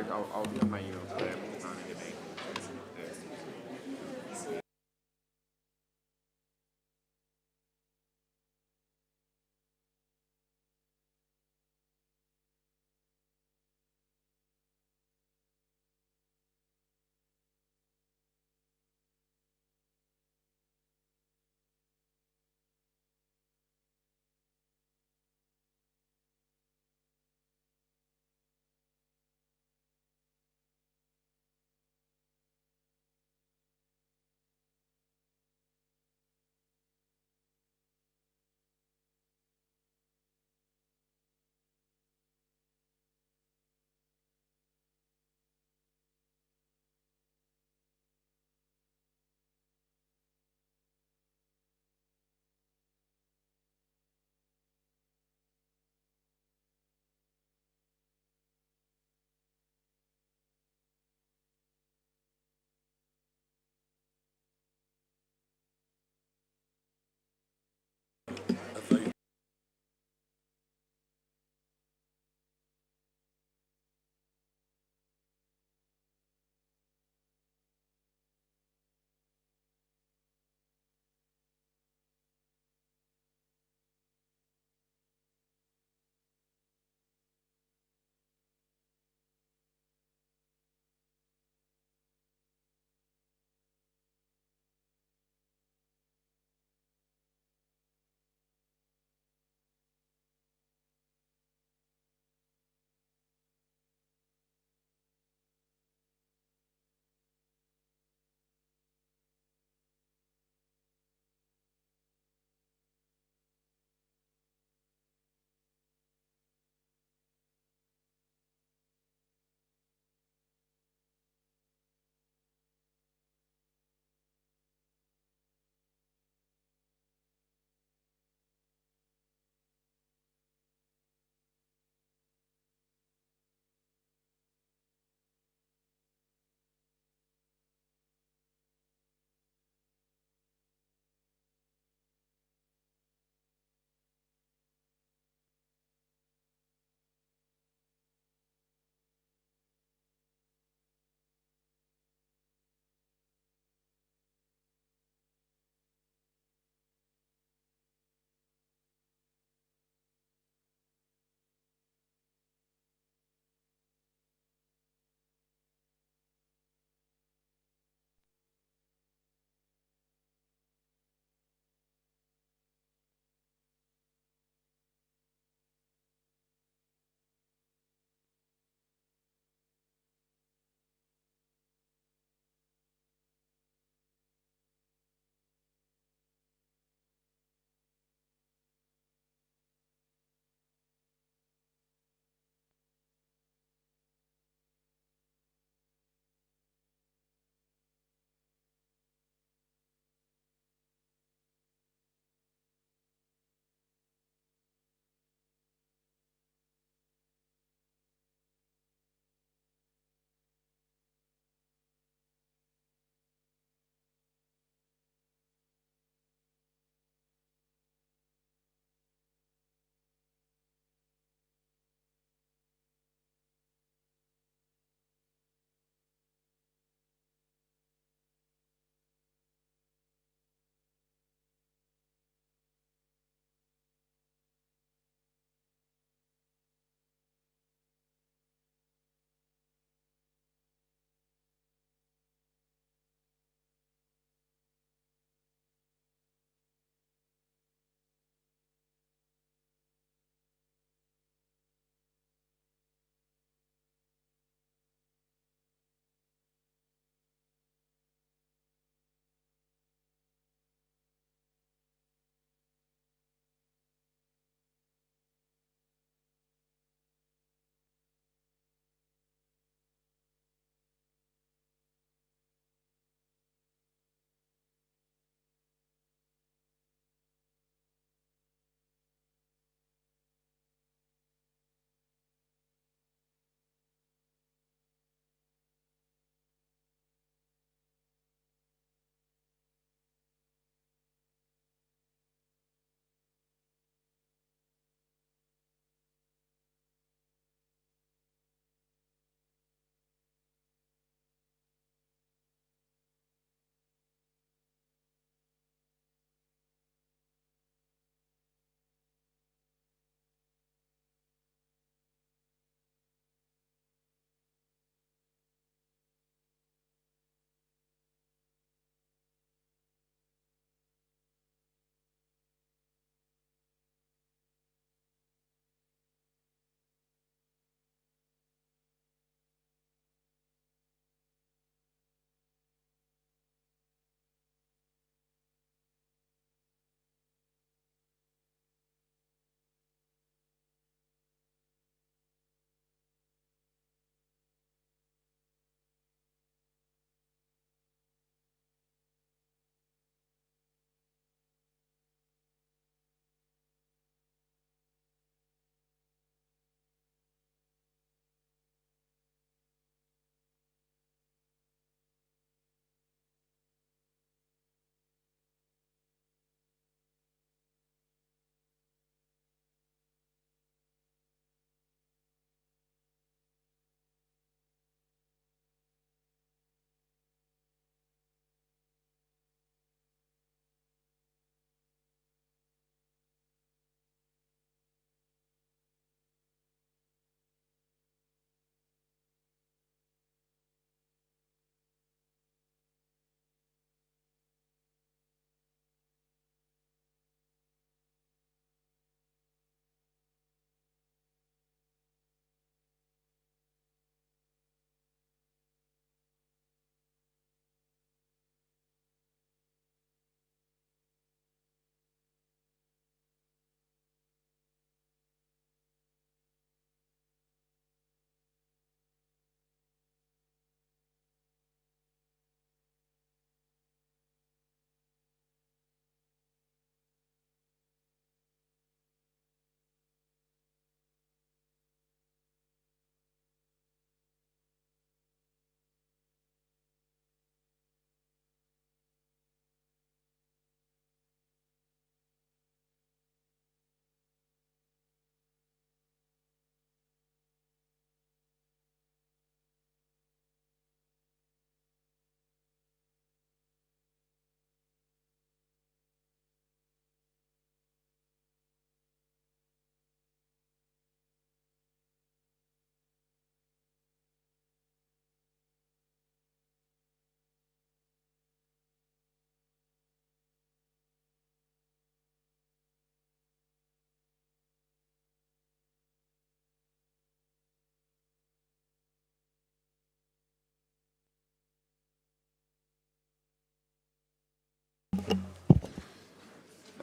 No, I'll be on my email today. Not in the bank.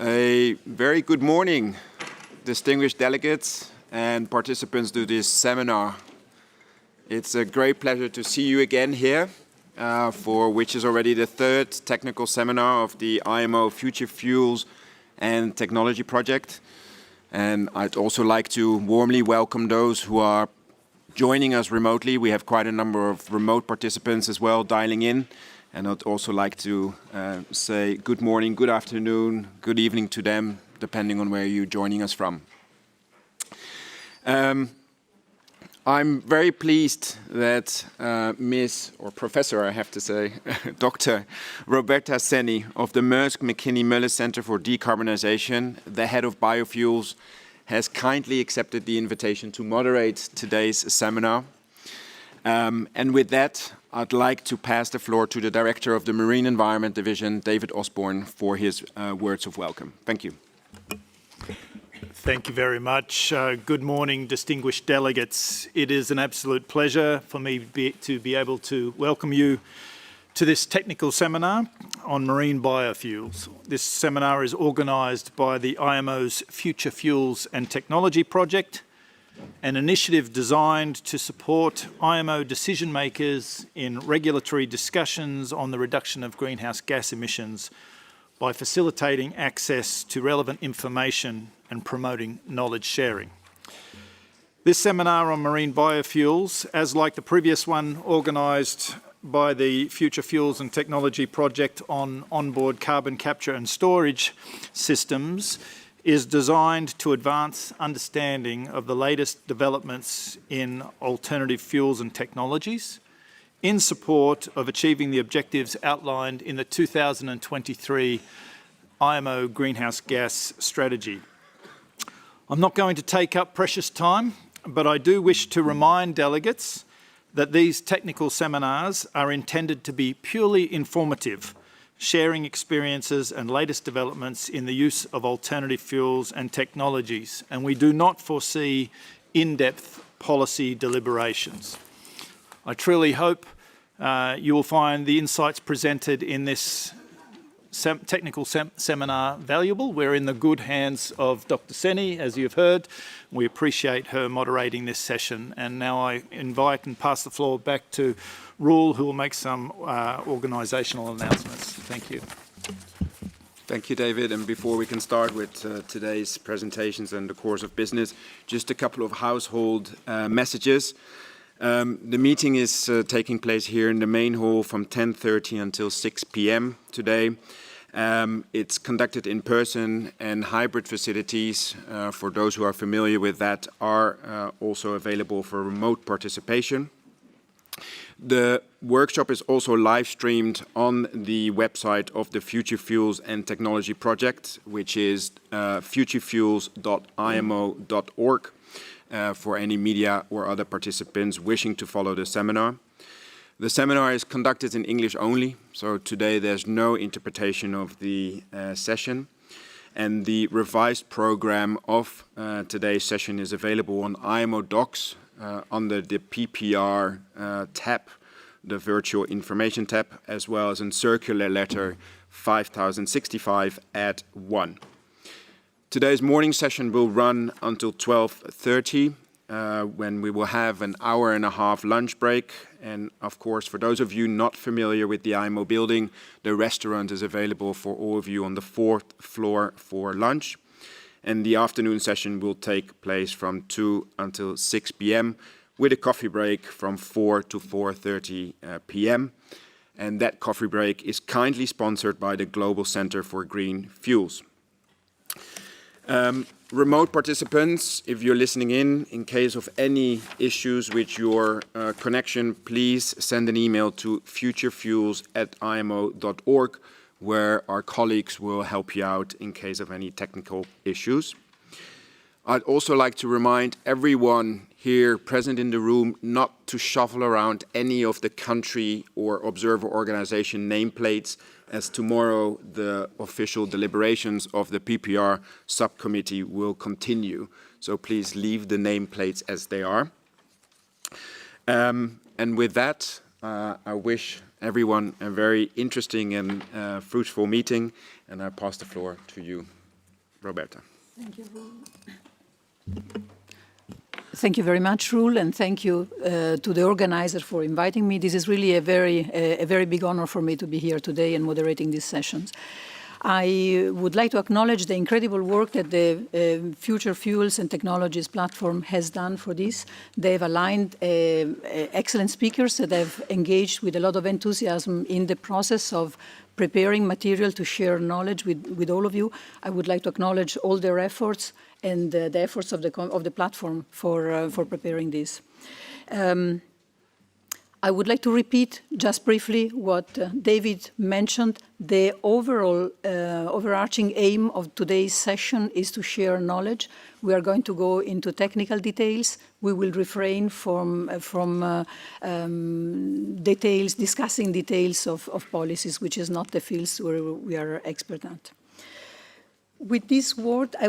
A very good morning, distinguished delegates and participants to this seminar. It's a great pleasure to see you again here, for which is already the third technical seminar of the IMO Future Fuels and Technology Project. And I'd also like to warmly welcome those who are joining us remotely. We have quite a number of remote participants as well dialing in. And I'd also like to say good morning, good afternoon, good evening to them, depending on where you're joining us from. I'm very pleased that Ms. or Professor, I have to say, Dr. Roberta Cenni of the Mærsk Mc-Kinney Møller Center for Decarbonization, the head of biofuels, has kindly accepted the invitation to moderate today's seminar. And with that, I'd like to pass the floor to the Director of the Marine Environment Division, David Osborn, for his words of welcome. Thank you. Thank you very much. Good morning, distinguished delegates. It is an absolute pleasure for me to be able to welcome you to this technical seminar on marine biofuels. This seminar is organised by the IMO's Future Fuels and Technology Project, an initiative designed to support IMO decision makers in regulatory discussions on the reduction of greenhouse gas emissions by facilitating access to relevant information and promoting knowledge sharing. This seminar on marine biofuels, as like the previous one organised by the Future Fuels and Technology Project on onboard carbon capture and storage systems, is designed to advance understanding of the latest developments in alternative fuels and technologies in support of achieving the objectives outlined in the 2023 IMO greenhouse gas strategy. I'm not going to take up precious time, but I do wish to remind delegates that these technical seminars are intended to be purely informative, sharing experiences and latest developments in the use of alternative fuels and technologies, and we do not foresee in-depth policy deliberations. I truly hope you will find the insights presented in this technical seminar valuable. We're in the good hands of Dr. Cenni, as you've heard. We appreciate her moderating this session, and now I invite and pass the floor back to Rule, who will make some organisational announcements. Thank you. Thank you, David. And before we can start with today's presentations and the course of business, just a couple of household messages. The meeting is taking place here in the main hall from 10:30 until 6 p.m. today. It's conducted in person, and hybrid facilities, for those who are familiar with that, are also available for remote participation. The workshop is also live streamed on the website of the Future Fuels and Technology Project, which is futurefuels.imo.org, for any media or other participants wishing to follow the seminar. The seminar is conducted in English only, so today there's no interpretation of the session. And the revised program of today's session is available on IMO Docs under the PPR tab, the Virtual Information tab, as well as in Circular Letter 5065 at 1. Today's morning session will run until 12:30, when we will have an hour and a half lunch break. And of course, for those of you not familiar with the IMO building, the restaurant is available for all of you on the 4th floor for lunch. And the afternoon session will take place from 2 until 6 p.m. with a coffee break from 4 to 4:30 p.m. And that coffee break is kindly sponsored by the Global Center for Green Fuels. Remote participants, if you're listening in case of any issues with your connection, please send an email to futurefuels@imo.org, where our colleagues will help you out in case of any technical issues. I'd also like to remind everyone here present in the room not to shuffle around any of the country or observer organization nameplates, as tomorrow the official deliberations of the PPR subcommittee will continue. So please leave the nameplates as they are. And with that, I wish everyone a very interesting and fruitful meeting, and I pass the floor to you, Roberta. Thank you, Roel. Thank you very much, Roel, and thank you to the organizer for inviting me. This is really a very big honor for me to be here today and moderating these sessions. I would like to acknowledge the incredible work that the Future Fuels and Technologies platform has done for this. They've aligned excellent speakers that have engaged with a lot of enthusiasm in the process of preparing material to share knowledge with all of you. I would like to acknowledge all their efforts and the efforts of the platform for preparing this. I would like to repeat just briefly what David mentioned. The overarching aim of today's session is to share knowledge. We are going to go into technical details. We will refrain from discussing details of policies, which is not the fields where we are expert at. With this word, I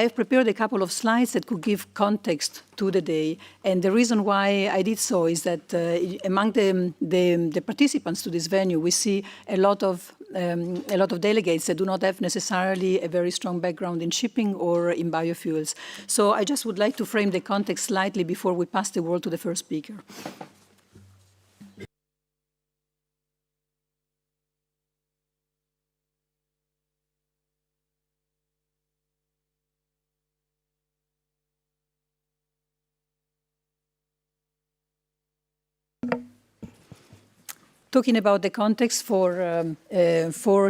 have prepared a couple of slides that could give context to the day. And the reason why I did so is that among the participants to this venue, we see a lot of delegates that do not have necessarily a very strong background in shipping or in biofuels. So I just would like to frame the context slightly before we pass the word to the first speaker. Talking about the context for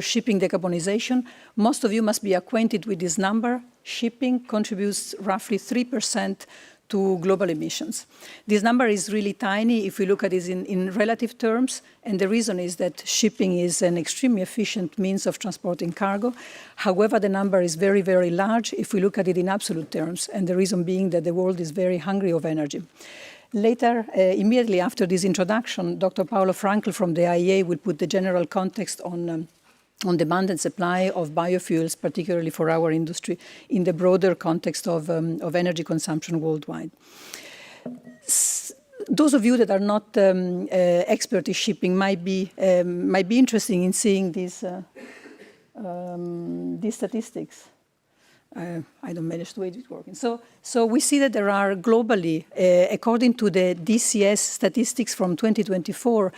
shipping decarbonization, most of you must be acquainted with this number. Shipping contributes roughly 3% to global emissions. This number is really tiny if we look at it in relative terms, and the reason is that shipping is an extremely efficient means of transporting cargo. However, the number is very, very large if we look at it in absolute terms, and the reason being that the world is very hungry of energy. Later, immediately after this introduction, Dr. Paolo Frankl from the IEA will put the general context on demand and supply of biofuels, particularly for our industry, in the broader context of energy consumption worldwide. Those of you that are not expert in shipping might be interested in seeing these statistics. I don't manage to wait it working. So we see that there are globally, according to the DCS statistics from 2024,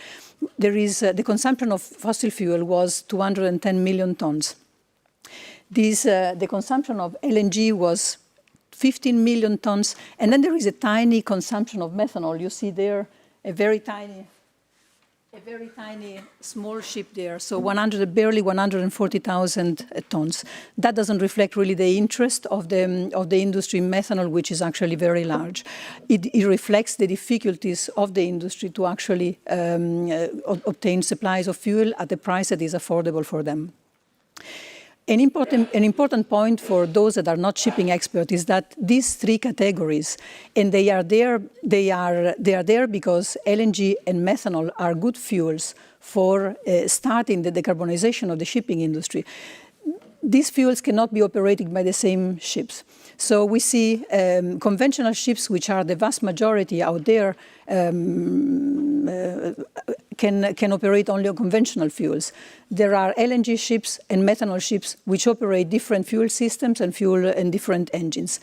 there is the consumption of fossil fuel was 210 million tons. The consumption of LNG was 15 million tons, and then there is a tiny consumption of methanol. You see there a very tiny small ship there, so barely 140,000 tons. That doesn't reflect really the interest of the industry in methanol, which is actually very large. It reflects the difficulties of the industry to actually obtain supplies of fuel at a price that is affordable for them. An important point for those that are not shipping experts is that these three categories, and they are there because LNG and methanol are good fuels for starting the decarbonization of the shipping industry. These fuels cannot be operated by the same ships. So we see conventional ships, which are the vast majority out there, can operate only on conventional fuels. There are LNG ships and methanol ships which operate different fuel systems and different engines.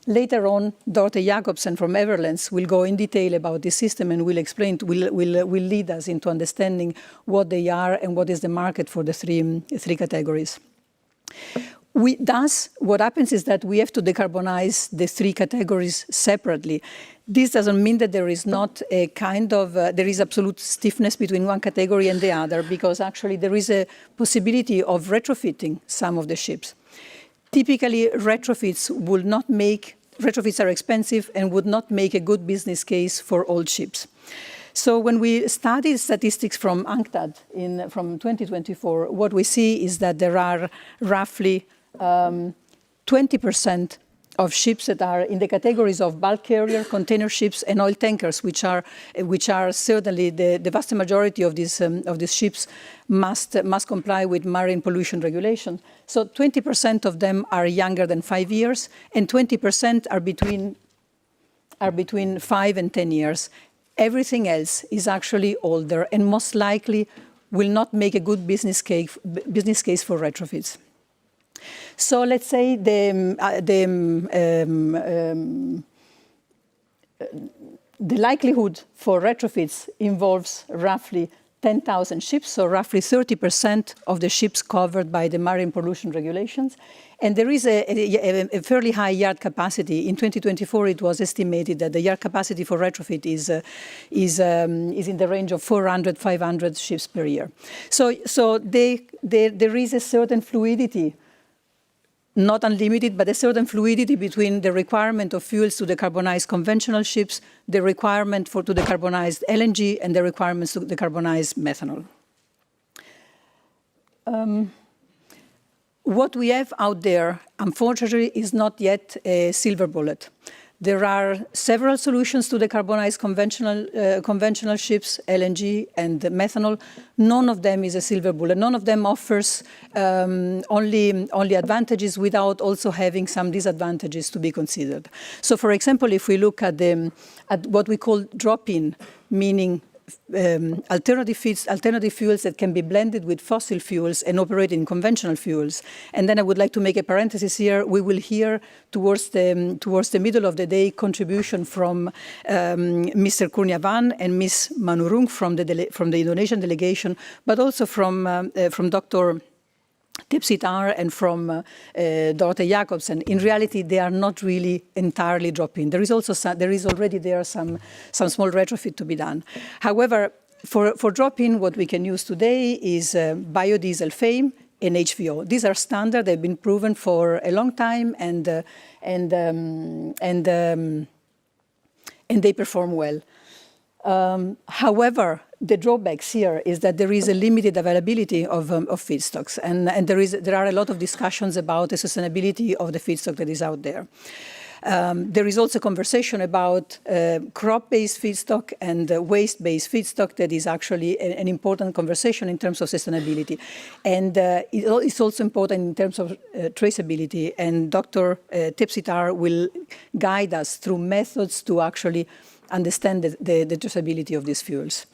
Later on, Dorthe Jacobsen from Everllence will go in detail about this system and will lead us into understanding what they are and what is the market for the three categories. Thus, what happens is that we have to decarbonize the three categories separately. This doesn't mean that there is not a there is absolute stiffness between one category and the other, because actually there is a possibility of retrofitting some of the ships. Typically, retrofits are expensive and would not make a good business case for old ships. So when we study statistics from UNCTAD from 2024, what we see is that there are roughly 20% of ships that are in the categories of bulk carrier, container ships, and oil tankers, which are certainly the vast majority of these ships must comply with marine pollution regulation. So 20% of them are younger than 5 years, and 20% are between 5 and 10 years. Everything else is actually older and most likely will not make a good business case for retrofits. So let's say the likelihood for retrofits involves roughly 10,000 ships, so roughly 30% of the ships covered by the marine pollution regulations. And there is a fairly high yard capacity. In 2024, it was estimated that the yard capacity for retrofit is in the range of 400, 500 ships per year. So there is a certain fluidity, not unlimited, but a certain fluidity between the requirement of fuels to decarbonize conventional ships, the requirement to decarbonize LNG, and the requirements to decarbonize methanol. What we have out there, unfortunately, is not yet a silver bullet. There are several solutions to decarbonize conventional ships, LNG and methanol. None of them is a silver bullet. None of them offers only advantages without also having some disadvantages to be considered. So, for example, if we look at what we call drop-in, meaning alternative fuels that can be blended with fossil fuels and operate in conventional fuels. And then I would like to make a parenthesis here. We will hear towards the middle of the day contribution from Mr. Kurniawan and Ms. Manurung from the Indonesian delegation, but also from Dr. Thepsithar and from Dorthe Jacobsen. In reality, they are not really entirely drop-in. There is already some small retrofit to be done. However, for drop-in, what we can use today is biodiesel FAME and HVO. These are standard. They've been proven for a long time, and they perform well. However, the drawbacks here is that there is a limited availability of feedstocks, and there are a lot of discussions about the sustainability of the feedstock that is out there. There is also conversation about crop-based feedstock and waste-based feedstock that is actually an important conversation in terms of sustainability. And it's also important in terms of traceability, and Dr. Thepsithar will guide us through methods to actually understand the traceability of these fuels.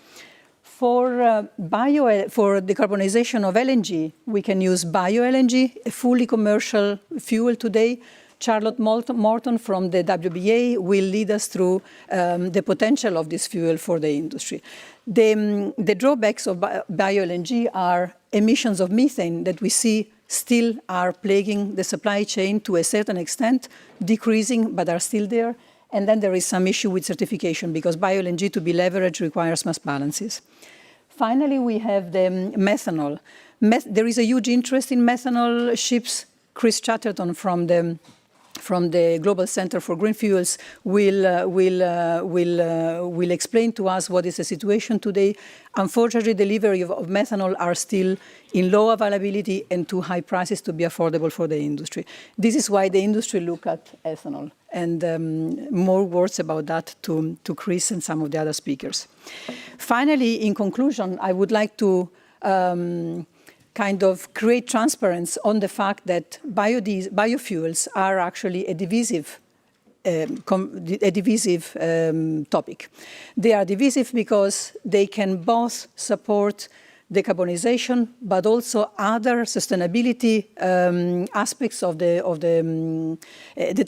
For decarbonization of LNG, we can use Bio-LNG, a fully commercial fuel today. Charlotte Morton from the WBA will lead us through the potential of this fuel for the industry. The drawbacks of Bio-LNG are emissions of methane that we see still are plaguing the supply chain to a certain extent, decreasing, but are still there. And then there is some issue with certification because Bio-LNG to be leveraged requires mass balances. Finally, we have the methanol. There is a huge interest in methanol ships. Chris Chatterton from the Global Center for Green Fuels will explain to us what is the situation today. Unfortunately, delivery of methanol are still in low availability and too high prices to be affordable for the industry. This is why the industry look at ethanol. And more words about that to Chris and some of the other speakers. Finally, in conclusion, I would like to kind of create transparency on the fact that biofuels are actually a divisive topic. They are divisive because they can both support decarbonization, but also other sustainability aspects that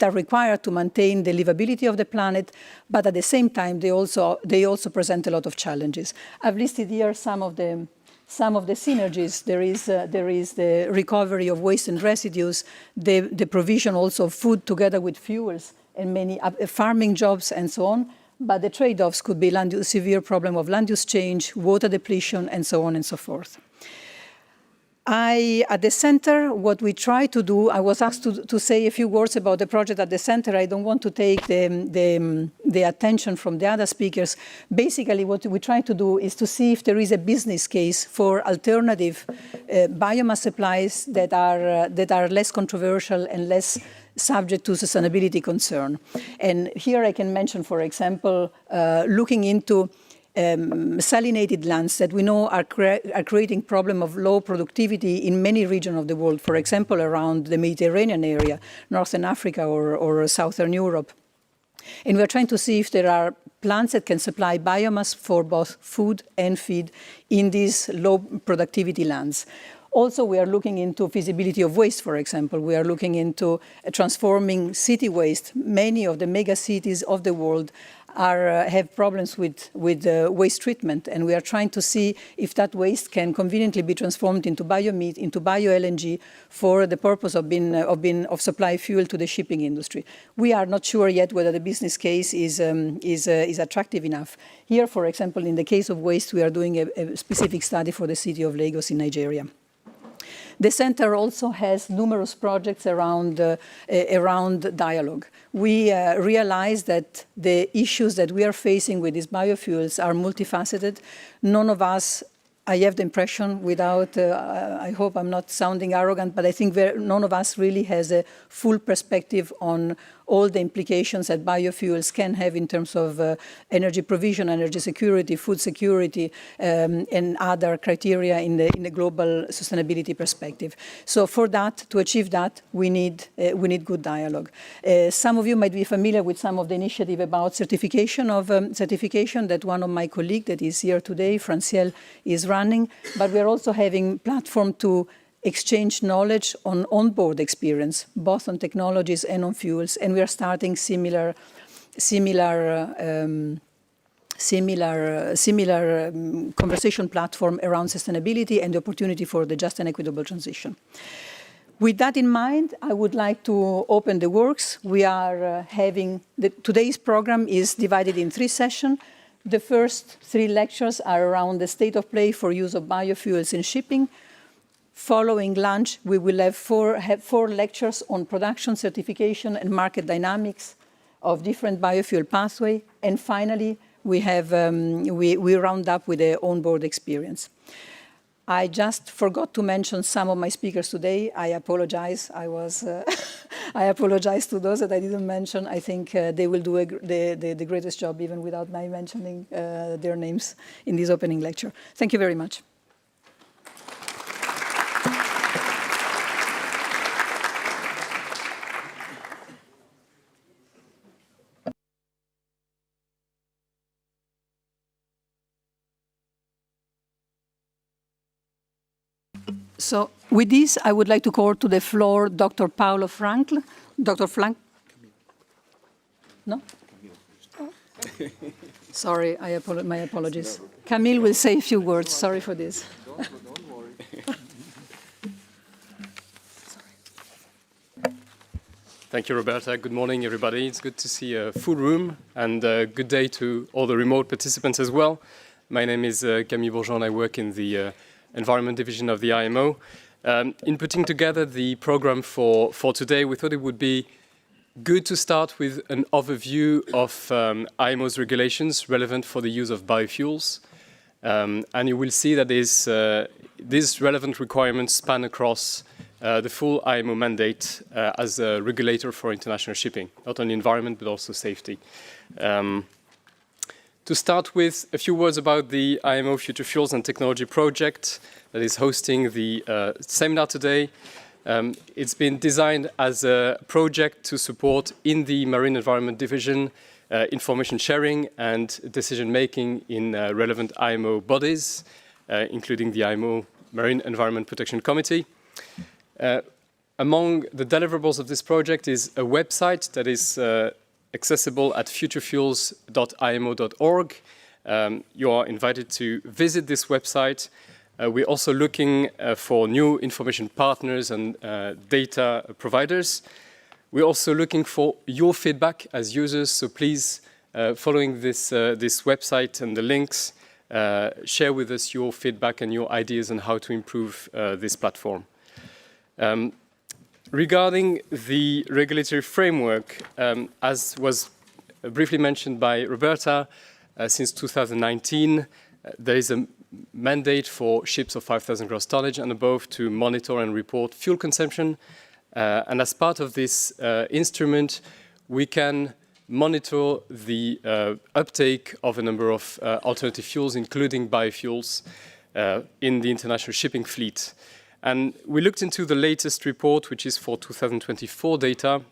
are required to maintain the livability of the planet. But at the same time, they also present a lot of challenges. I've listed here some of the synergies. There is the recovery of waste and residues, the provision also of food together with fuels and many farming jobs and so on. But the trade-offs could be severe problem of land use change, water depletion, and so on and so forth. At the center, what we try to do, I was asked to say a few words about the project at the center. I don't want to take the attention from the other speakers. Basically, what we try to do is to see if there is a business case for alternative biomass supplies that are less controversial and less subject to sustainability concern. And here I can mention, for example, looking into salinated lands that we know are creating problem of low productivity in many regions of the world, for example, around the Mediterranean area, Northern Africa or Southern Europe. And we're trying to see if there are plants that can supply biomass for both food and feed in these low productivity lands. Also, we are looking into feasibility of waste, for example. We are looking into transforming city waste. Many of the mega cities of the world have problems with waste treatment, and we are trying to see if that waste can conveniently be transformed into biomeat, into Bio-LNG for the purpose of supply fuel to the shipping industry. We are not sure yet whether the business case is attractive enough. Here, for example, in the case of waste, we are doing a specific study for the city of Lagos in Nigeria. The center also has numerous projects around dialogue. We realize that the issues that we are facing with these biofuels are multifaceted. None of us, I have the impression, without, I hope I'm not sounding arrogant, but I think none of us really has a full perspective on all the implications that biofuels can have in terms of energy provision, energy security, food security, and other criteria in the global sustainability perspective. So for that, to achieve that, we need good dialogue. Some of you might be familiar with some of the initiative about certification that one of my colleagues that is here today, Franciel, is running. But we are also having platform to exchange knowledge on onboard experience, both on technologies and on fuels, and we are starting similar conversation platform around sustainability and the opportunity for the just and equitable transition. With that in mind, I would like to open the works. We are today's program is divided in 3 sessions. The first 3 lectures are around the state of play for use of biofuels in shipping. Following lunch, we will have four lectures on production, certification, and market dynamics of different biofuel pathway. And finally, we round up with the onboard experience. I just forgot to mention some of my speakers today. I apologize. I apologize to those that I didn't mention. I think they will do the greatest job even without my mentioning their names in this opening lecture. Thank you very much. So with this, I would like to call to the floor Dr. Paolo Frankl. Dr. Frankl? No? Oh. Sorry, my apologies. Camille will say a few words. Sorry for this. Don't worry. Thank you, Roberta. Good morning, everybody. It's good to see a full room, and good day to all the remote participants as well. My name is Camille Bourgeon. I work in the Environment Division of the IMO. In putting together the program for today, we thought it would be good to start with an overview of IMO's regulations relevant for the use of biofuels. And you will see that these relevant requirements span across the full IMO mandate as a regulator for international shipping, not only environment, but also safety. To start with, a few words about the IMO Future Fuels and Technology Project that is hosting the seminar today. It's been designed as a project to support in the Marine Environment Division information sharing and decision-making in relevant IMO bodies, including the IMO Marine Environment Protection Committee. Among the deliverables of this project is a website that is accessible at futurefuels.imo.org. You are invited to visit this website. We're also looking for new information partners and data providers. We're also looking for your feedback as users, so please, following this website and the links, share with us your feedback and your ideas on how to improve this platform. Regarding the regulatory framework, as was briefly mentioned by Roberta, since 2019, there is a mandate for ships of 5,000 gross tonnage and above to monitor and report fuel consumption. And as part of this instrument, we can monitor the uptake of a number of alternative fuels, including biofuels, in the international shipping fleet. And we looked into the latest report, which is for 2024 data,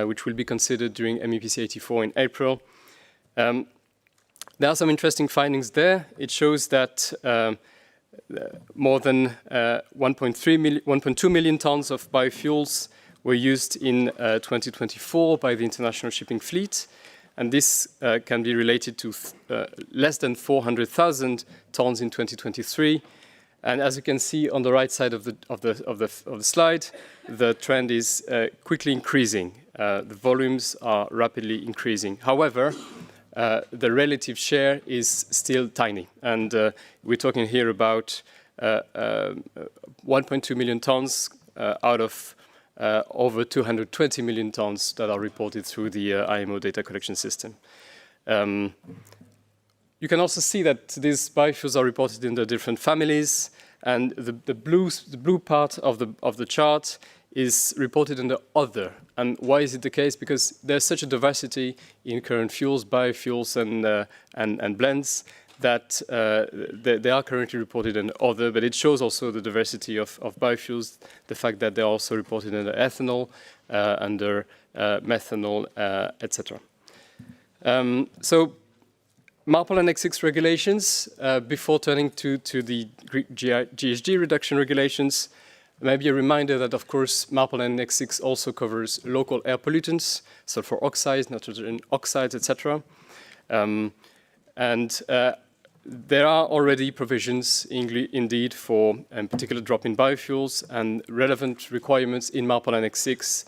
which will be considered during MEPC 84 in April. There are some interesting findings there. It shows that more than 1.2 million tons of biofuels were used in 2024 by the international shipping fleet. And this can be related to less than 400,000 tons in 2023. And as you can see on the right side of the slide, the trend is quickly increasing. The volumes are rapidly increasing. However, the relative share is still tiny. And we're talking here about 1.2 million tons out of over 220 million tons that are reported through the IMO data collection system. You can also see that these biofuels are reported in the different families, and the blue part of the chart is reported in the other. And why is it the case? Because there's such a diversity in current fuels, biofuels, and blends that they are currently reported in other, but it shows also the diversity of biofuels, the fact that they're also reported under ethanol, under methanol, etc. So MARPOL Annex 6 regulations, before turning to the GHG reduction regulations, maybe a reminder that, of course, MARPOL Annex 6 also covers local air pollutants, sulfur oxides, nitrogen oxides, etc. There are already provisions, indeed, for particular drop-in biofuels, and relevant requirements in MARPOL Annex 6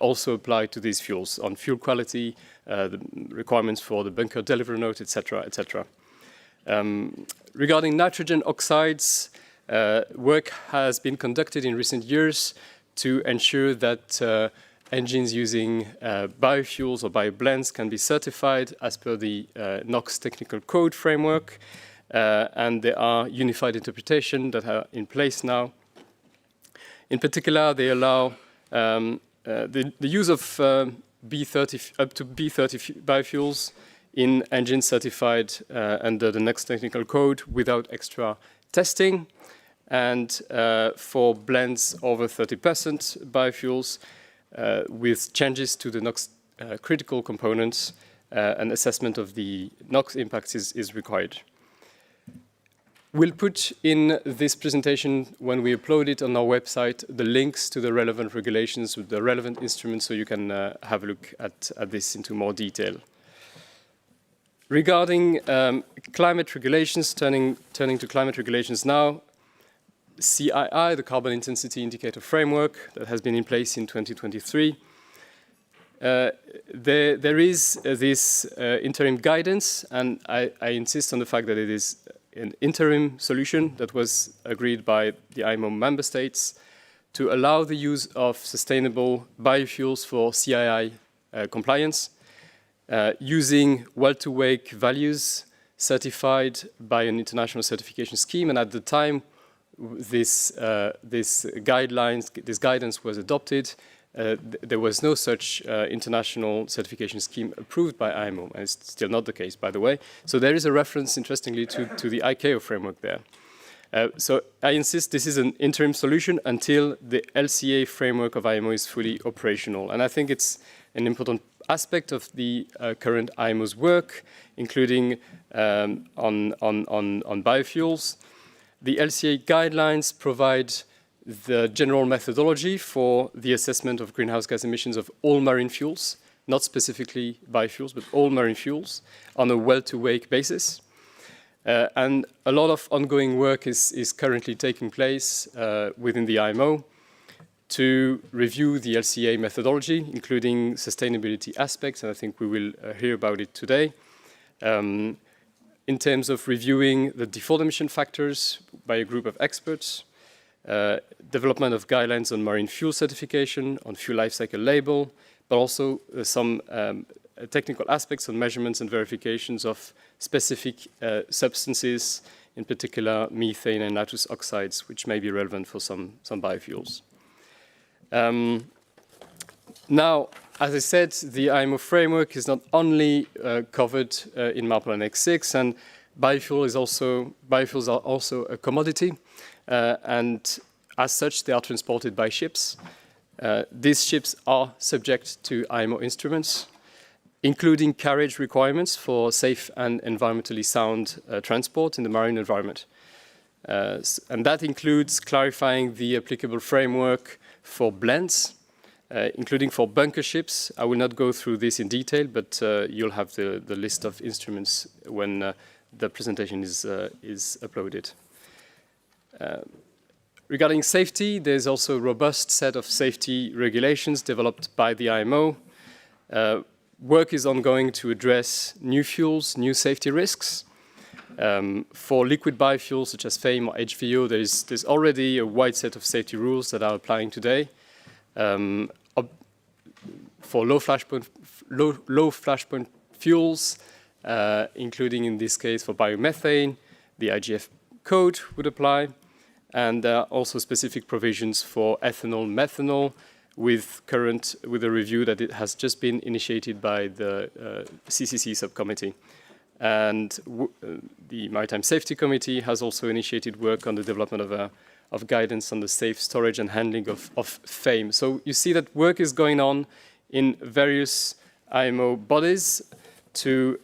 also apply to these fuels on fuel quality, the requirements for the bunker delivery note, etc., etc. Regarding nitrogen oxides, work has been conducted in recent years to ensure that engines using biofuels or bioblends can be certified as per the NOx technical code framework, and there are unified interpretations that are in place now. In particular, they allow the use of B30 up to B30 biofuels in engines certified under the NOx technical code without extra testing, and for blends over 30% biofuels, with changes to the NOx critical components, an assessment of the NOx impacts is required. We'll put in this presentation, when we upload it on our website, the links to the relevant regulations with the relevant instruments, so you can have a look at this into more detail. Regarding climate regulations, turning to climate regulations now, CII, the Carbon Intensity Indicator Framework, that has been in place in 2023. There is this interim guidance, and I insist on the fact that it is an interim solution that was agreed by the IMO member states to allow the use of sustainable biofuels for CII compliance, using well-to-wake values certified by an international certification scheme. And at the time this guidance was adopted, there was no such international certification scheme approved by IMO, and it's still not the case, by the way. So there is a reference, interestingly, to the ICAO framework there. So I insist this is an interim solution until the LCA framework of IMO is fully operational. And I think it's an important aspect of the current IMO's work, including on biofuels. The LCA guidelines provide the general methodology for the assessment of greenhouse gas emissions of all marine fuels, not specifically biofuels, but all marine fuels, on a well-to-wake basis. And a lot of ongoing work is currently taking place within the IMO to review the LCA methodology, including sustainability aspects, and I think we will hear about it today. In terms of reviewing the default emission factors by a group of experts, development of guidelines on marine fuel certification, on fuel life cycle label, but also some technical aspects on measurements and verifications of specific substances, in particular methane and nitrous oxides, which may be relevant for some biofuels. Now, as I said, the IMO framework is not only covered in MARPOL Annex 6, and biofuels are also a commodity, and as such, they are transported by ships. These ships are subject to IMO instruments. including carriage requirements for safe and environmentally sound transport in the marine environment. And that includes clarifying the applicable framework for blends, including for bunker ships. I will not go through this in detail, but you'll have the list of instruments when the presentation is uploaded. Regarding safety, there's also a robust set of safety regulations developed by the IMO. Work is ongoing to address new fuels, new safety risks. For liquid biofuels such as FAME or HVO, there's already a wide set of safety rules that are applying today. For low flashpoint fuels, including in this case for biomethane, the IGF code would apply. And there are also specific provisions for ethanol, methanol, with a review that it has just been initiated by the CCC subcommittee. And the Maritime Safety Committee has also initiated work on the development of guidance on the safe storage and handling of FAME. So you see that work is going on in various IMO bodies to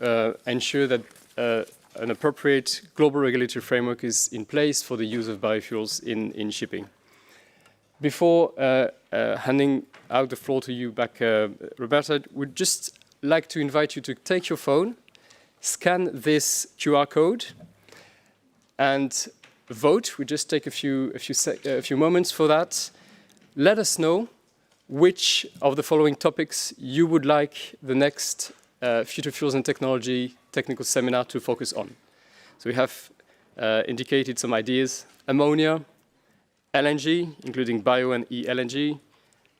ensure that an appropriate global regulatory framework is in place for the use of biofuels in shipping. Before handing out the floor to you back, Roberta, would just like to invite you to take your phone, scan this QR code, and vote. We just take a few moments for that. Let us know which of the following topics you would like the next Future Fuels and Technology technical seminar to focus on. So we have indicated some ideas: ammonia, LNG, including bio and e-LNG,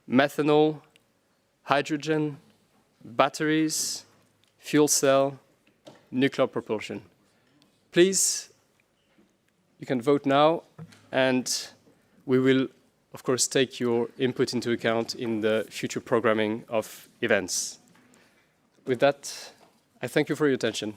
methanol, hydrogen, batteries, fuel cell, nuclear propulsion. Please, you can vote now, and we will, of course, take your input into account in the future programming of events. With that, I thank you for your attention.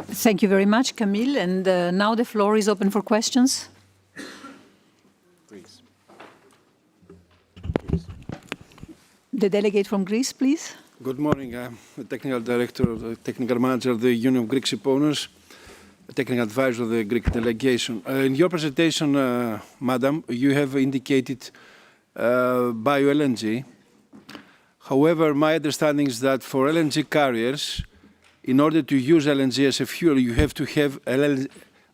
Thank you very much, Camille. And now the floor is open for questions. Greece. The delegate from Greece, please. Good morning. I'm the technical director, the technical manager of the Union of Greek Ship Owners, the technical advisor of the Greek delegation. In your presentation, Madam, you have indicated Bio-LNG. However, my understanding is that for LNG carriers, in order to use LNG as a fuel, you have to have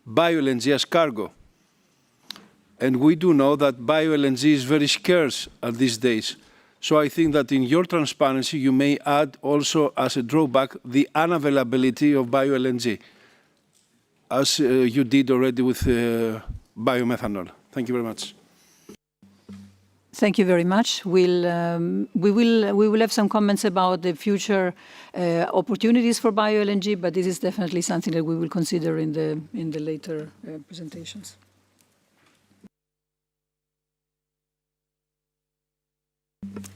Bio-LNG as cargo. And we do know that Bio-LNG is very scarce at these days. So I think that in your transparency, you may add also as a drawback the unavailability of Bio-LNG, as you did already with biomethanol. Thank you very much. Thank you very much. We will have some comments about the future opportunities for bio-LNG, but this is definitely something that we will consider in the later presentations.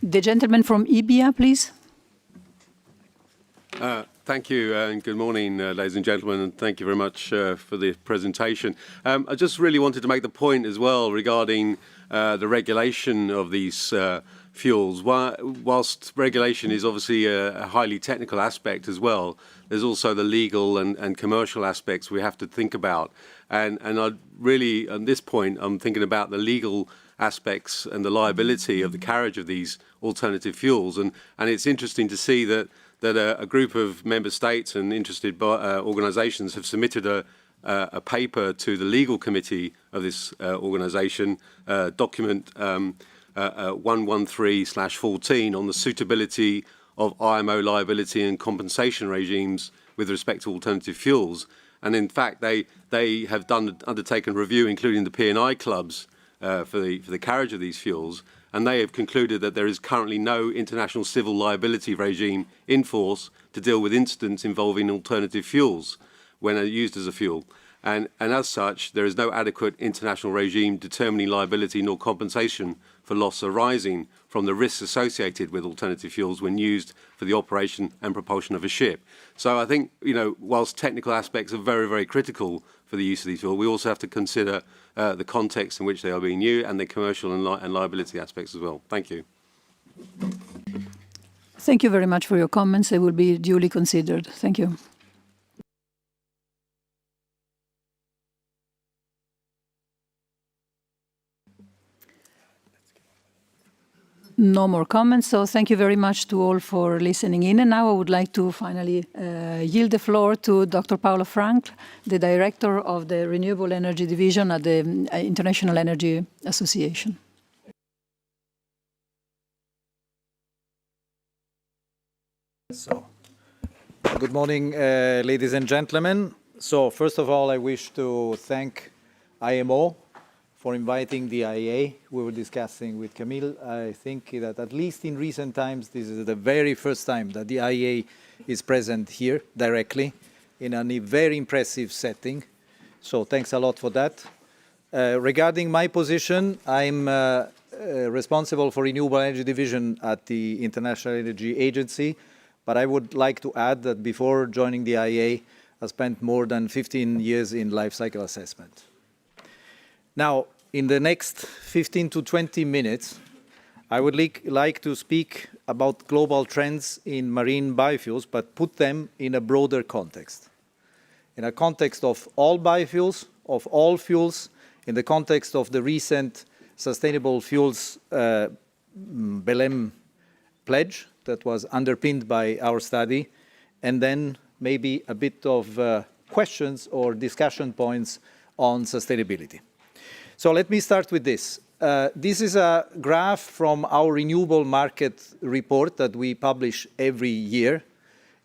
The gentleman from IBIA, please. Thank you, and good morning, ladies and gentlemen, and thank you very much for the presentation. I just really wanted to make the point as well regarding the regulation of these fuels. Whilst regulation is obviously a highly technical aspect as well, there's also the legal and commercial aspects we have to think about. And I really, at this point, I'm thinking about the legal aspects and the liability of the carriage of these alternative fuels. And it's interesting to see that a group of member states and interested organisations have submitted a paper to the legal committee of this organisation, document 113/14 on the suitability of IMO liability and compensation regimes with respect to alternative fuels. And in fact, they have undertaken review, including the P&I clubs, for the carriage of these fuels, and they have concluded that there is currently no international civil liability regime in force to deal with incidents involving alternative fuels when used as a fuel. And as such, there is no adequate international regime determining liability nor compensation for loss arising from the risks associated with alternative fuels when used for the operation and propulsion of a ship. So I think, whilst technical aspects are very, very critical for the use of these fuels, we also have to consider the context in which they are being used and the commercial and liability aspects as well. Thank you. Thank you very much for your comments. They will be duly considered. Thank you. No more comments, so thank you very much to all for listening in. And now I would like to finally yield the floor to Dr. Paolo Frankl, the Director of the Renewable Energy Division at the International Energy Association. So, good morning, ladies and gentlemen. So, first of all, I wish to thank IMO for inviting the IEA. We were discussing with Camille. I think that at least in recent times, this is the very first time that the IEA is present here directly in a very impressive setting. So thanks a lot for that. Regarding my position, I'm responsible for Renewable Energy Division at the International Energy Agency. But I would like to add that before joining the IEA, I spent more than 15 years in life cycle assessment. Now, in the next 15 to 20 minutes, I would like to speak about global trends in marine biofuels, but put them in a broader context. In a context of all biofuels, of all fuels, in the context of the recent Sustainable Fuels Belém pledge that was underpinned by our study, and then maybe a bit of questions or discussion points on sustainability. So let me start with this. This is a graph from our renewable market report that we publish every year.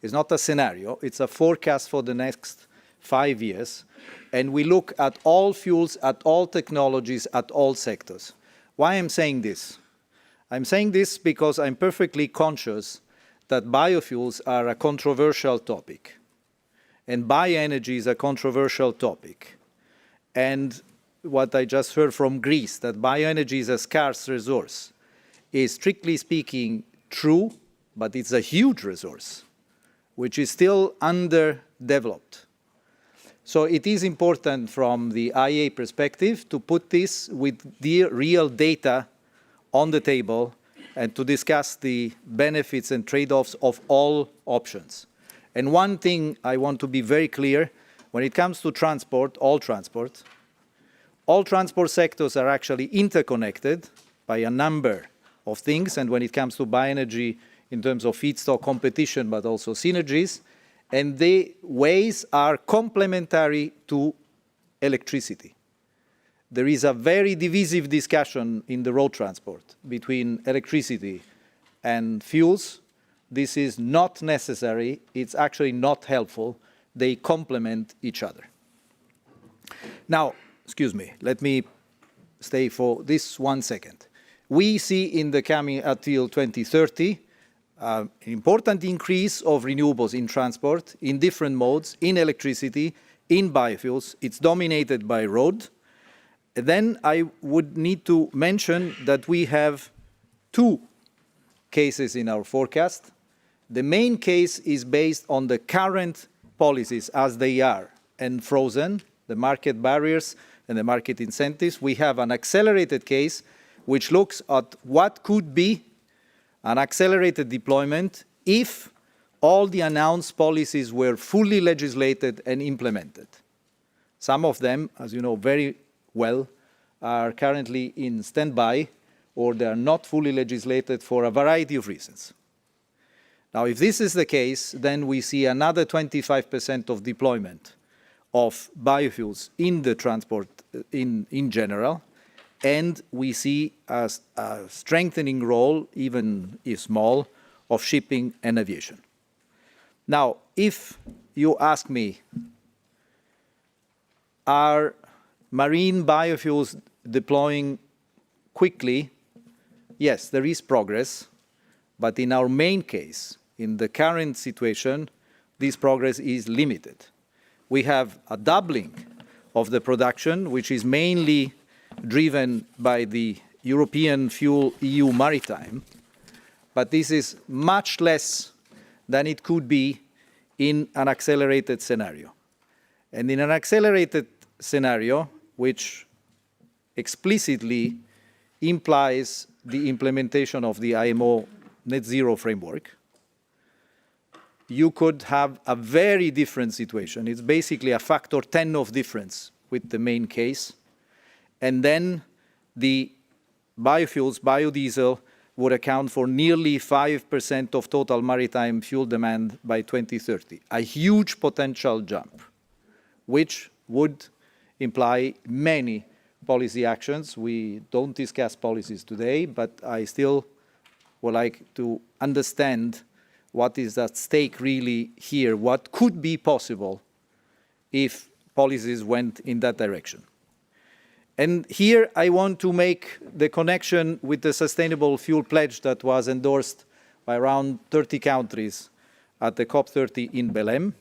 It's not a scenario, it's a forecast for the next 5 years. And we look at all fuels, at all technologies, at all sectors. Why I'm saying this? I'm saying this because I'm perfectly conscious that biofuels are a controversial topic. And bioenergy is a controversial topic. And what I just heard from Greece, that bioenergy is a scarce resource, is strictly speaking true, but it's a huge resource, which is still underdeveloped. So it is important from the IEA perspective to put this with the real data on the table and to discuss the benefits and trade-offs of all options. And one thing I want to be very clear, when it comes to transport, all transport sectors are actually interconnected by a number of things. And when it comes to bioenergy, in terms of feedstock competition, but also synergies, and the ways are complementary to electricity. There is a very divisive discussion in the road transport between electricity and fuels. This is not necessary. It's actually not helpful. They complement each other. Now, excuse me, let me stay for this 1 second. We see in the coming until 2030 an important increase of renewables in transport, in different modes, in electricity, in biofuels. It's dominated by road. Then I would need to mention that we have 2 cases in our forecast. The main case is based on the current policies as they are and frozen, the market barriers and the market incentives. We have an accelerated case which looks at what could be an accelerated deployment if all the announced policies were fully legislated and implemented. Some of them, as you know very well, are currently in standby or they are not fully legislated for a variety of reasons. Now, if this is the case, then we see another 25% of deployment of biofuels in the transport in general, and we see a strengthening role, even if small, of shipping and aviation. Now, if you ask me, are marine biofuels deploying quickly? Yes, there is progress, but in our main case, in the current situation, this progress is limited. We have a doubling of the production, which is mainly driven by the European fuel EU Maritime, but this is much less than it could be in an accelerated scenario. And in an accelerated scenario, which explicitly implies the implementation of the IMO net zero framework, you could have a very different situation. It's basically a factor 10 of difference with the main case. And then the biofuels, biodiesel, would account for nearly 5% of total maritime fuel demand by 2030. A huge potential jump, which would imply many policy actions. We don't discuss policies today, but I still would like to understand what is at stake really here, what could be possible if policies went in that direction. And here I want to make the connection with the Sustainable Fuel Pledge that was endorsed by around 30 countries at the COP30 in Belém.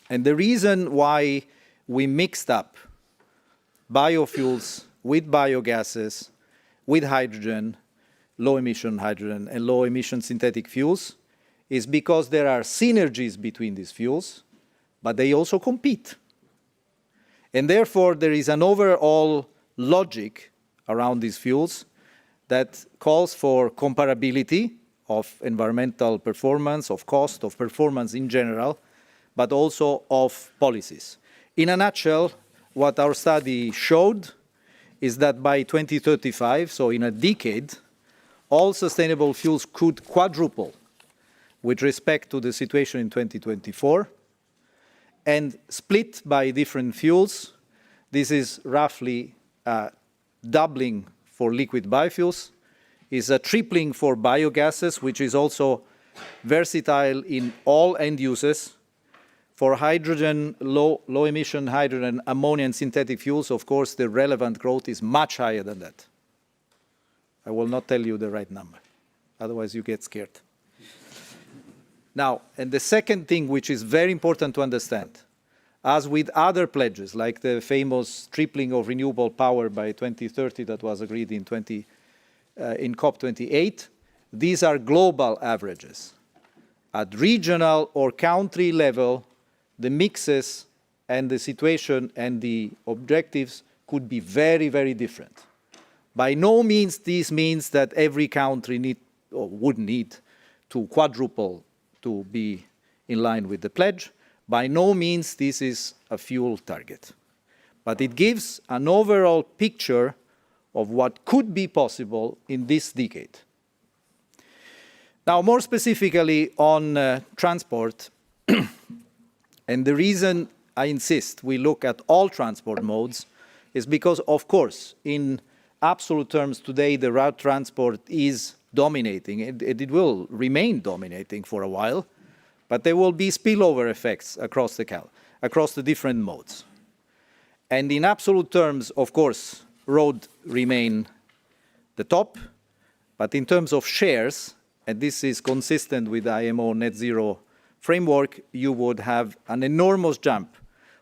And the reason why we mixed up biofuels with biogases, with hydrogen, low-emission hydrogen, and low-emission synthetic fuels is because there are synergies between these fuels, but they also compete. And therefore, there is an overall logic around these fuels that calls for comparability of environmental performance, of cost, of performance in general, but also of policies. In a nutshell, what our study showed is that by 2035, so in a decade, all sustainable fuels could quadruple with respect to the situation in 2024, and split by different fuels. This is roughly doubling for liquid biofuels, is a tripling for biogases, which is also versatile in all end uses. For hydrogen, low-emission hydrogen, ammonia, and synthetic fuels, of course, the relevant growth is much higher than that. I will not tell you the right number, otherwise you get scared. Now, and the second thing which is very important to understand, as with other pledges, like the famous tripling of renewable power by 2030 that was agreed in COP28, these are global averages. At regional or country level, the mixes and the situation and the objectives could be very, very different. By no means this means that every country would need to quadruple to be in line with the pledge. By no means this is a fuel target. But it gives an overall picture of what could be possible in this decade. Now, more specifically on transport, and the reason I insist we look at all transport modes is because, of course, in absolute terms today, the road transport is dominating. It will remain dominating for a while, but there will be spillover effects across the different modes. And in absolute terms, of course, road remain the top, but in terms of shares, and this is consistent with the IMO net zero framework, you would have an enormous jump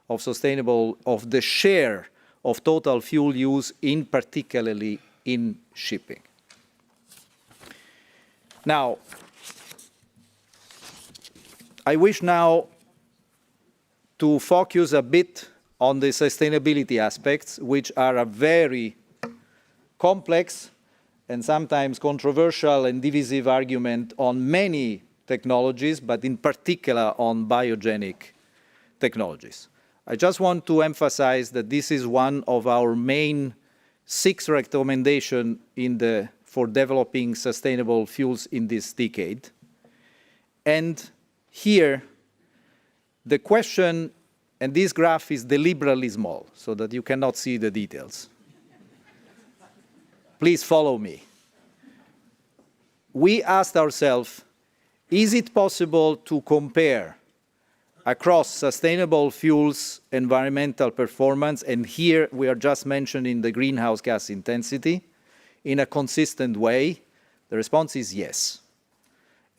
of the share of total fuel use, particularly in shipping. Now, I wish now to focus a bit on the sustainability aspects, which are a very complex and sometimes controversial and divisive argument on many technologies, but in particular on biogenic technologies. I just want to emphasize that this is one of our main 6 recommendations for developing sustainable fuels in this decade. And here, the question, and this graph is deliberately small so that you cannot see the details. Please follow me. We asked ourselves, is it possible to compare across sustainable fuels environmental performance, and here we are just mentioning the greenhouse gas intensity, in a consistent way? The response is yes.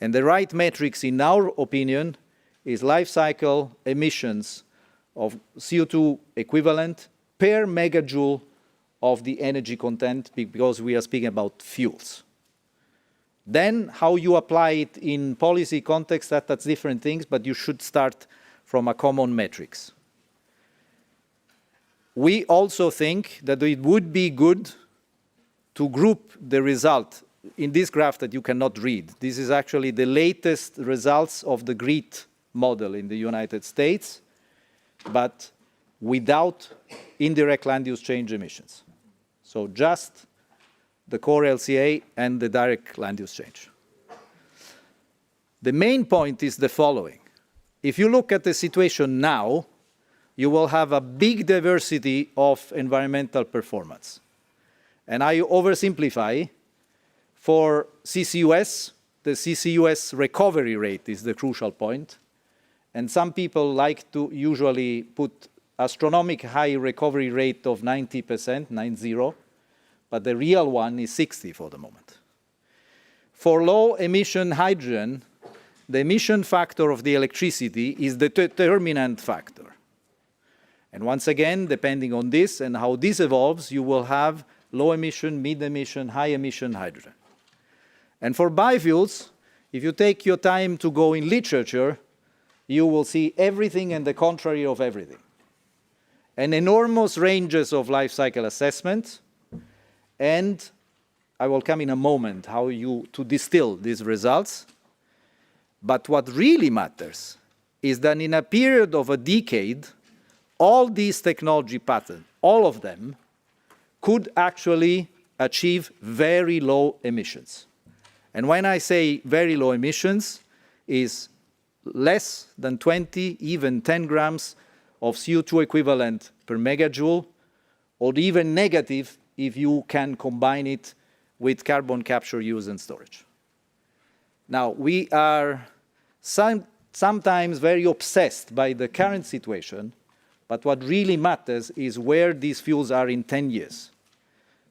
And the right metrics, in our opinion, is life cycle emissions of CO2 equivalent per megajoule of the energy content, because we are speaking about fuels. Then how you apply it in policy context, that's different things, but you should start from a common metrics. We also think that it would be good to group the result in this graph that you cannot read. This is actually the latest results of the GREET model in the United States, but without indirect land use change emissions. So just the core LCA and the direct land use change. The main point is the following. If you look at the situation now, you will have a big diversity of environmental performance. And I oversimplify. For CCUS, the CCUS recovery rate is the crucial point. And some people like to usually put astronomic high recovery rate of 90%, 90, but the real one is 60 for the moment. For low emission hydrogen, the emission factor of the electricity is the determinant factor. And once again, depending on this and how this evolves, you will have low emission, mid emission, high emission hydrogen. And for biofuels, if you take your time to go in literature, you will see everything and the contrary of everything. And enormous ranges of life cycle assessment. And I will come in a moment how to distill these results. But what really matters is that in a period of a decade, all these technology patterns, all of them, could actually achieve very low emissions. And when I say very low emissions, is less than 20, even 10 grams of CO2 equivalent per megajoule, or even negative if you can combine it with carbon capture, use, and storage. Now, we are sometimes very obsessed by the current situation, but what really matters is where these fuels are in 10 years.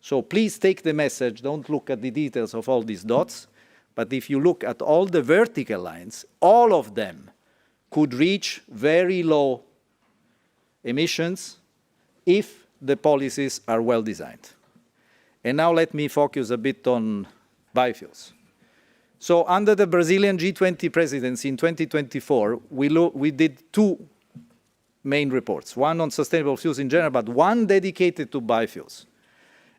So please take the message, don't look at the details of all these dots, but if you look at all the vertical lines, all of them could reach very low emissions if the policies are well designed. And now let me focus a bit on biofuels. So under the Brazilian G20 presidency in 2024, we did two main reports, one on sustainable fuels in general, but one dedicated to biofuels.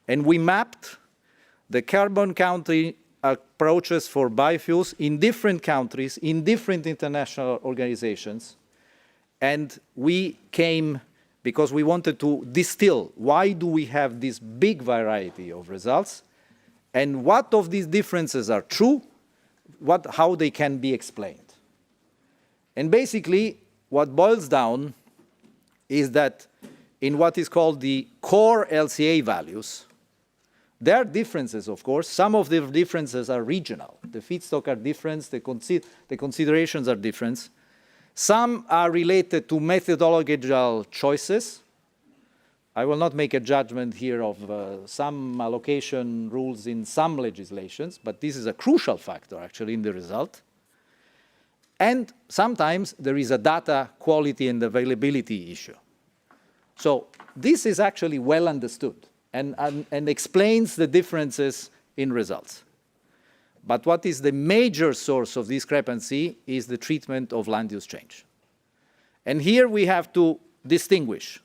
And we mapped the carbon counting approaches for biofuels in different countries, in different international organizations. And we came, because we wanted to distill, why do we have this big variety of results, and what of these differences are true, how they can be explained. And basically, what boils down is that in what is called the core LCA values, there are differences, of course. Some of the differences are regional. The feedstock are different, the considerations are different. Some are related to methodological choices. I will not make a judgment here of some allocation rules in some legislations, but this is a crucial factor, actually, in the result. And sometimes there is a data quality and availability issue. So this is actually well understood and explains the differences in results. But what is the major source of discrepancy is the treatment of land use change. And here we have to distinguish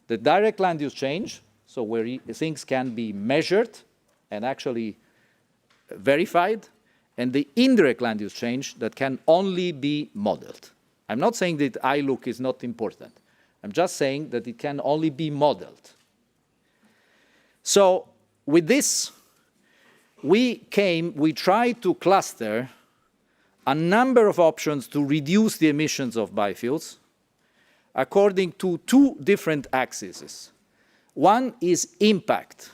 the direct land use change, so where things can be measured and actually verified, and the indirect land use change that can only be modeled. I'm not saying that ILUC is not important. I'm just saying that it can only be modeled. So with this, we tried to cluster a number of options to reduce the emissions of biofuels according to two different axes. One is impact.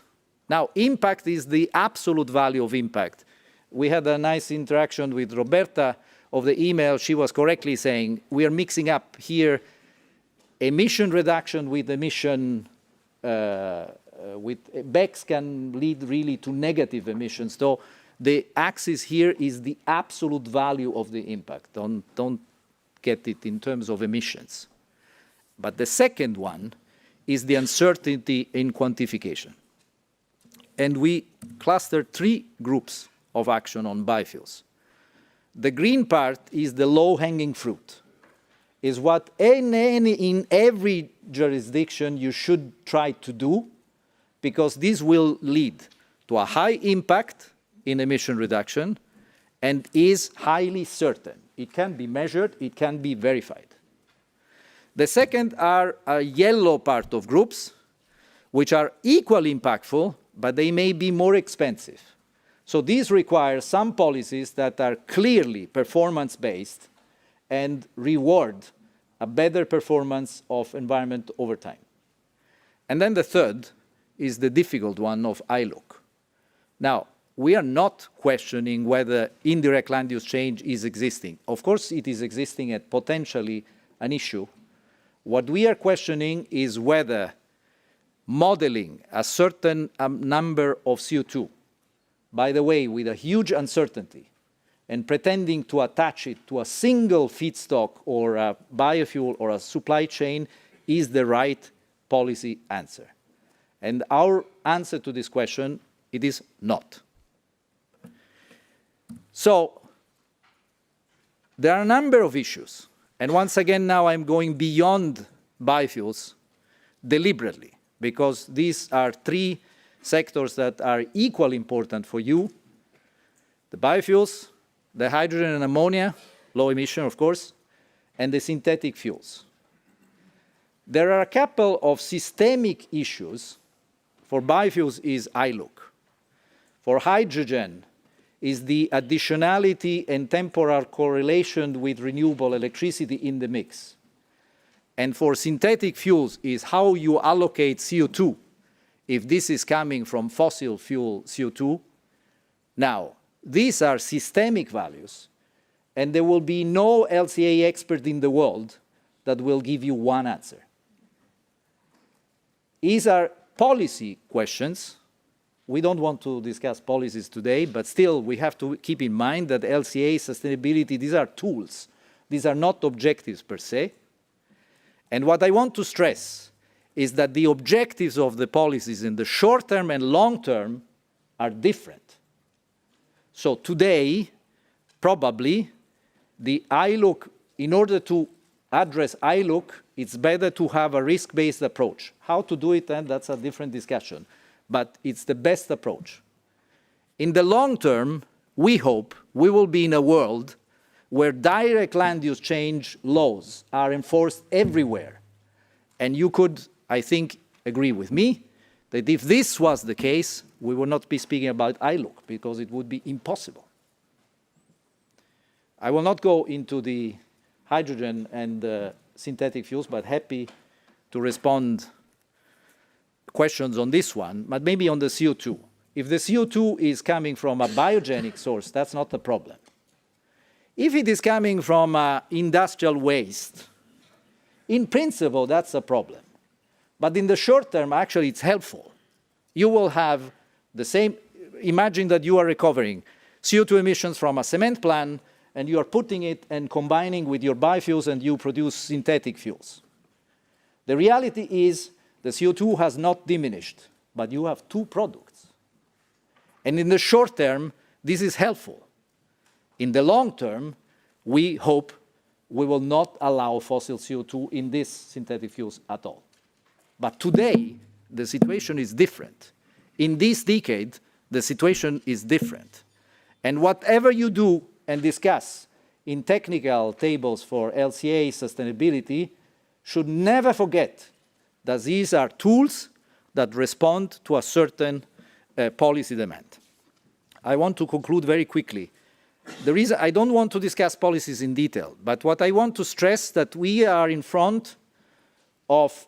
Now, impact is the absolute value of impact. We had a nice interaction with Roberta of the email. She was correctly saying, we are mixing up here emission reduction with emission, with BECS can lead really to negative emissions. So the axis here is the absolute value of the impact. Don't get it in terms of emissions. But the second one is the uncertainty in quantification. And we clustered 3 groups of action on biofuels. The green part is the low-hanging fruit, is what in every jurisdiction you should try to do, because this will lead to a high impact in emission reduction and is highly certain. It can be measured, it can be verified. The second are a yellow part of groups, which are equally impactful, but they may be more expensive. So these require some policies that are clearly performance-based and reward a better performance of environment over time. And then the third is the difficult one of ILUC. Now, we are not questioning whether indirect land use change is existing. Of course, it is existing and potentially an issue. What we are questioning is whether modeling a certain number of CO2, by the way, with a huge uncertainty, and pretending to attach it to a single feedstock or a biofuel or a supply chain is the right policy answer. And our answer to this question, it is not. So there are a number of issues. And once again, now I'm going beyond biofuels deliberately, because these are 3 sectors that are equally important for you: the biofuels, the hydrogen and ammonia, low emission, of course, and the synthetic fuels. There are a couple of systemic issues. For biofuels is ILUC. For hydrogen is the additionality and temporal correlation with renewable electricity in the mix. And for synthetic fuels is how you allocate CO2 if this is coming from fossil fuel CO2. Now, these are systemic values, and there will be no LCA expert in the world that will give you one answer. These are policy questions. We don't want to discuss policies today, but still we have to keep in mind that LCA, sustainability, these are tools. These are not objectives per se. And what I want to stress is that the objectives of the policies in the short term and long term are different. So today, probably, the ILUC, in order to address ILUC, it's better to have a risk-based approach. How to do it, then, that's a different discussion. But it's the best approach. In the long term, we hope we will be in a world where direct land use change laws are enforced everywhere. And you could, I think, agree with me that if this was the case, we would not be speaking about ILUC, because it would be impossible. I will not go into the hydrogen and synthetic fuels, but happy to respond questions on this one, but maybe on the CO2. If the CO2 is coming from a biogenic source, that's not a problem. If it is coming from industrial waste, in principle, that's a problem. But in the short term, actually, it's helpful. You will have the same, imagine that you are recovering CO2 emissions from a cement plant, and you are putting it and combining with your biofuels, and you produce synthetic fuels. The reality is the CO2 has not diminished, but you have 2 products. And in the short term, this is helpful. In the long term, we hope we will not allow fossil CO2 in these synthetic fuels at all. But today, the situation is different. In this decade, the situation is different. And whatever you do and discuss in technical tables for LCA sustainability should never forget that these are tools that respond to a certain policy demand. I want to conclude very quickly. I don't want to discuss policies in detail, but what I want to stress that we are in front of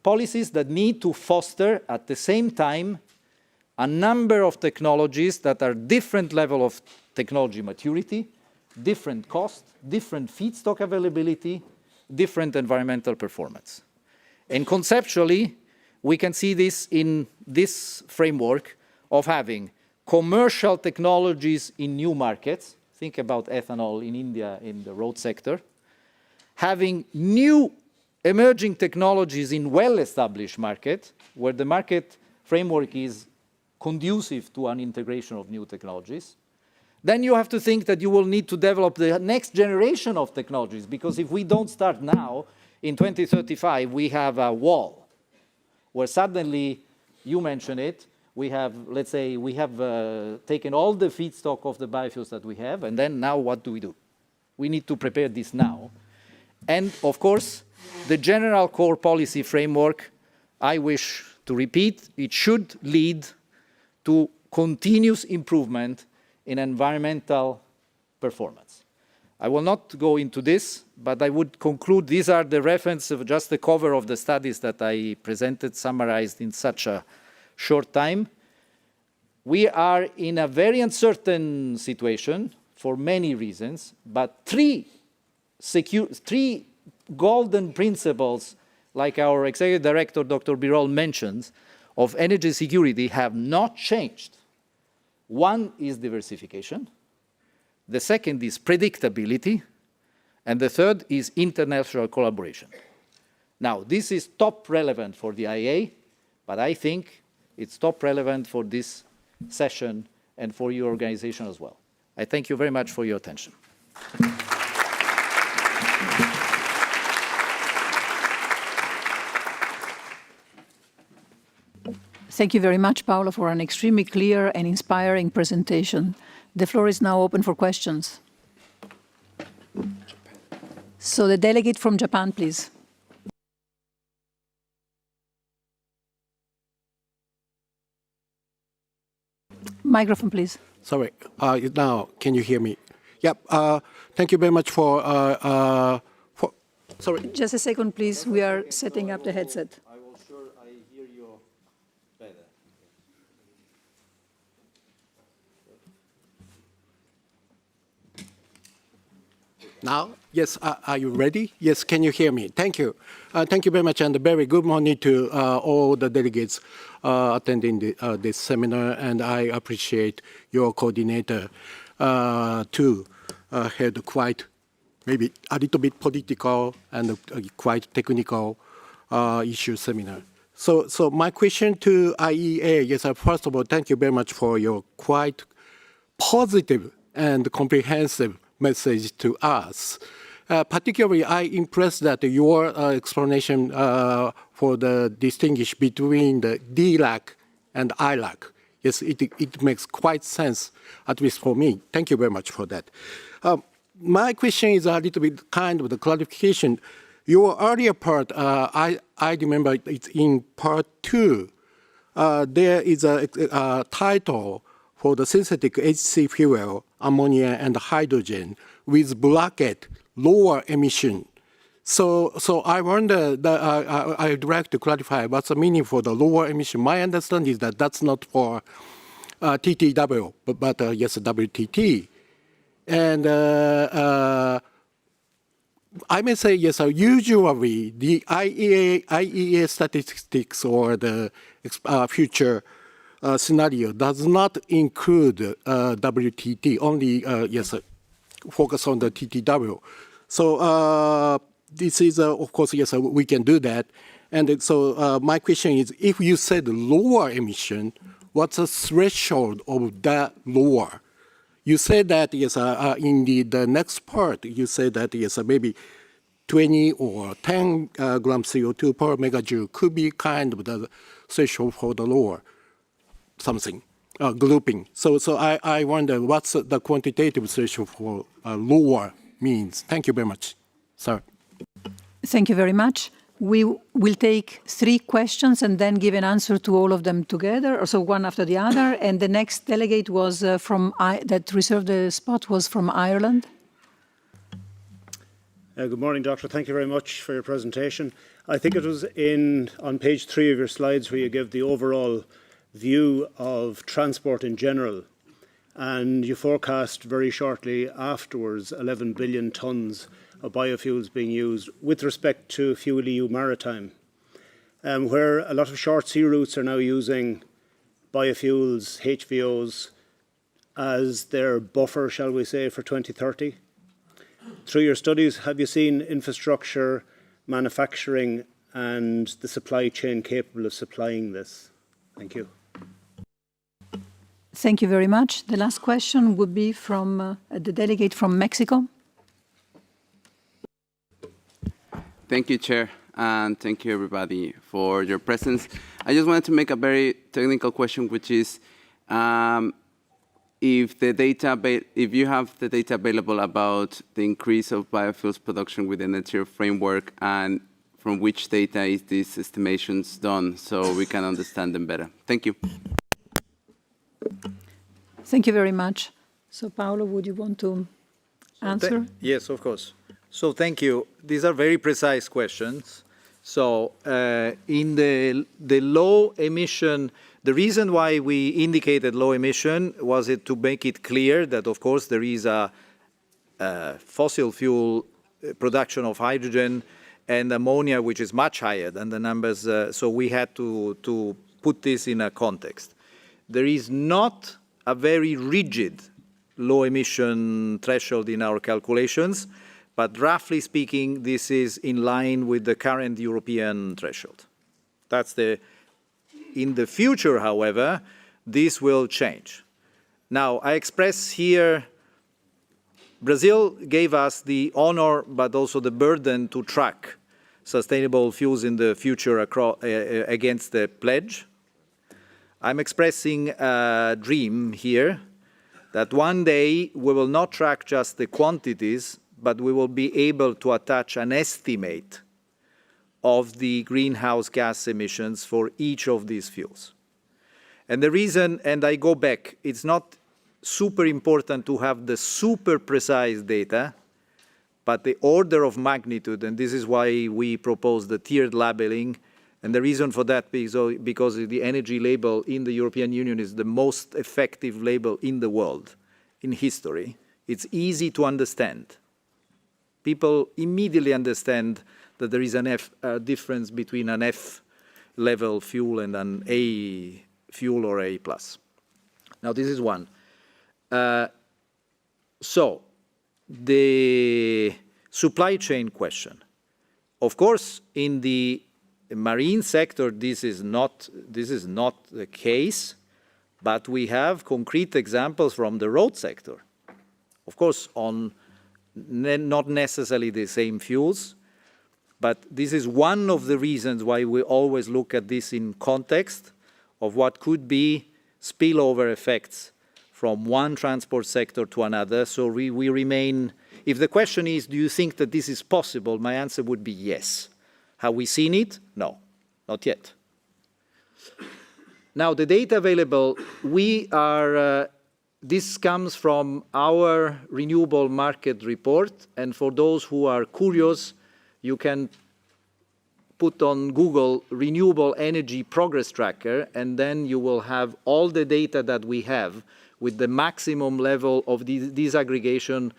policies that need to foster at the same time a number of technologies that are different level of technology maturity, different cost, different feedstock availability, different environmental performance. And conceptually, we can see this in this framework of having commercial technologies in new markets. Think about ethanol in India in the road sector. Having new emerging technologies in well-established market, where the market framework is conducive to an integration of new technologies, then you have to think that you will need to develop the next generation of technologies, because if we don't start now, in 2035, we have a wall, where suddenly, you mentioned it, we have, let's say, we have taken all the feedstock of the biofuels that we have, and then now what do? We need to prepare this now. And of course, the general core policy framework, I wish to repeat, it should lead to continuous improvement in environmental performance. I will not go into this, but I would conclude these are the reference of just the cover of the studies that I presented, summarized in such a short time. We are in a very uncertain situation for many reasons, but three golden principles, like our Executive Director, Dr. Birol, mentions, of energy security have not changed. One is diversification, the second is predictability, and the third is international collaboration. Now, this is top relevant for the IEA, but I think it's top relevant for this session and for your organization as well. I thank you very much for your attention. Thank you very much, Paolo, for an extremely clear and inspiring presentation. The floor is now open for questions. So the delegate from Japan, please. Microphone, please. Sorry, now can you hear me? Yep, thank you very much for sorry. Just a second, please. We are setting up the headset. I will sure I hear you better. Now, yes, are you ready? Yes, can you hear me? Thank you. Thank you very much, and a very good morning to all the delegates attending this seminar, and I appreciate your coordinator to had quite maybe a little bit political and quite technical issue seminar. So my question to IEA is, first of all, thank you very much for your quite positive and comprehensive message to us. Particularly, I impressed that your explanation for the distinguish between the DLAC and ILAC. Yes, it makes quite sense, at least for me. Thank you very much for that. My question is a little bit kind of the clarification. Your earlier part, I remember it's in part 2. There is a title for the synthetic HC fuel, ammonia and hydrogen, with bracket lower emission. So I wonder, I'd like to clarify what's the meaning for the lower emission. My understanding is that that's not for TTW, but yes, WTT. And I may say, yes, usually the IEA statistics or the future scenario does not include WTT, only, yes, focus on the TTW. So this is, of course, yes, we can do that. And so my question is, if you said lower emission, what's the threshold of that lower? You said that, yes, in the next part, you said that, yes, maybe 20 or 10 grams CO2 per megajoule could be kind of the threshold for the lower something, grouping. So I wonder what's the quantitative threshold for lower means. Thank you very much, sir. Thank you very much. We will take 3 questions and then give an answer to all of them together, or so one after the other. And the next delegate was that reserved the spot was from Ireland. Good morning, Doctor. Thank you very much for your presentation. I think it was on page 3 of your slides where you give the overall view of transport in general, and you forecast very shortly afterwards 11 billion tonnes of biofuels being used with respect to Fuel EU Maritime, where a lot of short sea routes are now using biofuels, HVOs, as their buffer, shall we say, for 2030. Through your studies, have you seen infrastructure manufacturing and the supply chain capable of supplying this? Thank you. Thank you very much. The last question would be from the delegate from Mexico. Thank you, Chair, and thank you, everybody, for your presence. I just wanted to make a very technical question, which is if you have the data available about the increase of biofuels production within the tier framework, and from which data is these estimations done, so we can understand them better. Thank you. Thank you very much. So, Paolo, would you want to answer? Yes, of course. So thank you. These are very precise questions. So in the low emission, the reason why we indicated low emission was it to make it clear that, of course, there is a fossil fuel production of hydrogen and ammonia, which is much higher than the numbers. So we had to put this in a context. There is not a very rigid low emission threshold in our calculations, but roughly speaking, this is in line with the current European threshold. That's in the future, however, this will change. Now, I express here, Brazil gave us the honor, but also the burden to track sustainable fuels in the future against the pledge. I'm expressing a dream here that one day we will not track just the quantities, but we will be able to attach an estimate of the greenhouse gas emissions for each of these fuels. And the reason, and I go back, it's not super important to have the super precise data, but the order of magnitude, and this is why we propose the tiered labeling. And the reason for that is because the energy label in the European Union is the most effective label in the world, in history. It's easy to understand. People immediately understand that there is a difference between an F-level fuel and an A fuel or A+. Now, this is one. So, the supply chain question. Of course, in the marine sector, this is not the case, but we have concrete examples from the road sector. Of course, on not necessarily the same fuels, but this is one of the reasons why we always look at this in context of what could be spillover effects from one transport sector to another. So we remain, if the question is, do you think that this is possible? My answer would be yes. Have we seen it? No, not yet. Now, the data available, this comes from our renewable market report, and for those who are curious, you can put on Google renewable energy progress tracker, and then you will have all the data that we have with the maximum level of disaggregation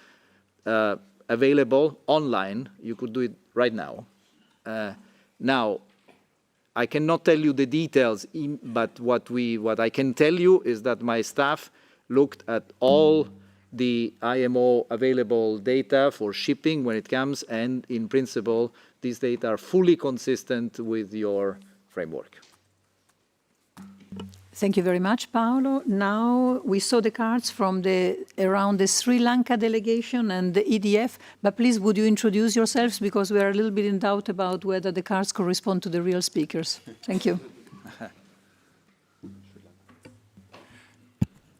available online. You could do it right now. Now, I cannot tell you the details, but what I can tell you is that my staff looked at all the IMO available data for shipping when it comes, and in principle, these data are fully consistent with your framework. Thank you very much, Paolo. Now we saw the cards from around the Sri Lanka delegation and the EDF, but please would you introduce yourselves, because we are a little bit in doubt about whether the cards correspond to the real speakers. Thank you.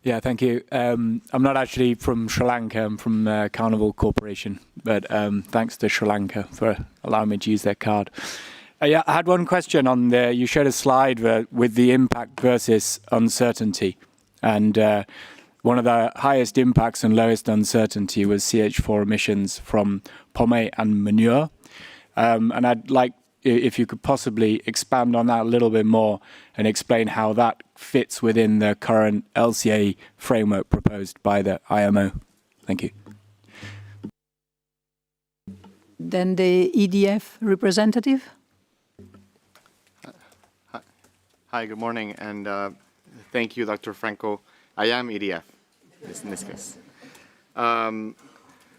Yeah, thank you. I'm not actually from Sri Lanka, I'm from Carnival Corporation, but thanks to Sri Lanka for allowing me to use their card. Yeah, I had one question on you showed a slide with the impact versus uncertainty. And one of the highest impacts and lowest uncertainty was CH4 emissions from pommet and manure. And I'd like, if you could possibly expand on that a little bit more and explain how that fits within the current LCA framework proposed by the IMO. Thank you. Then the EDF representative. Hi, good morning, and thank you, Dr. Frankl. I am EDF in this case.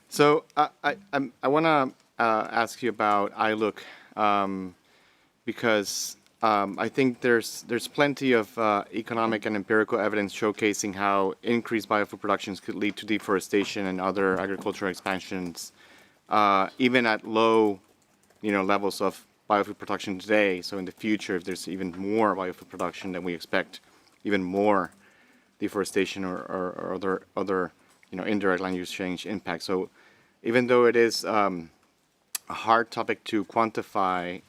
So I want to ask you about ILUC because I think there's plenty of economic and empirical evidence showcasing how increased biofuel productions could lead to deforestation and other agricultural expansions, even at low, levels of biofuel production today. So in the future, if there's even more biofuel production, then we expect even more deforestation or other indirect land use change impacts. So even though it is a hard topic to quantify,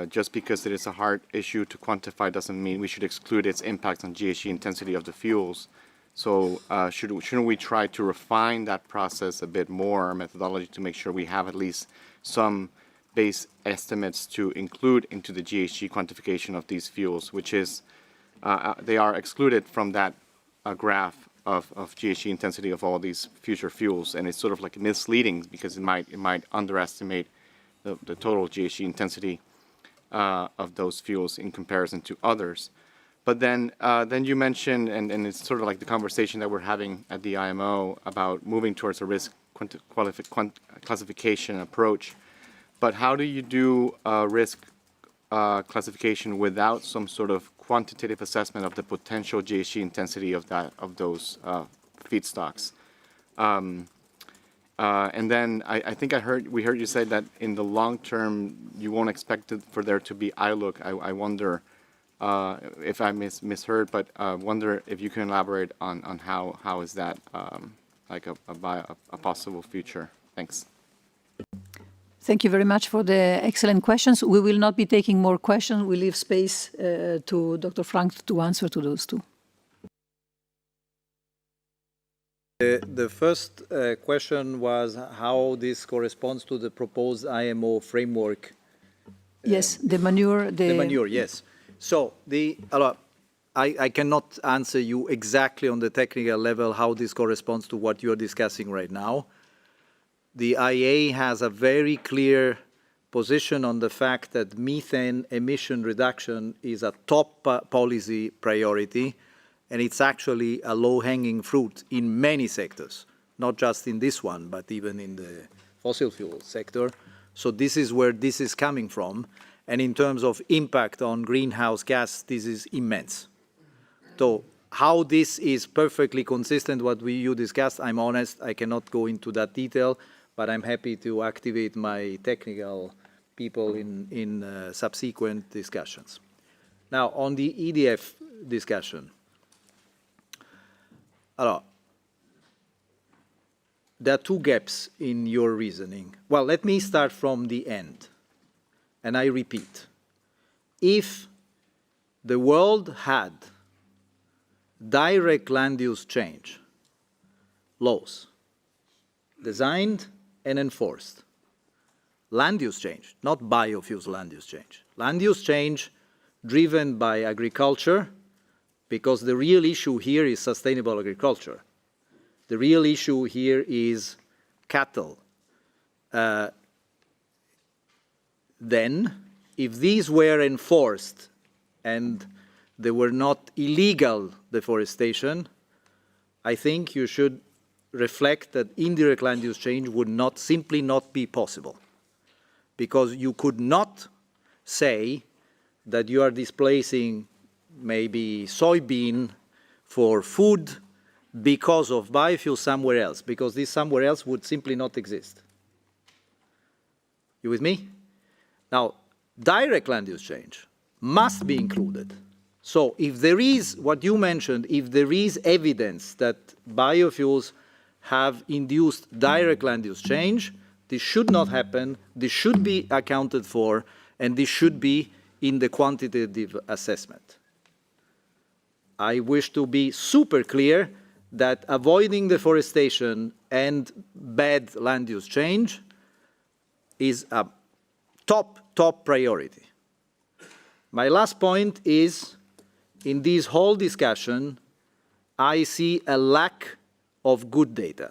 just because it is a hard issue to quantify doesn't mean we should exclude its impacts on GHG intensity of the fuels. So shouldn't we try to refine that process a bit more, methodology, to make sure we have at least some base estimates to include into the GHG quantification of these fuels, which is, they are excluded from that graph of GHG intensity of all these future fuels, and it's sort of like misleading because it might underestimate the total GHG intensity of those fuels in comparison to others. But then you mentioned, and it's sort of like the conversation that we're having at the IMO about moving towards a risk classification approach. But how do you do risk classification without some sort of quantitative assessment of the potential GHG intensity of those feedstocks? And then I think we heard you say that in the long term you won't expect for there to be ILUC. I wonder if I misheard, but wonder if you can elaborate on how is that like a possible future. Thanks. Thank you very much for the excellent questions. We will not be taking more questions. We leave space to Dr. Frankl to answer to those two. The first question was how this corresponds to the proposed IMO framework. Yes, the manure. The manure, yes. So I cannot answer you exactly on the technical level how this corresponds to what you are discussing right now. The IEA has a very clear position on the fact that methane emission reduction is a top policy priority, and it's actually a low-hanging fruit in many sectors, not just in this one, but even in the fossil fuel sector. So this is where this is coming from. And in terms of impact on greenhouse gas, this is immense. So how this is perfectly consistent with what you discussed, I'm honest, I cannot go into that detail, but I'm happy to activate my technical people in subsequent discussions. Now, on the EDF discussion, there are two gaps in your reasoning. Well, let me start from the end, and I repeat. If the world had direct land use change laws designed and enforced, land use change, not biofuels land use change driven by agriculture, because the real issue here is sustainable agriculture. The real issue here is cattle. Then, if these were enforced and they were not illegal deforestation, I think you should reflect that indirect land use change would simply not be possible. Because you could not say that you are displacing maybe soybean for food because of biofuel somewhere else, because this somewhere else would simply not exist. You with me? Now, direct land use change must be included. So if there is, what you mentioned, if there is evidence that biofuels have induced direct land use change, this should not happen, this should be accounted for, and this should be in the quantitative assessment. I wish to be super clear that avoiding deforestation and bad land use change is a top priority. My last point is, in this whole discussion, I see a lack of good data.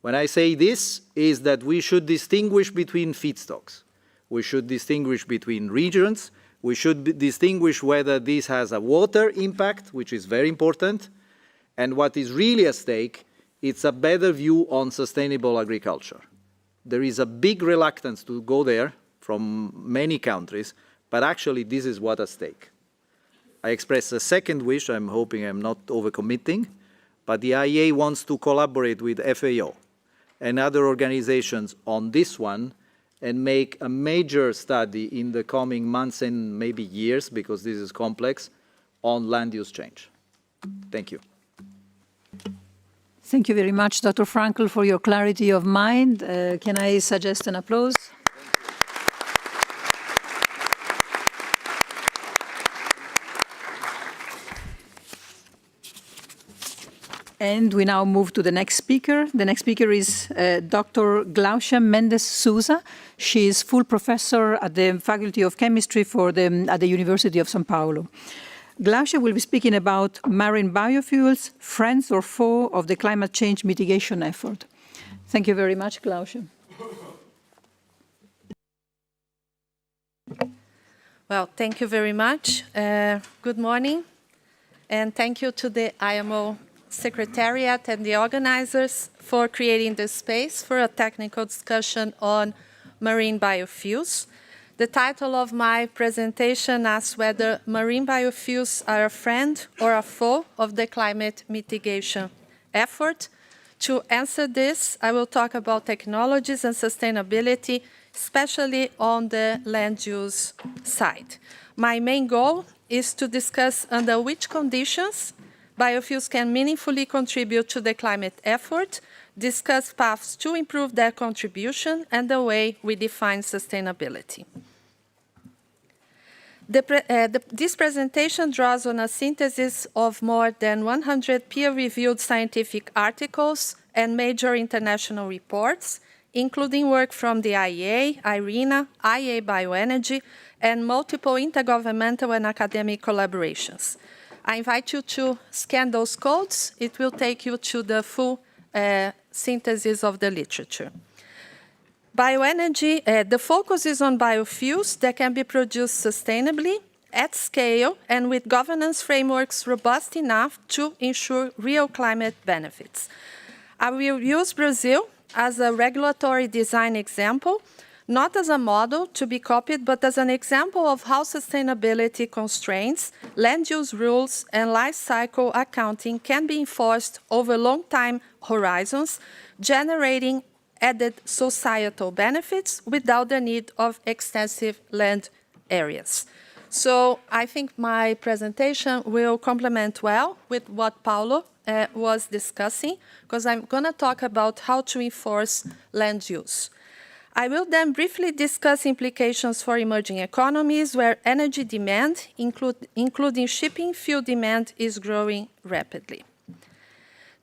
When I say this, is that we should distinguish between feedstocks. We should distinguish between regions. We should distinguish whether this has a water impact, which is very important, and what is really at stake, it's a better view on sustainable agriculture. There is a big reluctance to go there from many countries, but actually this is what's at stake. I express a second wish, I'm hoping I'm not overcommitting, but the IEA wants to collaborate with FAO and other organizations on this one and make a major study in the coming months and maybe years, because this is complex, on land use change. Thank you. Thank you very much, Dr. Frankl, for your clarity of mind. Can I suggest an applause? And we now move to the next speaker. The next speaker is Dr. Glaucia Mendes Souza. She is full professor at the Faculty of Chemistry at the University of São Paulo. Glaucia will be speaking about marine biofuels, friends or foe of the climate change mitigation effort. Thank you very much, Glaucia. Well, thank you very much. Good morning, and thank you to the IMO Secretariat and the organizers for creating this space for a technical discussion on marine biofuels. The title of my presentation asks whether marine biofuels are a friend or a foe of the climate mitigation effort. To answer this, I will talk about technologies and sustainability, especially on the land use side. My main goal is to discuss under which conditions biofuels can meaningfully contribute to the climate effort, discuss paths to improve their contribution, and the way we define sustainability. This presentation draws on a synthesis of more than 100 peer-reviewed scientific articles and major international reports, including work from the IEA, IRENA, IEA Bioenergy, and multiple intergovernmental and academic collaborations. I invite you to scan those codes. It will take you to the full synthesis of the literature. Bioenergy, the focus is on biofuels that can be produced sustainably, at scale, and with governance frameworks robust enough to ensure real climate benefits. I will use Brazil as a regulatory design example, not as a model to be copied, but as an example of how sustainability constraints, land use rules, and life cycle accounting can be enforced over long time horizons, generating added societal benefits without the need of extensive land areas. So I think my presentation will complement well with what Paolo was discussing, because I'm going to talk about how to enforce land use. I will then briefly discuss implications for emerging economies where energy demand, including shipping fuel demand, is growing rapidly.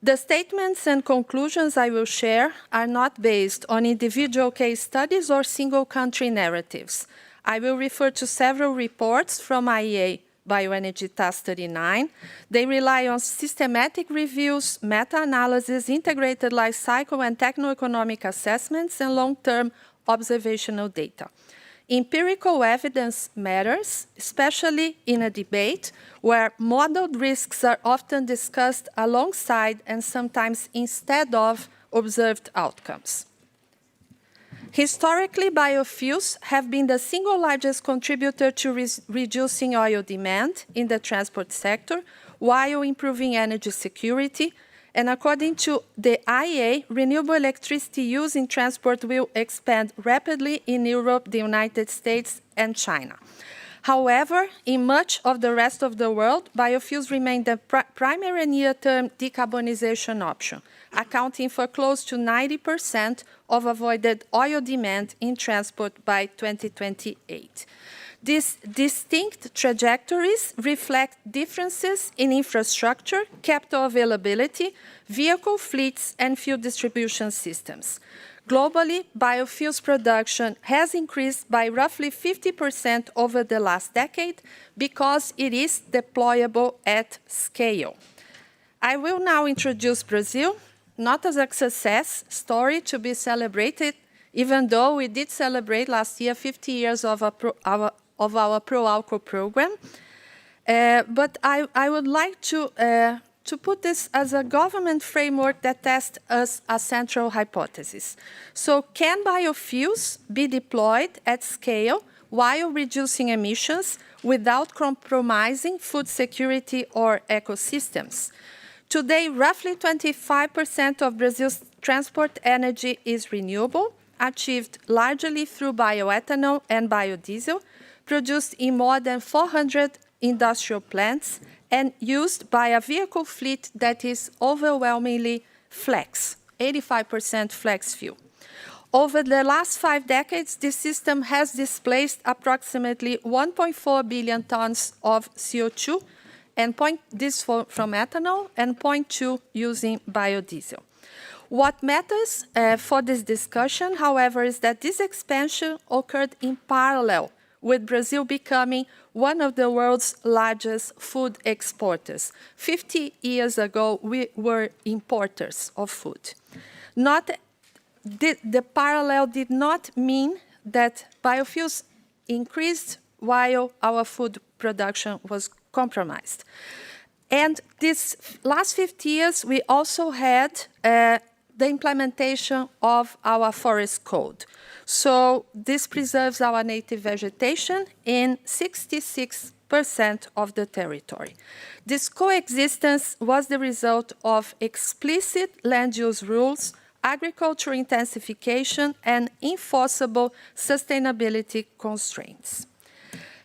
The statements and conclusions I will share are not based on individual case studies or single country narratives. I will refer to several reports from IEA Bioenergy Task 39. They rely on systematic reviews, meta-analysis, integrated life cycle and techno-economic assessments, and long-term observational data. Empirical evidence matters, especially in a debate where modeled risks are often discussed alongside and sometimes instead of observed outcomes. Historically, biofuels have been the single largest contributor to reducing oil demand in the transport sector while improving energy security. And according to the IEA, renewable electricity use in transport will expand rapidly in Europe, the United States, and China. However, in much of the rest of the world, biofuels remain the primary near-term decarbonization option, accounting for close to 90% of avoided oil demand in transport by 2028. These distinct trajectories reflect differences in infrastructure, capital availability, vehicle fleets, and fuel distribution systems. Globally, biofuels production has increased by roughly 50% over the last decade because it is deployable at scale. I will now introduce Brazil, not as a success story to be celebrated, even though we did celebrate last year 50 years of our pro-alco program. But I would like to to put this as a government framework that tests as a central hypothesis. So can biofuels be deployed at scale while reducing emissions without compromising food security or ecosystems? Today, roughly 25% of Brazil's transport energy is renewable, achieved largely through bioethanol and biodiesel, produced in more than 400 industrial plants, and used by a vehicle fleet that is overwhelmingly flex, 85% flex fuel. Over the last 5 decades, this system has displaced approximately 1.4 billion tons of CO2, and this from ethanol, and 0.2 using biodiesel. What matters for this discussion, however, is that this expansion occurred in parallel with Brazil becoming one of the world's largest food exporters. 50 years ago, we were importers of food. The parallel did not mean that biofuels increased while our food production was compromised. And this last 50 years, we also had the implementation of our forest code. So this preserves our native vegetation in 66% of the territory. This coexistence was the result of explicit land use rules, agricultural intensification, and enforceable sustainability constraints.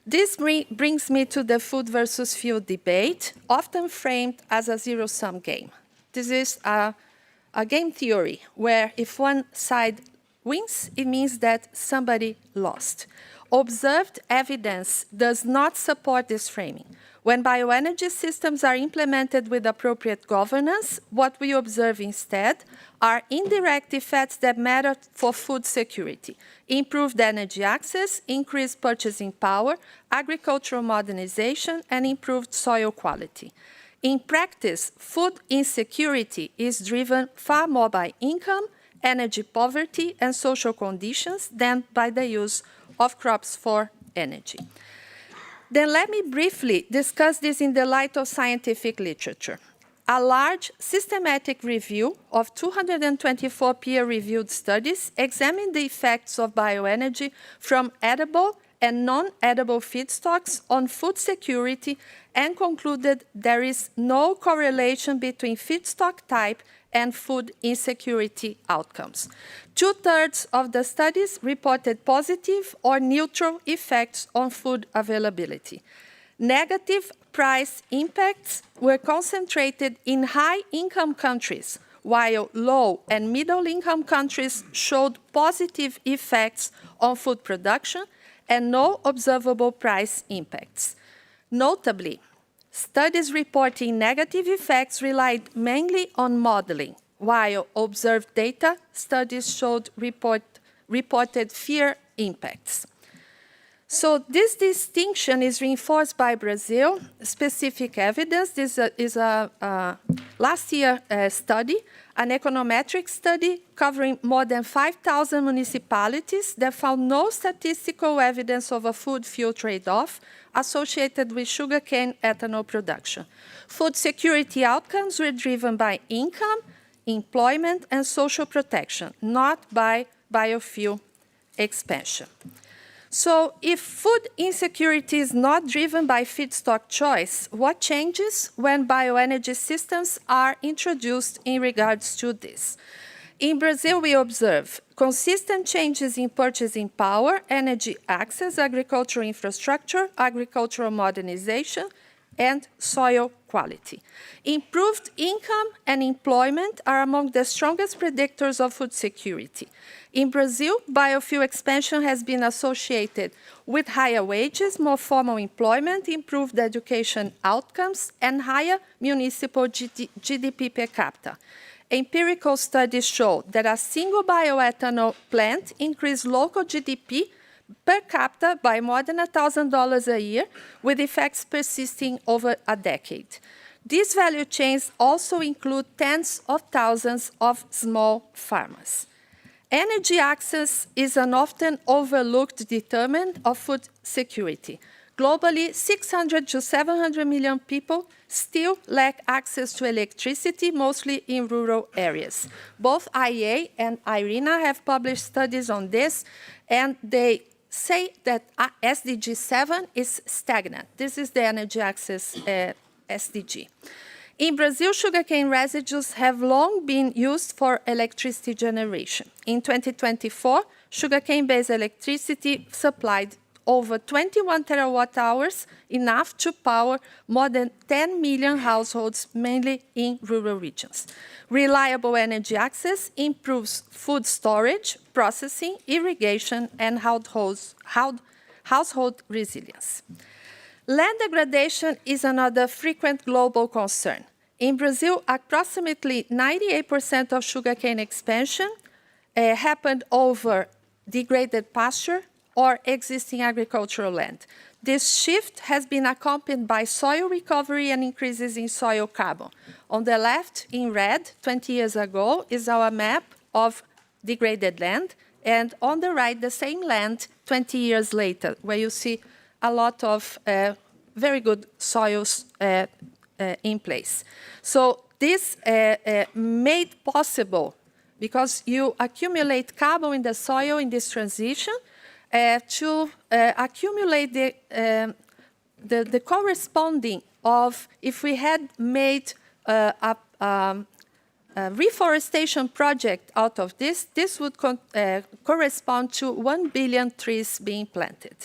This brings me to the food versus fuel debate, often framed as a zero-sum game. This is a game theory where if one side wins, it means that somebody lost. Observed evidence does not support this framing. When bioenergy systems are implemented with appropriate governance, what we observe instead are indirect effects that matter for food security: improved energy access, increased purchasing power, agricultural modernization, and improved soil quality. In practice, food insecurity is driven far more by income, energy poverty, and social conditions than by the use of crops for energy. Then let me briefly discuss this in the light of scientific literature. A large systematic review of 224 peer-reviewed studies examined the effects of bioenergy from edible and non-edible feedstocks on food security and concluded there is no correlation between feedstock type and food insecurity outcomes. 2/3 of the studies reported positive or neutral effects on food availability. Negative price impacts were concentrated in high-income countries, while low and middle-income countries showed positive effects on food production and no observable price impacts. Notably, studies reporting negative effects relied mainly on modeling, while observed data studies reported fewer impacts. So this distinction is reinforced by Brazil specific evidence. This is a last year study, an econometric study covering more than 5,000 municipalities that found no statistical evidence of a food-fuel trade-off associated with sugarcane ethanol production. Food security outcomes were driven by income, employment, and social protection, not by biofuel expansion. So if food insecurity is not driven by feedstock choice, what changes when bioenergy systems are introduced in regards to this? In Brazil, we observe consistent changes in purchasing power, energy access, agricultural infrastructure, agricultural modernization, and soil quality. Improved income and employment are among the strongest predictors of food security. In Brazil, biofuel expansion has been associated with higher wages, more formal employment, improved education outcomes, and higher municipal GDP per capita. Empirical studies show that a single bioethanol plant increased local GDP per capita by more than $1,000 a year, with effects persisting over a decade. These value chains also include tens of thousands of small farmers. Energy access is an often overlooked determinant of food security. Globally, 600 to 700 million people still lack access to electricity, mostly in rural areas. Both IEA and IRENA have published studies on this, and they say that SDG 7 is stagnant. This is the energy access SDG. In Brazil, sugarcane residues have long been used for electricity generation. In 2024, sugarcane-based electricity supplied over 21 terawatt-hours, enough to power more than 10 million households, mainly in rural regions. Reliable energy access improves food storage, processing, irrigation, and household resilience. Land degradation is another frequent global concern. In Brazil, approximately 98% of sugarcane expansion happened over degraded pasture or existing agricultural land. This shift has been accompanied by soil recovery and increases in soil carbon. On the left, in red, 20 years ago, is our map of degraded land, and on the right, the same land 20 years later, where you see a lot of very good soils in place. So this made possible, because you accumulate carbon in the soil in this transition, to accumulate the corresponding of, if we had made a reforestation project out of this, this would correspond to 1 billion trees being planted.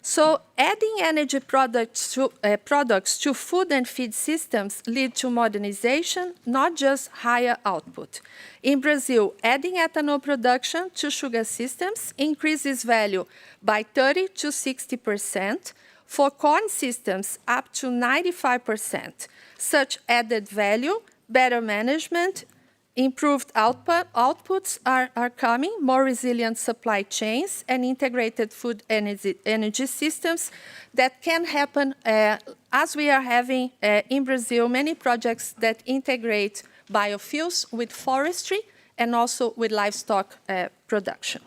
So adding energy products to food and feed systems lead to modernization, not just higher output. In Brazil, adding ethanol production to sugar systems increases value by 30 to 60%, for corn systems up to 95%. Such added value, better management, improved outputs are coming, more resilient supply chains and integrated food energy systems that can happen as we are having in Brazil many projects that integrate biofuels with forestry and also with livestock production.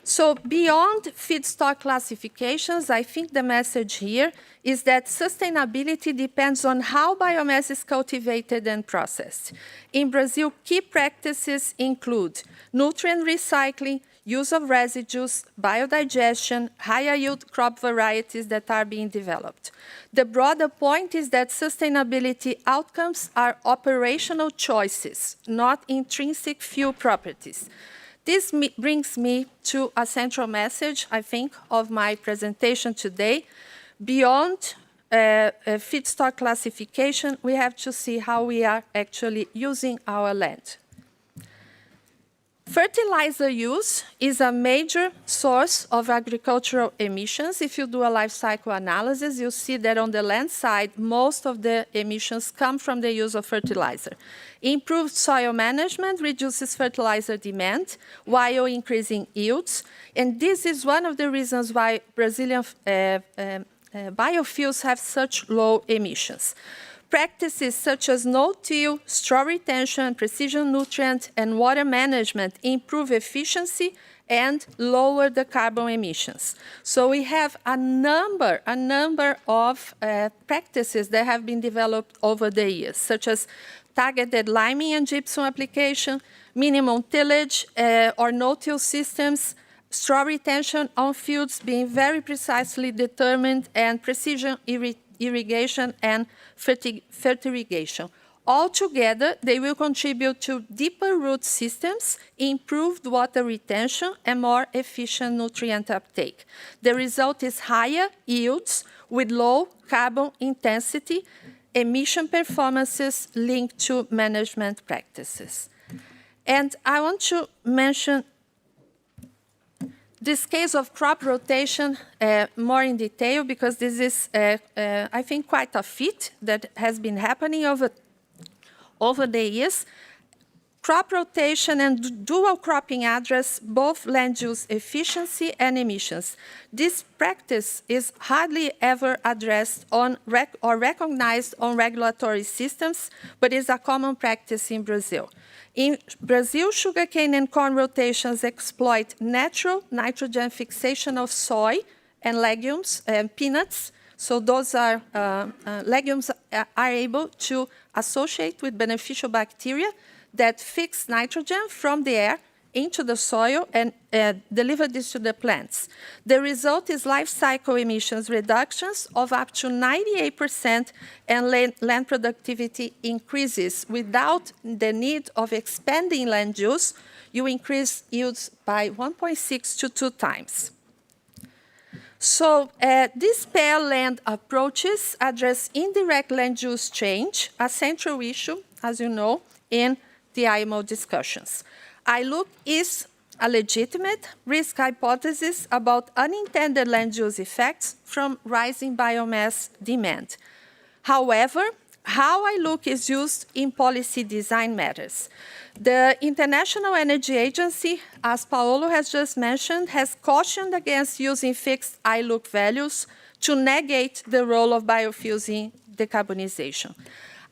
So beyond feedstock classifications, I think the message here is that sustainability depends on how biomass is cultivated and processed. In Brazil, key practices include nutrient recycling, use of residues, biodigestion, higher yield crop varieties that are being developed. The broader point is that sustainability outcomes are operational choices, not intrinsic few properties. This brings me to a central message, I think, of my presentation today. Beyond feedstock classification, we have to see how we are actually using our land. Fertilizer use is a major source of agricultural emissions. If you do a life cycle analysis, you'll see that on the land side, most of the emissions come from the use of fertilizer. Improved soil management reduces fertilizer demand while increasing yields. And this is one of the reasons why Brazilian biofuels have such low emissions. Practices such as no-till, straw retention, precision nutrient, and water management improve efficiency and lower the carbon emissions. So we have a number of practices that have been developed over the years, such as targeted liming and gypsum application, minimum tillage or no-till systems, straw retention on fields being very precisely determined, and precision irrigation and fertirrigation. Altogether, they will contribute to deeper root systems, improved water retention, and more efficient nutrient uptake. The result is higher yields with low carbon intensity, emission performances linked to management practices. And I want to mention this case of crop rotation more in detail, because this is, I think, quite a feat that has been happening over the years. Crop rotation and dual cropping address both land use efficiency and emissions. This practice is hardly ever addressed on or recognized on regulatory systems, but is a common practice in Brazil. In Brazil, sugarcane and corn rotations exploit natural nitrogen fixation of soy and legumes and peanuts. So those are legumes are able to associate with beneficial bacteria that fix nitrogen from the air into the soil and deliver this to the plants. The result is life cycle emissions reductions of up to 98% and land productivity increases without the need of expanding land use. You increase yields by 1.6 to 2 times. So these pair land approaches address indirect land use change, a central issue, as you know, in the IMO discussions. ILUC is a legitimate risk hypothesis about unintended land use effects from rising biomass demand. However, how ILUC is used in policy design matters. The International Energy Agency, as Paolo has just mentioned, has cautioned against using fixed ILUC values to negate the role of biofuels in decarbonization.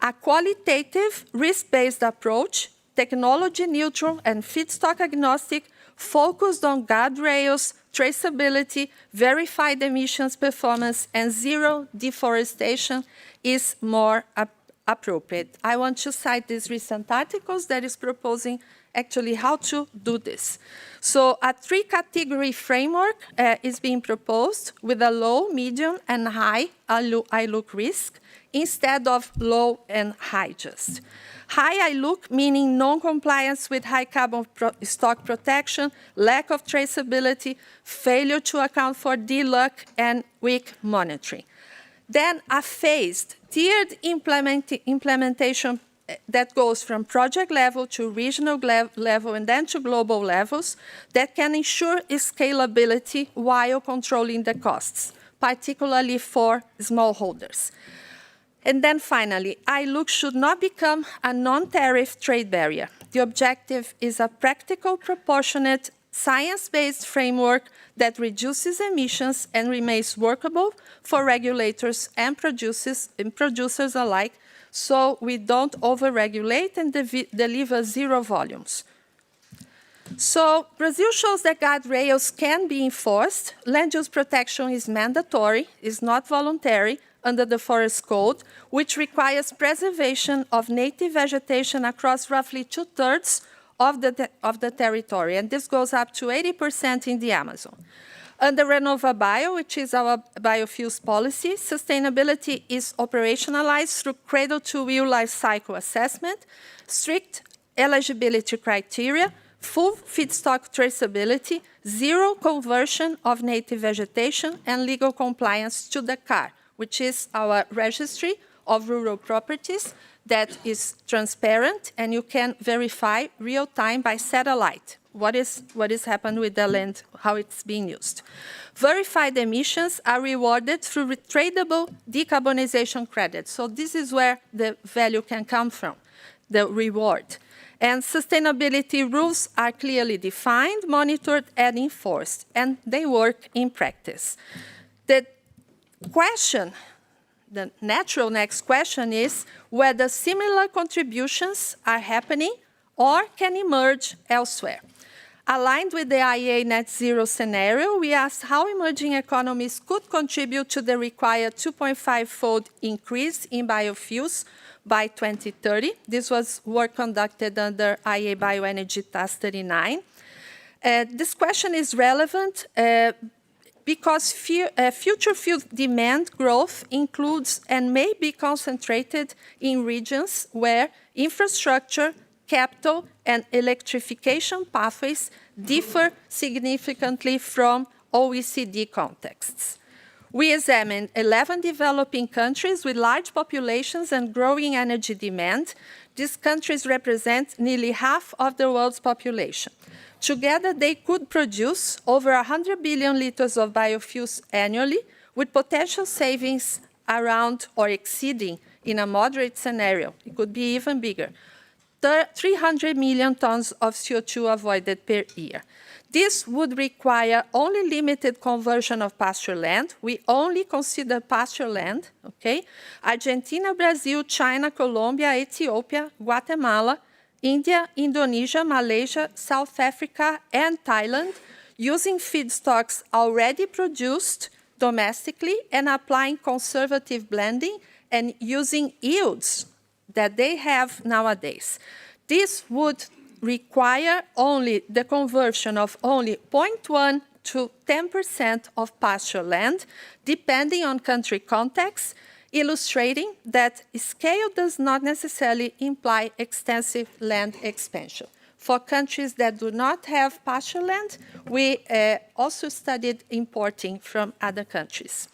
A qualitative, risk-based approach, technology-neutral and feedstock agnostic, focused on guardrails, traceability, verified emissions performance, and zero deforestation is more appropriate. I want to cite these recent articles that is proposing actually how to do this. So a 3-category framework is being proposed with a low, medium, and high ILUC risk instead of low and high just. High ILUC meaning non-compliance with high carbon stock protection, lack of traceability, failure to account for DLUC, and weak monitoring. Then a phased, tiered implementation that goes from project level to regional level and then to global levels that can ensure scalability while controlling the costs, particularly for smallholders. And then finally, ILUC should not become a non-tariff trade barrier. The objective is a practical, proportionate, science-based framework that reduces emissions and remains workable for regulators and producers alike, so we don't over-regulate and deliver zero volumes. So Brazil shows that guardrails can be enforced. Land use protection is mandatory, is not voluntary, under the Forest Code, which requires preservation of native vegetation across roughly 2/3 of the territory, and this goes up to 80% in the Amazon. Under RenovaBio, which is our biofuels policy, sustainability is operationalized through cradle-to-wheel life cycle assessment, strict eligibility criteria, full feedstock traceability, zero conversion of native vegetation, and legal compliance to the CAR, which is our registry of rural properties that is transparent, and you can verify real-time by satellite what is happened with the land, how it's being used. Verified emissions are rewarded through tradable decarbonization credits. So this is where the value can come from, the reward. And sustainability rules are clearly defined, monitored, and enforced, and they work in practice. The question, the natural next question is whether similar contributions are happening or can emerge elsewhere. Aligned with the IEA net zero scenario, we asked how emerging economies could contribute to the required 2.5-fold increase in biofuels by 2030. This was work conducted under IEA Bioenergy Task 39. This question is relevant because future fuel demand growth includes and may be concentrated in regions where infrastructure, capital, and electrification pathways differ significantly from OECD contexts. We examined 11 developing countries with large populations and growing energy demand. These countries represent nearly half of the world's population. Together, they could produce over 100 billion liters of biofuels annually, with potential savings around or exceeding, in a moderate scenario, it could be even bigger, 300 million tons of CO2 avoided per year. This would require only limited conversion of pasture land. We only consider pasture land, okay? Argentina, Brazil, China, Colombia, Ethiopia, Guatemala, India, Indonesia, Malaysia, South Africa, and Thailand, using feedstocks already produced domestically and applying conservative blending and using yields that they have nowadays. This would require only the conversion of only 0.1 to 10% of pasture land, depending on country context, illustrating that scale does not necessarily imply extensive land expansion. For countries that do not have pasture land, we also studied importing from other countries.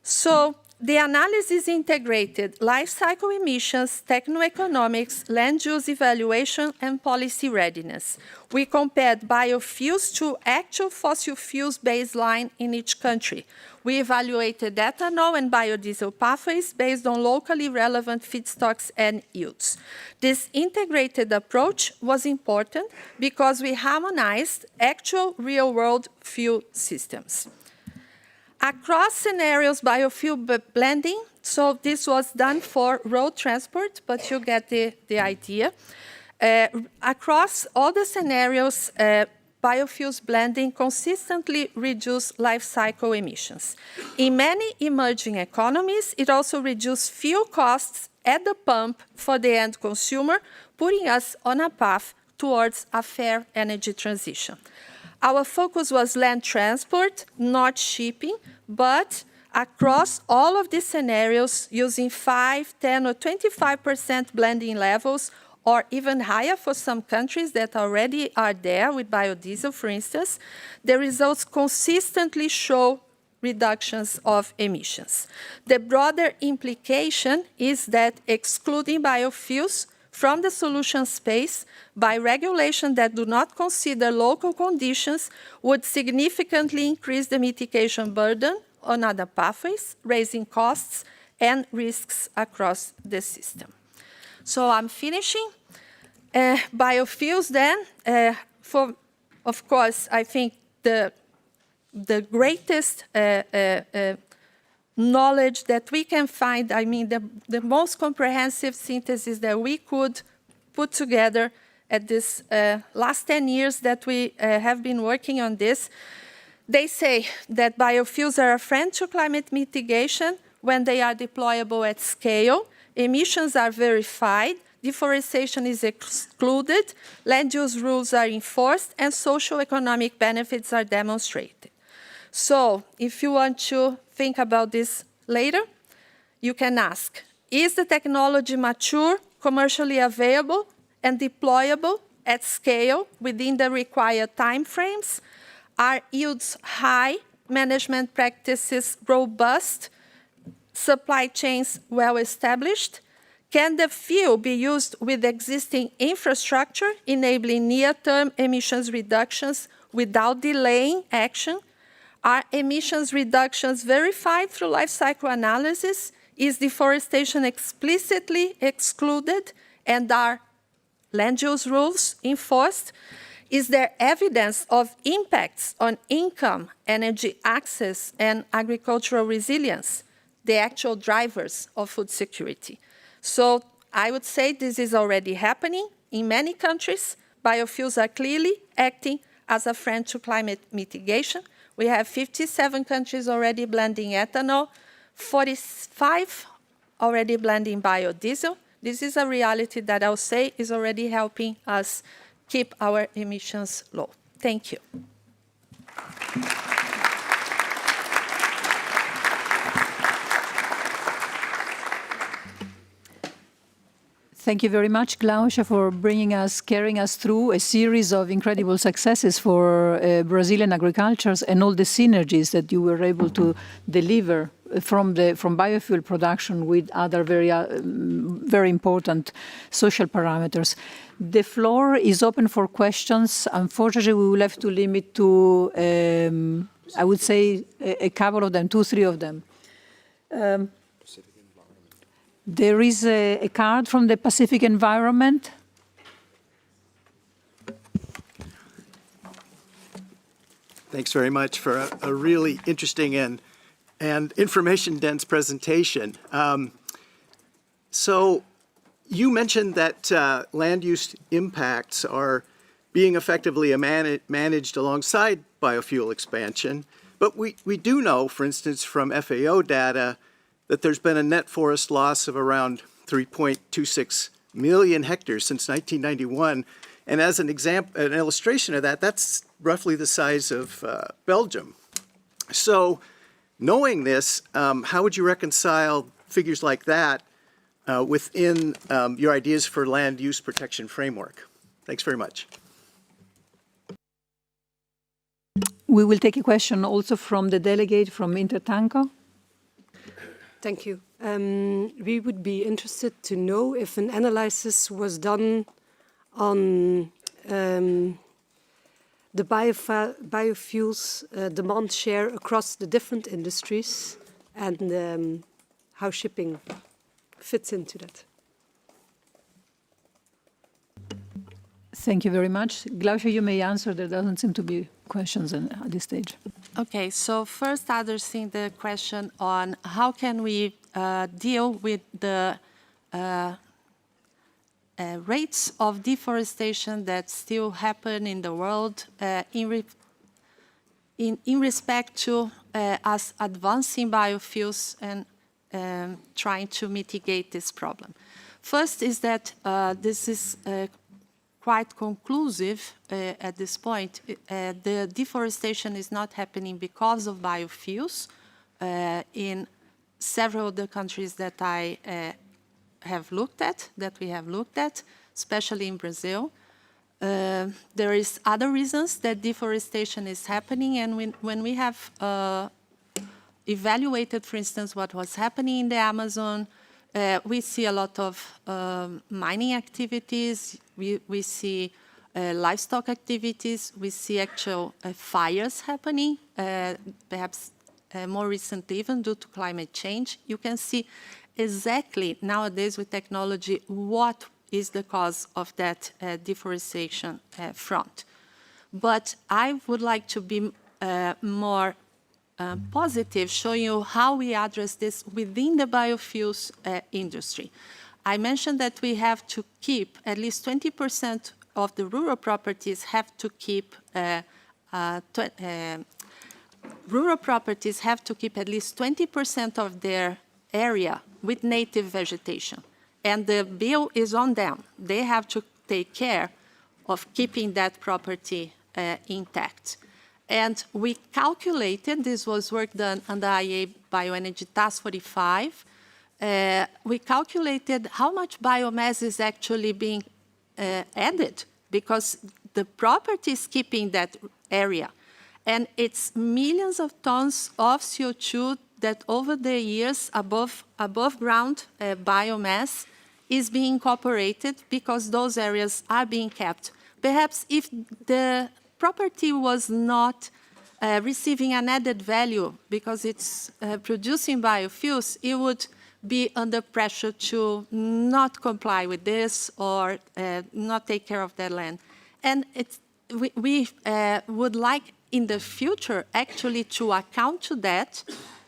So the analysis integrated life cycle emissions, techno-economics, land use evaluation, and policy readiness. We compared biofuels to actual fossil fuels baseline in each country. We evaluated ethanol and biodiesel pathways based on locally relevant feedstocks and yields. This integrated approach was important because we harmonized actual real-world fuel systems. Across scenarios, biofuel blending, so this was done for road transport, but you get the idea. Across all the scenarios, biofuels blending consistently reduce life cycle emissions. In many emerging economies, it also reduced fuel costs at the pump for the end consumer, putting us on a path towards a fair energy transition. Our focus was land transport, not shipping, but across all of these scenarios, using 5, 10, or 25% blending levels, or even higher for some countries that already are there with biodiesel, for instance, the results consistently show reductions of emissions. The broader implication is that excluding biofuels from the solution space by regulation that do not consider local conditions would significantly increase the mitigation burden on other pathways, raising costs and risks across the system. So I'm finishing. Biofuels then, of course, I think the greatest knowledge that we can find, I mean, the most comprehensive synthesis that we could put together at this last 10 years that we have been working on this. They say that biofuels are a friend to climate mitigation when they are deployable at scale, emissions are verified, deforestation is excluded, land use rules are enforced, and socio-economic benefits are demonstrated. So if you want to think about this later, you can ask, is the technology mature, commercially available, and deployable at scale within the required timeframes? Are yields high, management practices robust, supply chains well established? Can the fuel be used with existing infrastructure, enabling near-term emissions reductions without delaying action? Are emissions reductions verified through life cycle analysis? Is deforestation explicitly excluded? And are land use rules enforced? Is there evidence of impacts on income, energy access, and agricultural resilience, the actual drivers of food security? So I would say this is already happening in many countries. Biofuels are clearly acting as a friend to climate mitigation. We have 57 countries already blending ethanol, 45 already blending biodiesel. This is a reality that I'll say is already helping us keep our emissions low. Thank you. Thank you very much, Glaucia, for carrying us through a series of incredible successes for Brazilian agriculture and all the synergies that you were able to deliver from biofuel production with other very important social parameters. The floor is open for questions. Unfortunately, we will have to limit to, I would say, a couple of them, 2, 3 of them. There is a card from the Pacific Environment. Thanks very much for a really interesting and information-dense presentation. So you mentioned that land use impacts are being effectively managed alongside biofuel expansion. But we do know, for instance, from FAO data, that there's been a net forest loss of around 3.26 million hectares since 1991. And as an example, an illustration of that, that's roughly the size of Belgium. So knowing this, how would you reconcile figures like that within your ideas for land use protection framework? Thanks very much. We will take a question also from the delegate from Intertanko. Thank you. We would be interested to know if an analysis was done on the biofuels demand share across the different industries and how shipping fits into that. Thank you very much. Glaucia, you may answer. There doesn't seem to be questions at this stage. Okay, so first addressing the question on how can we deal with the rates of deforestation that still happen in the world in respect to us advancing biofuels and trying to mitigate this problem. First is that this is quite conclusive at this point. The deforestation is not happening because of biofuels in several of the countries that we have looked at, especially in Brazil. There is other reasons that deforestation is happening, and when we have evaluated, for instance, what was happening in the Amazon, we see a lot of mining activities, we see livestock activities, we see actual fires happening, perhaps more recently even due to climate change. You can see exactly nowadays with technology what is the cause of that deforestation front. But I would like to be more positive, showing you how we address this within the biofuels industry. I mentioned that we have to keep at least 20% of the rural properties have to keep rural properties have to keep at least 20% of their area with native vegetation. And the bill is on them. They have to take care of keeping that property intact. And we calculated, this was work done on the IEA Bioenergy Task 45, we calculated how much biomass is actually being added because the property is keeping that area. And it's millions of tons of CO2 that over the years above ground biomass is being incorporated because those areas are being kept. Perhaps if the property was not receiving an added value because it's producing biofuels, it would be under pressure to not comply with this or not take care of their land. And we would like in the future actually to account to that,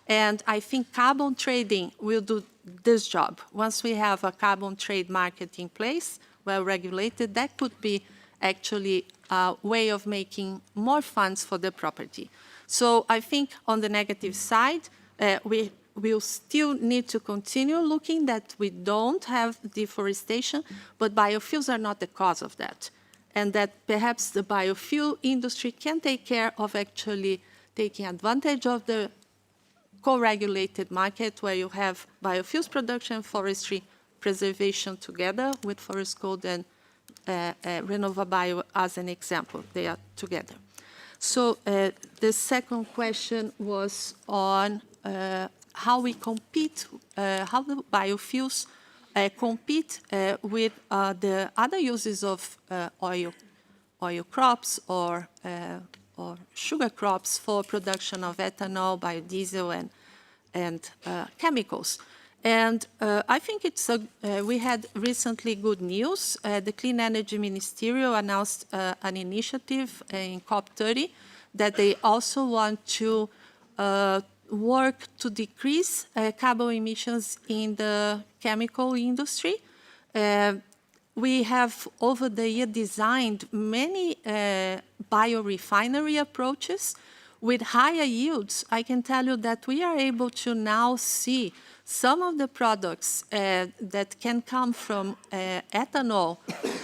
and I think carbon trading will do this job. Once we have a carbon trade market in place, well regulated, that could be actually a way of making more funds for the property. So I think on the negative side, we will still need to continue looking that we don't have deforestation, but biofuels are not the cause of that. And that perhaps the biofuel industry can take care of actually taking advantage of the co-regulated market where you have biofuels production, forestry preservation together with forest code and RenovaBio as an example. They are together. So the second question was on how we compete, how the biofuels compete with the other uses of oil crops or sugar crops for production of ethanol, biodiesel, and chemicals. And I think we had recently good news. The Clean Energy Ministerial announced an initiative in COP30 that they also want to work to decrease carbon emissions in the chemical industry. We have, over the year, designed many biorefinery approaches with higher yields. I can tell you that we are able to now see some of the products that can come from ethanol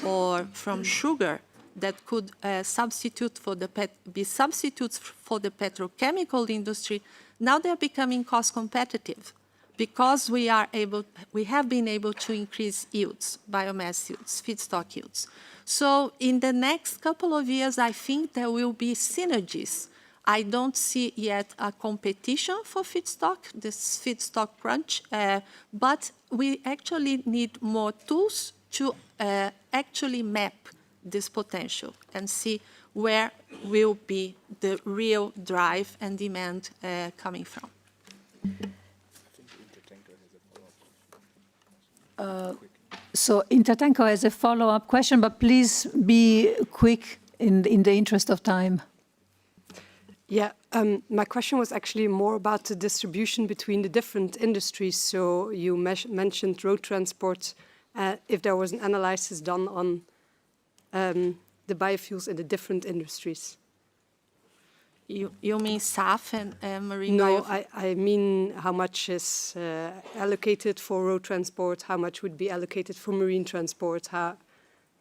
or from sugar that could be substitutes for the petrochemical industry. Now they're becoming cost competitive because we have been able to increase yields, biomass yields, feedstock yields. So in the next couple of years, I think there will be synergies. I don't see yet a competition for feedstock, this feedstock crunch, but we actually need more tools to actually map this potential and see where will be the real drive and demand coming from. So Intertanko has a follow-up question, but please be quick in the interest of time. Yeah, my question was actually more about the distribution between the different industries. So you mentioned road transport, if there was an analysis done on the biofuels in the different industries. You mean SAF and marine No, biofuels? I mean how much is allocated for road transport, how much would be allocated for marine transport,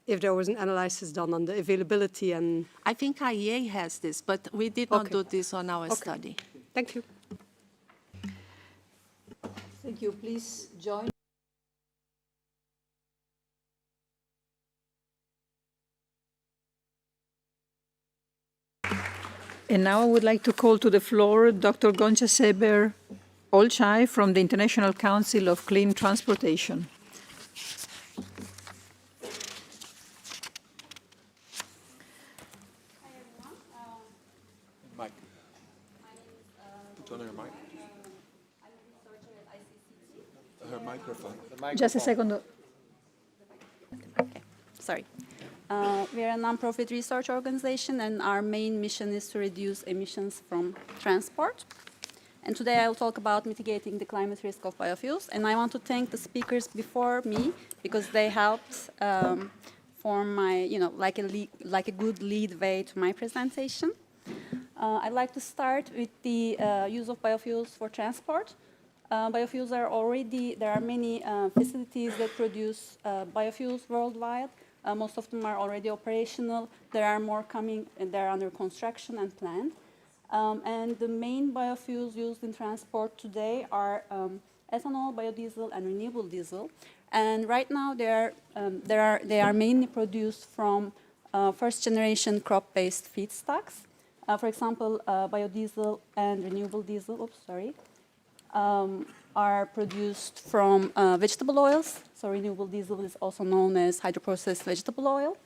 if there was an analysis done on the availability and... I think IEA has this, but we did not do this on our study. Thank you. Thank you. Please join. And now I would like to call to the floor Dr. Gonca Seber Olcay from the International Council of Clean Transportation. Mic. Put on her mic. Her microphone. Just a second. Okay, sorry. We are a non-profit research organization, and our main mission is to reduce emissions from transport. And today I'll talk about mitigating the climate risk of biofuels. And I want to thank the speakers before me because they helped form my, like a good lead way to my presentation. I'd like to start with the use of biofuels for transport. Biofuels there are many facilities that produce biofuels worldwide. Most of them are already operational. There are more coming, and they're under construction and planned. And the main biofuels used in transport today are ethanol, biodiesel, and renewable diesel. And right now, they are mainly produced from first-generation crop-based feedstocks. For example, biodiesel and renewable diesel. Are produced from vegetable oils. So renewable diesel is also known as hydroprocessed vegetable oil.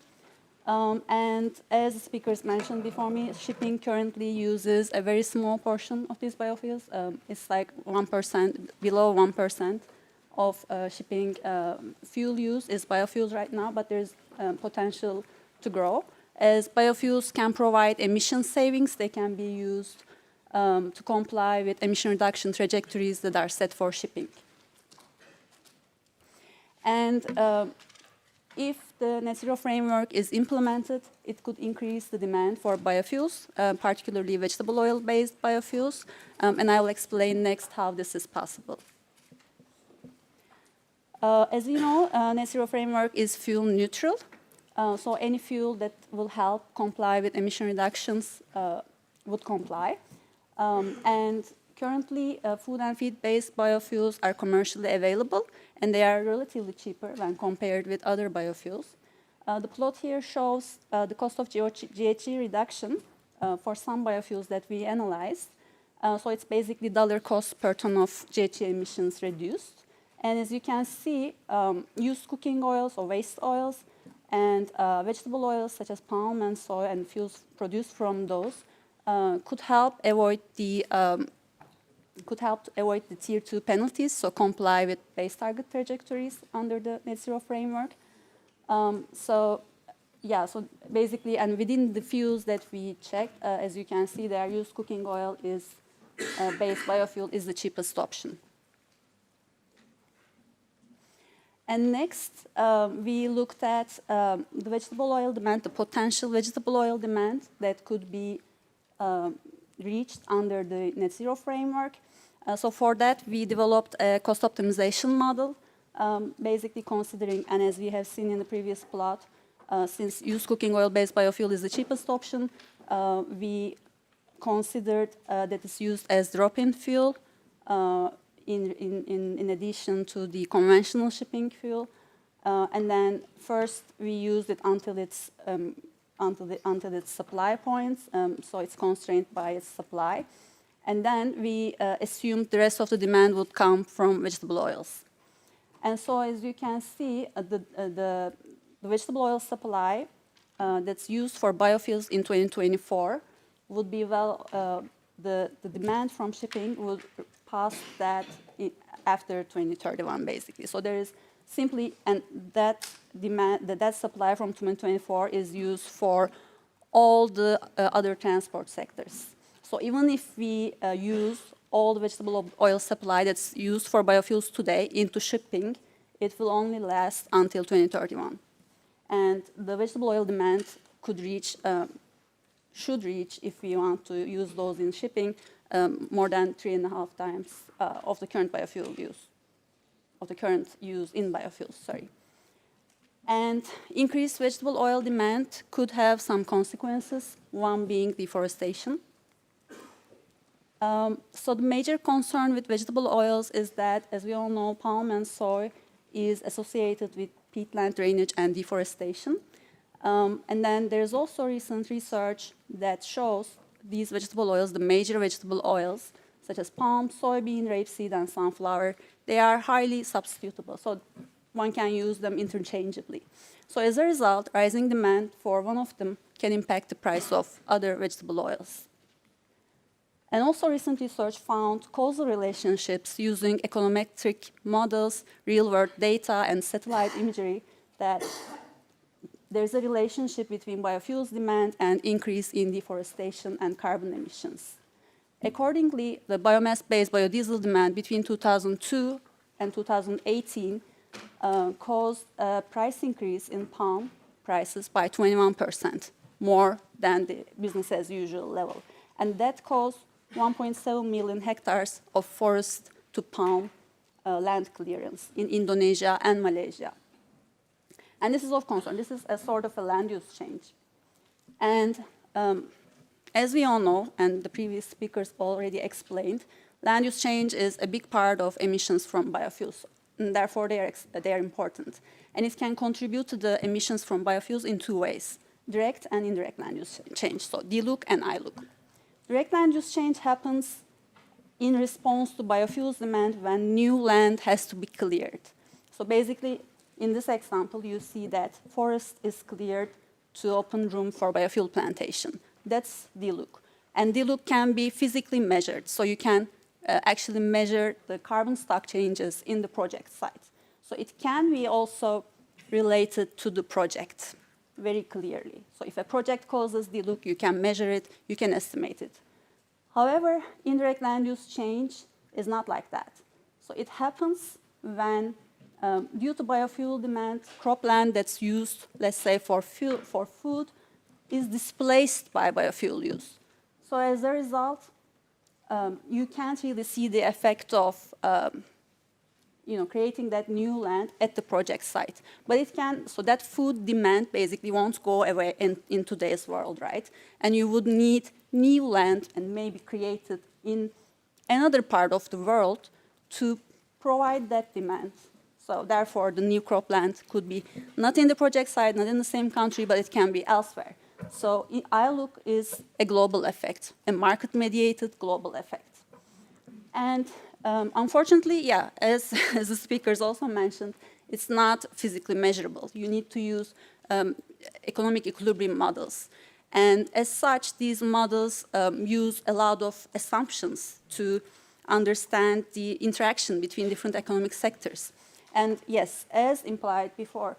And as the speakers mentioned before me, shipping currently uses a very small portion of these biofuels. It's like 1%, below 1% of shipping fuel use is biofuels right now, but there's potential to grow. As biofuels can provide emission savings, they can be used to comply with emission reduction trajectories that are set for shipping. And if the net zero framework is implemented, it could increase the demand for biofuels, particularly vegetable oil-based biofuels. And I will explain next how this is possible. As you know, net zero framework is fuel neutral. So any fuel that will help comply with emission reductions would comply. And currently, food and feed-based biofuels are commercially available, and they are relatively cheaper when compared with other biofuels. The plot here shows the cost of GHG reduction for some biofuels that we analyzed. So it's basically dollar cost per ton of GHG emissions reduced. And as you can see, used cooking oils or waste oils and vegetable oils such as palm and soy and fuels produced from those could help avoid the could help to avoid the Tier 2 penalties, so comply with base target trajectories under the net zero framework. So basically, and within the fuels that we checked, as you can see there, used cooking oil is base biofuel is the cheapest option. And next, we looked at the vegetable oil demand, the potential vegetable oil demand that could be reached under the net zero framework. So for that, we developed a cost optimization model, basically considering, and as we have seen in the previous plot, since used cooking oil-based biofuel is the cheapest option, we considered that it's used as drop-in fuel in addition to the conventional shipping fuel. And then first we used it until its supply points, so it's constrained by its supply. And then we assumed the rest of the demand would come from vegetable oils. And so as you can see, the vegetable oil supply that's used for biofuels in 2024 would be the demand from shipping would pass that after 2031, basically. So there is simply, and that demand, that supply from 2024 is used for all the other transport sectors. So even if we use all the vegetable oil supply that's used for biofuels today into shipping, it will only last until 2031. And the vegetable oil demand could reach, should reach, if we want to use those in shipping, more than 3.5 times of the current biofuel use, of the current use in biofuels, sorry. And increased vegetable oil demand could have some consequences, one being deforestation. So the major concern with vegetable oils is that, as we all know, palm and soy is associated with peatland drainage and deforestation. And then there's also recent research that shows these vegetable oils, the major vegetable oils, such as palm, soybean, rapeseed, and sunflower, they are highly substitutable. So one can use them interchangeably. So as a result, rising demand for one of them can impact the price of other vegetable oils. And also recent research found causal relationships using econometric models, real-world data, and satellite imagery that there's a relationship between biofuels demand and increase in deforestation and carbon emissions. Accordingly, the biomass-based biodiesel demand between 2002 and 2018 caused a price increase in palm prices by 21%, more than the business as usual level. And that caused 1.7 million hectares of forest to palm land clearance in Indonesia and Malaysia. And this is of concern. This is a sort of a land use change. And as we all know, and the previous speakers already explained, land use change is a big part of emissions from biofuels. And therefore, they are important. And it can contribute to the emissions from biofuels in two ways, direct and indirect land use change, so DLUC and ILUC. Direct land use change happens in response to biofuels demand when new land has to be cleared. So basically, in this example, you see that forest is cleared to open room for biofuel plantation. That's DLUC. And DLUC can be physically measured, so you can actually measure the carbon stock changes in the project site. So it can be also related to the project very clearly. So if a project causes DLUC, you can measure it, you can estimate it. However, indirect land use change is not like that. So it happens when, due to biofuel demand, cropland that's used, let's say, for food, is displaced by biofuel use. So as a result, you can't really see the effect of creating that new land at the project site. But it can, so that food demand basically won't go away in today's world, right? And you would need new land and maybe created in another part of the world to provide that demand. So therefore, the new cropland could be not in the project site, not in the same country, but it can be elsewhere. So ILUC is a global effect, a market-mediated global effect. And unfortunately, yeah, as the speakers also mentioned, it's not physically measurable. You need to use economic equilibrium models. And as such, these models use a lot of assumptions to understand the interaction between different economic sectors. And yes, as implied before,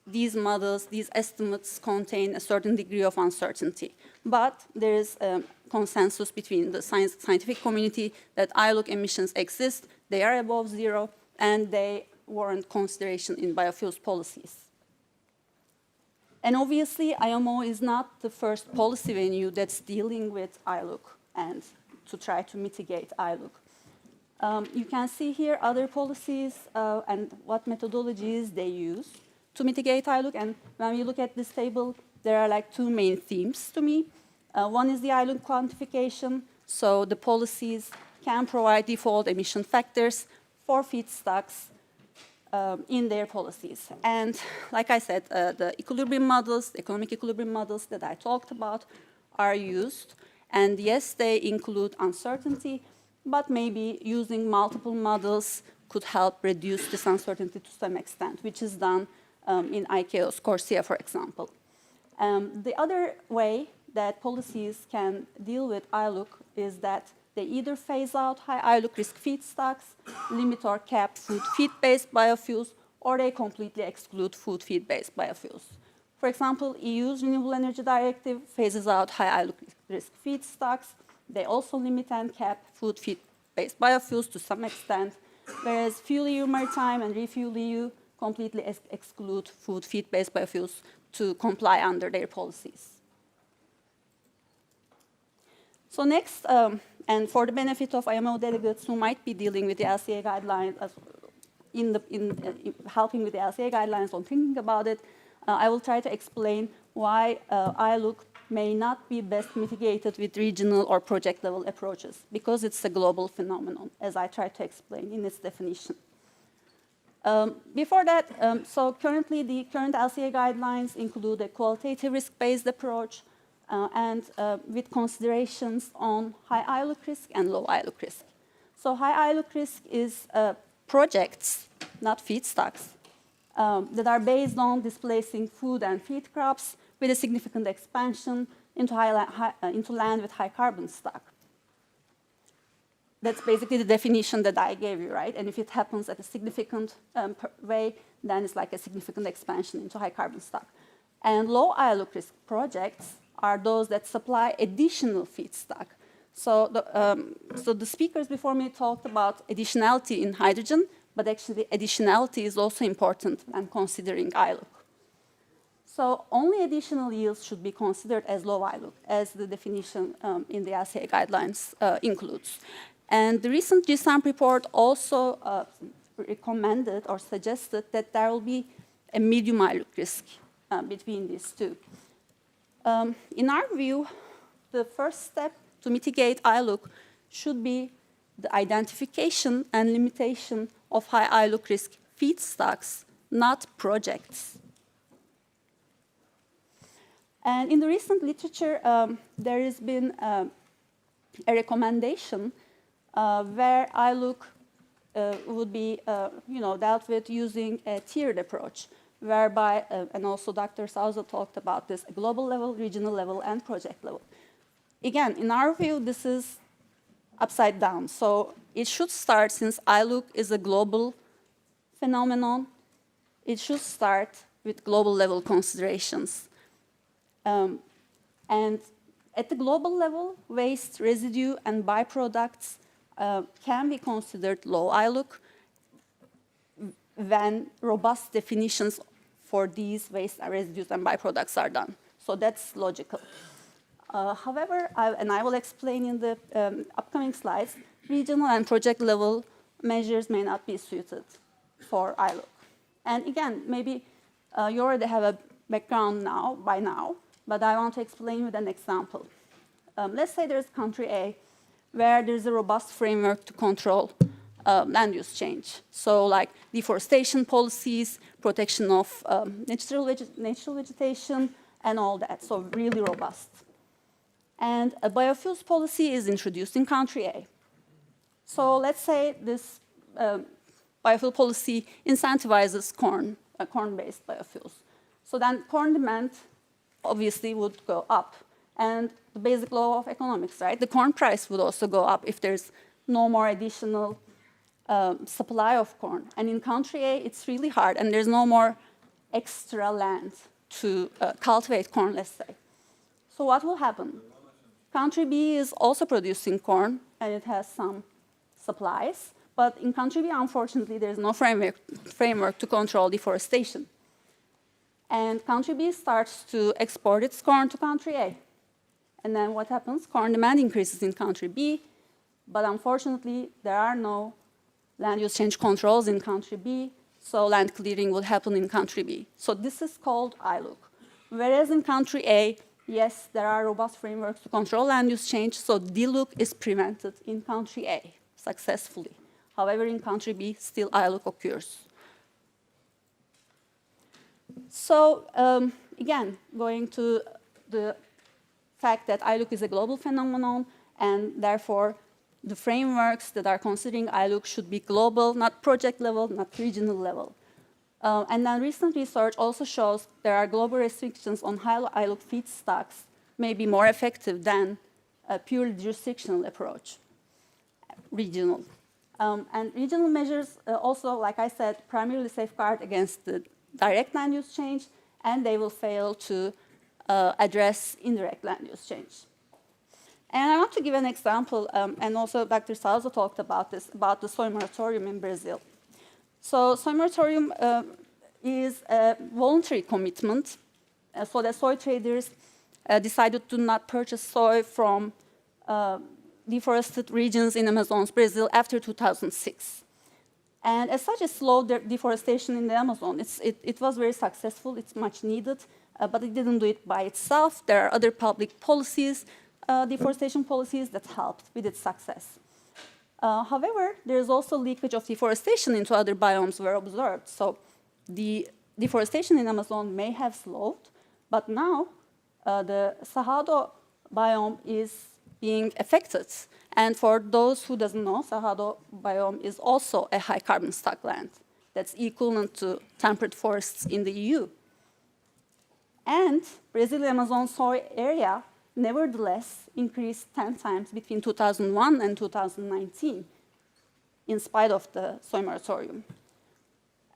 these models, these estimates contain a certain degree of uncertainty. But there is a consensus between the scientific community that ILUC emissions exist, they are above zero, and they warrant consideration in biofuels policies. And obviously, IMO is not the first policy venue that's dealing with ILUC and to try to mitigate ILUC. You can see here other policies and what methodologies they use to mitigate ILUC. And when we look at this table, there are like two main themes to me. One is the ILUC quantification. So the policies can provide default emission factors for feedstocks in their policies. And like I said, the equilibrium models, the economic equilibrium models that I talked about are used. And yes, they include uncertainty, but maybe using multiple models could help reduce this uncertainty to some extent, which is done in ICAO's CORSIA, for example. The other way that policies can deal with ILUC is that they either phase out high ILUC risk feedstocks, limit or cap food feed-based biofuels, or they completely exclude food feed-based biofuels. For example, EU's Renewable Energy Directive phases out high ILUC risk feedstocks. They also limit and cap food feed-based biofuels to some extent, whereas FuelEU Maritime and RefuelEU completely exclude food feed-based biofuels to comply under their policies. So next, and for the benefit of IMO delegates who might be dealing with the LCA guidelines, helping with the LCA guidelines on thinking about it, I will try to explain why ILUC may not be best mitigated with regional or project-level approaches, because it's a global phenomenon, as I tried to explain in its definition. Before that, so currently the current LCA guidelines include a qualitative risk-based approach and with considerations on high ILUC risk and low ILUC risk. So high ILUC risk is projects, not feedstocks, that are based on displacing food and feed crops with a significant expansion into land with high carbon stock. That's basically the definition that I gave you, right? And if it happens at a significant way, then it's like a significant expansion into high carbon stock. And low ILUC risk projects are those that supply additional feedstock. So the speakers before me talked about additionality in hydrogen, but actually additionality is also important when considering ILUC. So only additional yields should be considered as low ILUC, as the definition in the LCA guidelines includes. And the recent GSAMP report also recommended or suggested that there will be a medium ILUC risk between these two. In our view, the first step to mitigate ILUC should be the identification and limitation of high ILUC risk feedstocks, not projects. And in the recent literature, there has been a recommendation where ILUC would be dealt with using a tiered approach, whereby, and also Dr. Souza talked about this, global level, regional level, and project level. Again, in our view, this is upside down. So it should start, since ILUC is a global phenomenon, it should start with global level considerations. And at the global level, waste, residue, and byproducts can be considered low ILUC when robust definitions for these waste, residues, and byproducts are done. So that's logical. However, I will explain in the upcoming slides, regional and project level measures may not be suited for ILUC. And again, maybe you already have a background by now, but I want to explain with an example. Let's say there's country A, where there's a robust framework to control land use change. So like deforestation policies, protection of natural vegetation, and all that, so really robust. And a biofuels policy is introduced in country A. So let's say this biofuel policy incentivizes corn-based biofuels. So then corn demand obviously would go up. And the basic law of economics, right? The corn price would also go up if there's no more additional supply of corn. And in country A, it's really hard, and there's no more extra land to cultivate corn, let's say. So what will happen? Country B is also producing corn, and it has some supplies. But in country B, unfortunately, there's no framework to control deforestation. And country B starts to export its corn to country A. And then what happens? Corn demand increases in country B, but unfortunately, there are no land use change controls in country B, so land clearing will happen in country B. So this is called ILUC. Whereas in country A, yes, there are robust frameworks to control land use change, so DLUC is prevented in country A successfully. However, in country B, still ILUC occurs. So again, going to the fact that ILUC is a global phenomenon, and therefore the frameworks that are considering ILUC should be global, not project level, not regional level. And then recent research also shows there are global restrictions on high ILUC feedstocks may be more effective than a purely jurisdictional approach, regional. And regional measures also, like I said, primarily safeguard against the direct land use change, and they will fail to address indirect land use change. And I want to give an example, and also Dr. Souza talked about this, about the soy moratorium in Brazil. So soy moratorium is a voluntary commitment, so the soy traders decided to not purchase soy from deforested regions in Amazon's Brazil after 2006. And as such, it slowed the deforestation in the Amazon. It was very successful, it's much needed, but it didn't do it by itself. There are other public policies, deforestation policies that helped with its success. However, there is also leakage of deforestation into other biomes were observed. So the deforestation in Amazon may have slowed, but now the Cerrado biome is being affected. And for those who doesn't know, Cerrado biome is also a high carbon stock land that's equivalent to temperate forests in the EU. And Brazil Amazon soy area nevertheless increased 10 times between 2001 and 2019, in spite of the soy moratorium.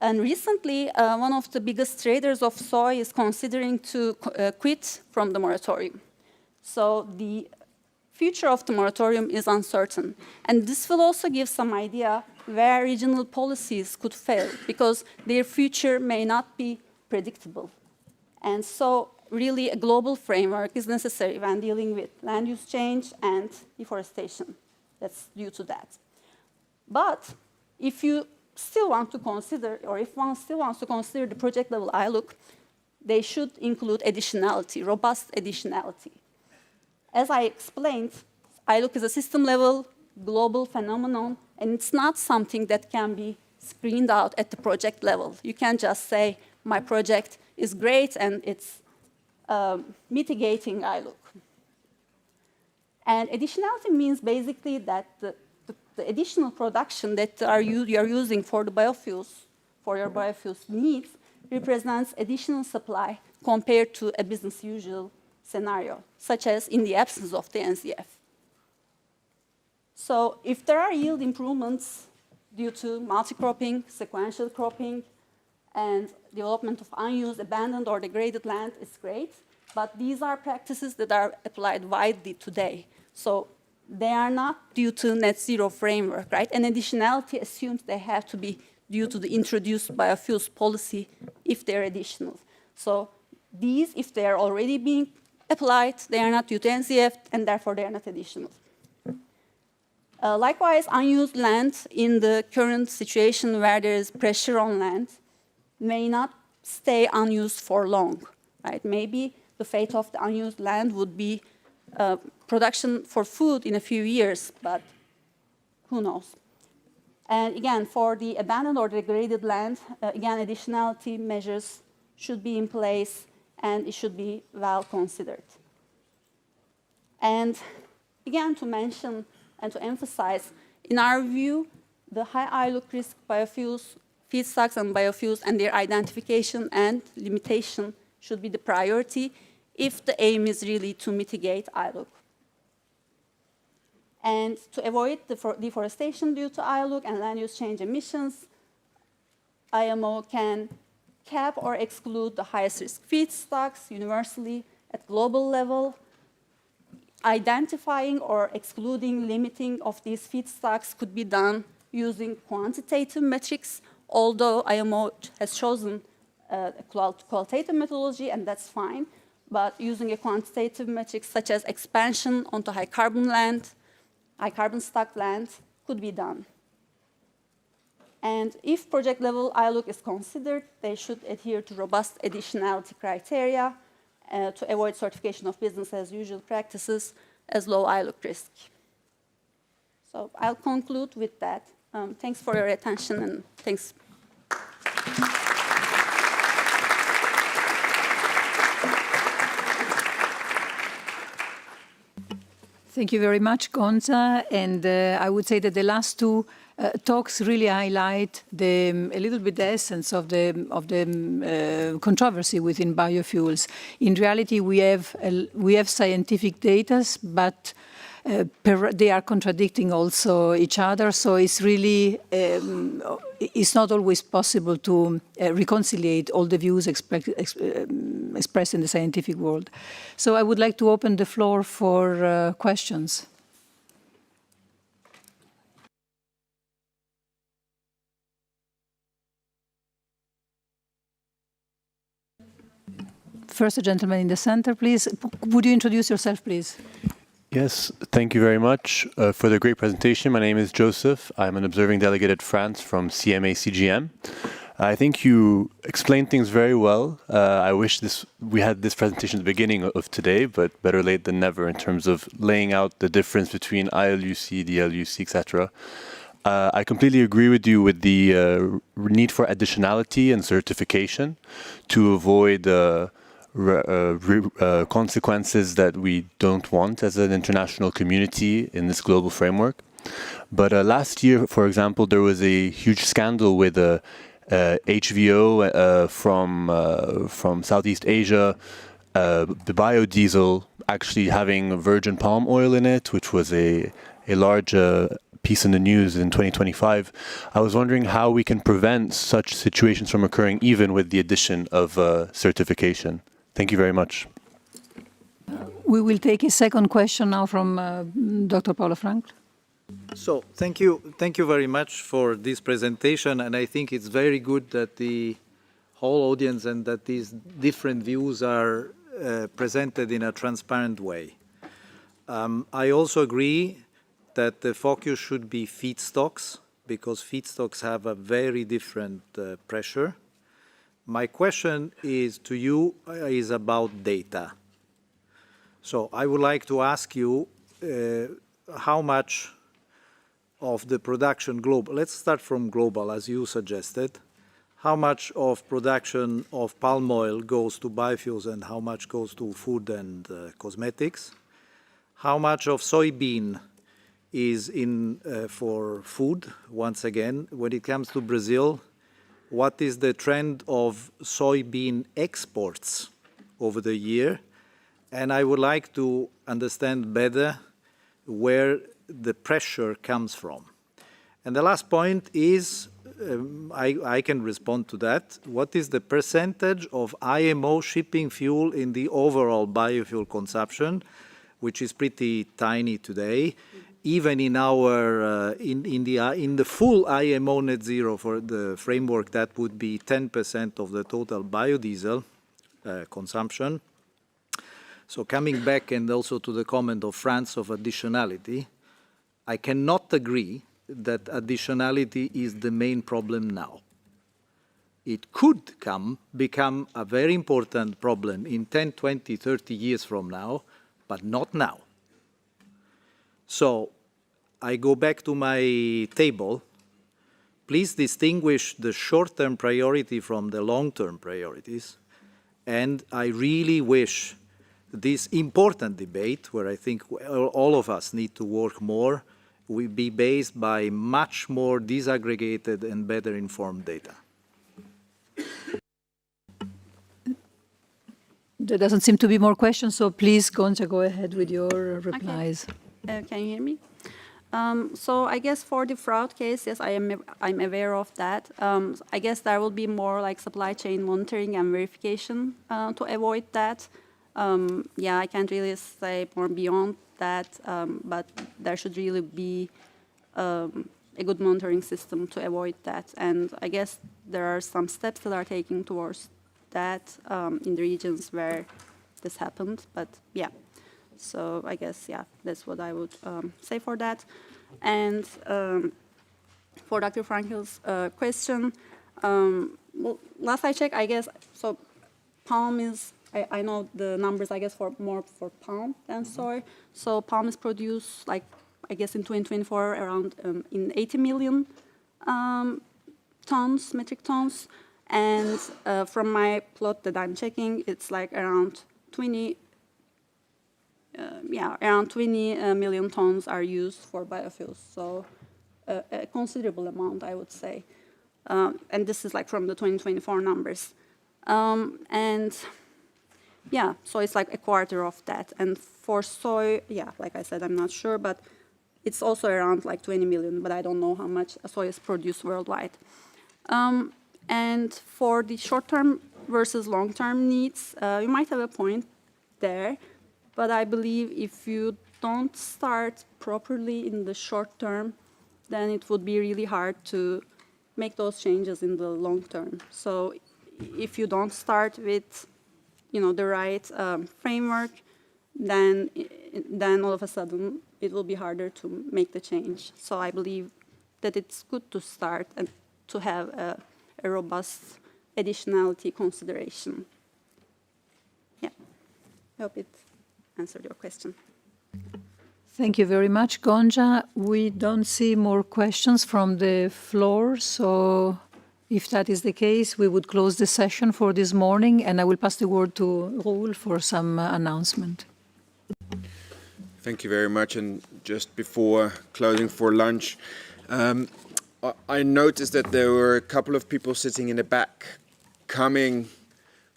And recently, one of the biggest traders of soy is considering to quit from the moratorium. So the future of the moratorium is uncertain. And this will also give some idea where regional policies could fail, because their future may not be predictable. And so really a global framework is necessary when dealing with land use change and deforestation. That's due to that. But if you still want to consider, or if one still wants to consider the project level ILUC, they should include additionality, robust additionality. As I explained, ILUC is a system-level global phenomenon, and it's not something that can be screened out at the project level. You can't just say, my project is great and it's mitigating ILUC. And additionality means basically that the additional production that you're using for the biofuels, for your biofuels needs, represents additional supply compared to a business usual scenario, such as in the absence of the NZF. So if there are yield improvements due to multi-cropping, sequential cropping, and development of unused, abandoned, or degraded land, is great. But these are practices that are applied widely today. So they are not due to net zero framework, right? And additionality assumes they have to be due to the introduced biofuels policy if they're additional. So these, if they are already being applied, they are not due to NCF, and therefore they are not additional. Likewise, unused land in the current situation where there is pressure on land may not stay unused for long, right? Maybe the fate of the unused land would be production for food in a few years, but who knows? And again, for the abandoned or degraded land, again, additionality measures should be in place and it should be well considered. And again, to mention and to emphasize, in our view, the high ILUC risk biofuels, feedstocks and biofuels, and their identification and limitation should be the priority if the aim is really to mitigate ILUC. And to avoid deforestation due to ILUC and land use change emissions, IMO can cap or exclude the highest risk feedstocks universally at global level. Identifying or excluding, limiting of these feedstocks could be done using quantitative metrics, although IMO has chosen a qualitative methodology, and that's fine. But using a quantitative metric such as expansion onto high carbon land, high carbon stock land could be done. And if project level ILUC is considered, they should adhere to robust additionality criteria to avoid certification of business as usual practices as low ILUC risk. So I'll conclude with that. Thanks for your attention, and thanks. Thank you very much, Gonca. And I would say that the last two talks really highlight a little bit the essence of the controversy within biofuels. In reality, we have scientific data, but they are contradicting also each other. So it's really it's not always possible to reconcile all the views expressed in the scientific world. So I would like to open the floor for questions. First, a gentleman in the center, please. Would you introduce yourself, please? Yes, thank you very much for the great presentation. My name is Joseph. I'm an observing delegate at France from CMA CGM. I think you explained things very well. I wish we had this presentation at the beginning of today, but better late than never in terms of laying out the difference between ILUC, DLUC, etc. I completely agree with you with the need for additionality and certification to avoid consequences that we don't want as an international community in this global framework. But last year, for example, there was a huge scandal with HVO from Southeast Asia, the biodiesel actually having virgin palm oil in it, which was a large piece in the news in 2025. I was wondering how we can prevent such situations from occurring even with the addition of certification. Thank you very much. We will take a second question now from Dr. Paolo Frankl. So thank you very much for this presentation, and I think it's very good that the whole audience and that these different views are presented in a transparent way. I also agree that the focus should be feedstocks, because feedstocks have a very different pressure. My question to you is about data. So I would like to ask you how much of the production global, let's start from global as you suggested, how much of production of palm oil goes to biofuels and how much goes to food and cosmetics? How much of soybean is in for food? Once again, when it comes to Brazil, what is the trend of soybean exports over the year? And I would like to understand better where the pressure comes from. And the last point is, I can respond to that. What is the percentage of IMO shipping fuel in the overall biofuel consumption, which is pretty tiny today? Even in our in the full IMO net zero for the framework, that would be 10% of the total biodiesel consumption. So coming back and also to the comment of France of additionality, I cannot agree that additionality is the main problem now. It could become a very important problem in 10, 20, 30 years from now, but not now. So I go back to my table. Please distinguish the short-term priority from the long-term priorities. And I really wish this important debate, where I think all of us need to work more, will be based by much more disaggregated and better informed data. There doesn't seem to be more questions, so please, Gonca, go ahead with your replies. Okay. Can you hear me? So I guess for the fraud case, yes, I'm aware of that. I guess there will be more like supply chain monitoring and verification to avoid that. Yeah, I can't really say more beyond that, but there should really be a good monitoring system to avoid that. And I guess there are some steps that are taken towards that in the regions where this happened. But yeah, so I guess, yeah, that's what I would say for that. And for Dr. Frankl's question, well, last I checked, I guess, so palm is, I know the numbers, I guess, more for palm than soy. So palm is produced, like, I guess in 2024, around in 80 million tons, metric tons. And from my plot that I'm checking, it's like around 20 million tons are used for biofuels. So a considerable amount, I would say. And this is like from the 2024 numbers. And yeah, so it's like a quarter of that. And for soy, yeah, like I said, I'm not sure, but it's also around like 20 million, but I don't know how much soy is produced worldwide. And for the short-term versus long-term needs, you might have a point there, but I believe if you don't start properly in the short term, then it would be really hard to make those changes in the long term. So if you don't start with, you know, the right framework, then all of a sudden it will be harder to make the change. So I believe that it's good to start and to have a robust additionality consideration. Yeah, I hope it answered your question. Thank you very much, Gonca. We don't see more questions from the floor, so if that is the case, we would close the session for this morning, and I will pass the word to Roel for some announcement. Thank you very much. And just before closing for lunch, I noticed that there were a couple of people sitting in the back coming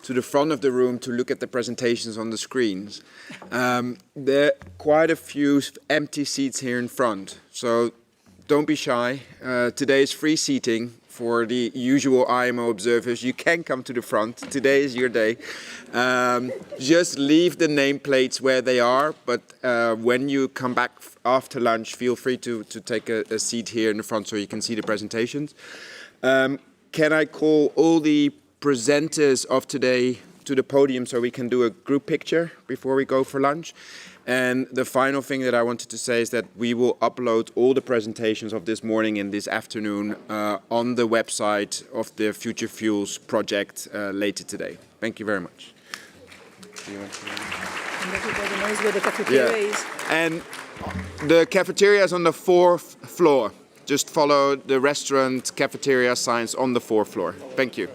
to the front of the room to look at the presentations on the screens. There are quite a few empty seats here in front, so don't be shy. Today is free seating for the usual IMO observers. You can come to the front. Today is your day. Just leave the nameplates where they are, but when you come back after lunch, feel free to take a seat here in the front so you can see the presentations. Can I call all the presenters of today to the podium so we can do a group picture before we go for lunch? And the final thing that I wanted to say is that we will upload all the presentations of this morning and this afternoon on the website of the Future Fuels project later today. Thank you very much. And everybody knows where the cafeteria is. And the cafeteria is on the 4th floor. Just follow the restaurant cafeteria signs on the 4th floor. Thank you.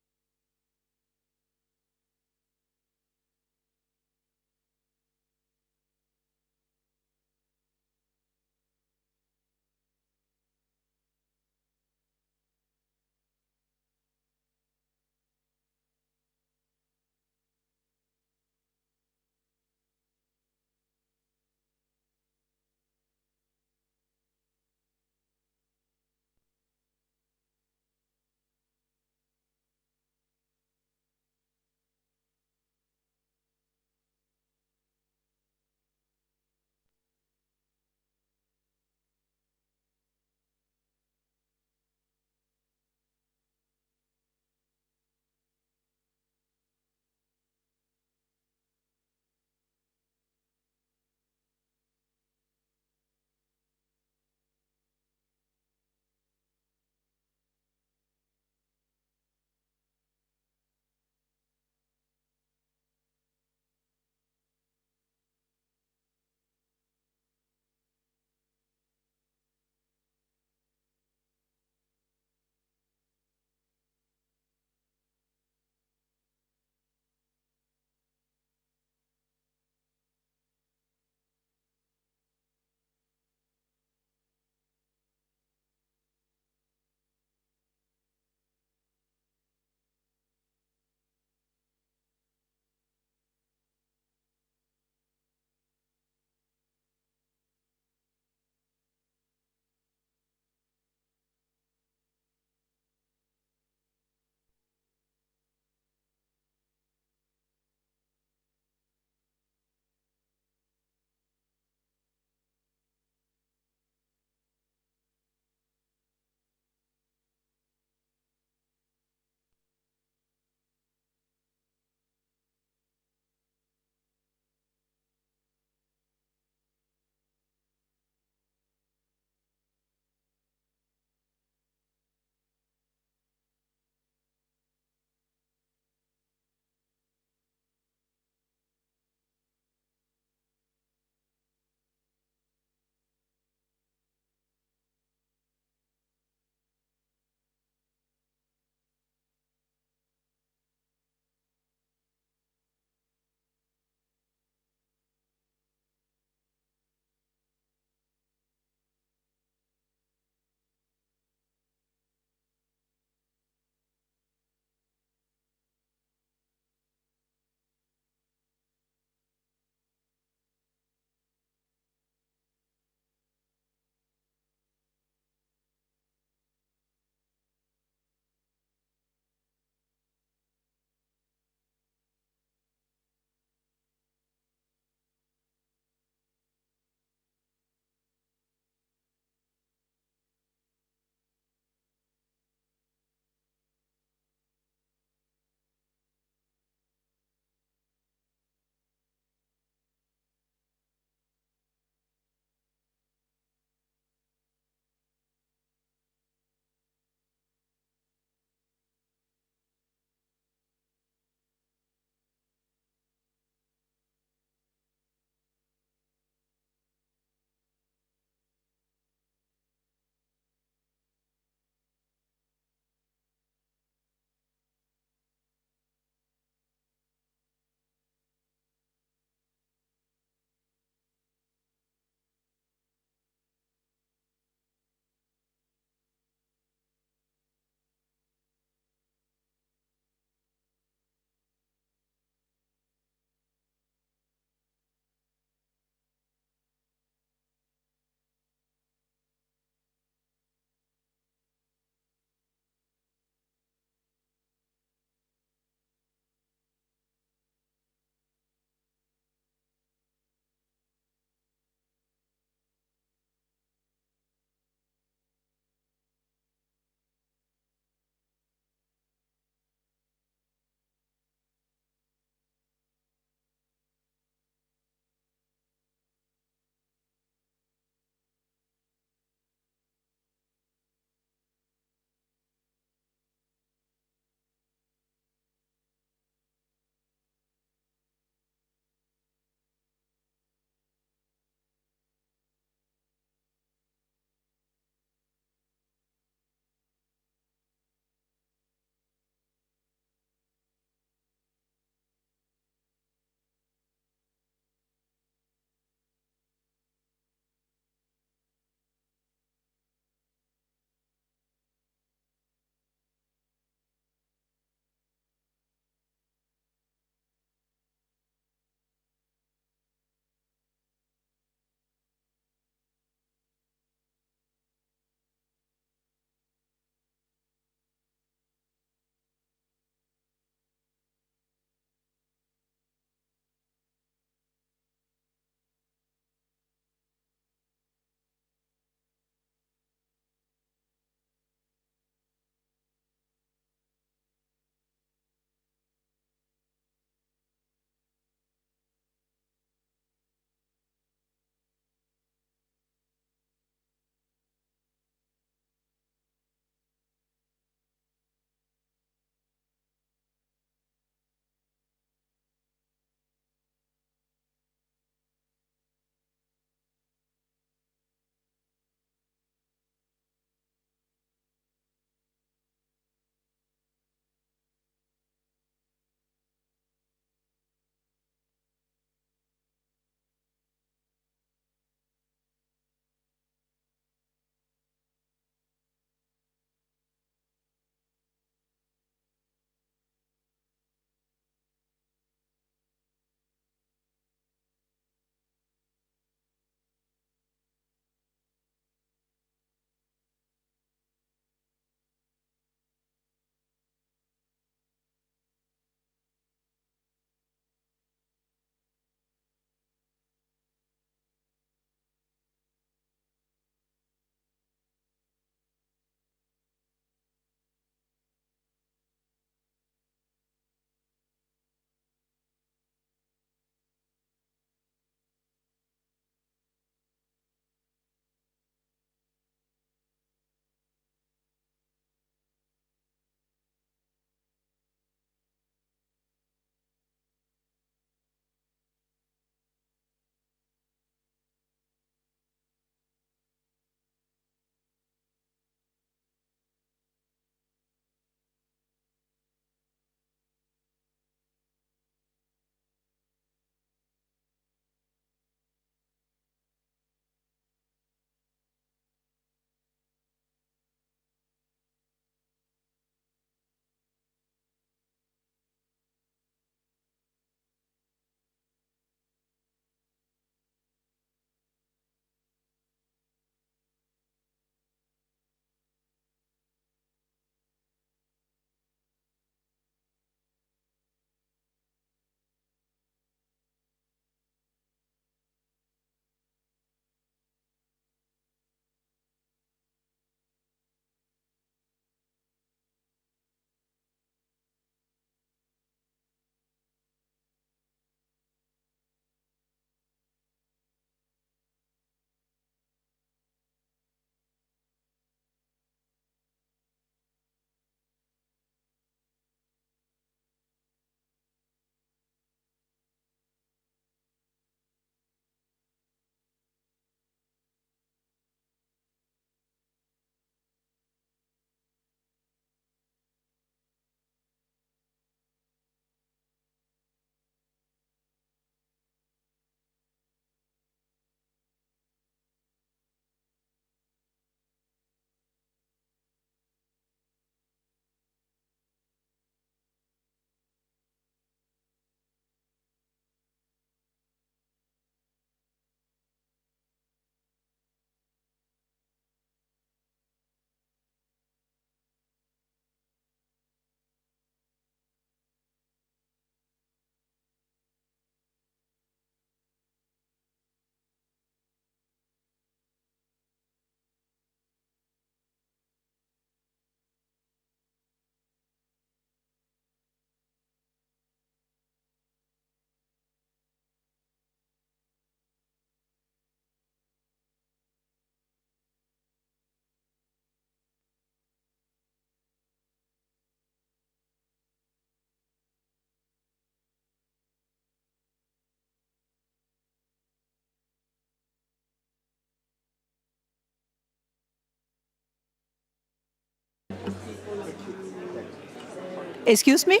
Excuse me?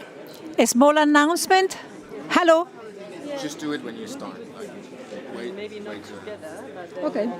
A small announcement? Hello? Just do it when you start. Like, wait, Maybe not wait, together. But, Okay.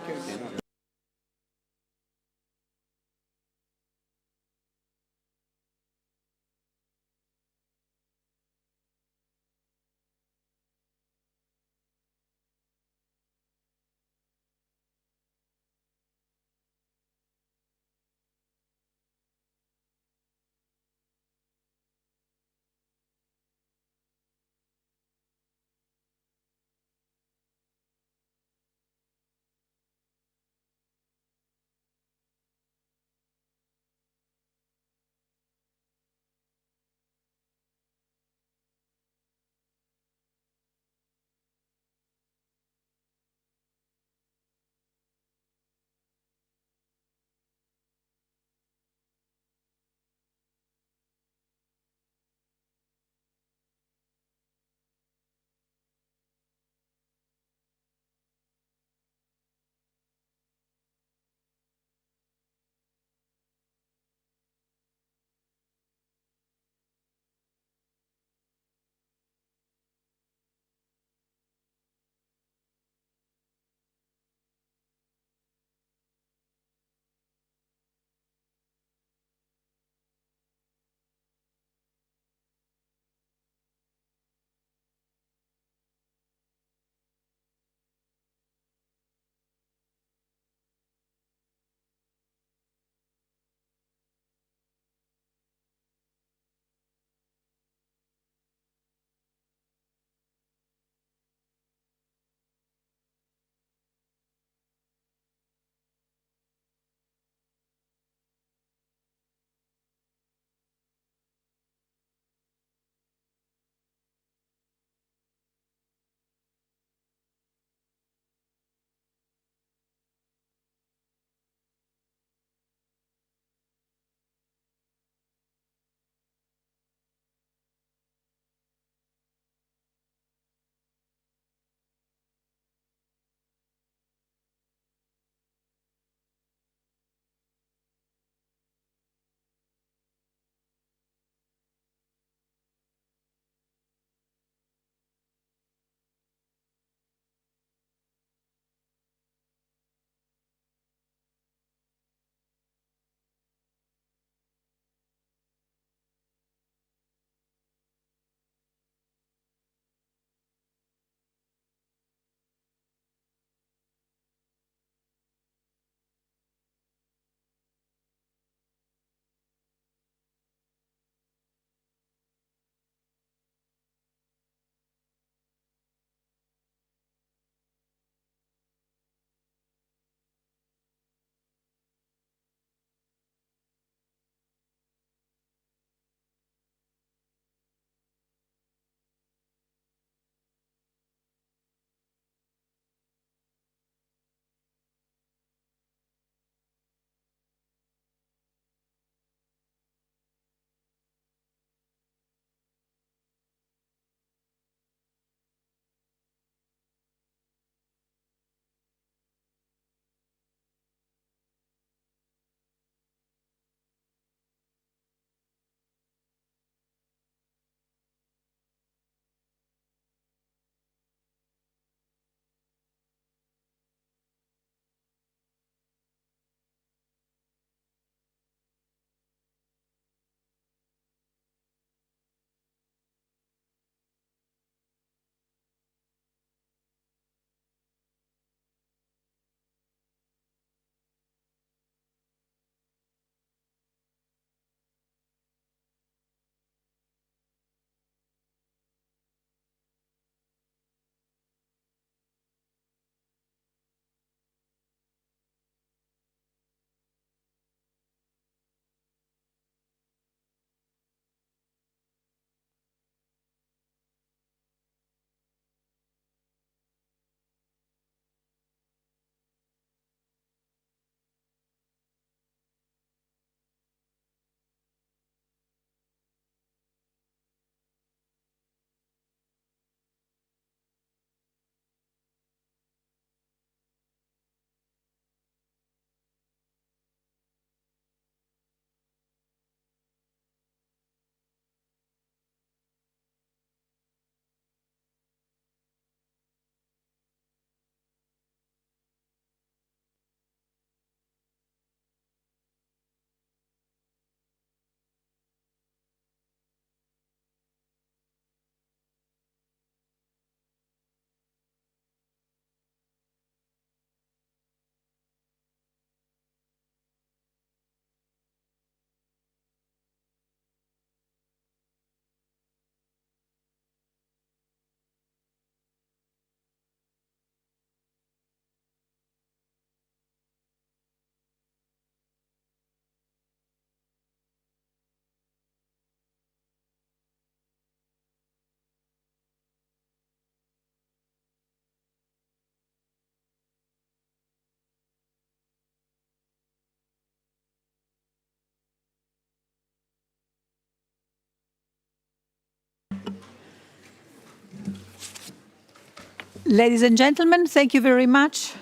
Ladies and gentlemen, thank you very much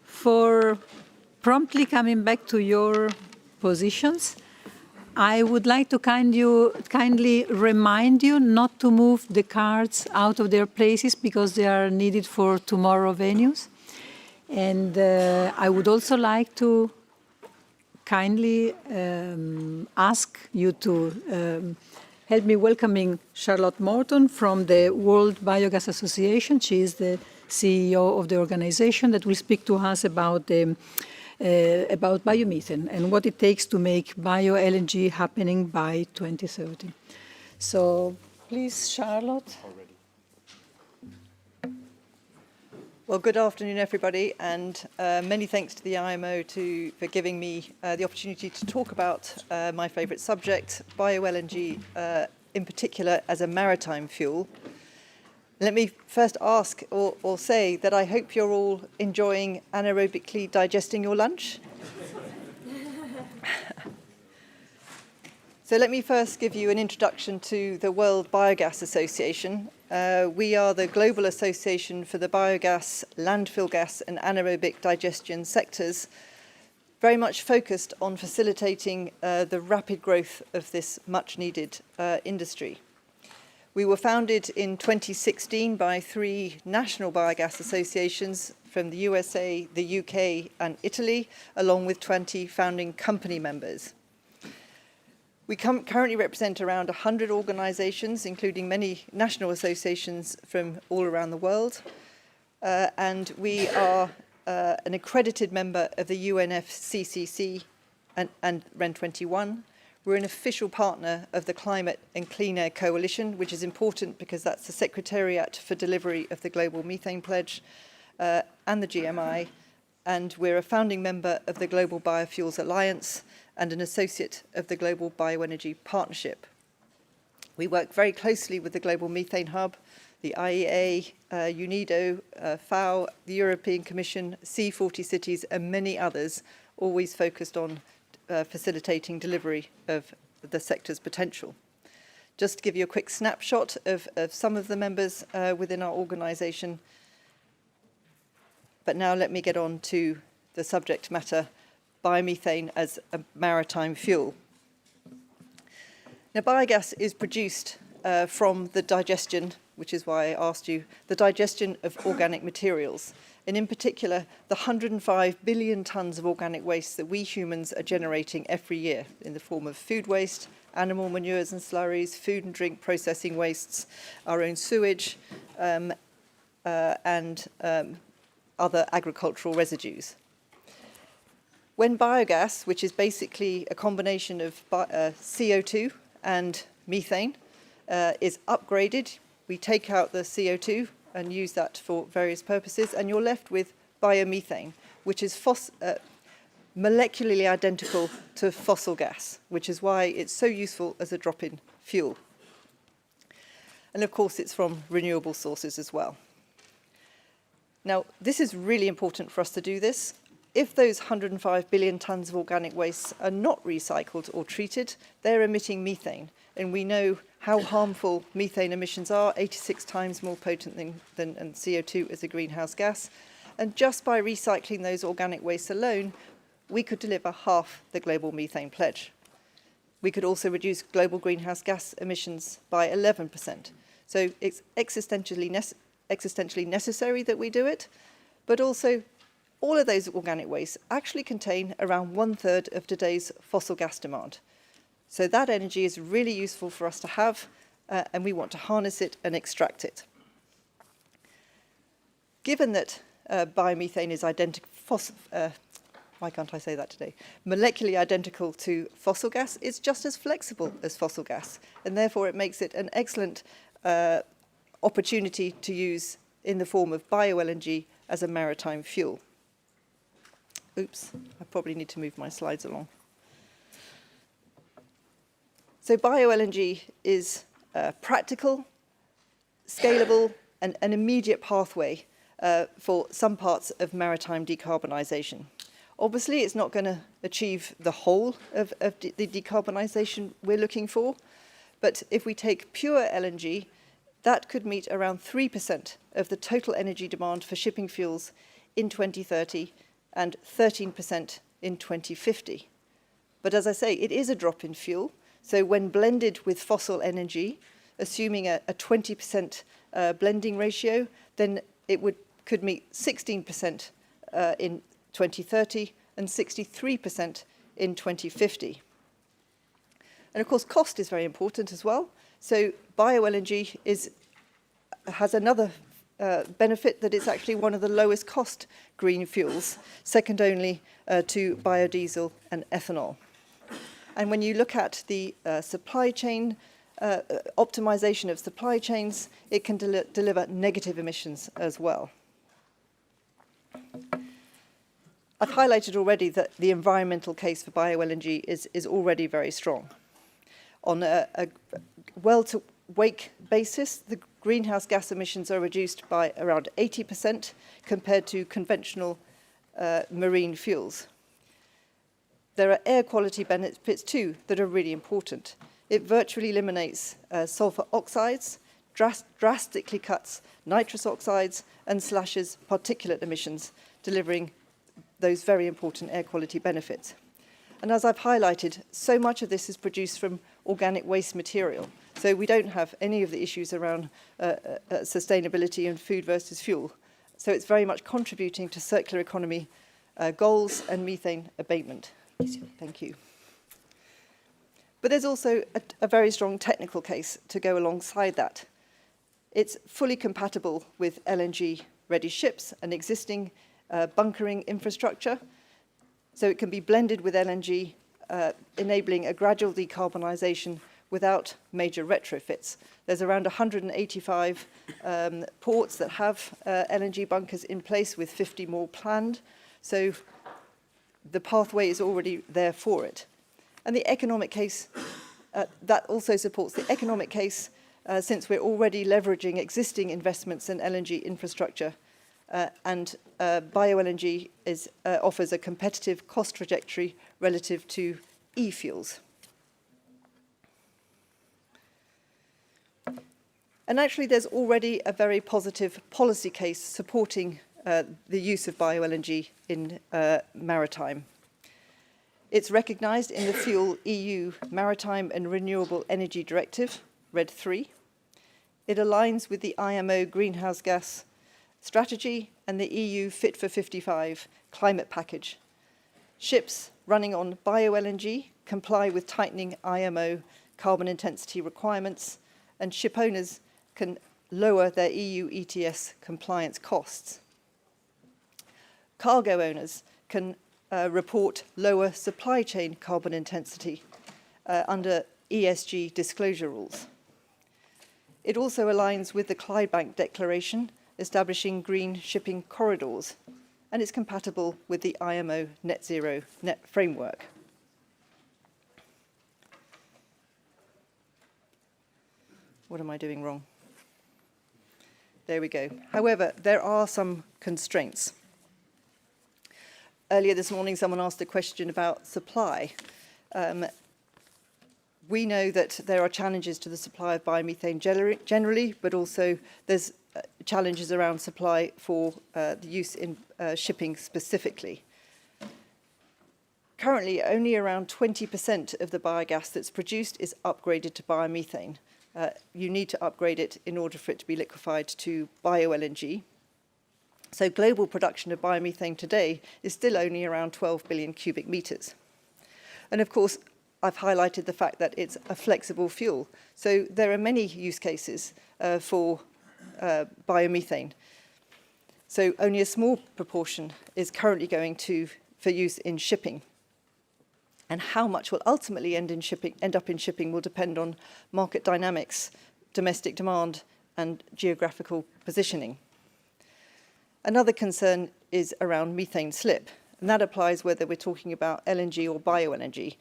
for promptly coming back to your positions. I would like to kindly remind you not to move the cards out of their places because they are needed for tomorrow venues. And I would also like to kindly ask you to help me welcoming Charlotte Morton from the World Biogas Association. She is the CEO of the organization that will speak to us about biomethane and what it takes to make Bio-LNG happening by 2030. So please, Charlotte. Well, good afternoon, everybody, and many thanks to the IMO for giving me the opportunity to talk about my favourite subject, Bio-LNG, in particular as a maritime fuel. Let me first ask or say that I hope you're all enjoying anaerobically digesting your lunch. So let me first give you an introduction to the World Biogas Association. We are the global association for the biogas, landfill gas and anaerobic digestion sectors, very much focused on facilitating the rapid growth of this much needed industry. We were founded in 2016 by 3 national biogas associations from the USA, the UK and Italy, along with 20 founding company members. We currently represent around 100 organisations, including many national associations from all around the world. And we are an accredited member of the UNFCCC and REN21. We're an official partner of the Climate and Clean Air Coalition, which is important because that's the Secretariat for Delivery of the Global Methane Pledge and the GMI. And we're a founding member of the Global Biofuels Alliance and an associate of the Global Bioenergy Partnership. We work very closely with the Global Methane Hub, the IEA, UNIDO, FAO, the European Commission, C40 cities, and many others, always focused on facilitating delivery of the sector's potential. Just to give you a quick snapshot of some of the members within our organisation. But now let me get on to the subject matter, biomethane as a maritime fuel. Now, biogas is produced from the digestion, which is why I asked you, the digestion of organic materials, and in particular, the 105 billion tonnes of organic waste that we humans are generating every year in the form of food waste, animal manures and slurries, food and drink processing wastes, our own sewage, and other agricultural residues. When biogas, which is basically a combination of CO2 and methane, is upgraded, we take out the CO2 and use that for various purposes, and you're left with biomethane, which is molecularly identical to fossil gas, which is why it's so useful as a drop-in fuel. And of course, it's from renewable sources as well. Now, this is really important for us to do this. If those 105 billion tonnes of organic waste are not recycled or treated, they're emitting methane. And we know how harmful methane emissions are, 86 times more potent than CO2 as a greenhouse gas. And just by recycling those organic wastes alone, we could deliver half the global methane pledge. We could also reduce global greenhouse gas emissions by 11%. So it's existentially necessary that we do it, but also all of those organic wastes actually contain around 1/3 of today's fossil gas demand. So that energy is really useful for us to have, and we want to harness it and extract it. Given that biomethane is molecularly identical to fossil gas, it's just as flexible as fossil gas, and therefore it makes it an excellent opportunity to use in the form of Bio-LNG as a maritime fuel. Oops, I probably need to move my slides along. So Bio-LNG is practical, scalable, and an immediate pathway for some parts of maritime decarbonisation. Obviously, it's not going to achieve the whole of the decarbonisation we're looking for, but if we take pure LNG, that could meet around 3% of the total energy demand for shipping fuels in 2030 and 13% in 2050. But as I say, it is a drop in fuel. So when blended with fossil energy, assuming a 20% blending ratio, then it could meet 16% in 2030 and 63% in 2050. And of course, cost is very important as well. So Bio-LNG has another benefit, that it's actually one of the lowest cost green fuels, second only to biodiesel and ethanol. And when you look at the supply chain, optimization of supply chains, it can deliver negative emissions as well. I've highlighted already that the environmental case for Bio-LNG is already very strong. On a well-to-wake basis, the greenhouse gas emissions are reduced by around 80% compared to conventional marine fuels. There are air quality benefits too that are really important. It virtually eliminates sulfur oxides, drastically cuts nitrous oxides, and slashes particulate emissions, delivering those very important air quality benefits. And as I've highlighted, so much of this is produced from organic waste material. So we don't have any of the issues around sustainability and food versus fuel. So it's very much contributing to circular economy goals and methane abatement. Thank you. But there's also a very strong technical case to go alongside that. It's fully compatible with LNG-ready ships and existing bunkering infrastructure. So it can be blended with LNG, enabling a gradual decarbonisation without major retrofits. There's around 185 ports that have LNG bunkers in place, with 50 more planned. So the pathway is already there for it. And the economic case, that also supports the economic case, since we're already leveraging existing investments in LNG infrastructure, and Bio-LNG offers a competitive cost trajectory relative to e-fuels. And actually, there's already a very positive policy case supporting the use of Bio-LNG in maritime. It's recognised in the Fuel EU Maritime and Renewable Energy Directive, RED III. It aligns with the IMO greenhouse gas strategy and the EU Fit for 55 climate package. Ships running on Bio-LNG comply with tightening IMO carbon intensity requirements, and ship owners can lower their EU ETS compliance costs. Cargo owners can report lower supply chain carbon intensity under ESG disclosure rules. It also aligns with the Clydebank Declaration, establishing green shipping corridors, and it's compatible with the IMO Net Zero Net Framework. What am I doing wrong? There we go. However, there are some constraints. Earlier this morning, someone asked a question about supply. We know that there are challenges to the supply of biomethane generally, but also there's challenges around supply for the use in shipping specifically. Currently, only around 20% of the biogas that's produced is upgraded to biomethane. You need to upgrade it in order for it to be liquefied to Bio-LNG. So global production of biomethane today is still only around 12 billion cubic meters. And of course, I've highlighted the fact that it's a flexible fuel. So there are many use cases for biomethane. So only a small proportion is currently going for use in shipping. And how much will ultimately end up in shipping will depend on market dynamics, domestic demand, and geographical positioning. Another concern is around methane slip, and that applies whether we're talking about LNG or Bio-LNG.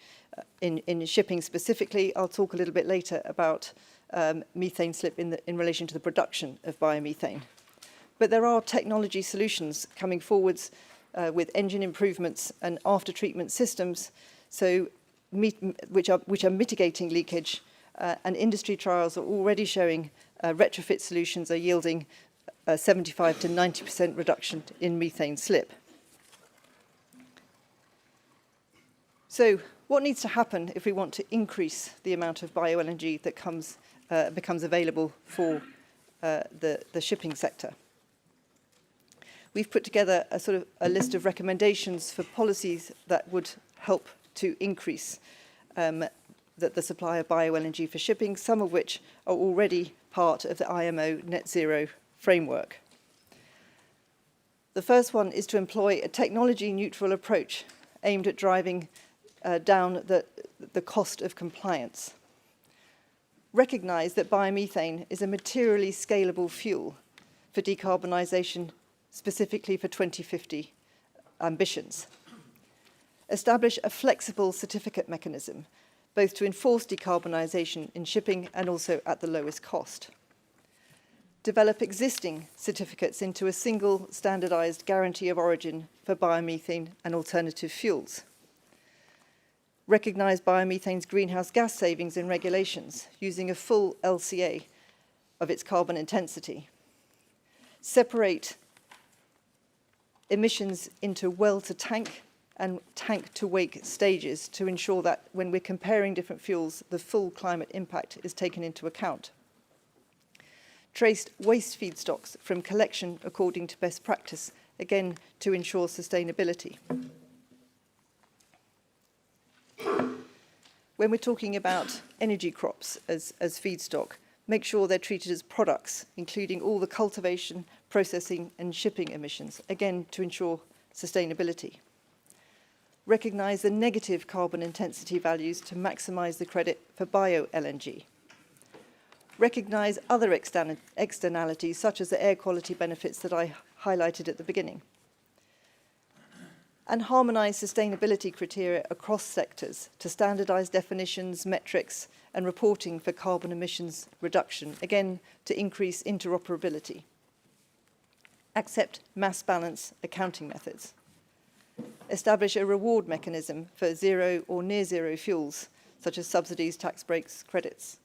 In shipping specifically, I'll talk a little bit later about methane slip in relation to the production of biomethane. But there are technology solutions coming forwards with engine improvements and after-treatment systems, so which are mitigating leakage, and industry trials are already showing retrofit solutions are yielding a 75 to 90% reduction in methane slip. So what needs to happen if we want to increase the amount of bio-LNG that becomes available for the shipping sector? We've put together a list of recommendations for policies that would help to increase the supply of bio-LNG for shipping, some of which are already part of the IMO net zero framework. The first one is to employ a technology-neutral approach aimed at driving down the cost of compliance. Recognise that biomethane is a materially scalable fuel for decarbonisation, specifically for 2050 ambitions. Establish a flexible certificate mechanism, both to enforce decarbonisation in shipping and also at the lowest cost. Develop existing certificates into a single standardised guarantee of origin for biomethane and alternative fuels. Recognise biomethane's greenhouse gas savings in regulations using a full LCA of its carbon intensity. Separate emissions into well-to-tank and tank-to-wake stages to ensure that when we're comparing different fuels, the full climate impact is taken into account. Traced waste feedstocks from collection according to best practice, again, to ensure sustainability. When we're talking about energy crops as feedstock, make sure they're treated as products, including all the cultivation, processing and shipping emissions, again, to ensure sustainability. Recognise the negative carbon intensity values to maximise the credit for bio-LNG. Recognise other externalities, such as the air quality benefits that I highlighted at the beginning. And harmonise sustainability criteria across sectors to standardise definitions, metrics and reporting for carbon emissions reduction, again, to increase interoperability. Accept mass balance accounting methods. Establish a reward mechanism for zero or near zero fuels, such as subsidies, tax breaks, credits.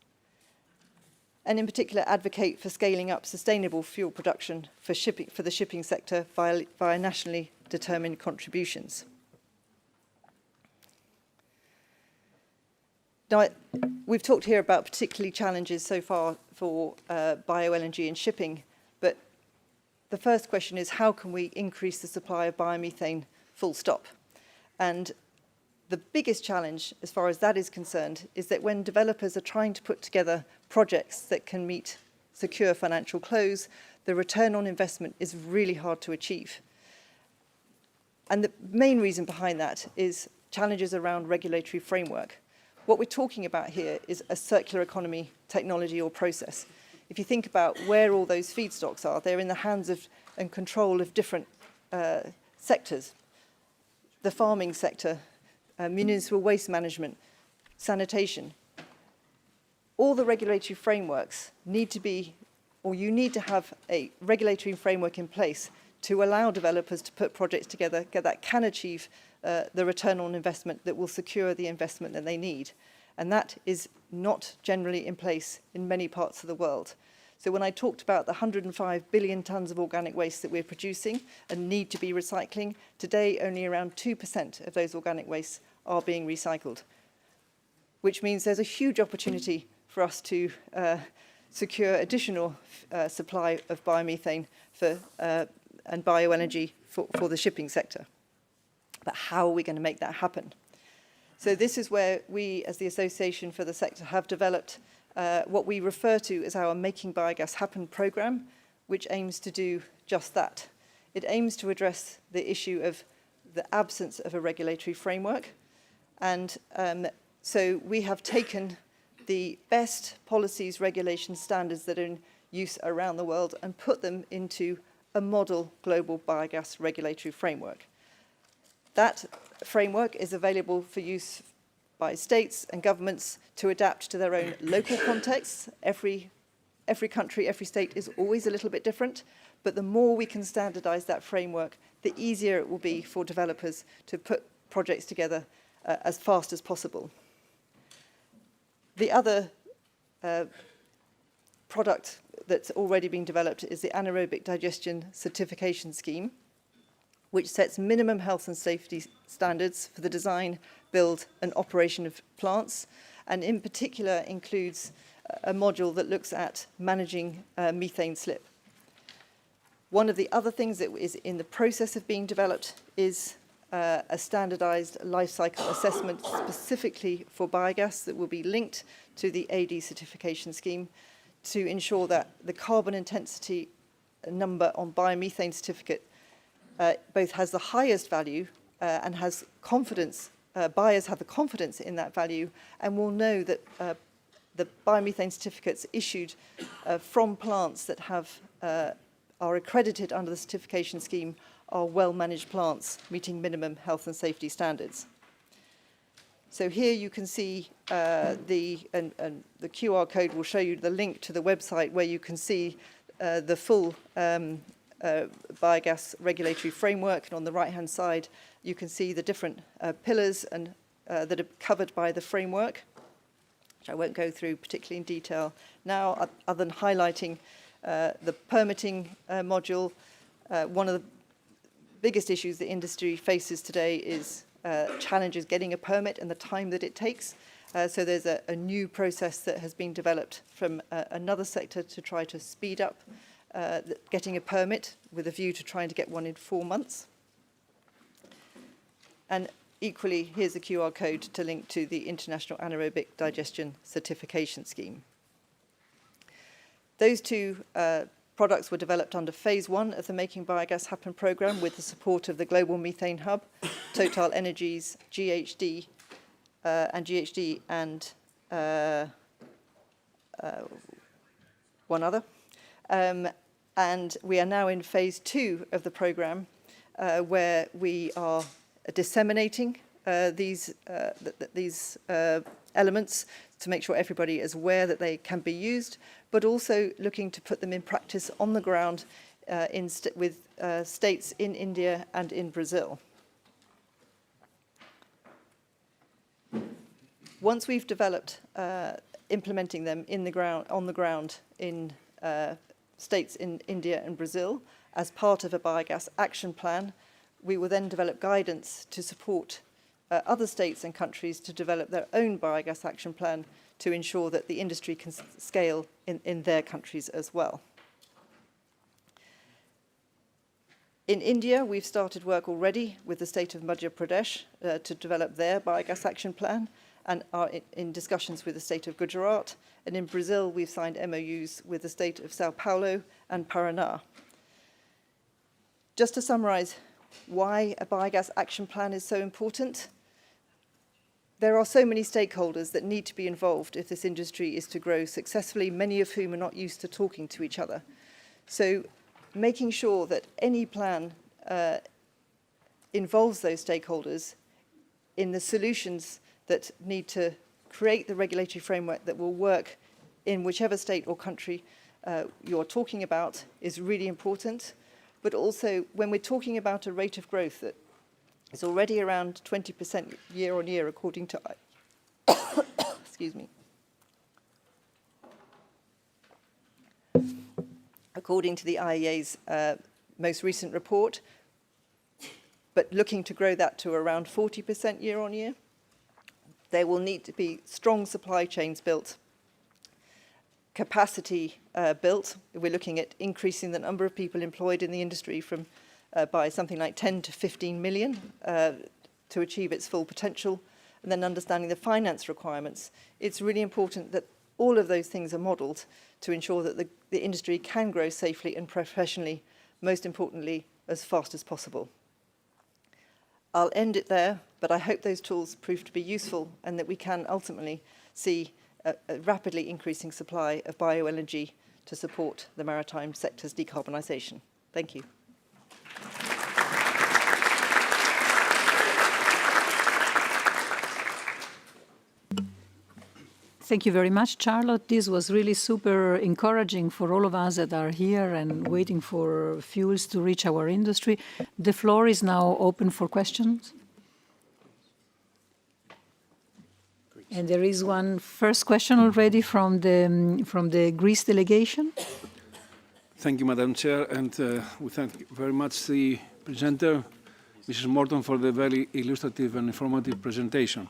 And in particular, advocate for scaling up sustainable fuel production for the shipping sector via nationally determined contributions. Now, we've talked here about particularly challenges so far for bio-LNG in shipping, but the first question is how can we increase the supply of biomethane full stop? And the biggest challenge, as far as that is concerned, is that when developers are trying to put together projects that can meet secure financial close, the return on investment is really hard to achieve. And the main reason behind that is challenges around regulatory framework. What we're talking about here is a circular economy technology or process. If you think about where all those feedstocks are, they're in the hands of and control of different sectors. The farming sector, municipal waste management, sanitation. All the regulatory frameworks need to be, or you need to have a regulatory framework in place to allow developers to put projects together that can achieve the return on investment that will secure the investment that they need. And that is not generally in place in many parts of the world. So when I talked about the 105 billion tonnes of organic waste that we're producing and need to be recycling, today only around 2% of those organic wastes are being recycled, which means there's a huge opportunity for us to secure additional supply of biomethane and bioenergy for the shipping sector. But how are we going to make that happen? So this is where we, as the Association for the Sector, have developed what we refer to as our Making Biogas Happen programme, which aims to do just that. It aims to address the issue of the absence of a regulatory framework. And so we have taken the best policies, regulations, standards that are in use around the world and put them into a model global biogas regulatory framework. That framework is available for use by states and governments to adapt to their own local contexts. Every country, every state is always a little bit different, but the more we can standardise that framework, the easier it will be for developers to put projects together as fast as possible. The other product that's already being developed is the Anaerobic Digestion Certification Scheme, which sets minimum health and safety standards for the design, build and operation of plants, and in particular includes a module that looks at managing methane slip. One of the other things that is in the process of being developed is a standardized life cycle assessment specifically for biogas that will be linked to the AD certification scheme to ensure that the carbon intensity number on biomethane certificate both has the highest value and has confidence, buyers have the confidence in that value and will know that the biomethane certificates issued from plants that have are accredited under the certification scheme are well-managed plants meeting minimum health and safety standards. So here you can see the QR code will show you the link to the website where you can see the full biogas regulatory framework, and on the right-hand side you can see the different pillars and that are covered by the framework, which I won't go through particularly in detail now, other than highlighting the permitting module. One of the biggest issues the industry faces today is challenges getting a permit and the time that it takes. So there's a new process that has been developed from another sector to try to speed up getting a permit with a view to trying to get one in 4 months. And equally, here's the QR code to link to the International Anaerobic Digestion Certification Scheme. Those two products were developed under phase 1 of the Making Biogas Happen programme with the support of the Global Methane Hub, Total Energies, GHD, and one other. And we are now in phase 2 of the programme where we are disseminating these elements to make sure everybody is aware that they can be used, but also looking to put them in practice on the ground with states in India and in Brazil. Once we've developed implementing them on the ground in states in India and Brazil as part of a biogas action plan, we will then develop guidance to support other states and countries to develop their own biogas action plan to ensure that the industry can scale in their countries as well. In India, we've started work already with the state of Madhya Pradesh to develop their biogas action plan and are in discussions with the state of Gujarat. And in Brazil, we've signed MOUs with the state of São Paulo and Paraná. Just to summarize why a biogas action plan is so important, there are so many stakeholders that need to be involved if this industry is to grow successfully, many of whom are not used to talking to each other. So making sure that any plan involves those stakeholders in the solutions that need to create the regulatory framework that will work in whichever state or country you're talking about is really important. But also, when we're talking about a rate of growth that is already around 20% year on year, according to excuse me, according to the IEA's most recent report, but looking to grow that to around 40% year on year, there will need to be strong supply chains built, capacity built. We're looking at increasing the number of people employed in the industry from by something like 10 to 15 million to achieve its full potential, and then understanding the finance requirements. It's really important that all of those things are modelled to ensure that the industry can grow safely and professionally, most importantly, as fast as possible. I'll end it there, but I hope those tools prove to be useful and that we can ultimately see a rapidly increasing supply of bio-LNG to support the maritime sector's decarbonisation. Thank you. Thank you very much, Charlotte. This was really super encouraging for all of us that are here and waiting for fuels to reach our industry. The floor is now open for questions. And there is one first question already from the Greece delegation. Thank you, Madam Chair, and we thank very much the presenter, Mrs. Morton, for the very illustrative and informative presentation.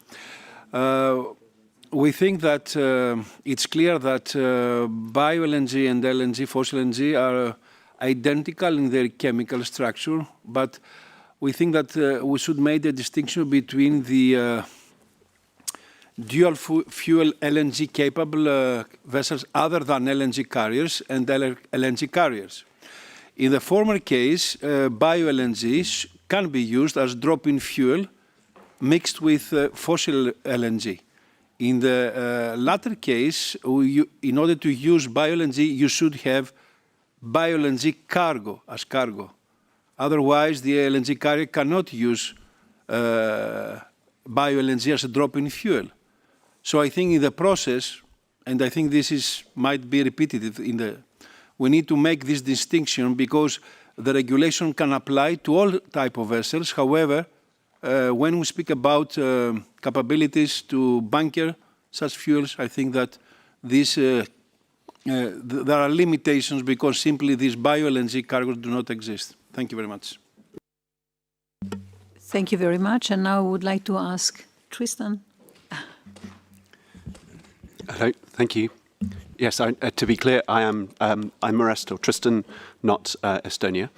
We think that it's clear that bio-LNG and LNG, fossil LNG, are identical in their chemical structure, but we think that we should make a distinction between the dual fuel LNG capable vessels other than LNG carriers and LNG carriers. In the former case, bio-LNG can be used as drop-in fuel mixed with fossil LNG. In the latter case, in order to use bio-LNG, you should have bio-LNG cargo as cargo. Otherwise, the LNG carrier cannot use bio-LNG as a drop-in fuel. So I think in the process, and I think this might be repeated we need to make this distinction because the regulation can apply to all type of vessels. However, when we speak about capabilities to bunker such fuels, I think that there are limitations because simply these bio-LNG cargoes do not exist. Thank you very much. Thank you very much. And now I would like to ask Tristan. Hello, thank you. Yes, to be clear, I'm Marest or Tristan, not Estonia.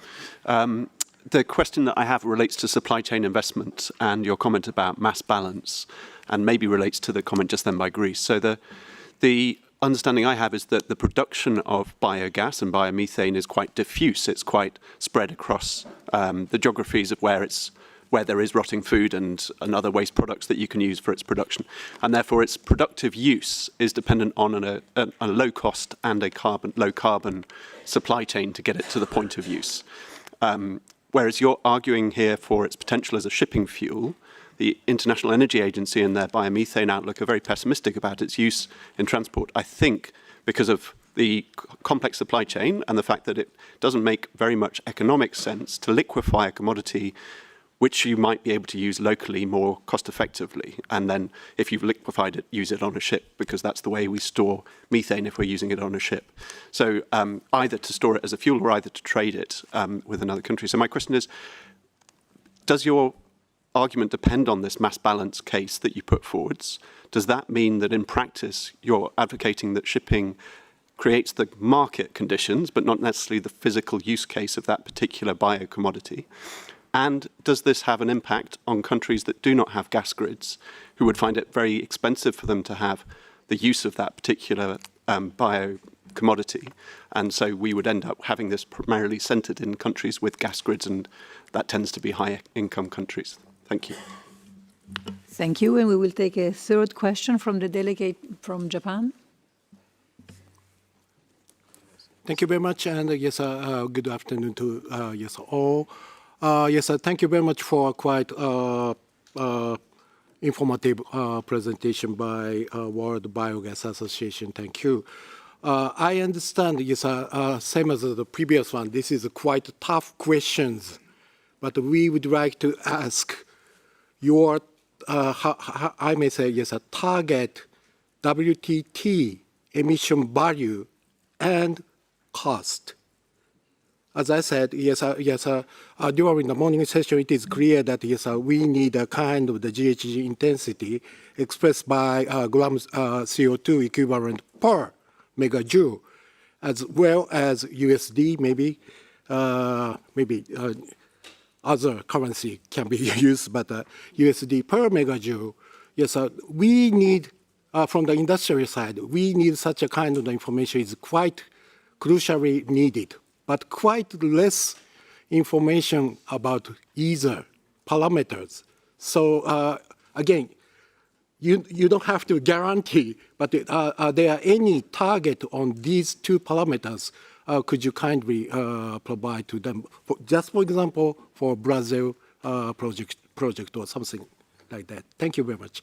The question that I have relates to supply chain investment and your comment about mass balance, and maybe relates to the comment just then by Greece. So the understanding I have is that the production of biogas and biomethane is quite diffuse. It's quite spread across the geographies of where there is rotting food and other waste products that you can use for its production. And therefore, its productive use is dependent on a low cost and a low carbon supply chain to get it to the point of use. Whereas you're arguing here for its potential as a shipping fuel, the International Energy Agency and their biomethane outlook are very pessimistic about its use in transport, I think, because of the complex supply chain and the fact that it doesn't make very much economic sense to liquefy a commodity which you might be able to use locally more cost effectively. And then if you've liquefied it, use it on a ship, because that's the way we store methane if we're using it on a ship. So either to store it as a fuel or either to trade it with another country. So my question is, does your argument depend on this mass balance case that you put forwards? Does that mean that in practice you're advocating that shipping creates the market conditions, but not necessarily the physical use case of that particular biocommodity? And does this have an impact on countries that do not have gas grids, who would find it very expensive for them to have the use of that particular biocommodity? And so we would end up having this primarily centred in countries with gas grids, and that tends to be high-income countries. Thank you. Thank you. And we will take a third question from the delegate from Japan. Thank you very much, and yes, good afternoon to yes all. Yes, thank you very much for a quite informative presentation by World Biogas Association. Thank you. I understand, yes, same as the previous one, this is quite tough questions, but we would like to ask your, I may say, yes, a target WTT emission value and cost. As I said, yes, during the morning session, it is clear that yes, we need a kind of the GHG intensity expressed by grams CO2 equivalent per megajoule, as well as USD, maybe other currency can be used, but USD per megajoule. Yes, we need from the industrial side, we need such a kind of information is quite crucially needed, but quite less information about either parameters. So again, you don't have to guarantee, but are there any target on these two parameters? Could you kindly provide to them? Just for example, for Brazil project or something like that. Thank you very much.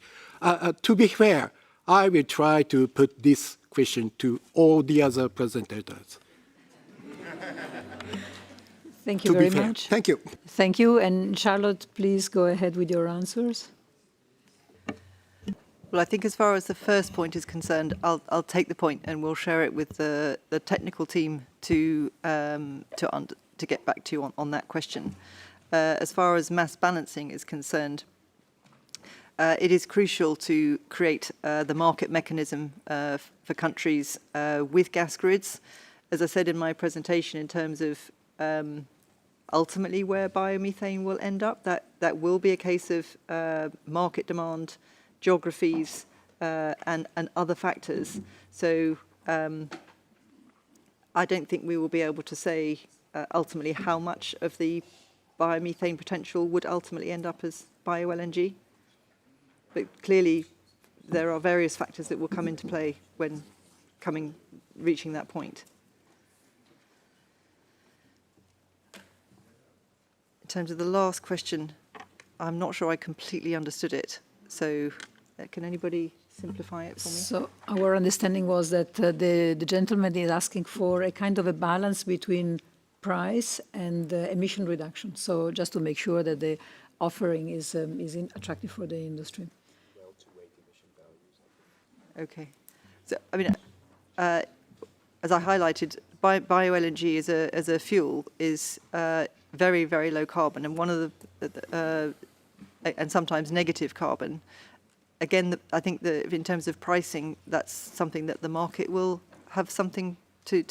To be fair, I will try to put this question to all the other presenters. Thank you very much. Thank you. Thank you. And Charlotte, please go ahead with your answers. Well, I think as far as the first point is concerned, I'll take the point and we'll share it with the technical team to get back to you on that question. As far as mass balancing is concerned, it is crucial to create the market mechanism for countries with gas grids. As I said in my presentation, in terms of ultimately where biomethane will end up, that will be a case of market demand, geographies, and other factors. So I don't think we will be able to say ultimately how much of the biomethane potential would ultimately end up as bio-LNG. But clearly, there are various factors that will come into play when reaching that point. In terms of the last question, I'm not sure I completely understood it. So can anybody simplify it for me? So our understanding was that the gentleman is asking for a kind of a balance between price and emission reduction. So just to make sure that the offering is attractive for the industry. Okay. So, I mean, as I highlighted, bio-LNG as a fuel is very, very low carbon, and one of the and sometimes negative carbon. Again, I think that in terms of pricing, that's something that the market will have something to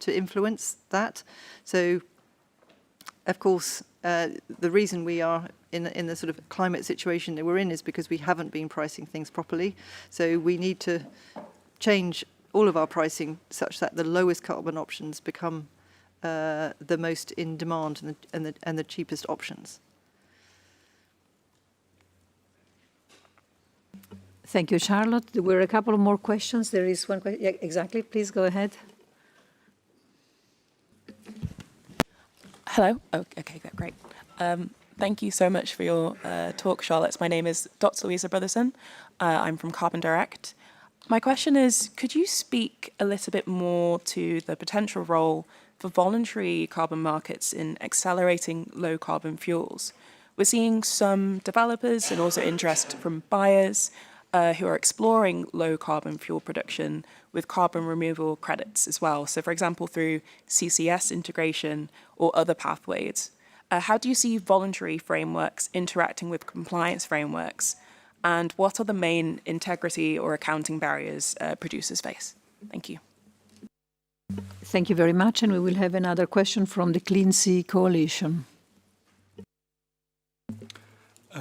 influence that. So, of course, the reason we are in the sort of climate situation that we're in is because we haven't been pricing things properly. So we need to change all of our pricing such that the lowest carbon options become the most in demand and the cheapest options. Thank you, Charlotte. There were a couple of more questions. There is one question. Yeah, exactly. Please go ahead. Hello. Oh, okay, great. Thank you so much for your talk, Charlotte. My name is Dr. Louisa Brotherson. I'm from Carbon Direct. My question is, could you speak a little bit more to the potential role for voluntary carbon markets in accelerating low carbon fuels? We're seeing some developers and also interest from buyers who are exploring low carbon fuel production with carbon removal credits as well. So for example, through CCS integration or other pathways. How do you see voluntary frameworks interacting with compliance frameworks? And what are the main integrity or accounting barriers producers face? Thank you. Thank you very much. And we will have another question from the Clean Sea Coalition.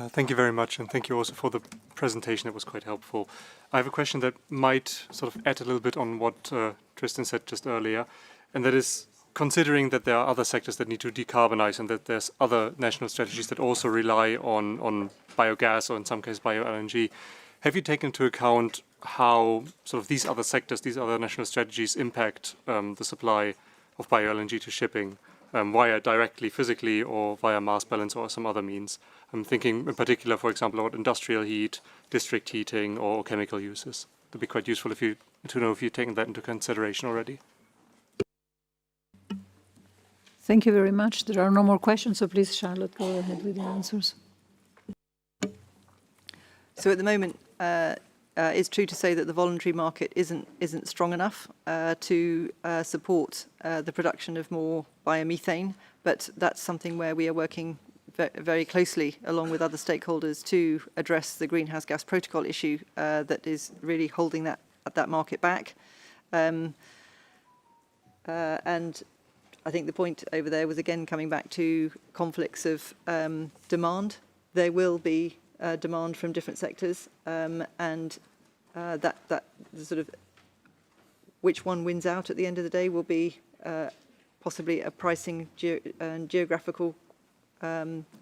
Thank you very much, and thank you also for the presentation. It was quite helpful. I have a question that might sort of add a little bit on what Tristan said just earlier, and that is considering that there are other sectors that need to decarbonize and that there's other national strategies that also rely on biogas or in some cases bio-LNG. Have you taken into account how sort of these other sectors, these other national strategies impact the supply of bio-LNG to shipping, via directly physically or via mass balance or some other means? I'm thinking in particular, for example, about industrial heat, district heating or chemical uses. It would be quite useful to know if you've taken that into consideration already. Thank you very much. There are no more questions, so please, Charlotte, go ahead with the answers. So at the moment, it's true to say that the voluntary market isn't strong enough to support the production of more biomethane, but that's something where we are working very closely along with other stakeholders to address the greenhouse gas protocol issue that is really holding that market back. And I think the point over there was again coming back to conflicts of demand. There will be demand from different sectors, and that the sort of which one wins out at the end of the day will be possibly a pricing and geographical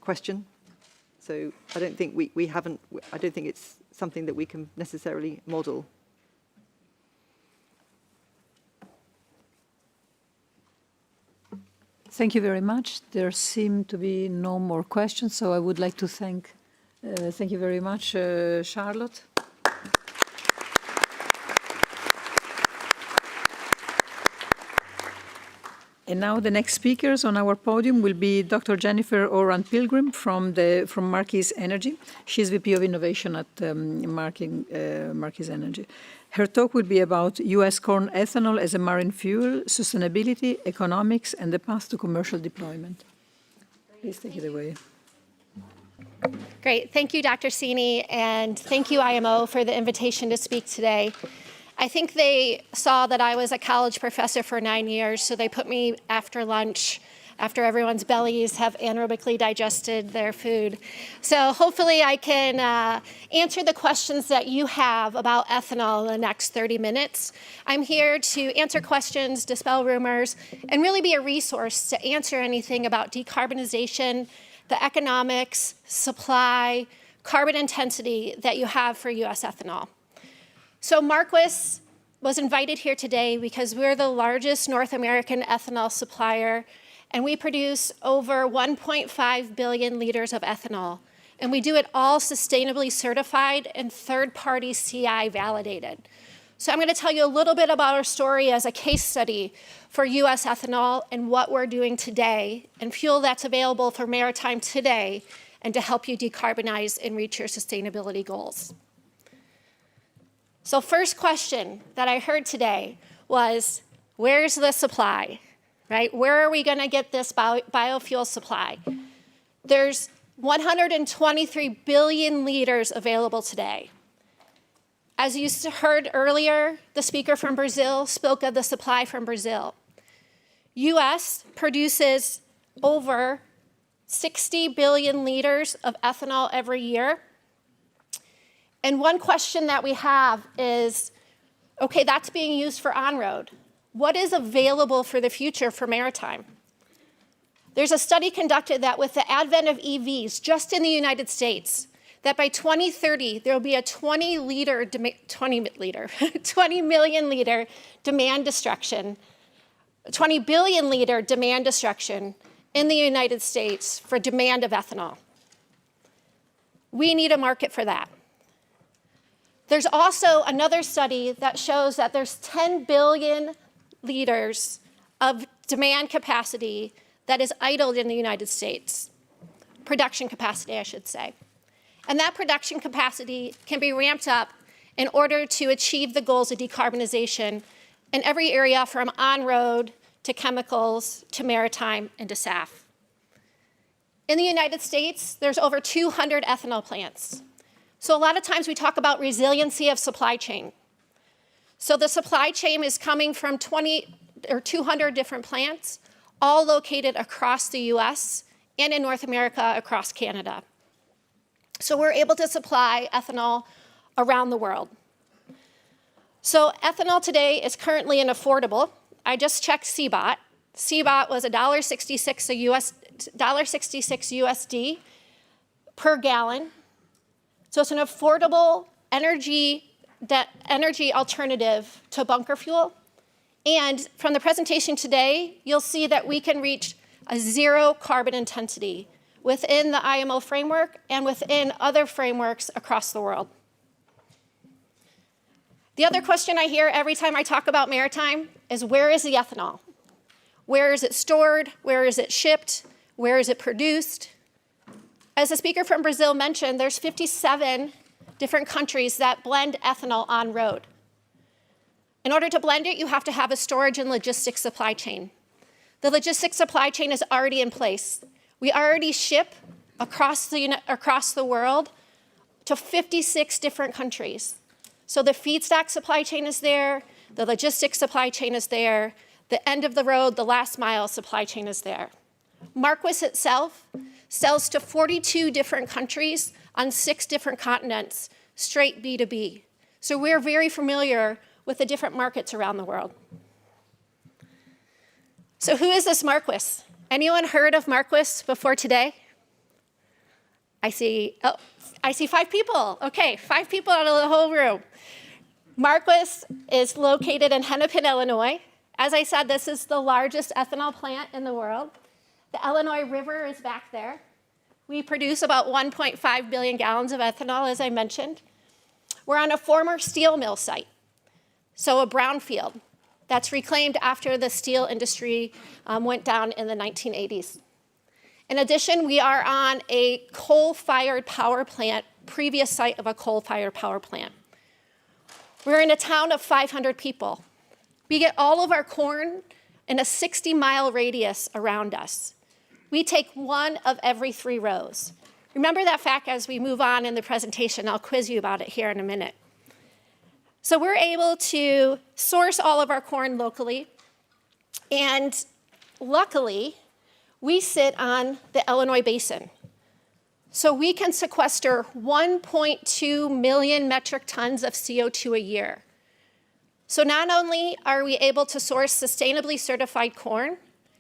question. So I don't think I don't think it's something that we can necessarily model. Thank you very much. There seem to be no more questions, so I would like to thank you very much, Charlotte. And now the next speakers on our podium will be Dr. Jennifer Aurandt-Pilgrim from Marquis Energy. She's VP of Innovation at Marquis Energy. Her talk will be about U.S. corn ethanol as a marine fuel, sustainability, economics, and the path to commercial deployment. Please take it away. Great. Thank you, Dr. Cenni, and thank you, IMO, for the invitation to speak today. I think they saw that I was a college professor for 9 years, so they put me after lunch, after everyone's bellies have anaerobically digested their food. So hopefully I can answer the questions that you have about ethanol in the next 30 minutes. I'm here to answer questions, dispel rumors, and really be a resource to answer anything about decarbonization, the economics, supply, carbon intensity that you have for U.S. ethanol. So Marquis was invited here today because we're the largest North American ethanol supplier, and we produce over 1.5 billion liters of ethanol. And we do it all sustainably certified and third-party CI validated. So I'm going to tell you a little bit about our story as a case study for U.S. ethanol and what we're doing today and fuel that's available for maritime today and to help you decarbonize and reach your sustainability goals. So first question that I heard today was, where's the supply, right? Where are we going to get this biofuel supply? There's 123 billion liters available today. As you heard earlier, the speaker from Brazil spoke of the supply from Brazil. U.S. produces over 60 billion liters of ethanol every year. And one question that we have is, okay, that's being used for on-road. What is available for the future for maritime? There's a study conducted that with the advent of EVs, just in the United States, that by 2030, there will be a 20 million liter demand destruction, 20 billion liter demand destruction in the United States for demand of ethanol. We need a market for that. There's also another study that shows that there's 10 billion liters of demand capacity that is idled in the United States. Production capacity, I should say. And that production capacity can be ramped up in order to achieve the goals of decarbonization in every area from on-road to chemicals to maritime and to SAF. In the United States, there's over 200 ethanol plants. So a lot of times we talk about resiliency of supply chain. So the supply chain is coming from 20 or 200 different plants, all located across the US and in North America, across Canada. So we're able to supply ethanol around the world. So ethanol today is currently unaffordable. I just checked CBOT. CBOT was $1.66 USD per gallon. So it's an affordable energy alternative to bunker fuel. And from the presentation today, you'll see that we can reach a zero carbon intensity within the IMO framework and within other frameworks across the world. The other question I hear every time I talk about maritime is, where is the ethanol? Where is it stored? Where is it shipped? Where is it produced? As the speaker from Brazil mentioned, there's 57 different countries that blend ethanol on road. In order to blend it, you have to have a storage and logistics supply chain. The logistics supply chain is already in place. We already ship across the world to 56 different countries. So the feedstock supply chain is there, the logistics supply chain is there, the end of the road, the last mile supply chain is there. Marquis itself sells to 42 different countries on 6 different continents, straight B2B. So we're very familiar with the different markets around the world. So who is this Marquis? Anyone heard of Marquis before today? I see 5 people. Okay, 5 people out of the whole room. Marquis is located in Hennepin, Illinois. As I said, this is the largest ethanol plant in the world. The Illinois River is back there. We produce about 1.5 billion gallons of ethanol, as I mentioned. We're on a former steel mill site, so a brownfield. that's reclaimed after the steel industry went down in the 1980s. In addition, we are on a coal-fired power plant, previous site of a coal-fired power plant. We're in a town of 500 people. We get all of our corn in a 60-mile radius around us. We take one of every 3 rows. Remember that fact as we move on in the presentation. I'll quiz you about it here in a minute. So we're able to source all of our corn locally, and luckily, we sit on the Illinois Basin. So we can sequester 1.2 million metric tons of CO2 a year. So not only are we able to source sustainably certified corn,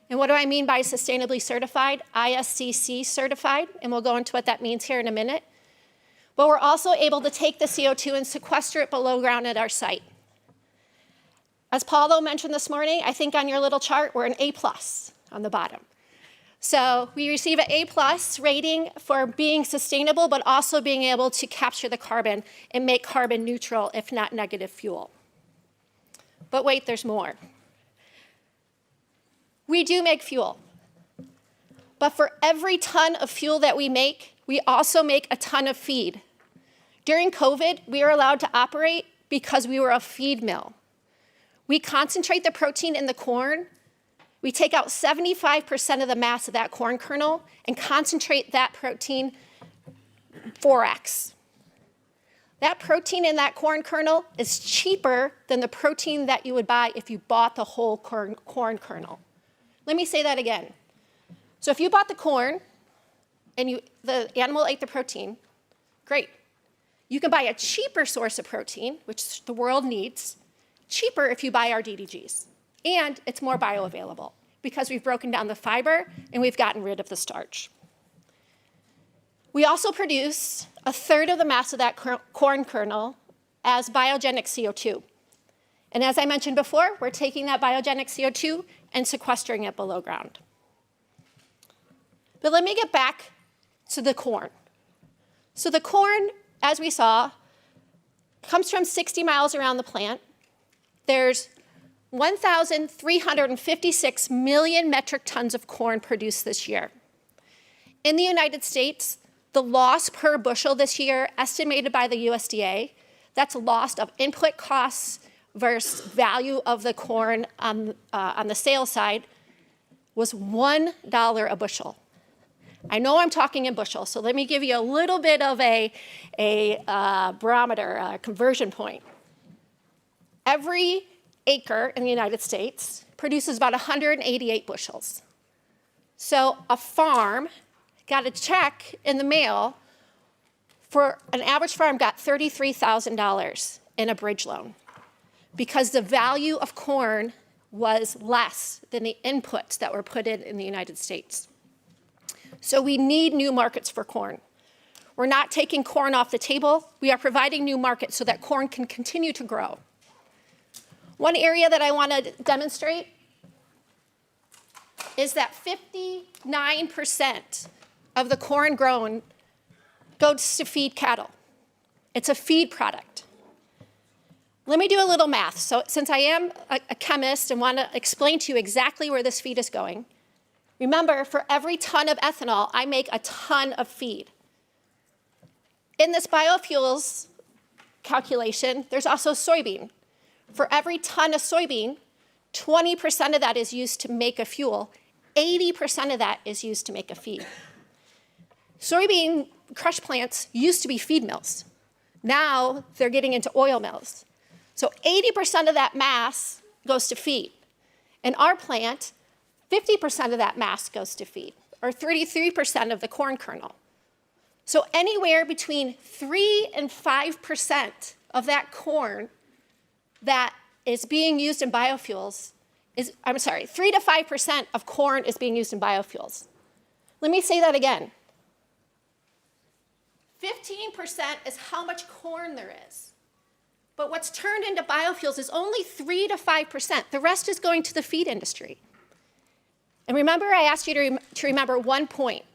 and what do I mean by sustainably certified? ISCC certified, and we'll go into what that means here in a minute. But we're also able to take the CO2 and sequester it below ground at our site. As Paolo mentioned this morning, I think on your little chart, we're an A+ on the bottom. So we receive an A+ rating for being sustainable, but also being able to capture the carbon and make carbon neutral, if not negative fuel. But wait, there's more. We do make fuel. But for every ton of fuel that we make, we also make a ton of feed. During COVID, we were allowed to operate because we were a feed mill. We concentrate the protein in the corn. We take out 75% of the mass of that corn kernel and concentrate that protein 4x. That protein in that corn kernel is cheaper than the protein that you would buy if you bought the whole corn kernel. Let me say that again. So if you bought the corn and the animal ate the protein, great. You can buy a cheaper source of protein, which the world needs, cheaper if you buy our DDGs. And it's more bioavailable because we've broken down the fiber and we've gotten rid of the starch. We also produce 1/3 of the mass of that corn kernel as biogenic CO2. And as I mentioned before, we're taking that biogenic CO2 and sequestering it below ground. But let me get back to the corn. So the corn, as we saw, comes from 60 miles around the plant. There's 1,356 million metric tons of corn produced this year. In the United States, the loss per bushel this year, estimated by the USDA, that's loss of input costs versus value of the corn on the sales side, was $1 a bushel. I know I'm talking in bushels, so let me give you a little bit of a barometer, a conversion point. Every acre in the United States produces about 188 bushels. So a farm got a check in the mail for an average farm got $33,000 in a bridge loan because the value of corn was less than the inputs that were put in the United States. So we need new markets for corn. We're not taking corn off the table. We are providing new markets so that corn can continue to grow. One area that I want to demonstrate is that 59% of the corn grown goes to feed cattle. It's a feed product. Let me do a little math. So since I am a chemist and want to explain to you exactly where this feed is going, remember, for every ton of ethanol, I make a ton of feed. In this biofuels calculation, there's also soybean. For every ton of soybean, 20% of that is used to make a fuel. 80% of that is used to make a feed. Soybean crush plants used to be feed mills. Now they're getting into oil mills. So 80% of that mass goes to feed. In our plant, 50% of that mass goes to feed, or 33% of the corn kernel. So anywhere between 3 and 5% of that corn that is being used in biofuels is, 3 to 5% of corn is being used in biofuels. Let me say that again. 15% is how much corn there is. But what's turned into biofuels is only 3 to 5%. The rest is going to the feed industry. And remember, I asked you to remember one point.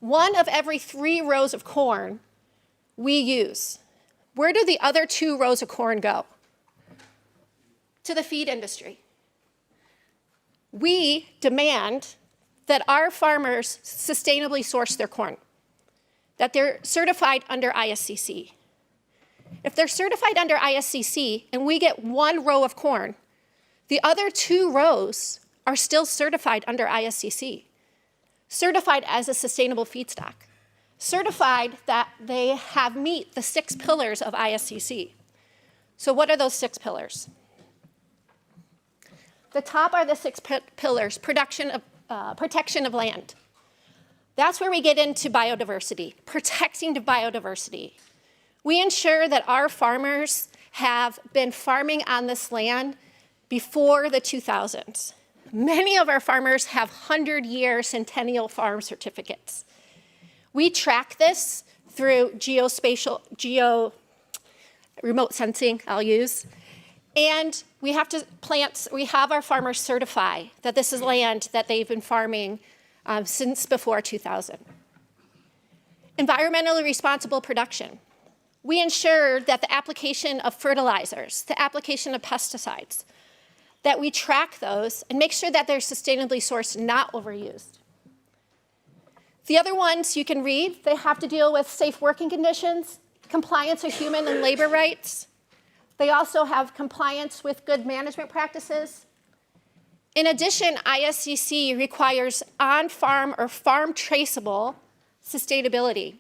1 of every 3 rows of corn we use. Where do the other 2 rows of corn go? To the feed industry. We demand that our farmers sustainably source their corn, that they're certified under ISCC. If they're certified under ISCC and we get one row of corn, the other 2 rows are still certified under ISCC, certified as a sustainable feedstock, certified that they meet the 6 pillars of ISCC. So what are those 6 pillars? The top are the 6 pillars: protection of land. That's where we get into biodiversity, protecting the biodiversity. We ensure that our farmers have been farming on this land before the 2000s. Many of our farmers have 100-year centennial farm certificates. We track this through remote sensing, and we have our farmers certify that this is land that they've been farming since before 2000. Environmentally responsible production. We ensure that the application of fertilizers, the application of pesticides, that we track those and make sure that they're sustainably sourced, not overused. The other ones you can read, they have to deal with safe working conditions, compliance with human and labor rights. They also have compliance with good management practices. In addition, ISCC requires on-farm or farm traceable sustainability.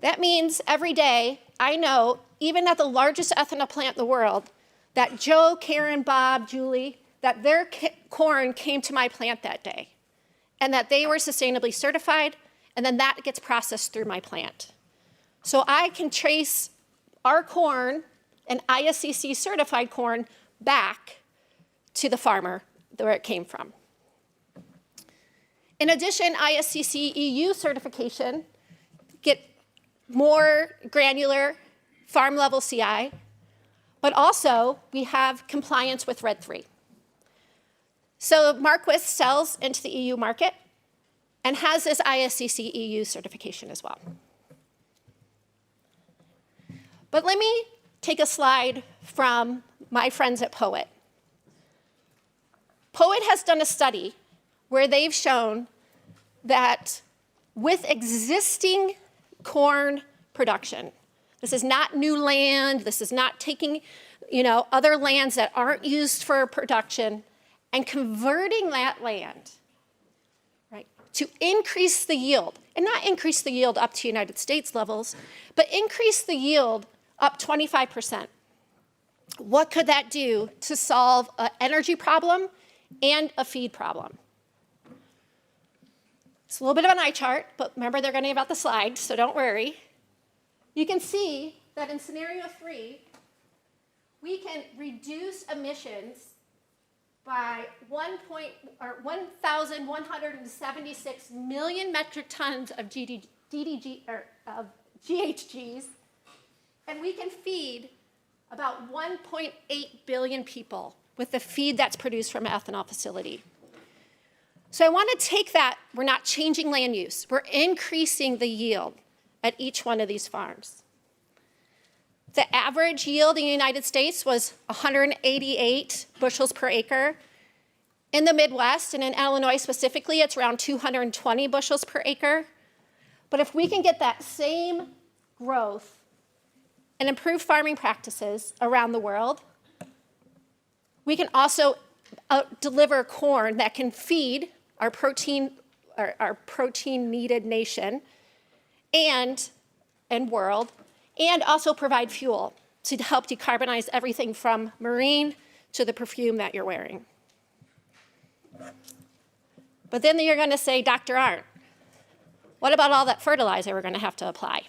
That means every day, I know, even at the largest ethanol plant in the world, that Joe, Karen, Bob, Julie, that their corn came to my plant that day, and that they were sustainably certified, and then that gets processed through my plant. So I can trace our corn and ISCC certified corn back to the farmer where it came from. In addition, ISCC EU certification get more granular farm level CI, but also we have compliance with RED 3. So Marquis sells into the EU market and has this ISCC EU certification as well. But let me take a slide from my friends at POET. POET has done a study where they've shown that with existing corn production, this is not new land, this is not taking other lands that aren't used for production and converting that land, right, to increase the yield, and not increase the yield up to United States levels, but increase the yield up 25%. What could that do to solve an energy problem and a feed problem? It's a little bit of an eye chart, but remember they're going to give out the slide, so don't worry. You can see that in scenario 3, we can reduce emissions by 1,176 million metric tons of GHGs, and we can feed about 1.8 billion people with the feed that's produced from an ethanol facility. So I want to take that, we're not changing land use, we're increasing the yield at each one of these farms. The average yield in the United States was 188 bushels per acre. In the Midwest, and in Illinois specifically, it's around 220 bushels per acre. But if we can get that same growth and improve farming practices around the world, we can also deliver corn that can feed our protein-needed nation and world, and also provide fuel to help decarbonize everything from marine to the perfume that you're wearing. But then you're going to say, Dr. Arndt, what about all that fertilizer we're going to have to apply,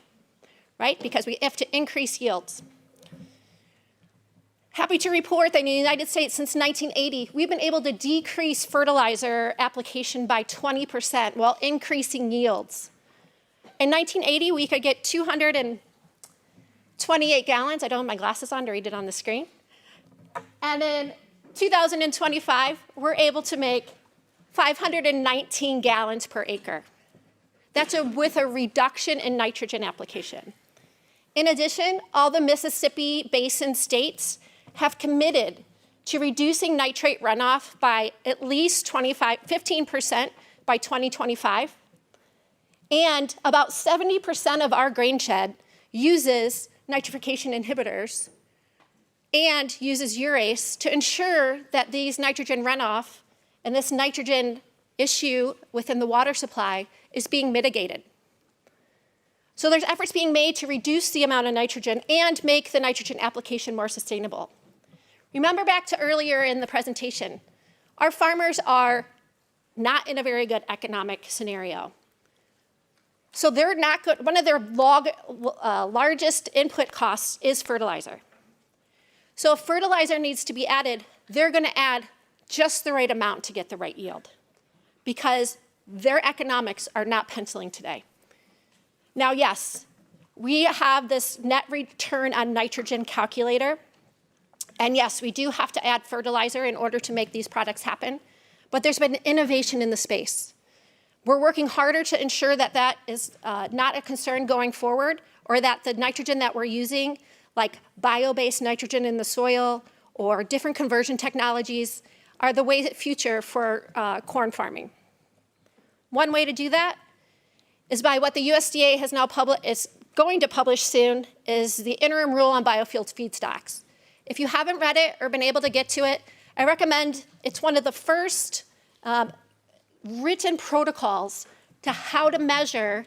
right? Because we have to increase yields. Happy to report that in the United States since 1980, we've been able to decrease fertilizer application by 20% while increasing yields. In 1980, we could get 228 gallons. I don't have my glasses on to read it on the screen. And in 2025, we're able to make 519 gallons per acre. That's with a reduction in nitrogen application. In addition, all the Mississippi Basin states have committed to reducing nitrate runoff by at least 15% by 2025. And about 70% of our grain shed uses nitrification inhibitors and uses urease to ensure that these nitrogen runoff and this nitrogen issue within the water supply is being mitigated. So there's efforts being made to reduce the amount of nitrogen and make the nitrogen application more sustainable. Remember back to earlier in the presentation, our farmers are not in a very good economic scenario. So they're not good. One of their largest input costs is fertilizer. So if fertilizer needs to be added, they're going to add just the right amount to get the right yield because their economics are not penciling today. Now, yes, we have this net return on nitrogen calculator. And yes, we do have to add fertilizer in order to make these products happen. But there's been innovation in the space. We're working harder to ensure that that is not a concern going forward, or that the nitrogen that we're using, like bio-based nitrogen in the soil or different conversion technologies, are the way future for corn farming. One way to do that is by what the USDA has now is going to publish soon, is the interim rule on biofuel feedstocks. If you haven't read it or been able to get to it, I recommend it's one of the first written protocols to how to measure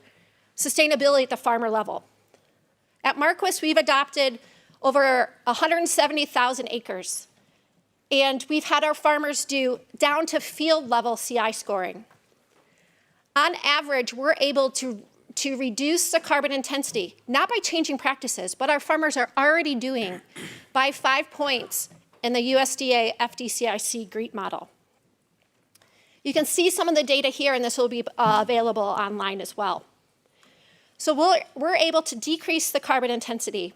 sustainability at the farmer level. At Marquis, we've adopted over 170,000 acres, and we've had our farmers do down to field level CI scoring. On average, we're able to reduce the carbon intensity, not by changing practices, but our farmers are already doing by 5 points in the USDA FDCIC GREET model. You can see some of the data here, and this will be available online as well. So we're able to decrease the carbon intensity.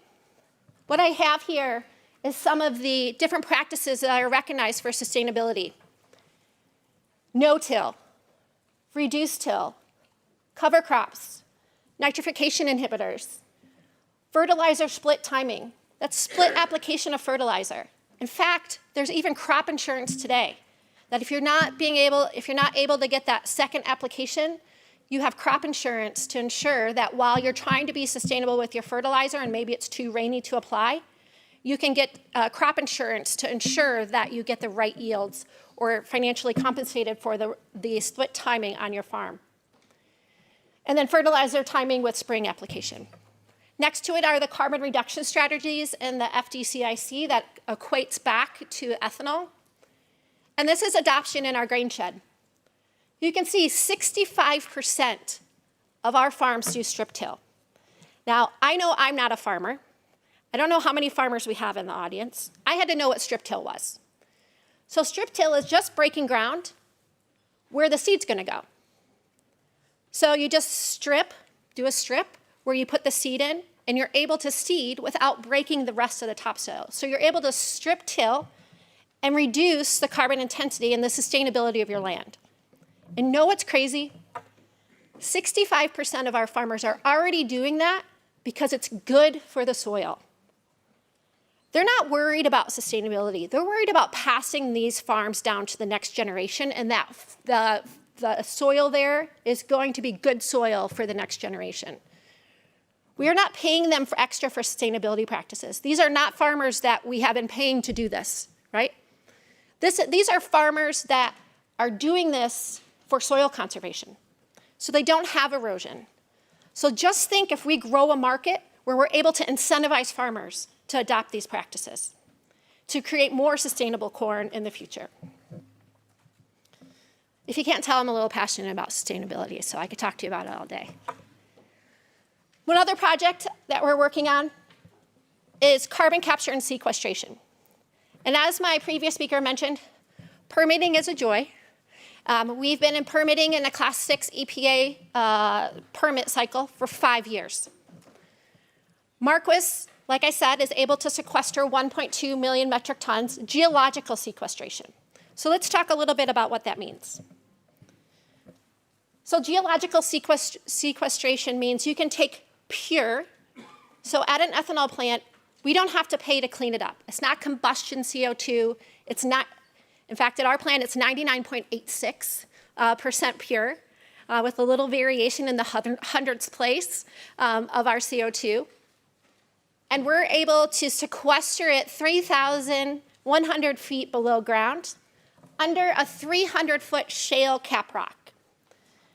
What I have here is some of the different practices that are recognized for sustainability. No-till, reduced till, cover crops, nitrification inhibitors, fertilizer split timing. That's split application of fertilizer. In fact, there's even crop insurance today that if you're not able to get that second application, you have crop insurance to ensure that while you're trying to be sustainable with your fertilizer and maybe it's too rainy to apply, you can get crop insurance to ensure that you get the right yields or financially compensated for the split timing on your farm. And then fertilizer timing with spring application. Next to it are the carbon reduction strategies in the FDCIC that equates back to ethanol. And this is adoption in our grain shed. You can see 65% of our farms do strip till. Now, I know I'm not a farmer. I don't know how many farmers we have in the audience. I had to know what strip till was. So strip till is just breaking ground where the seed's going to go. So you just do a strip where you put the seed in, and you're able to seed without breaking the rest of the topsoil. So you're able to strip till and reduce the carbon intensity and the sustainability of your land. And know what's crazy? 65% of our farmers are already doing that because it's good for the soil. They're not worried about sustainability. They're worried about passing these farms down to the next generation, and that the soil there is going to be good soil for the next generation. We are not paying them for extra for sustainability practices. These are not farmers that we have been paying to do this, right? These are farmers that are doing this for soil conservation, so they don't have erosion. So just think if we grow a market where we're able to incentivize farmers to adopt these practices to create more sustainable corn in the future. If you can't tell, I'm a little passionate about sustainability, so I could talk to you about it all day. One other project that we're working on is carbon capture and sequestration. And as my previous speaker mentioned, permitting is a joy. We've been in permitting in a Class 6 EPA permit cycle for 5 years. Marquis, like I said, is able to sequester 1.2 million metric tons geological sequestration. So let's talk a little bit about what that means. So geological sequestration means you can take pure, so at an ethanol plant, we don't have to pay to clean it up. It's not combustion CO2, It's not, in fact, at our plant, it's 99.86% pure, with a little variation in the hundredths place of our CO2. And we're able to sequester it 3,100 feet below ground under a 300-foot shale cap rock.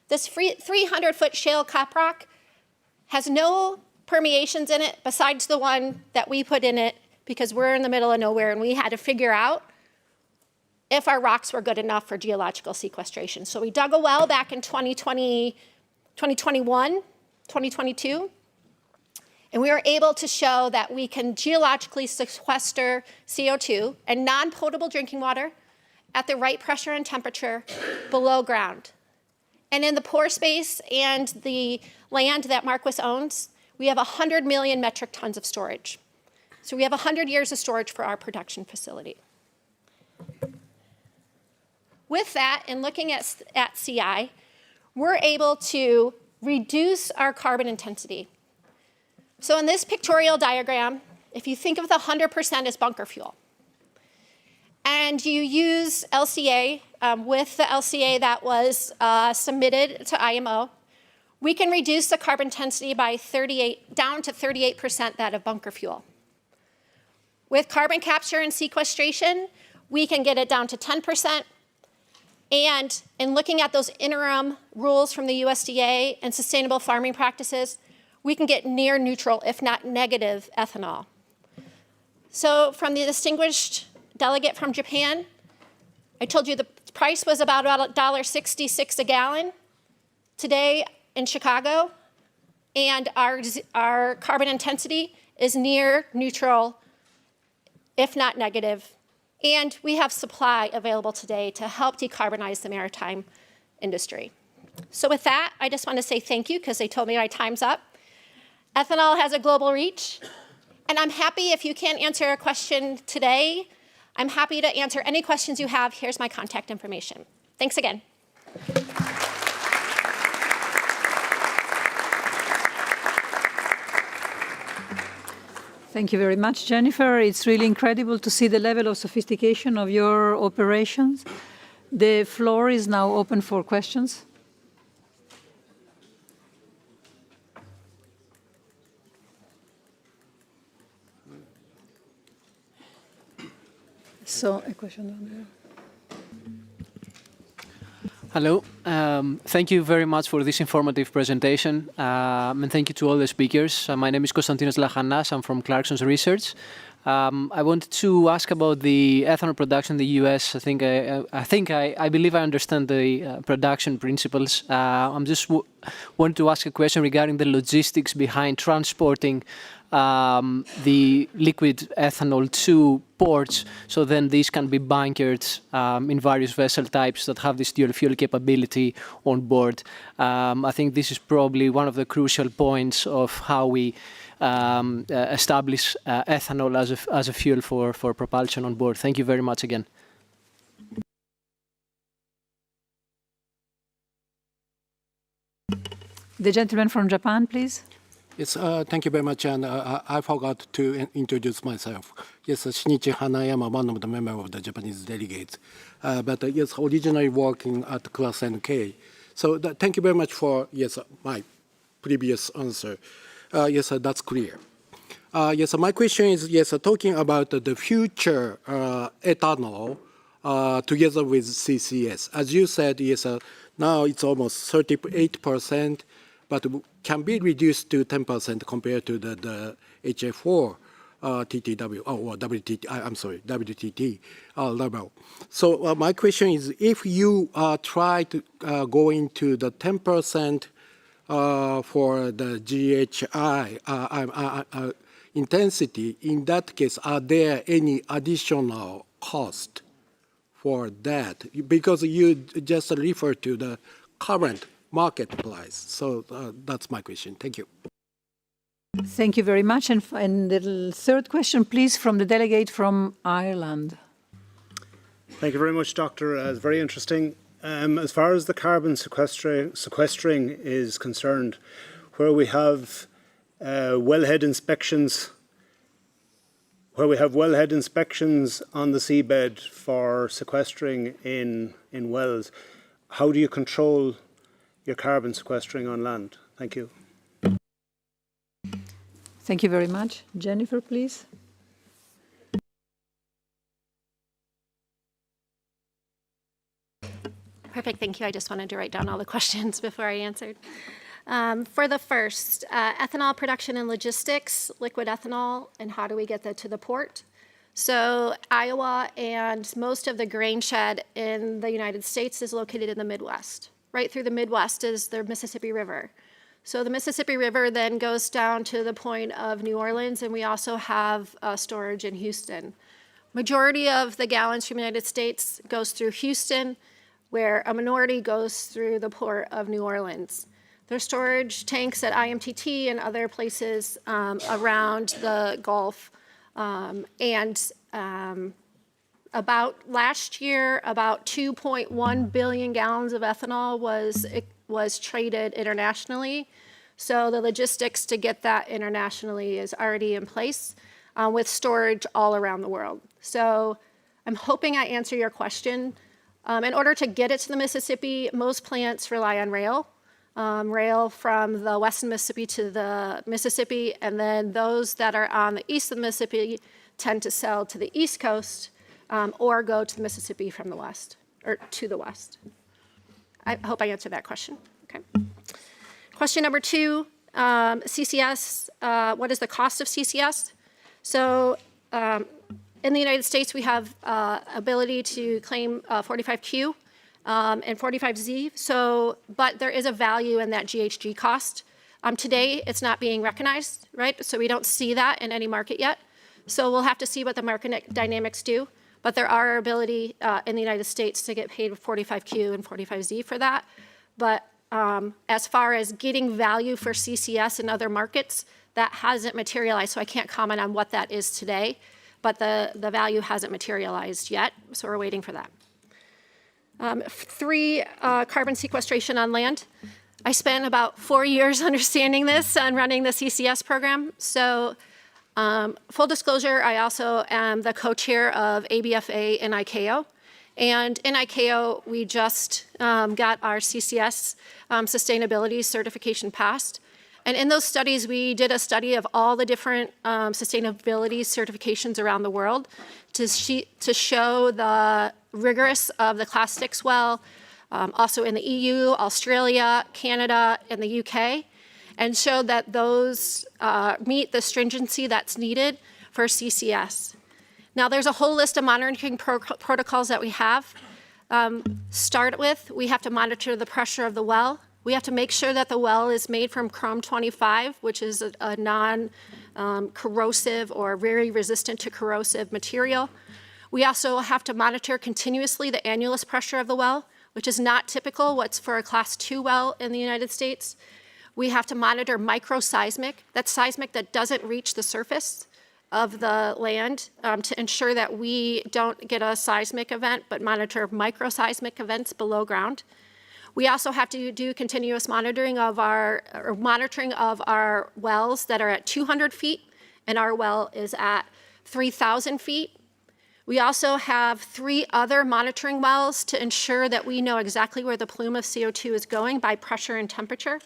This 300-foot shale cap rock has no permeations in it besides the one that we put in it because we're in the middle of nowhere and we had to figure out if our rocks were good enough for geological sequestration. So we dug a well back in 2020, 2021, 2022, and we were able to show that we can geologically sequester CO2 and non-potable drinking water at the right pressure and temperature below ground. And in the pore space and the land that Marquis owns, we have 100 million metric tons of storage. So we have 100 years of storage for our production facility. With that, and looking at CI, we're able to reduce our carbon intensity. So in this pictorial diagram, if you think of the 100% as bunker fuel, and you use LCA with the LCA that was submitted to IMO, we can reduce the carbon intensity by down to 38% that of bunker fuel. With carbon capture and sequestration, we can get it down to 10%. And in looking at those interim rules from the USDA and sustainable farming practices, we can get near neutral, if not negative, ethanol. So from the distinguished delegate from Japan, I told you the price was about $1.66 a gallon today in Chicago, and our carbon intensity is near neutral, if not negative. And we have supply available today to help decarbonize the maritime industry. So with that, I just want to say thank you because they told me my time's up. Ethanol has a global reach, and I'm happy if you can't answer a question today, I'm happy to answer any questions you have. Here's my contact information. Thanks again. Thank you very much, Jennifer. It's really incredible to see the level of sophistication of your operations. The floor is now open for questions. So, a question down there. Hello. Thank you very much for this informative presentation. And thank you to all the speakers. My name is Konstantinos Lachanas. I'm from Clarkson's Research. I wanted to ask about the ethanol production in the US. I believe I understand the production principles. I'm just want to ask a question regarding the logistics behind transporting the liquid ethanol to ports, so then these can be bunkered in various vessel types that have this dual fuel capability on board. I think this is probably one of the crucial points of how we establish ethanol as a fuel for propulsion on board. Thank you very much again. The gentleman from Japan, please. Yes, thank you very much. And I forgot to introduce myself. Yes, Shinichi Hanayama, one of the members of the Japanese delegates. But yes, originally working at Class NK. So thank you very much for my previous answer. Yes, that's clear. Yes, my question is talking about the future ethanol together with CCS. As you said, now it's almost 38%. But can be reduced to 10% compared to the HF4 TTW, or WTT, I'm sorry, WTT level. So my question is, if you try to go into the 10% for the GHI intensity, in that case, are there any additional cost for that? Because you just refer to the current market price. So that's my question. Thank you. Thank you very much. And the third question, please, from the delegate from Ireland. Thank you very much, Doctor. It's very interesting. As far as the carbon sequestering is concerned, where we have wellhead inspections where we have wellhead inspections on the seabed for sequestering in wells, how do you control your carbon sequestering on land? Thank you. Thank you very much. Jennifer, please. Perfect, thank you. I just wanted to write down all the questions before I answered. For the first, ethanol production and logistics, liquid ethanol, and how do we get that to the port? So Iowa and most of the grain shed in the United States is located in the Midwest. Right through the Midwest is the Mississippi River. So the Mississippi River then goes down to the point of New Orleans, and we also have storage in Houston. Majority of the gallons from the United States goes through Houston, where a minority goes through the port of New Orleans. There's storage tanks at IMTT and other places around the Gulf. About last year, about 2.1 billion gallons of ethanol was traded internationally. So the logistics to get that internationally is already in place with storage all around the world. So I'm hoping I answer your question. In order to get it to the Mississippi, most plants rely on rail. Rail from the western Mississippi to the Mississippi, and then those that are on the east of the Mississippi tend to sell to the East Coast or go to the Mississippi from the west, or to the west. I hope I answered that question. Okay. Question number 2, CCS. What is the cost of CCS? So in the United States, we have ability to claim 45Q and 45Z. But there is a value in that GHG cost. Today, it's not being recognized, right? So we don't see that in any market yet. So we'll have to see what the market dynamics do. But there are ability in the United States to get paid with 45Q and 45Z for that. But as far as getting value for CCS in other markets, that hasn't materialized. So I can't comment on what that is today. But the value hasn't materialized yet, so we're waiting for that. 3, carbon sequestration on land. I spent about 4 years understanding this and running the CCS program. So full disclosure, I also am the co-chair of ABFA in ICAO. And in ICAO, we just got our CCS sustainability certification passed. And in those studies, we did a study of all the different sustainability certifications around the world to show the rigorous of the Class 6 well, also in the EU, Australia, Canada, and the UK, and showed that those meet the stringency that's needed for CCS. Now, there's a whole list of monitoring protocols that we have. Start with, we have to monitor the pressure of the well. We have to make sure that the well is made from chrome 25, which is a non-corrosive or very resistant to corrosive material. We also have to monitor continuously the annulus pressure of the well, which is not typical what's for a Class 2 well in the United States. We have to monitor microseismic, that's seismic that doesn't reach the surface of the land to ensure that we don't get a seismic event, but monitor microseismic events below ground. We also have to do continuous monitoring of our wells that are at 200 feet, and our well is at 3,000 feet. We also have 3 other monitoring wells to ensure that we know exactly where the plume of CO2 is going by pressure and temperature.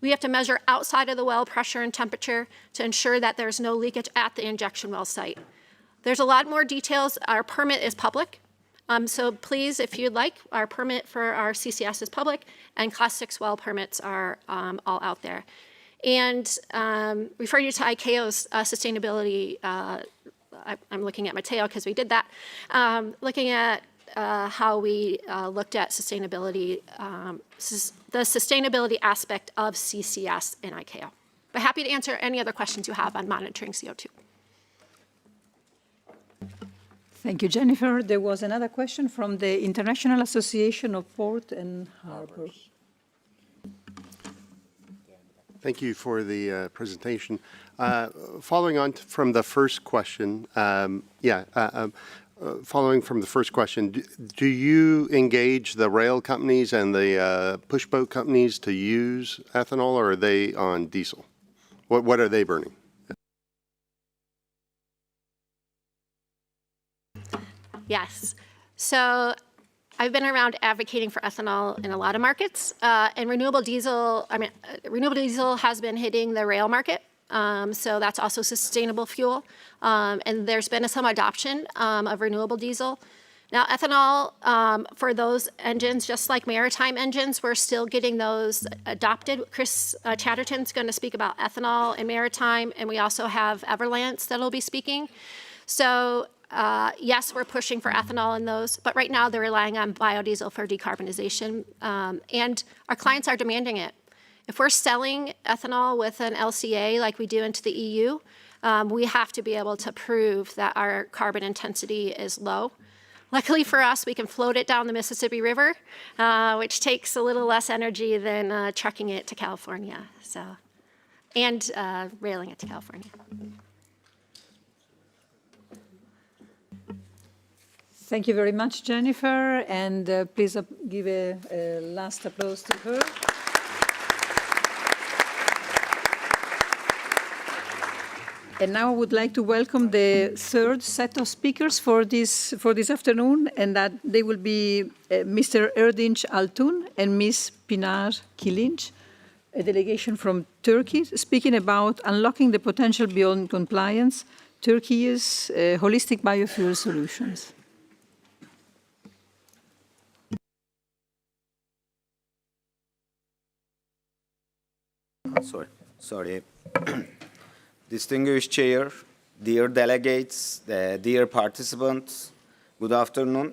We have to measure outside of the well pressure and temperature to ensure that there's no leakage at the injection well site. There's a lot more details. Our permit is public. So please, if you'd like, our permit for our CCS is public, and Class 6 well permits are all out there. And refer you to ICAO's sustainability, I'm looking at Matteo because we did that, looking at how we looked at sustainability, the sustainability aspect of CCS in ICAO. But happy to answer any other questions you have on monitoring CO2. Thank you, Jennifer. There was another question from the International Association of Port and Harbor. Thank you for the presentation. Following on from the first question, following from the first question, do you engage the rail companies and the push boat companies to use ethanol, or are they on diesel? What are they burning? Yes. So I've been around advocating for ethanol in a lot of markets, and renewable diesel has been hitting the rail market. So that's also sustainable fuel. And there's been some adoption of renewable diesel. Now, ethanol, for those engines, just like maritime engines, we're still getting those adopted. Chris Chatterton's going to speak about ethanol and maritime, and we also have Everllence that'll be speaking. So yes, we're pushing for ethanol in those, but right now they're relying on biodiesel for decarbonization, and our clients are demanding it. If we're selling ethanol with an LCA like we do into the EU, we have to be able to prove that our carbon intensity is low. Luckily for us, we can float it down the Mississippi River, which takes a little less energy than trucking it to California, and railing it to California. Thank you very much, Jennifer, and please give a last applause to her. And now I would like to welcome the third set of speakers for this afternoon, and that they will be Mr. Erdinç Altun and Ms. Pınar Kılınç, a delegation from Turkey, speaking about unlocking the potential beyond compliance, Turkey's holistic biofuel solutions. Sorry. Distinguished Chair, dear delegates, dear participants, good afternoon.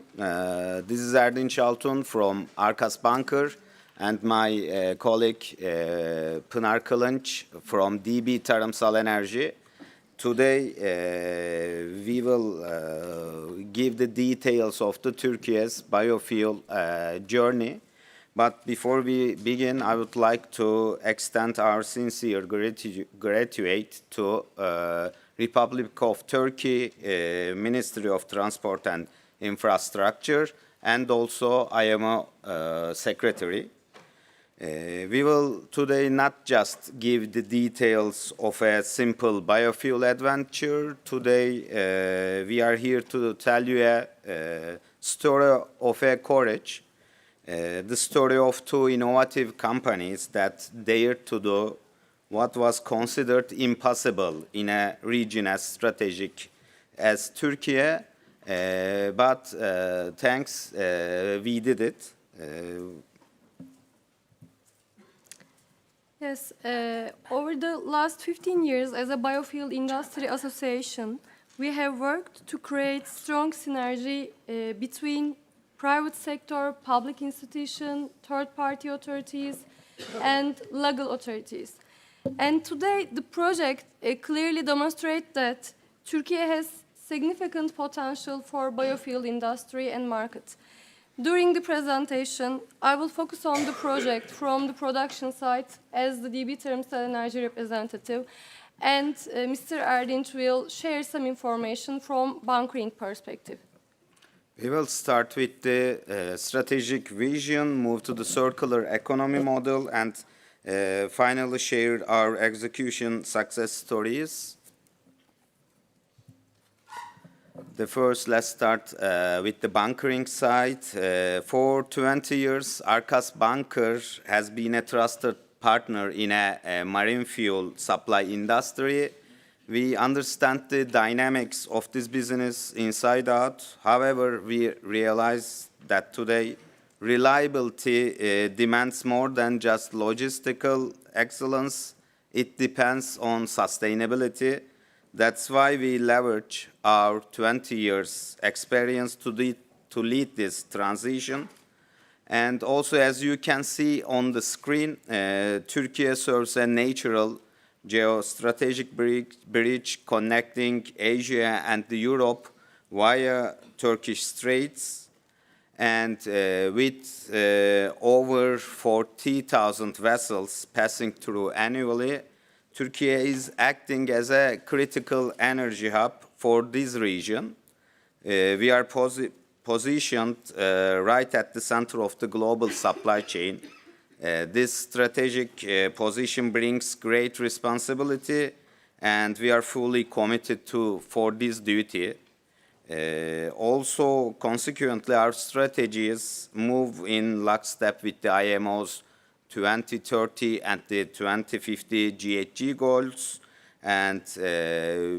This is Erdinç Altun from Arkas Banker and my colleague Pınar Kılınç from DB Tarımsal Enerji. Today we will give the details of the Turkey's biofuel journey. But before we begin, I would like to extend our sincere gratitude to Republic of Turkey, Ministry of Transport and Infrastructure, and also IMO Secretary. We will today not just give the details of a simple biofuel adventure. Today we are here to tell you a story of a courage. The story of two innovative companies that dared to do what was considered impossible in a region as strategic as Türkiye, but thanks, we did it. Yes, over the last 15 years as a Biofuel Industry Association, we have worked to create strong synergy between private sector, public institution, third-party authorities, and legal authorities. And today, the project clearly demonstrates that Turkey has significant potential for biofuel industry and market. During the presentation, I will focus on the project from the production side as the DB Tarımsal Enerji representative, and Mr. Erdinç will share some information from bunkering perspective. We will start with the strategic vision, move to the circular economy model, and finally share our execution success stories. Let's start with the bunkering side. For 20 years, Arkas Banker has been a trusted partner in a marine fuel supply industry. We understand the dynamics of this business inside out. However, we realize that today reliability demands more than just logistical excellence. It depends on sustainability. That's why we leverage our 20 years experience to lead this transition. And also, as you can see on the screen, Türkiye serves a natural geostrategic bridge connecting Asia and Europe via Turkish Straits, and with over 40,000 vessels passing through annually, Türkiye is acting as a critical energy hub for this region. We are positioned right at the center of the global supply chain. This strategic position brings great responsibility, and we are fully committed for this duty. Also, consequently, our strategies move in lockstep with the IMO's 2030 and the 2050 GHG goals, and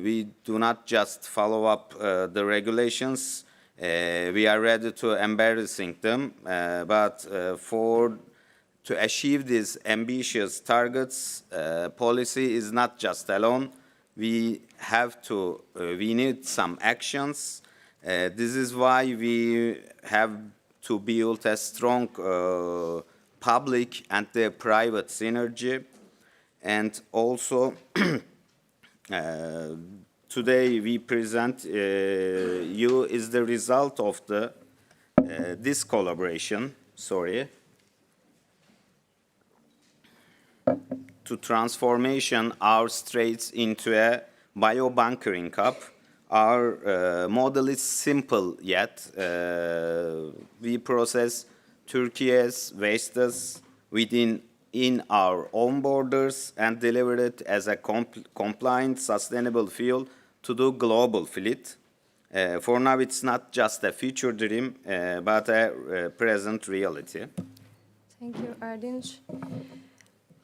we do not just follow up the regulations, we are ready to embracing them, but to achieve these ambitious targets, policy is not just alone. We need some actions. This is why we have to build a strong public and the private synergy. And also, today we present you is the result of this collaboration, to transformation our straits into a biobunkering hub. Our model is simple, yet we process Türkiye's wastes in our own borders and deliver it as a compliant, sustainable fuel to the global fleet. For now, it's not just a future dream, but a present reality. Thank you, Erdinç.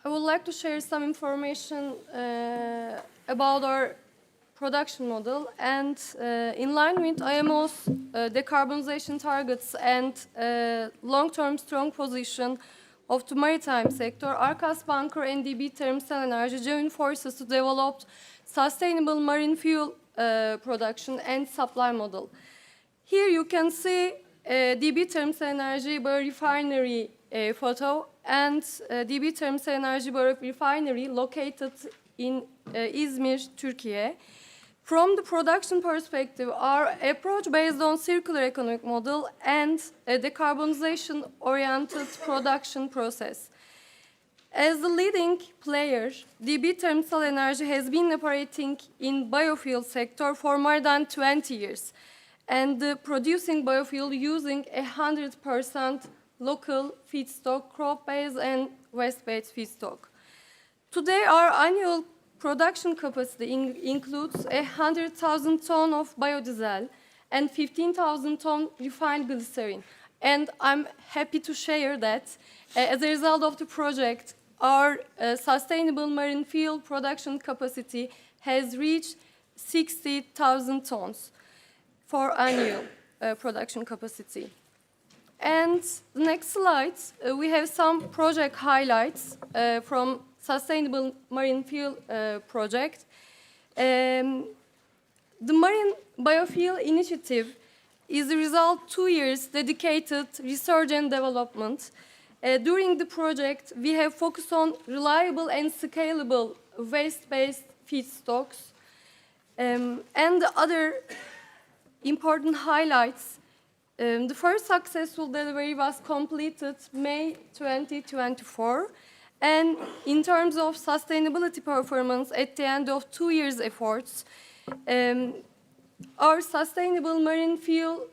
I would like to share some information about our production model, and in line with IMO's decarbonization targets and long-term strong position of the maritime sector, Arkas Bunker and DB Thermal Energy joined forces to develop sustainable marine fuel production and supply model. Here you can see DB Thermal Energy biorefinery photo, and DB Thermal Energy biorefinery located in İzmir, Türkiye. From the production perspective, our approach based on circular economic model and a decarbonization-oriented production process. As the leading player, DB Thermal Energy has been operating in biofuel sector for more than 20 years and producing biofuel using 100% local feedstock, crop-based and waste-based feedstock. Today, our annual production capacity includes 100,000 tons of biodiesel and 15,000 tons refined glycerin. And I'm happy to share that as a result of the project, our sustainable marine fuel production capacity has reached 60,000 tons for annual production capacity. And the next slide, we have some project highlights from Sustainable Marine Fuel project. The Marine Biofuel Initiative is the result of 2 years dedicated research and development. During the project, we have focused on reliable and scalable waste-based feedstocks. And the other important highlights, the first successful delivery was completed May 2024. And in terms of sustainability performance, at the end of 2 years' efforts, our sustainable marine fuel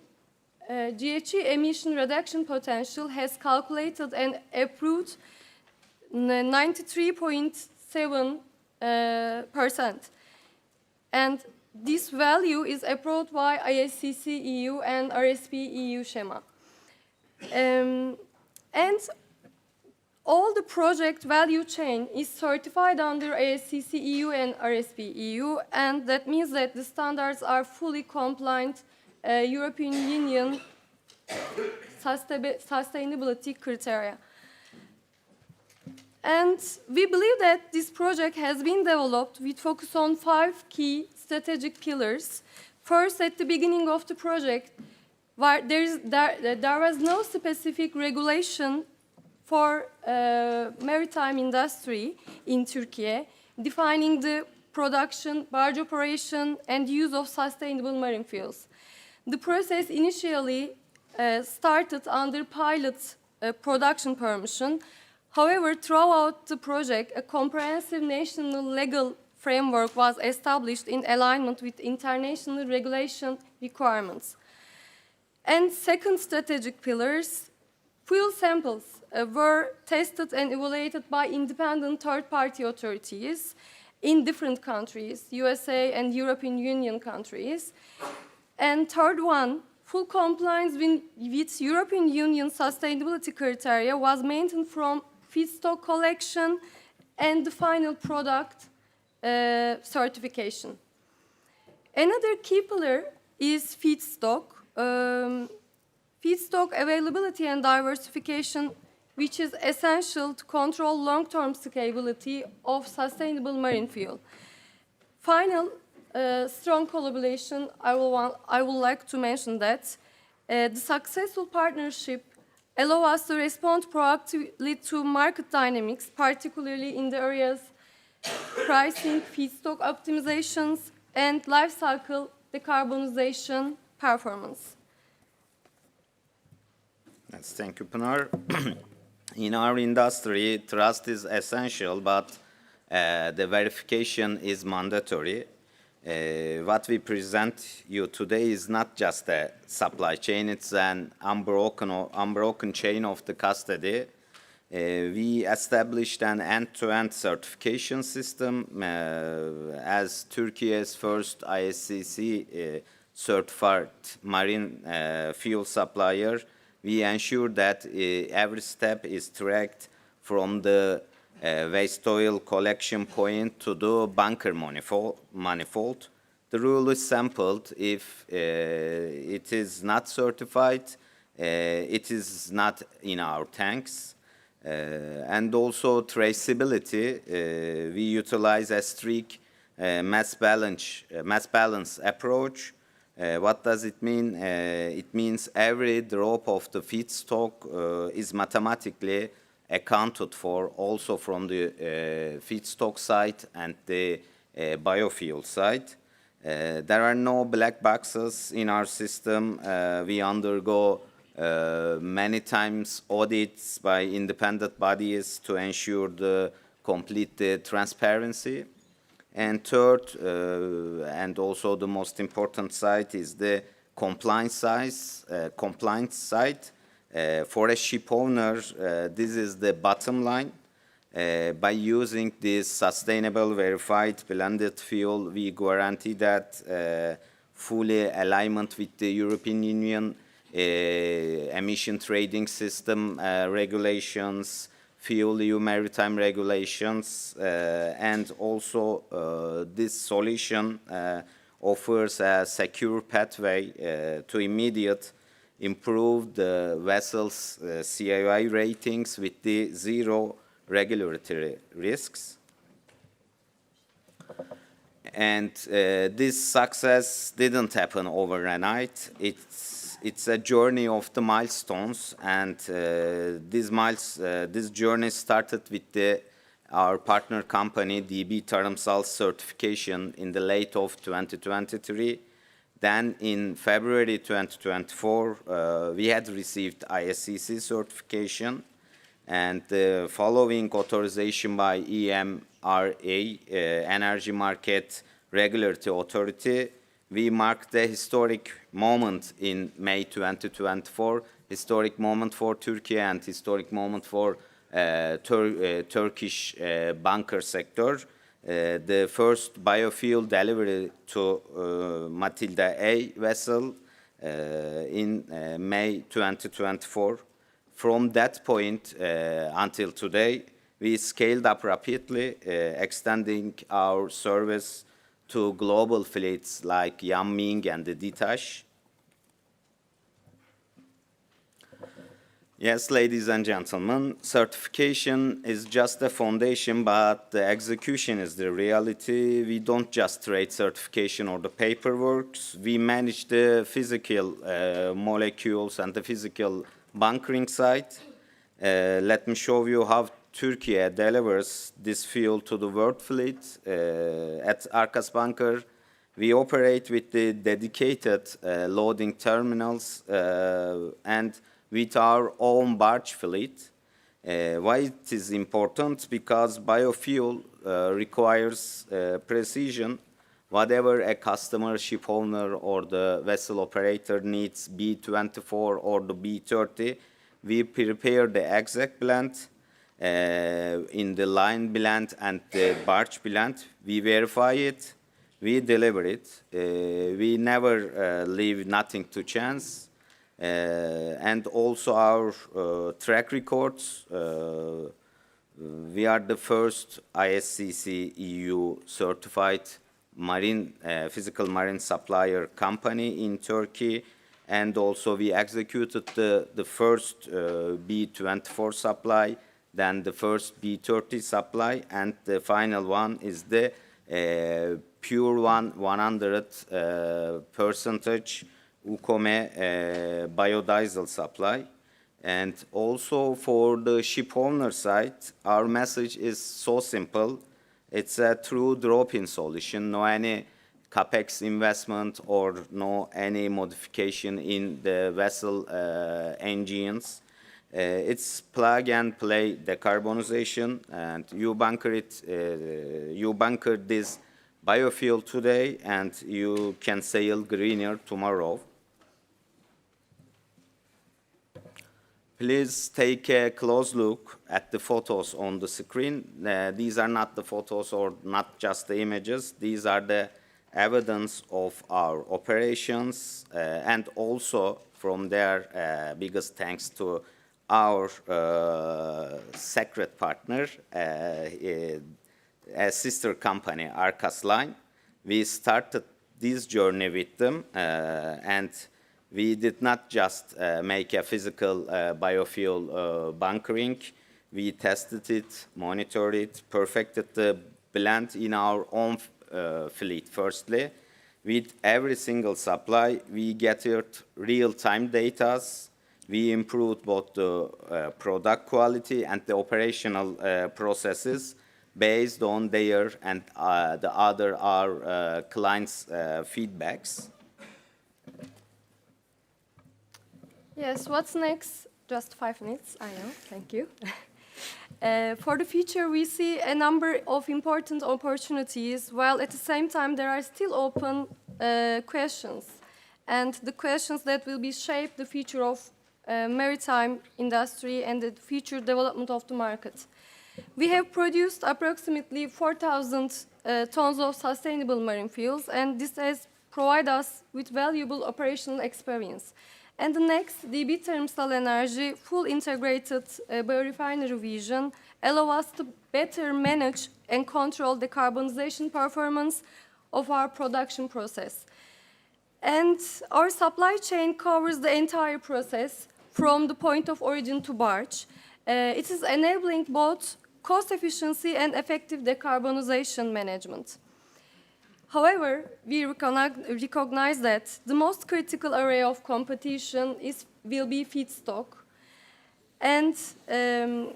GHG emission reduction potential has calculated and approved 93.7%. And this value is approved by ISCC EU and RSP EU schema. And all the project value chain is certified under ISCC EU and RSP EU, and that means that the standards are fully compliant European Union sustainability criteria. And we believe that this project has been developed with focus on 5 key strategic pillars. First, at the beginning of the project, there was no specific regulation for maritime industry in Türkiye, defining the production, barge operation, and use of sustainable marine fuels. The process initially started under pilot production permission. However, throughout the project, a comprehensive national legal framework was established in alignment with international regulation requirements. And second strategic pillars, fuel samples were tested and evaluated by independent third-party authorities in different countries, USA and European Union countries. And third one, full compliance with European Union sustainability criteria was maintained from feedstock collection and the final product certification. Another key pillar is feedstock. Feedstock availability and diversification, which is essential to control long-term scalability of sustainable marine fuel. Final, strong collaboration, I would like to mention that the successful partnership allow us to respond proactively to market dynamics, particularly in the areas pricing, feedstock optimizations, and life cycle decarbonization performance. Yes, thank you, Pınar. In our industry, trust is essential, but the verification is mandatory. What we present you today is not just a supply chain, it's an unbroken chain of the custody. We established an end-to-end certification system as Turkey's first ISCC certified marine fuel supplier. We ensure that every step is tracked from the waste oil collection point to the bunker manifold. The rule is sampled. If it is not certified, it is not in our tanks. And also traceability. We utilize a strict mass balance approach. What does it mean? It means every drop of the feedstock is mathematically accounted for also from the feedstock side and the biofuel side. There are no black boxes in our system. We undergo many times audits by independent bodies to ensure the complete transparency. And third, and also the most important side, is the compliance side. For a ship owner, this is the bottom line. By using this sustainable, verified, blended fuel, we guarantee that fully alignment with the European Union emission trading system regulations, fuel EU maritime regulations, and also this solution offers a secure pathway to immediate improve the vessel's CII ratings with the zero regulatory risks. And this success didn't happen overnight. It's a journey of the milestones, and this journey started with our partner company, DB Tarımsal certification in the late of 2023. Then in February 2024, we had received ISCC certification, and following authorization by EMRA, Energy Market Regulatory Authority, we marked a historic moment in May 2024, historic moment for Turkey and historic moment for Turkish bunker sector. The first biofuel delivery to Matilda A vessel in May 2024. From that point until today, we scaled up rapidly, extending our service to global fleets like Yanming and the Ditaş. Yes, ladies and gentlemen, certification is just a foundation, but the execution is the reality. We don't just trade certification or the paperwork. We manage the physical molecules and the physical bunkering side. Let me show you how Turkey delivers this fuel to the world fleet. At Arkas Bunker, we operate with the dedicated loading terminals and with our own barge fleet. Why it is important? Because biofuel requires precision. Whatever a customer, ship owner, or the vessel operator needs, B24 or the B30, we prepare the exact blend in the line blend and the barge blend. We verify it. we deliver it. We never leave nothing to chance. And also our track records. We are the first ISCC EU certified physical marine supplier company in Turkey. And also we executed the first B24 supply, then the first B30 supply, and the final one is the pure 100% Ukome biodiesel supply. And also for the ship owner side, our message is so simple. It's a true drop-in solution, no any capex investment or no any modification in the vessel engines. It's plug and play decarbonization, and you bunker it. You bunker this biofuel today, and you can sail greener tomorrow. Please take a close look at the photos on the screen. These are not the photos or not just the images. These are the evidence of our operations, and also from there, biggest thanks to our secret partner, a sister company, Arkas Line. We started this journey with them, and we did not just make a physical biofuel bunkering. We tested it, monitored it, perfected the blend in our own fleet firstly. With every single supply, we gathered real-time data. We improved both the product quality and the operational processes based on their and the other our clients' feedbacks. Yes, what's next? Just 5 minutes, I know, thank you. For the future, we see a number of important opportunities, while at the same time there are still open questions. And the questions that will be shape the future of maritime industry and the future development of the market. We have produced approximately 4,000 tons of sustainable marine fuels, and this has provided us with valuable operational experience. And the next, DB Thermal Energy full integrated biorefinery vision allow us to better manage and control the decarbonization performance of our production process. And our supply chain covers the entire process from the point of origin to barge. It is enabling both cost efficiency and effective decarbonization management. However, we recognize that the most critical area of competition will be feedstock. And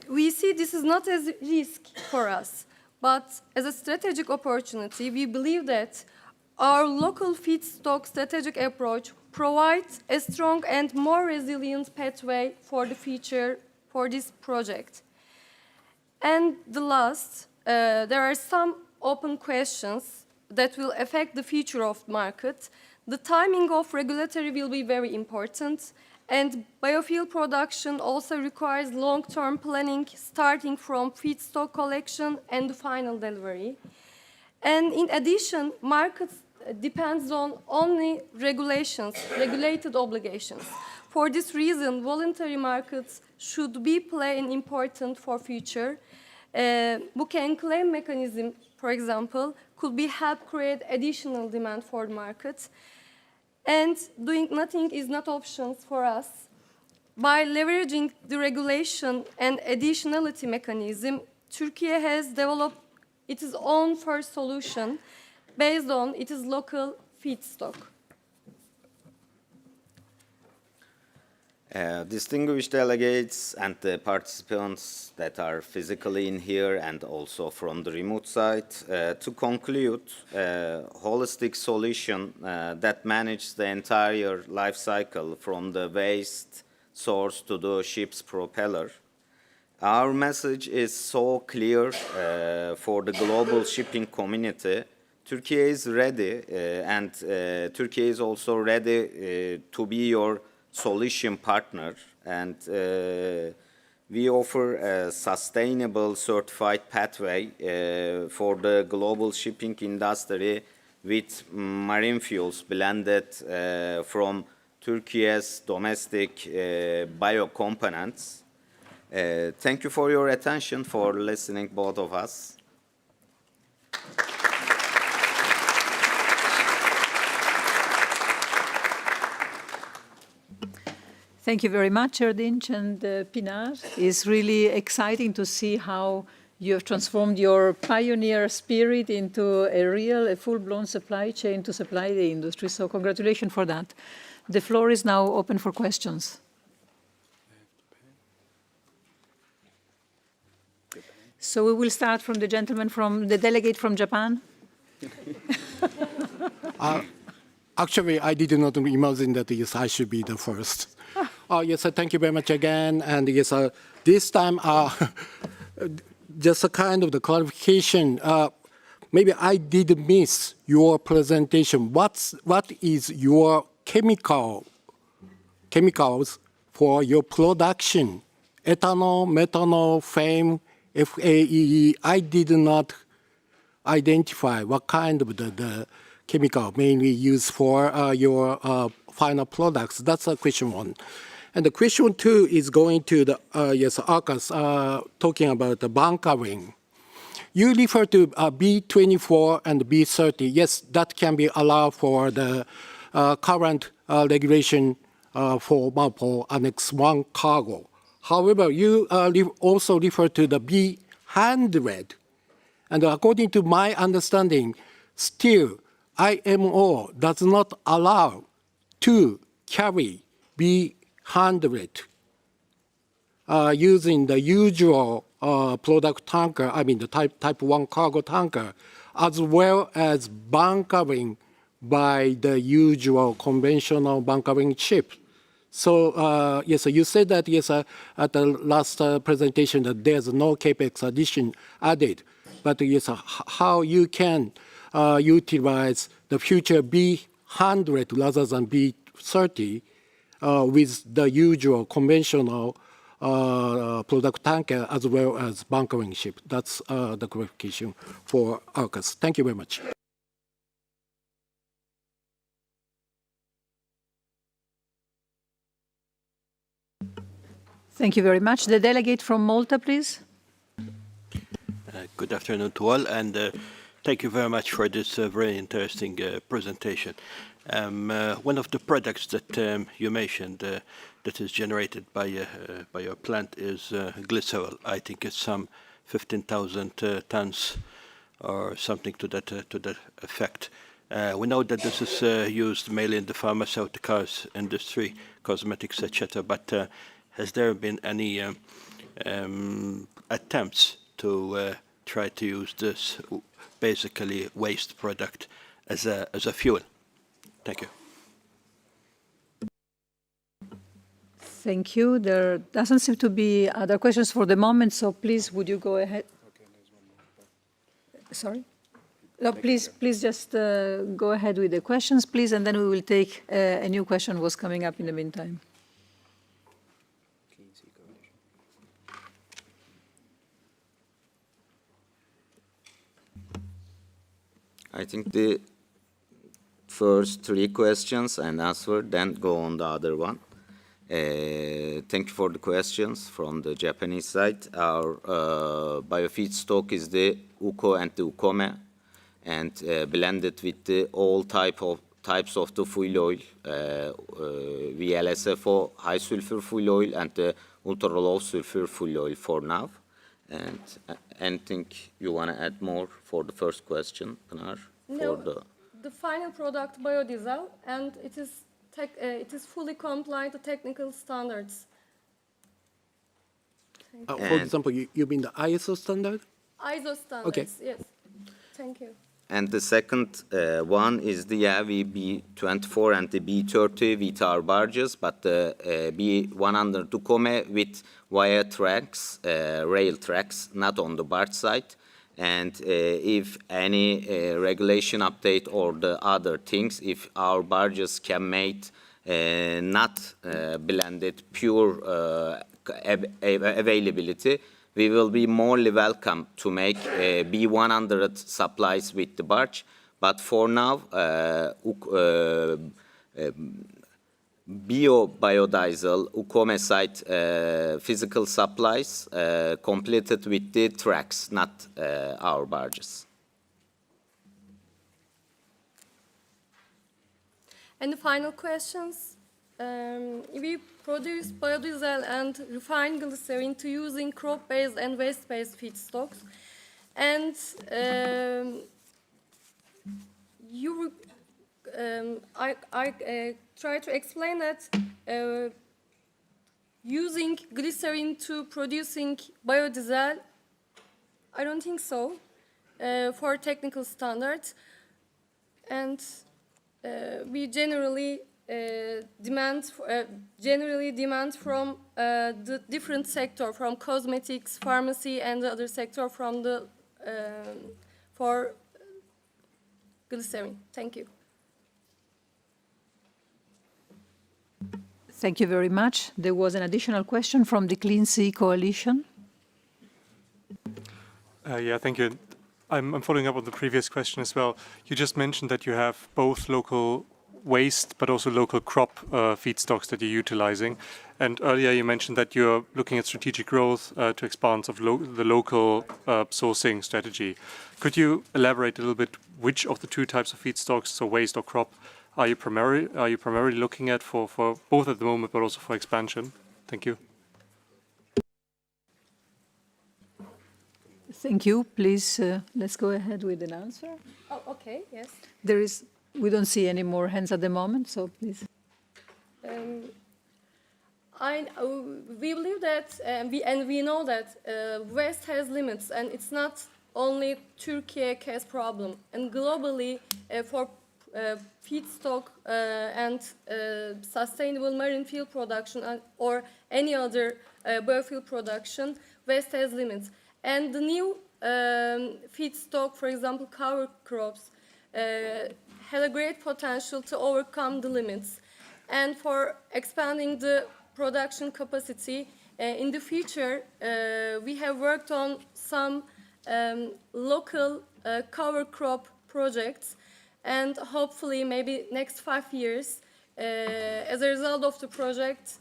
we see this is not as a risk for us, but as a strategic opportunity. We believe that our local feedstock strategic approach provides a strong and more resilient pathway for the future for this project. And the last, there are some open questions that will affect the future of the market. The timing of regulatory will be very important, and biofuel production also requires long-term planning, starting from feedstock collection and the final delivery. And in addition, markets depends on only regulations, regulated obligations. For this reason, voluntary markets should be play an important for future. Book and claim mechanism, for example, could be help create additional demand for the market. And doing nothing is not options for us. By leveraging the regulation and additionality mechanism, Türkiye has developed its own first solution based on its local feedstock. Distinguished delegates and the participants that are physically in here and also from the remote side, to conclude, a holistic solution that manages the entire life cycle from the waste source to the ship's propeller. Our message is so clear for the global shipping community. Türkiye is ready, and Türkiye is also ready to be your solution partner, and we offer a sustainable certified pathway for the global shipping industry with marine fuels blended from Türkiye's domestic bio components. Thank you for your attention, for listening, both of us. Thank you very much, Erdinç and Pınar. It's really exciting to see how you have transformed your pioneer spirit into a full-blown supply chain to supply the industry. So congratulations for that. The floor is now open for questions. So we will start from the gentleman from the delegate from Japan. Actually, I did not imagine that yes, I should be the first. Yes, thank you very much again. And yes, this time, just a kind of the clarification. Maybe I did miss your presentation. What is your chemicals for your production? Ethanol, methanol, FAME, FAEE. I did not identify what kind of the chemical mainly used for your final products. That's question one. And the question two is going to the, yes, Arcas, talking about the bunkering. You refer to B24 and B30. Yes, that can be allowed for the current regulation for MARPOL Annex 1 cargo. However, you also refer to the B100. And according to my understanding, still IMO does not allow to carry B100 using the usual product tanker, I mean the type 1 cargo tanker, as well as bunkering by the usual conventional bunkering ship. So yes, you said that yes, at the last presentation that there's no capex addition added, but yes, how you can utilize the future B100 rather than B30 with the usual conventional product tanker as well as bunkering ship. That's the clarification for AUKUS. Thank you very much. Thank you very much. The delegate from Malta, please. Good afternoon to all, and thank you very much for this very interesting presentation. One of the products that you mentioned that is generated by your plant is glycerol. I think it's some 15,000 tons or something to that effect. We know that this is used mainly in the pharmaceuticals industry, cosmetics, etc. But has there been any attempts to try to use this basically waste product as a fuel? Thank you. Thank you. There doesn't seem to be other questions for the moment, so please, would you go ahead? Sorry? No, please just go ahead with the questions, please, and then we will take a new question was coming up in the meantime. I think the first three questions and answer, then go on the other one. Thank you for the questions from the Japanese side. Our biofeedstock is the UCO and the UCOME, and blended with the all types of the fuel oil, VLSFO, high sulfur fuel oil, and the ultra low sulfur fuel oil for now. And anything you want to add more for the first question, Pınar? No, the final product biodiesel, and it is fully compliant to technical standards. For example, you mean the ISO standard? ISO standards, okay. Yes. Thank you. And the second one is the B24 and the B30 with our barges, but the B100 to come with via tracks, rail tracks, not on the barge side. And if any regulation update or the other things, if our barges can make not blended pure availability, we will be more welcome to make B100 supplies with the barge. But for now, biodiesel, Ukome site physical supplies completed with the trucks, not our barges. And the final questions. We produce biodiesel and refined glycerin to using crop-based and waste-based feedstocks. And I try to explain that using glycerin to producing biodiesel, I don't think so, for technical standards. And we generally demand from the different sector, from cosmetics, pharmacy, and the other sector from the for glycerin. Thank you. Thank you very much. There was an additional question from the Clean Sea Coalition. Yeah, thank you. I'm following up on the previous question as well. You just mentioned that you have both local waste but also local crop feedstocks that you're utilizing. And earlier you mentioned that you're looking at strategic growth to expand of the local sourcing strategy. Could you elaborate a little bit which of the two types of feedstocks, so waste or crop, are you primarily looking at for both at the moment but also for expansion? Thank you. Thank you. Please, let's go ahead with an answer. Oh, okay, yes. We don't see any more hands at the moment, so please. We believe that, we know that waste has limits, and it's not only Türkiye case problem. And globally, for feedstock and sustainable marine fuel production or any other biofuel production, waste has limits. And the new feedstock, for example, cover crops, had a great potential to overcome the limits. And for expanding the production capacity, in the future, we have worked on some local cover crop projects, and hopefully maybe next 5 years, as a result of the project,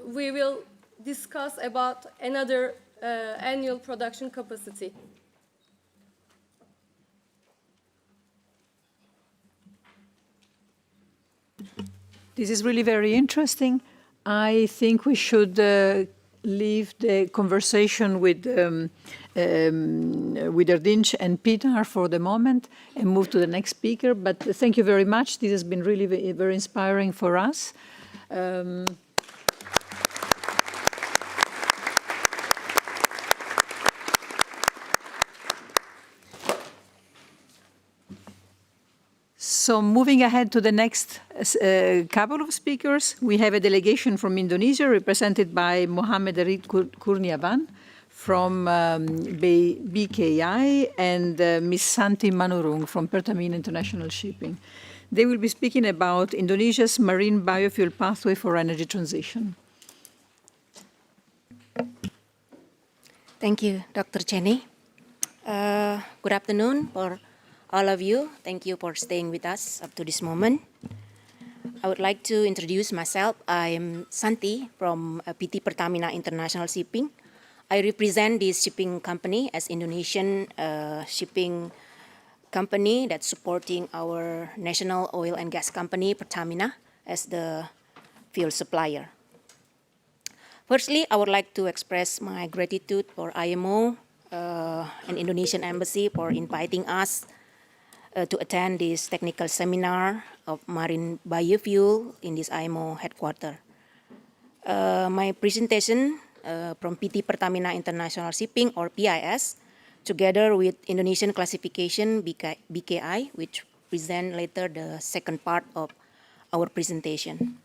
we will discuss about another annual production capacity. This is really very interesting. I think we should leave the conversation with Erdinç and Pınar for the moment and move to the next speaker. But thank you very much. This has been really very inspiring for us. So moving ahead to the next couple of speakers, we have a delegation from Indonesia represented by Mohammed Arid Kurniawan from BKI and Ms. Santi Manurung from Pertamina International Shipping. They will be speaking about Indonesia's marine biofuel pathway for energy transition. Thank you, Dr. Cenni. Good afternoon for all of you. Thank you for staying with us up to this moment. I would like to introduce myself. I am Santi from PT Pertamina International Shipping. I represent this shipping company as Indonesian shipping company that's supporting our national oil and gas company, Pertamina, as the fuel supplier. Firstly, I would like to express my gratitude for IMO and Indonesian Embassy for inviting us to attend this technical seminar of marine biofuel in this IMO headquarters. My presentation from PT Pertamina International Shipping, or PIS, together with Indonesian classification BKI, which present later the second part of our presentation.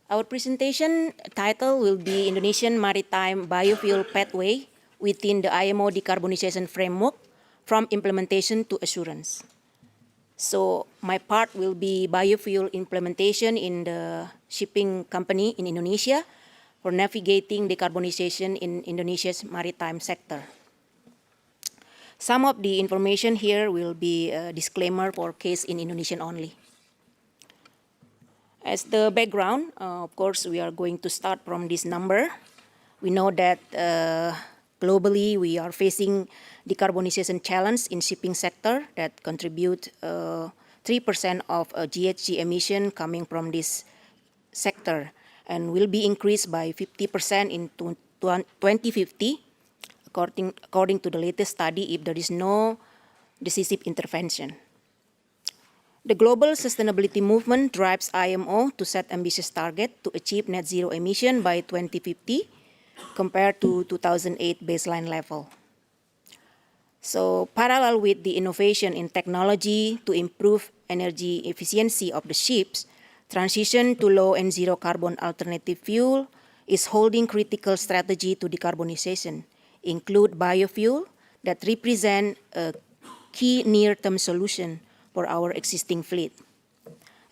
Our presentation title will be Indonesian Maritime Biofuel Pathway within the IMO Decarbonization Framework from Implementation to Assurance. So my part will be biofuel implementation in the shipping company in Indonesia for navigating decarbonization in Indonesia's maritime sector. Some of the information here will be a disclaimer for case in Indonesian only. As the background, of course, we are going to start from this number. We know that globally we are facing decarbonization challenge in shipping sector that contribute 3% of GHG emission coming from this sector and will be increased by 50% in 2050, according to the latest study, if there is no decisive intervention. The global sustainability movement drives IMO to set ambitious target to achieve net zero emission by 2050 compared to 2008 baseline level. So parallel with the innovation in technology to improve energy efficiency of the ships, transition to low and zero carbon alternative fuel is holding critical strategy to decarbonization, include biofuel that represent a key near-term solution for our existing fleet.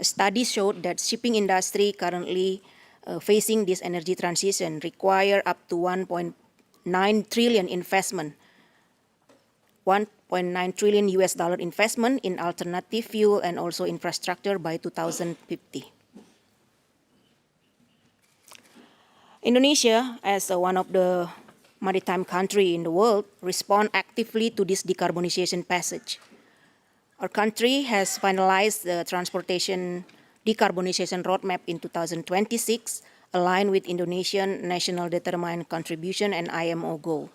A study showed that shipping industry currently facing this energy transition require up to 1.9 trillion investment, $1.9 trillion investment in alternative fuel and also infrastructure by 2050. Indonesia, as one of the maritime country in the world, respond actively to this decarbonization passage. Our country has finalized the transportation decarbonization roadmap in 2026, aligned with Indonesian national determined contribution and IMO goal.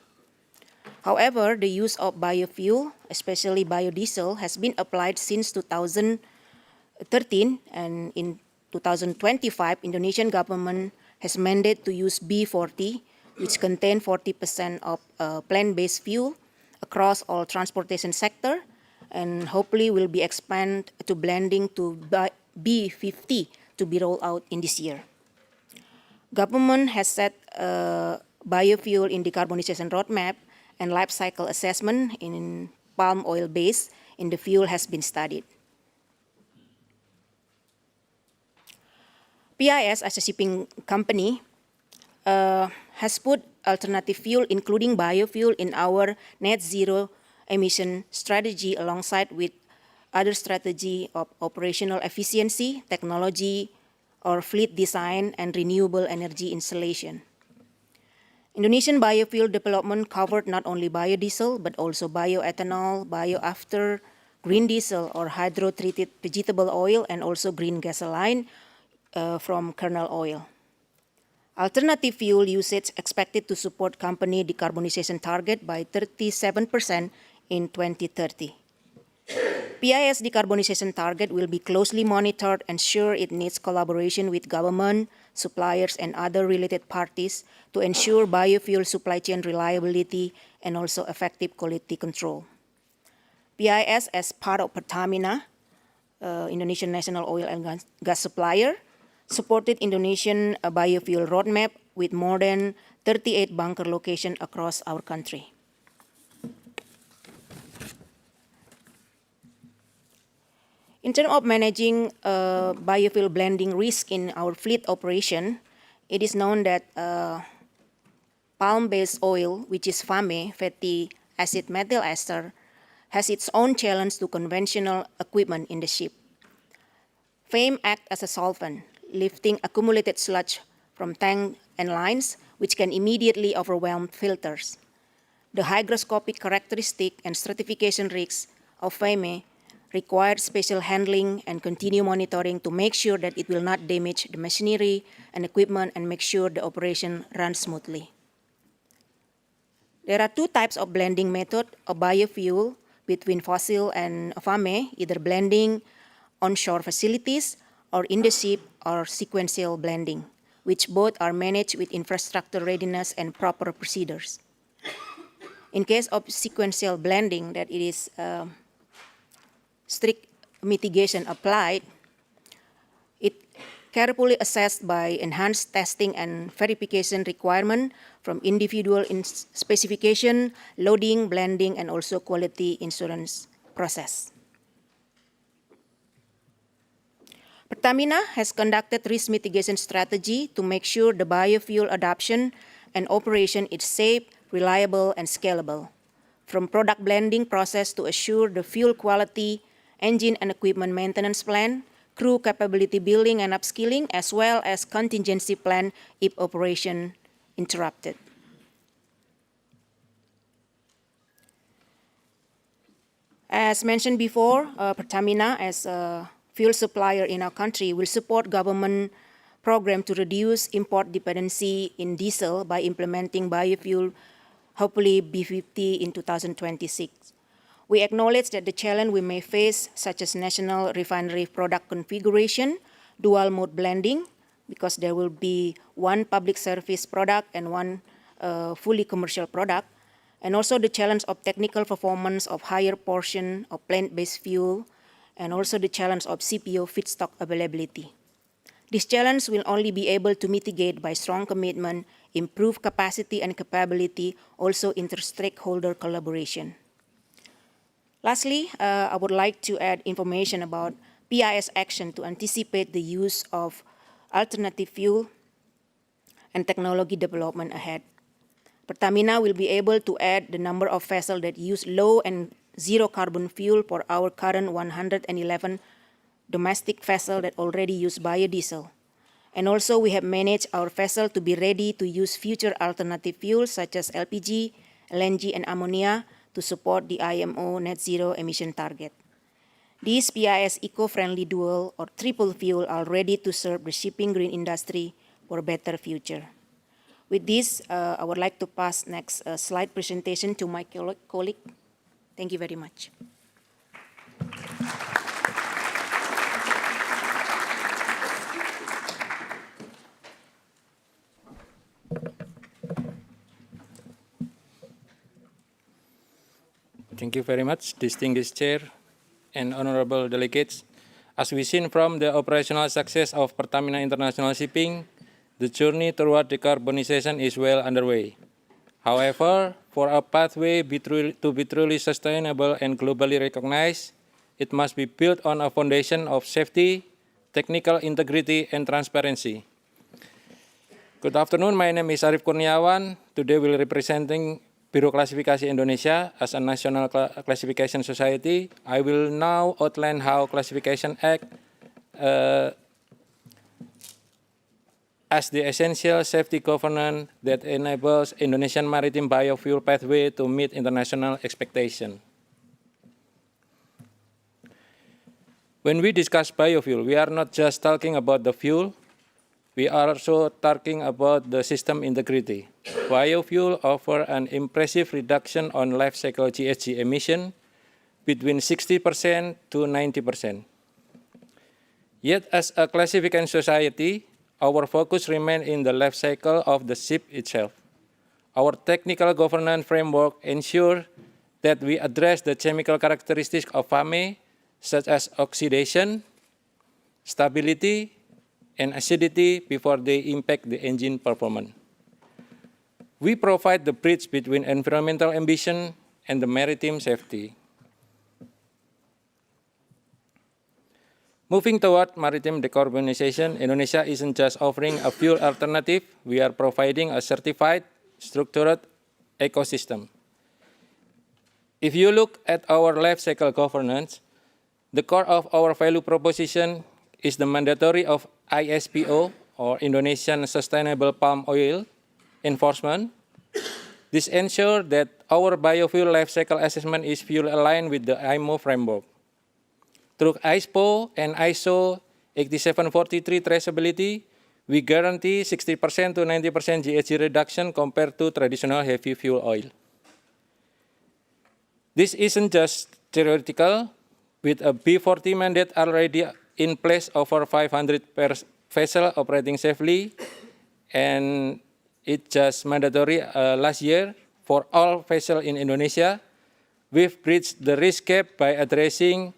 However, the use of biofuel, especially biodiesel, has been applied since 2013, and in 2025, Indonesian government has mandated to use B40, which contain 40% of plant-based fuel across all transportation sector, and hopefully will be expanded to blending to B50 to be rolled out in this year. Government has set biofuel in decarbonization roadmap, and life cycle assessment in palm oil base in the fuel has been studied. PIS, as a shipping company, has put alternative fuel, including biofuel, in our net zero emission strategy alongside with other strategy of operational efficiency, technology, or fleet design and renewable energy installation. Indonesian biofuel development covered not only biodiesel, but also bioethanol, bioafter, green diesel or hydro-treated vegetable oil, and also green gasoline from kernel oil. Alternative fuel usage expected to support company decarbonization target by 37% in 2030. PIS decarbonization target will be closely monitored and ensure it needs collaboration with government, suppliers, and other related parties to ensure biofuel supply chain reliability and also effective quality control. PIS, as part of Pertamina, Indonesian national oil and gas supplier, supported Indonesian biofuel roadmap with more than 38 bunker locations across our country. In terms of managing biofuel blending risk in our fleet operation, it is known that palm-based oil, which is FAME, fatty acid methyl ester, has its own challenge to conventional equipment in the ship. FAME acts as a solvent, lifting accumulated sludge from tank and lines, which can immediately overwhelm filters. The hygroscopic characteristic and stratification risks of FAME require special handling and continued monitoring to make sure that it will not damage the machinery and equipment and make sure the operation runs smoothly. There are two types of blending method of biofuel between fossil and FAME, either blending onshore facilities or in the ship or sequential blending, which both are managed with infrastructure readiness and proper procedures. In case of sequential blending, that it is strict mitigation applied, it carefully assessed by enhanced testing and verification requirement from individual specification, loading, blending, and also quality assurance process. Pertamina has conducted risk mitigation strategy to make sure the biofuel adoption and operation is safe, reliable, and scalable. from product blending process to assure the fuel quality, engine and equipment maintenance plan, crew capability building and upskilling, as well as contingency plan if operation interrupted. As mentioned before, Pertamina, as a fuel supplier in our country, will support government program to reduce import dependency in diesel by implementing biofuel, hopefully B50 in 2026. We acknowledge that the challenge we may face, such as national refinery product configuration, dual mode blending, because there will be one public service product and one fully commercial product, and also the challenge of technical performance of higher portion of plant-based fuel, and also the challenge of CPO feedstock availability. This challenge will only be able to mitigate by strong commitment, improve capacity and capability, also inter-stakeholder collaboration. Lastly, I would like to add information about PIS action to anticipate the use of alternative fuel and technology development ahead. Pertamina will be able to add the number of vessels that use low and zero carbon fuel for our current 111 domestic vessels that already use biodiesel. And also we have managed our vessel to be ready to use future alternative fuels such as LPG, LNG, and ammonia to support the IMO net zero emission target. These PIS eco-friendly dual or triple fuel are ready to serve the shipping green industry for a better future. With this, I would like to pass next slide presentation to my colleague. Thank you very much. Thank you very much, distinguished chair and honorable delegates. As we've seen from the operational success of Pertamina International Shipping, the journey toward decarbonization is well underway. However, for a pathway to be truly sustainable and globally recognized, it must be built on a foundation of safety, technical integrity, and transparency. Good afternoon, my name is Arif Kurniawan. Today we'll be representing Biro Klasifikasi Indonesia as a national classification society. I will now outline how Classification Act as the essential safety governance that enables Indonesian maritime biofuel pathway to meet international expectations. When we discuss biofuel, we are not just talking about the fuel, we are also talking about the system integrity. Biofuel offer an impressive reduction on life cycle GHG emission between 60% to 90%. Yet as a classification society, our focus remains in the life cycle of the ship itself. Our technical governance framework ensures that we address the chemical characteristics of FAME, such as oxidation, stability, and acidity before they impact the engine performance. We provide the bridge between environmental ambition and the maritime safety. Moving toward maritime decarbonization, Indonesia isn't just offering a fuel alternative, we are providing a certified, structured ecosystem. If you look at our life cycle governance, the core of our value proposition is the mandatory of ISPO, or Indonesian Sustainable Palm Oil, enforcement. This ensures that our biofuel life cycle assessment is fuel aligned with the IMO framework. Through ISPO and ISO 8743 traceability, we guarantee 60% to 90% GHG reduction compared to traditional heavy fuel oil. This isn't just theoretical. With a B40 mandate already in place, over 500 vessels operating safely, and it just mandatory last year for all vessels in Indonesia, we've bridged the risk gap by addressing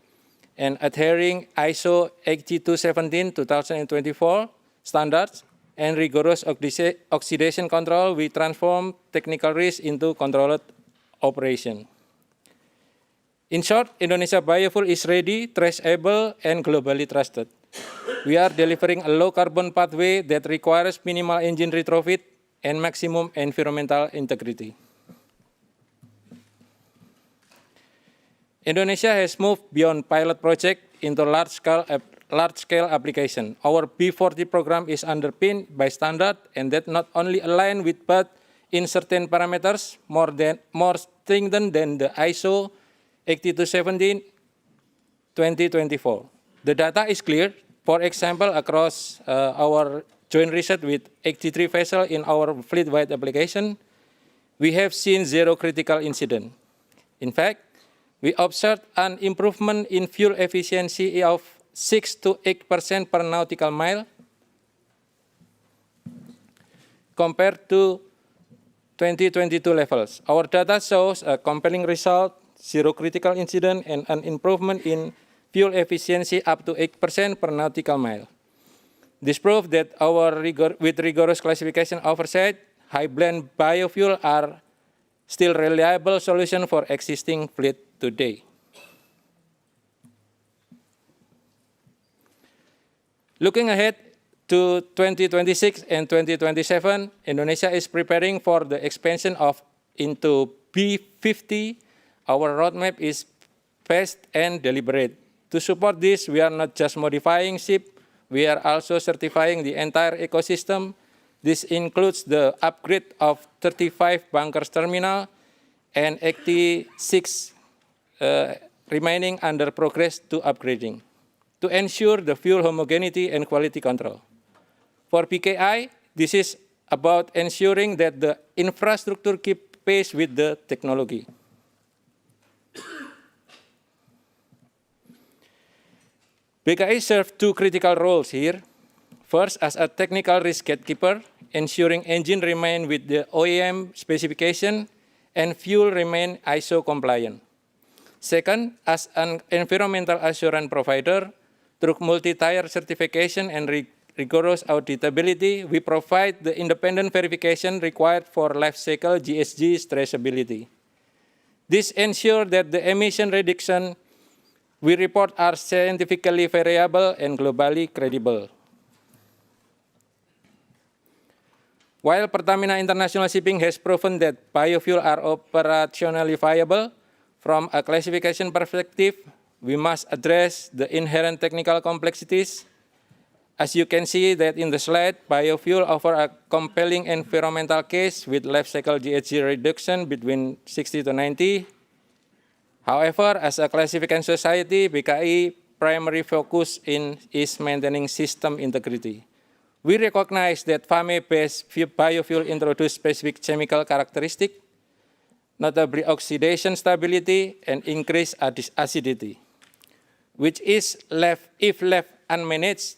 and adhering ISO 8217-2024 standards and rigorous oxidation control. We transform technical risk into controlled operation. In short, Indonesia Biofuel is ready, traceable, and globally trusted. We are delivering a low-carbon pathway that requires minimal engine retrofit and maximum environmental integrity. Indonesia has moved beyond pilot project into large-scale application. Our B40 program is underpinned by standard and that not only align with but in certain parameters more stringent than the ISO 8217-2024. The data is clear. For example, across our joint research with 83 vessels in our fleet-wide application, we have seen zero critical incident. In fact, we observed an improvement in fuel efficiency of 6 to 8% per nautical mile compared to 2022 levels. Our data shows a compelling result, zero critical incident, and an improvement in fuel efficiency up to 8% per nautical mile. This proves that with rigorous classification oversight, high blend biofuel are still reliable solution for existing fleet today. Looking ahead to 2026 and 2027, Indonesia is preparing for the expansion into B50. Our roadmap is fast and deliberate. To support this, we are not just modifying ship, we are also certifying the entire ecosystem. This includes the upgrade of 35 bunkers terminal and 86 remaining under progress to upgrading to ensure the fuel homogeneity and quality control. For PKI, this is about ensuring that the infrastructure keeps pace with the technology. PKI serves two critical roles here. First, as a technical risk gatekeeper, ensuring engine remain with the OEM specification and fuel remain ISO compliant. Second, as an environmental assurance provider, through multi-tier certification and rigorous auditability, we provide the independent verification required for life cycle GHG traceability. This ensures that the emission reduction we report are scientifically variable and globally credible. While Pertamina International Shipping has proven that biofuel are operationally viable, from a classification perspective, we must address the inherent technical complexities. As you can see that in the slide, biofuel offer a compelling environmental case with life cycle GHG reduction between 60 to 90. However, as a classification society, BKI primary focus is maintaining system integrity. We recognize that FAME-based biofuel introduce specific chemical characteristics, notably oxidation stability and increased acidity, which is if left unmanaged,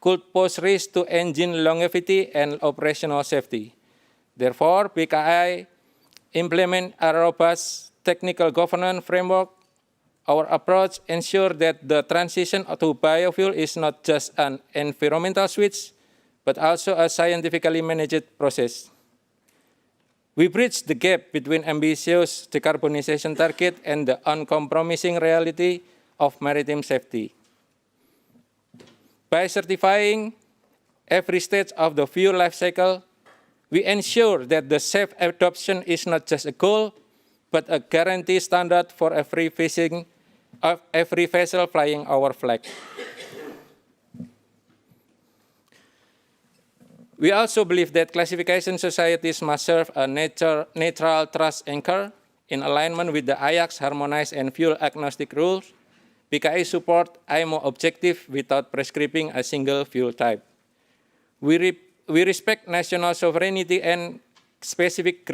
could pose risk to engine longevity and operational safety. Therefore, BKI implement a robust technical governance framework. Our approach ensures that the transition to biofuel is not just an environmental switch, but also a scientifically managed process. We bridge the gap between ambitious decarbonization target and the uncompromising reality of maritime safety. By certifying every stage of the fuel life cycle, we ensure that the safe adoption is not just a goal, but a guaranteed standard for every vessel flying our flag. We also believe that classification societies must serve a neutral trust anchor in alignment with the IAC's harmonized and fuel agnostic rules. BKI support IMO objective without prescribing a single fuel type. We respect national sovereignty and specific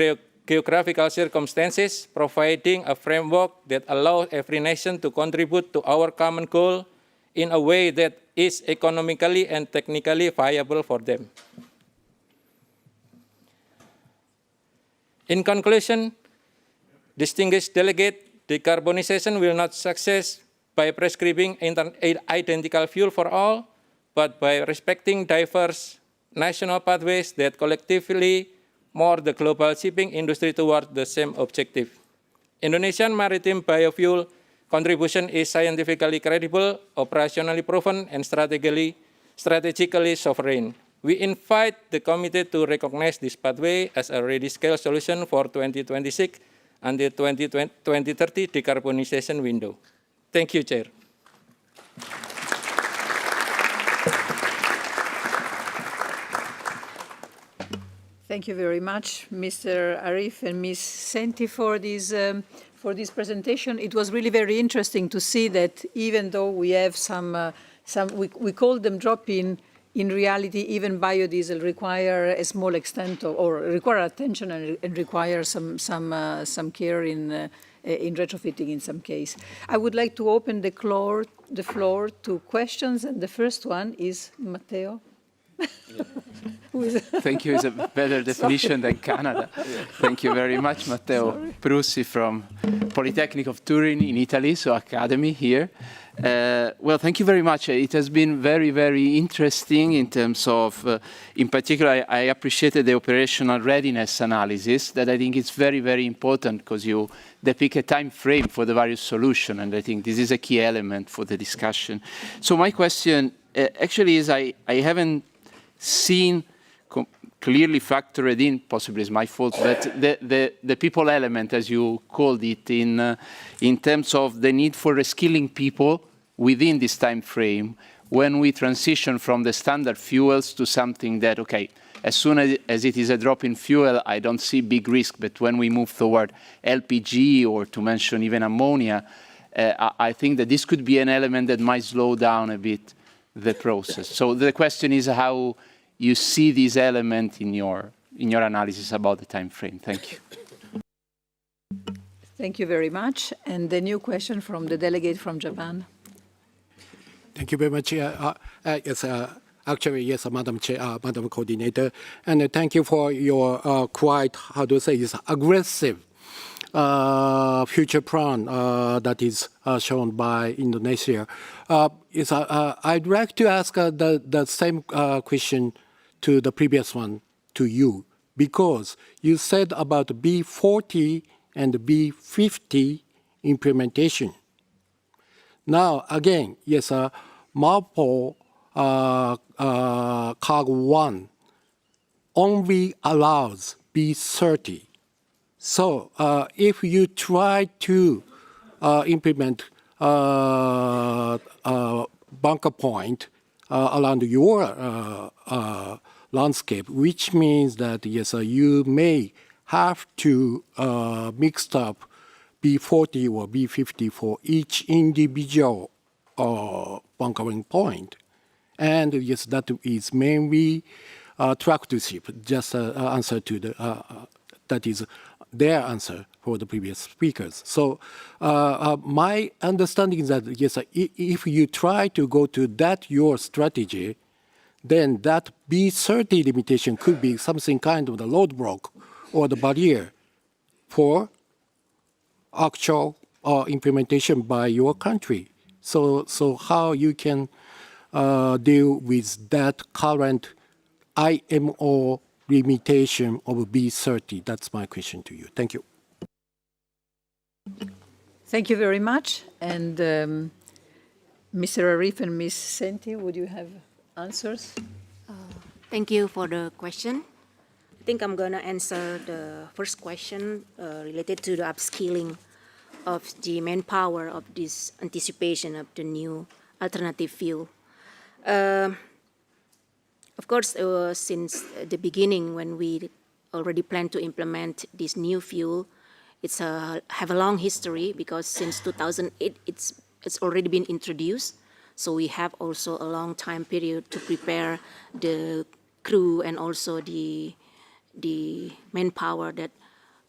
geographical circumstances, providing a framework that allows every nation to contribute to our common goal in a way that is economically and technically viable for them. In conclusion, distinguished delegate, decarbonization will not succeed by prescribing identical fuel for all, but by respecting diverse national pathways that collectively move the global shipping industry toward the same objective. Indonesian maritime biofuel contribution is scientifically credible, operationally proven, and strategically sovereign. We invite the committee to recognize this pathway as a ready-scale solution for 2026 until 2030 decarbonization window. Thank you, Chair. Thank you very much, Mr. Arif and Ms. Cenni, for this presentation. It was really very interesting to see that even though we have we call them drop-in, in reality, even biodiesel require a small extent or require attention and require some care in retrofitting in some case. I would like to open the floor to questions, and the first one is Matteo. Thank you is a better definition than Canada. Thank you very much, Matteo Prussi from Polytechnic of Turin in Italy, so Academy here. Well, thank you very much. It has been very, very interesting in terms of, in particular, I appreciated the operational readiness analysis that I think is very, very important because you depict a time frame for the various solutions, and I think this is a key element for the discussion. So my question actually is I haven't seen clearly factored in, possibly it's my fault, but the people element, as you called it, in terms of the need for reskilling people within this time frame when we transition from the standard fuels to something that, okay, as soon as it is a drop in fuel, I don't see big risk, but when we move toward LPG or to mention even ammonia, I think that this could be an element that might slow down a bit the process. So the question is how you see this element in your analysis about the time frame. Thank you. Thank you very much. And the new question from the delegate from Japan. Thank you very much. Yes, actually, yes, Madam Chair, Madam Coordinator, and thank you for your quite, how do I say, is aggressive future plan that is shown by Indonesia. I'd like to ask the same question to the previous one to you, because you said about B40 and B50 implementation. Now, again, yes, MARPOL Cargo 1 only allows B30. So if you try to implement bunker point around your landscape, which means that, yes, you may have to mix up B40 or B50 for each individual bunkering point. And yes, that is mainly truck to ship, just answer to the, that is their answer for the previous speakers. So my understanding is that, yes, if you try to go to that, your strategy, then that B30 limitation could be something kind of the roadblock or the barrier for actual implementation by your country. So how you can deal with that current IMO limitation of B30? That's my question to you. Thank you. Thank you very much. And Mr. Arif and Ms. Cenni, would you have answers? Thank you for the question. I think I'm going to answer the first question related to the upskilling of the manpower of this anticipation of the new alternative fuel. Of course, since the beginning, when we already plan to implement this new fuel, it's have a long history because since 2008, it's already been introduced. So we have also a long time period to prepare the crew and also the manpower that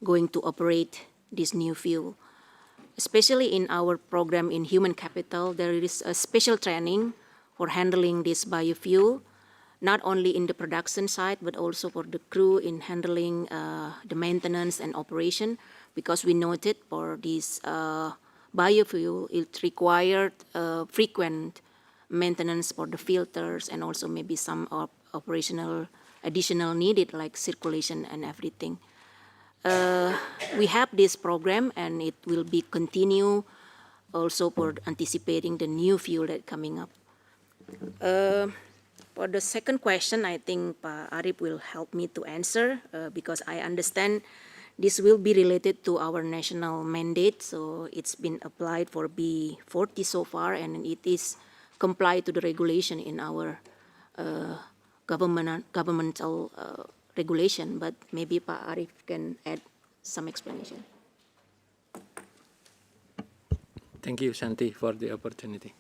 going to operate this new fuel. Especially in our program in human capital, there is a special training for handling this biofuel, not only in the production side, but also for the crew in handling the maintenance and operation, because we noted for this biofuel, it required frequent maintenance for the filters and also maybe some operational additional needed like circulation and everything. We have this program and it will be continue also for anticipating the new fuel that coming up. For the second question, I think Pak Arif will help me to answer because I understand This will be related to our national mandate, so it's been applied for B40 so far, and it is complied to the regulation in our governmental regulation, but maybe Pak Arief can add some explanation. Thank you, Santi, for the opportunity.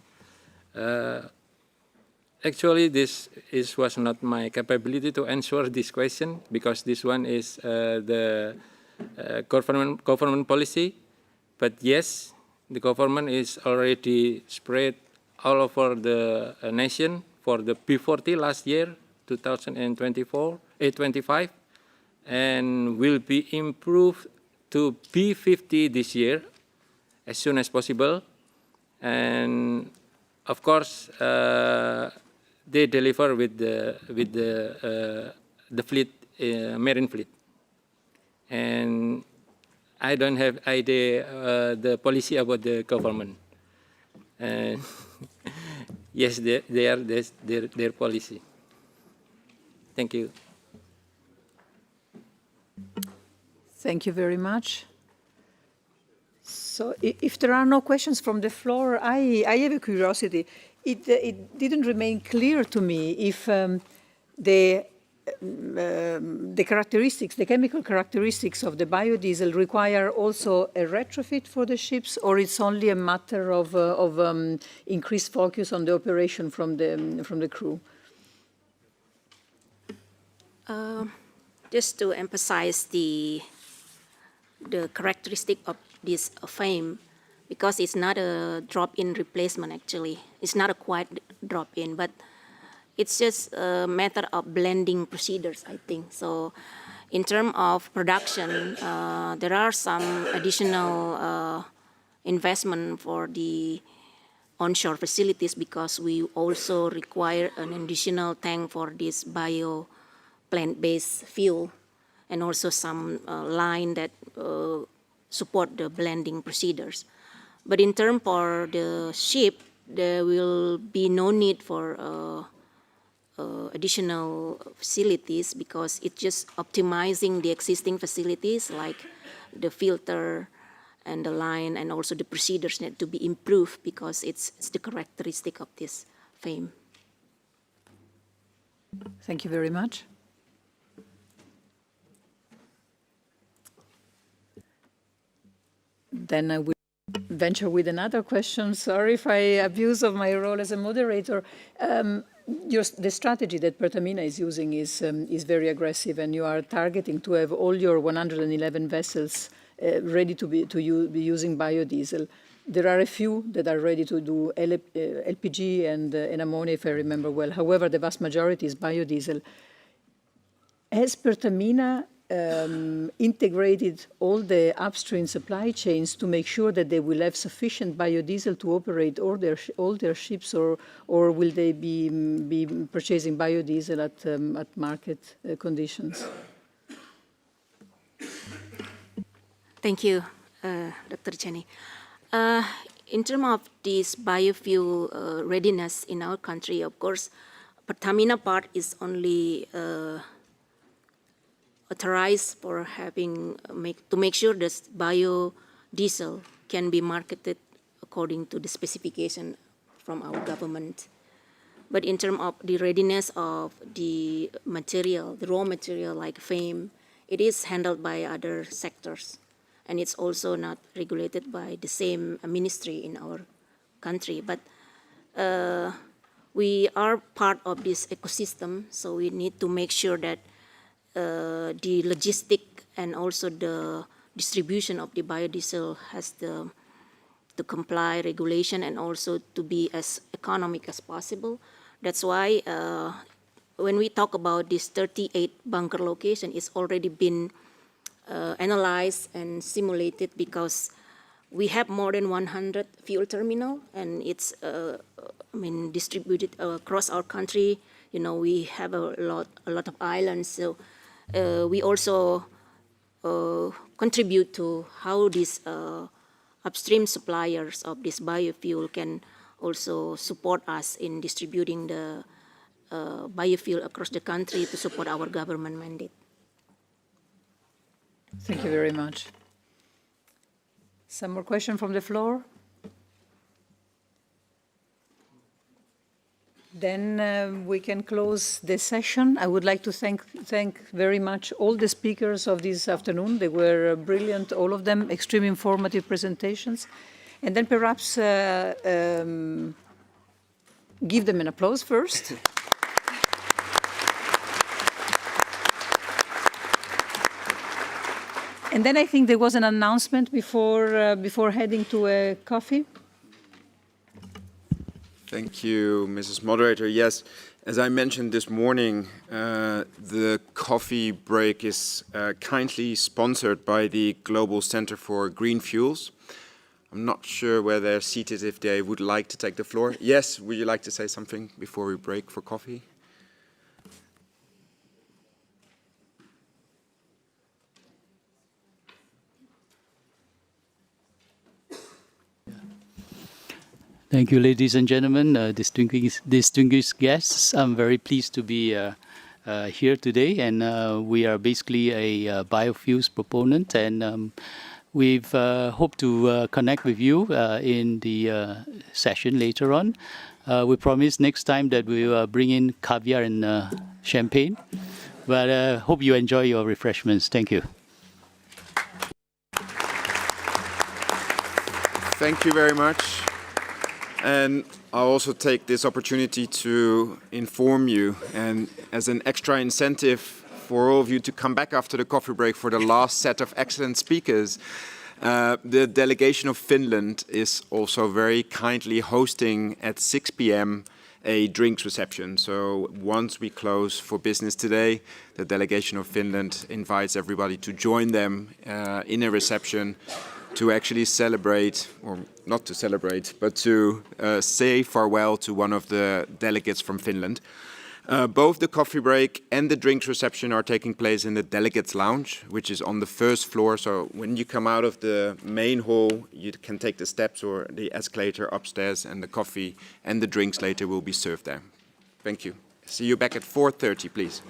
Actually, this was not my capability to answer this question, because this one is the government policy. But yes, the government is already spread all over the nation for the B40 last year, 2025, and will be improved to B50 this year as soon as possible. And of course, they deliver with the fleet, marine fleet. And I don't have idea the policy about the government. And yes, they are their policy. Thank you. Thank you very much. So if there are no questions from the floor, I have a curiosity. It didn't remain clear to me if the characteristics, the chemical characteristics of the biodiesel require also a retrofit for the ships, or it's only a matter of increased focus on the operation from the crew? Just to emphasize the characteristic of this FAME, because it's not a drop-in replacement actually. It's not a quite drop-in, but it's just a matter of blending procedures, I think. So in terms of production, there are some additional investment for the onshore facilities, because we also require an additional tank for this bio plant-based fuel, and also some line that support the blending procedures. But in terms for the ship, there will be no need for additional facilities, because it's just optimizing the existing facilities like the filter and the line, and also the procedures need to be improved, because it's the characteristic of this FAME. Thank you very much. Then I will venture with another question. Sorry if I abuse of my role as a moderator. The strategy that Pertamina is using is very aggressive, and you are targeting to have all your 111 vessels ready to be using biodiesel. There are a few that are ready to do LPG and ammonia, if I remember well. However, the vast majority is biodiesel. Has Pertamina integrated all the upstream supply chains to make sure that they will have sufficient biodiesel to operate all their ships, or will they be purchasing biodiesel at market conditions? Thank you, Dr. Cenni. In terms of this biofuel readiness in our country, of course, Pertamina part is only authorized for to make sure that biodiesel can be marketed according to the specification from our government. But in terms of the readiness of the material, the raw material like FAME, it is handled by other sectors, and it's also not regulated by the same ministry in our country. But we are part of this ecosystem, so we need to make sure that the logistic and also the distribution of the biodiesel has to comply regulation, and also to be as economic as possible. That's why when we talk about this 38 bunker location, it's already been analyzed and simulated, because we have more than 100 fuel terminal, and it's distributed across our country. You know, we have a lot of islands, so we also contribute to how these upstream suppliers of this biofuel can also support us in distributing the biofuel across the country to support our government mandate. Thank you very much. Some more questions from the floor? Then we can close the session. I would like to thank very much all the speakers of this afternoon. They were brilliant, all of them, extremely informative presentations. And then perhaps give them an applause first. And then I think there was an announcement before heading to a coffee. Thank you, Mrs. Moderator. Yes, as I mentioned this morning, the coffee break is kindly sponsored by the Global Center for Green Fuels. I'm not sure where they're seated, if they would like to take the floor. Yes, would you like to say something before we break for coffee? Thank you, ladies and gentlemen, distinguished guests. I'm very pleased to be here today, and we are basically a biofuels proponent, and we've hoped to connect with you in the session later on. We promise next time that we will bring in caviar and champagne, but hope you enjoy your refreshments. Thank you. Thank you very much. And I'll also take this opportunity to inform you, and as an extra incentive for all of you to come back after the coffee break for the last set of excellent speakers, the delegation of Finland is also very kindly hosting at 6 p.m. a drinks reception. So once we close for business today, the delegation of Finland invites everybody to join them in a reception to actually celebrate, or not to celebrate, but to say farewell to one of the delegates from Finland. Both the coffee break and the drinks reception are taking place in the Delegates Lounge, which is on the first floor. So when you come out of the main hall, you can take the steps or the escalator upstairs, and the coffee and the drinks later will be served there. Thank you. See you back at 4:30, please.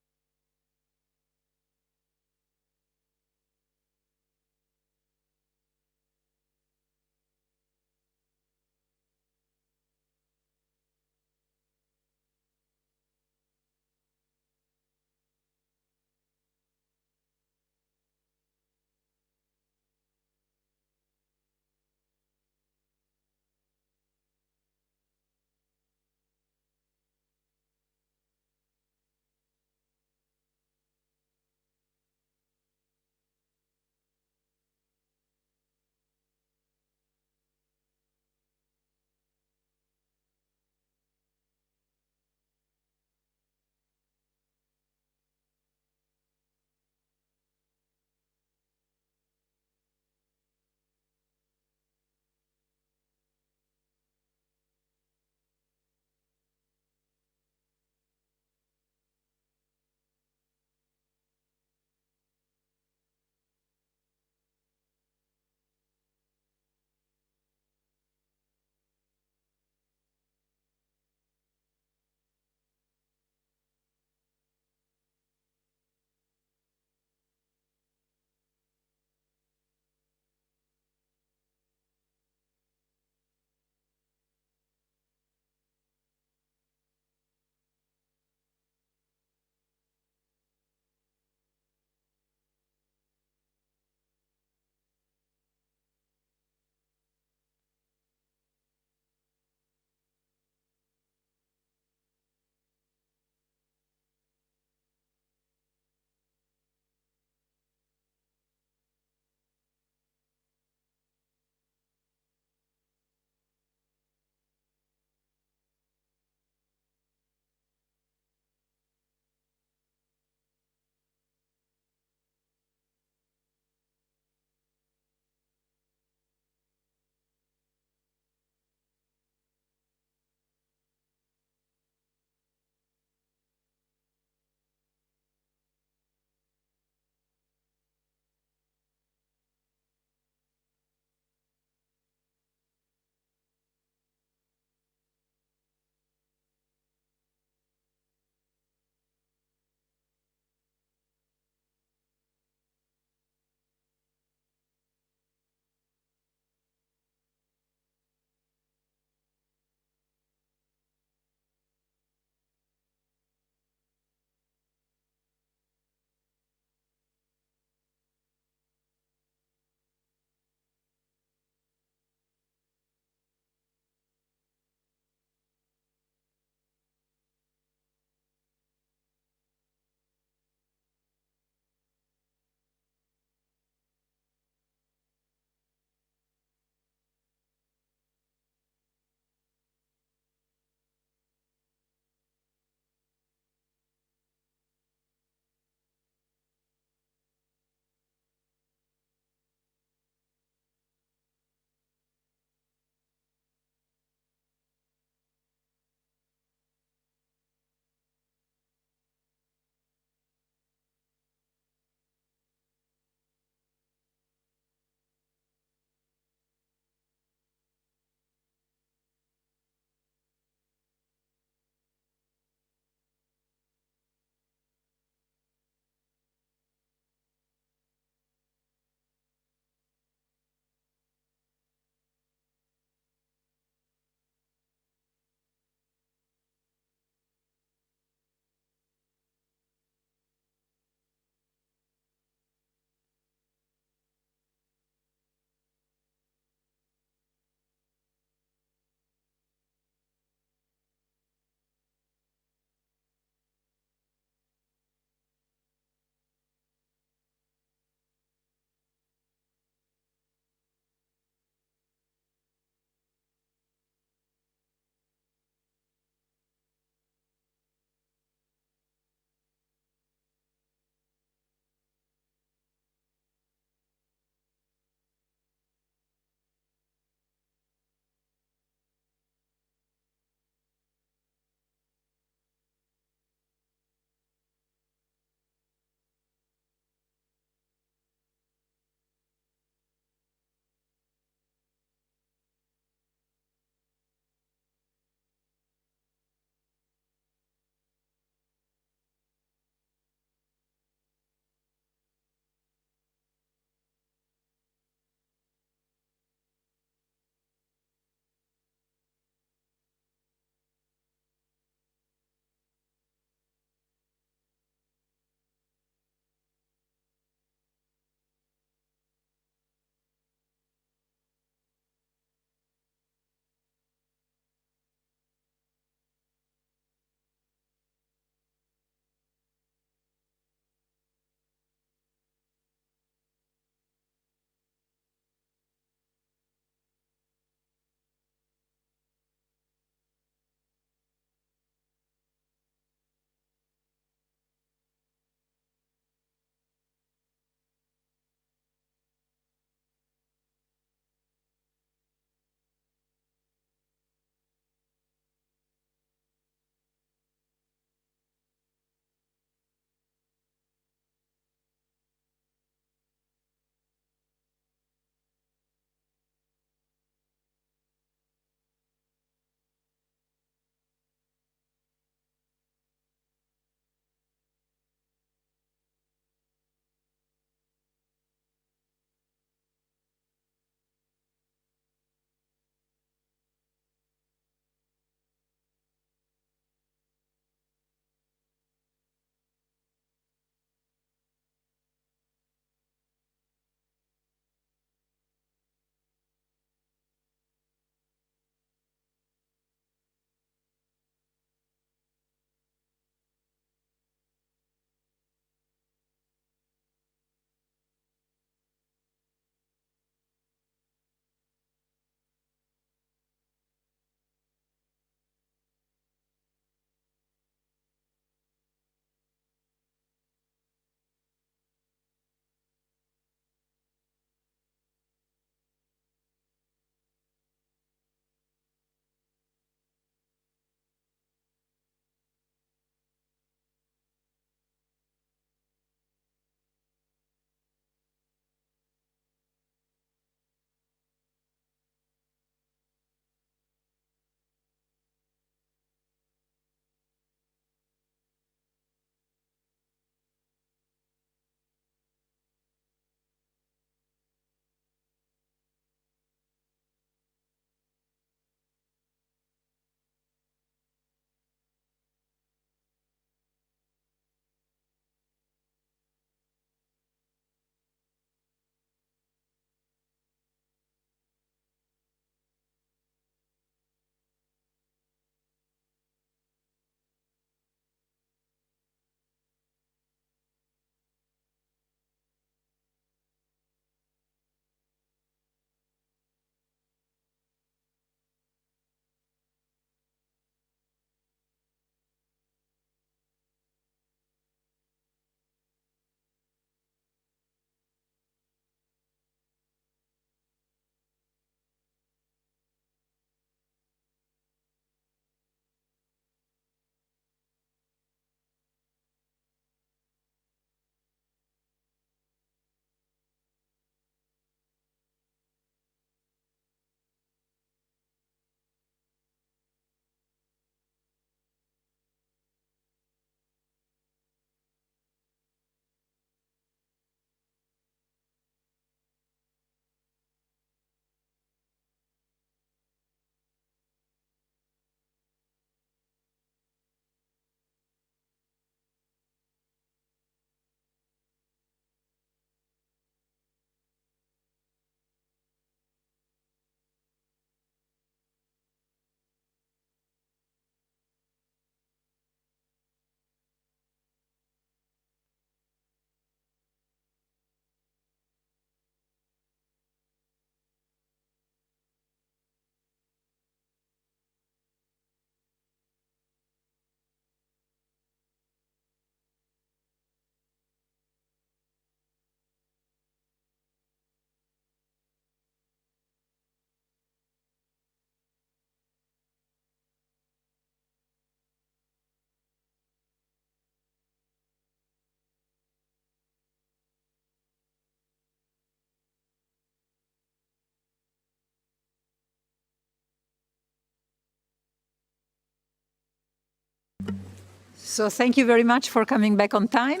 So thank you very much for coming back on time.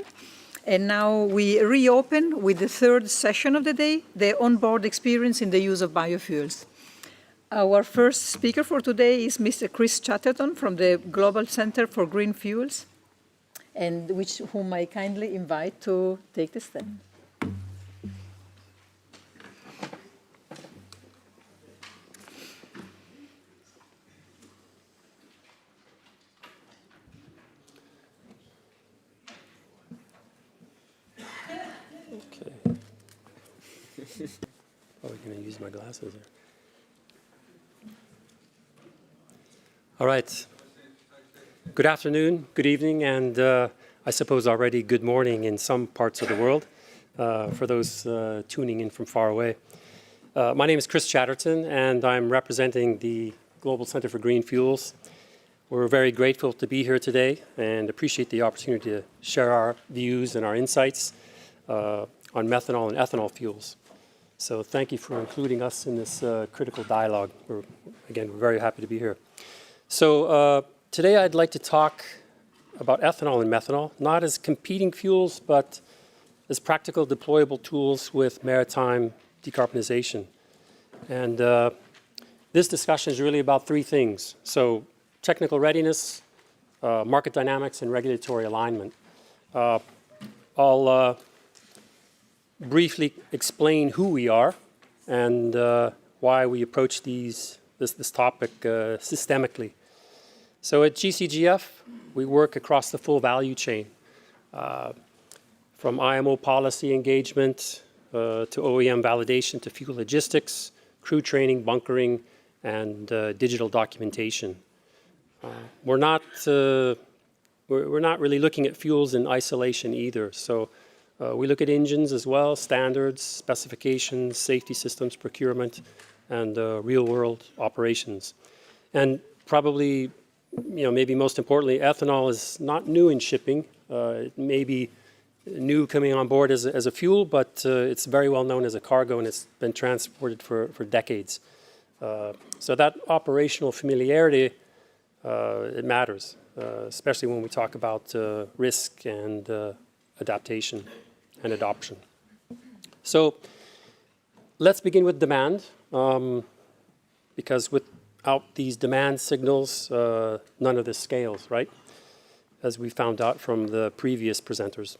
And now we reopen with the third session of the day, the onboard experience in the use of biofuels. Our first speaker for today is Mr. Chris Chatterton from the Global Center for Green Fuels, and whom I kindly invite to take the stand. Oh, I'm going to use my glasses here. All right. Good afternoon, good evening, and I suppose already good morning in some parts of the world for those tuning in from far away. My name is Chris Chatterton, and I'm representing the Global Center for Green Fuels. We're very grateful to be here today and appreciate the opportunity to share our views and our insights on methanol and ethanol fuels. So thank you for including us in this critical dialogue. We're very happy to be here. So today I'd like to talk about ethanol and methanol, not as competing fuels, but as practical deployable tools with maritime decarbonization. And this discussion is really about three things. So technical readiness, market dynamics, and regulatory alignment. I'll briefly explain who we are and why we approach this topic systemically. So at GCGF, we work across the full value chain, from IMO policy engagement to OEM validation to fuel logistics, crew training, bunkering, and digital documentation. We're not really looking at fuels in isolation either. So we look at engines as well, standards, specifications, safety systems, procurement, and real-world operations. And probably, maybe most importantly, ethanol is not new in shipping. It may be new coming on board as a fuel, but it's very well known as a cargo, and it's been transported for decades. So that operational familiarity, it matters, especially when we talk about risk and adaptation and adoption. So let's begin with demand, because without these demand signals, none of this scales, right? As we found out from the previous presenters.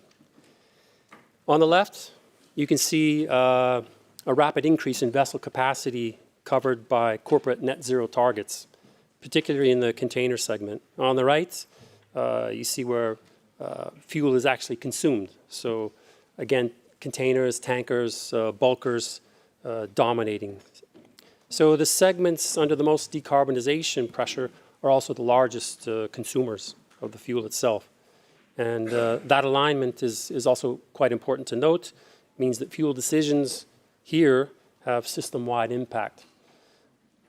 On the left, you can see a rapid increase in vessel capacity covered by corporate net zero targets, particularly in the container segment. On the right, you see where fuel is actually consumed. So again, containers, tankers, bulkers dominating. So the segments under the most decarbonization pressure are also the largest consumers of the fuel itself. And that alignment is also quite important to note. It means that fuel decisions here have system-wide impact.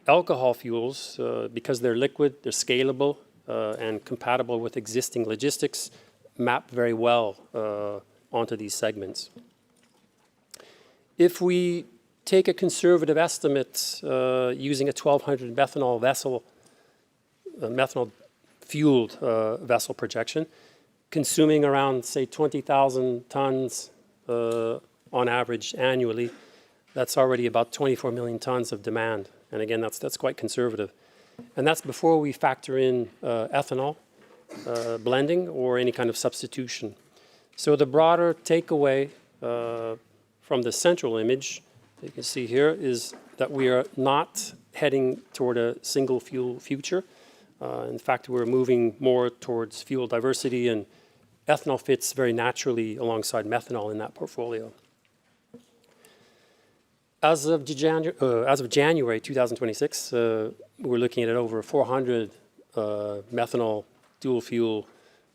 Alcohol fuels, because they're liquid, they're scalable, and compatible with existing logistics, map very well onto these segments. If we take a conservative estimate using a 1,200 methanol vessel, methanol-fueled vessel projection, consuming around, say, 20,000 tons on average annually, that's already about 24 million tons of demand. And again, that's quite conservative. And that's before we factor in ethanol blending or any kind of substitution. So the broader takeaway from the central image, you can see here, is that we are not heading toward a single fuel future. In fact, we're moving more towards fuel diversity, and ethanol fits very naturally alongside methanol in that portfolio. As of January 2026, we're looking at over 400 methanol dual fuel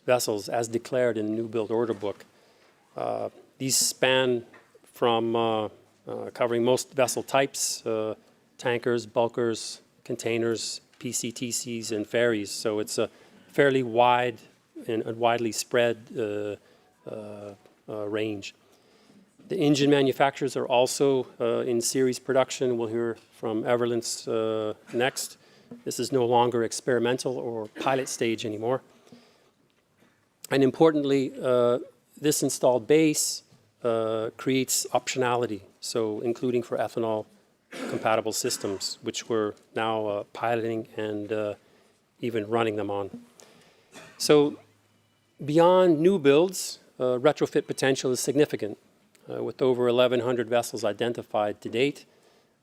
vessels as declared in the new build order book. These span from covering most vessel types, tankers, bulkers, containers, PCTCs, and ferries. So it's a fairly wide and widely spread range. The engine manufacturers are also in series production. We'll hear from Everllence next. This is no longer experimental or pilot stage anymore. And importantly, this installed base creates optionality, so including for ethanol-compatible systems, which we're now piloting and even running them on. So beyond new builds, retrofit potential is significant. With over 1,100 vessels identified to date,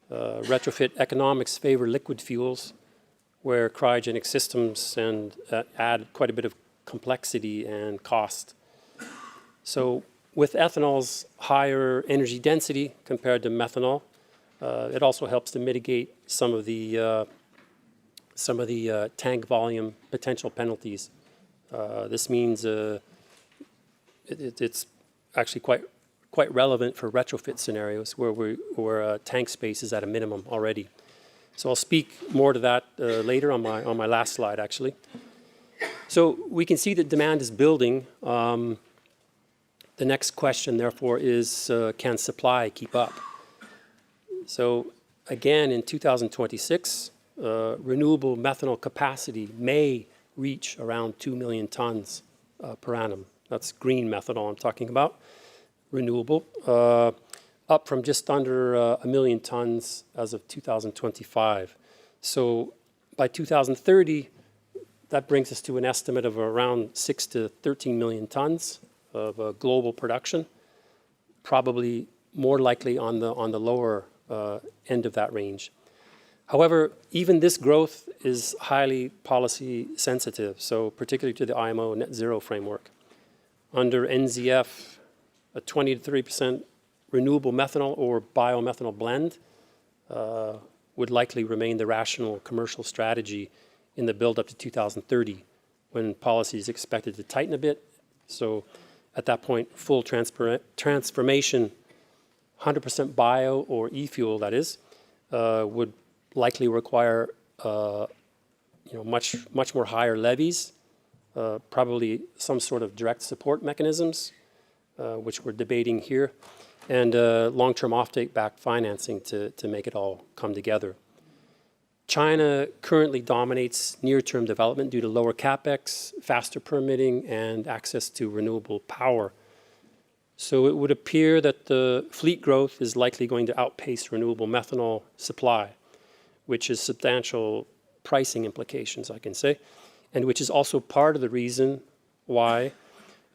retrofit economics favor liquid fuels, where cryogenic systems add quite a bit of complexity and cost. So with ethanol's higher energy density compared to methanol, it also helps to mitigate some of the tank volume potential penalties. This means it's actually quite relevant for retrofit scenarios where tank space is at a minimum already. So I'll speak more to that later on my last slide, actually. So we can see that demand is building. The next question, therefore, is can supply keep up? So again, in 2026, renewable methanol capacity may reach around 2 million tons per annum. That's green methanol I'm talking about, renewable, up from just under 1 million tons as of 2025. So by 2030, that brings us to an estimate of around 6 to 13 million tons of global production, probably more likely on the lower end of that range. However, even this growth is highly policy sensitive, so particularly to the IMO net zero framework. Under NZF, a 20 to 30% renewable methanol or biomethanol blend would likely remain the rational commercial strategy in the build up to 2030, when policy is expected to tighten a bit. So at that point, full transformation, 100% bio or e-fuel, that is, would likely require much more higher levies, probably some sort of direct support mechanisms, which we're debating here, and long-term offtake-backed financing to make it all come together. China currently dominates near-term development due to lower capex, faster permitting, and access to renewable power. So it would appear that the fleet growth is likely going to outpace renewable methanol supply, which is substantial pricing implications, I can say, and which is also part of the reason why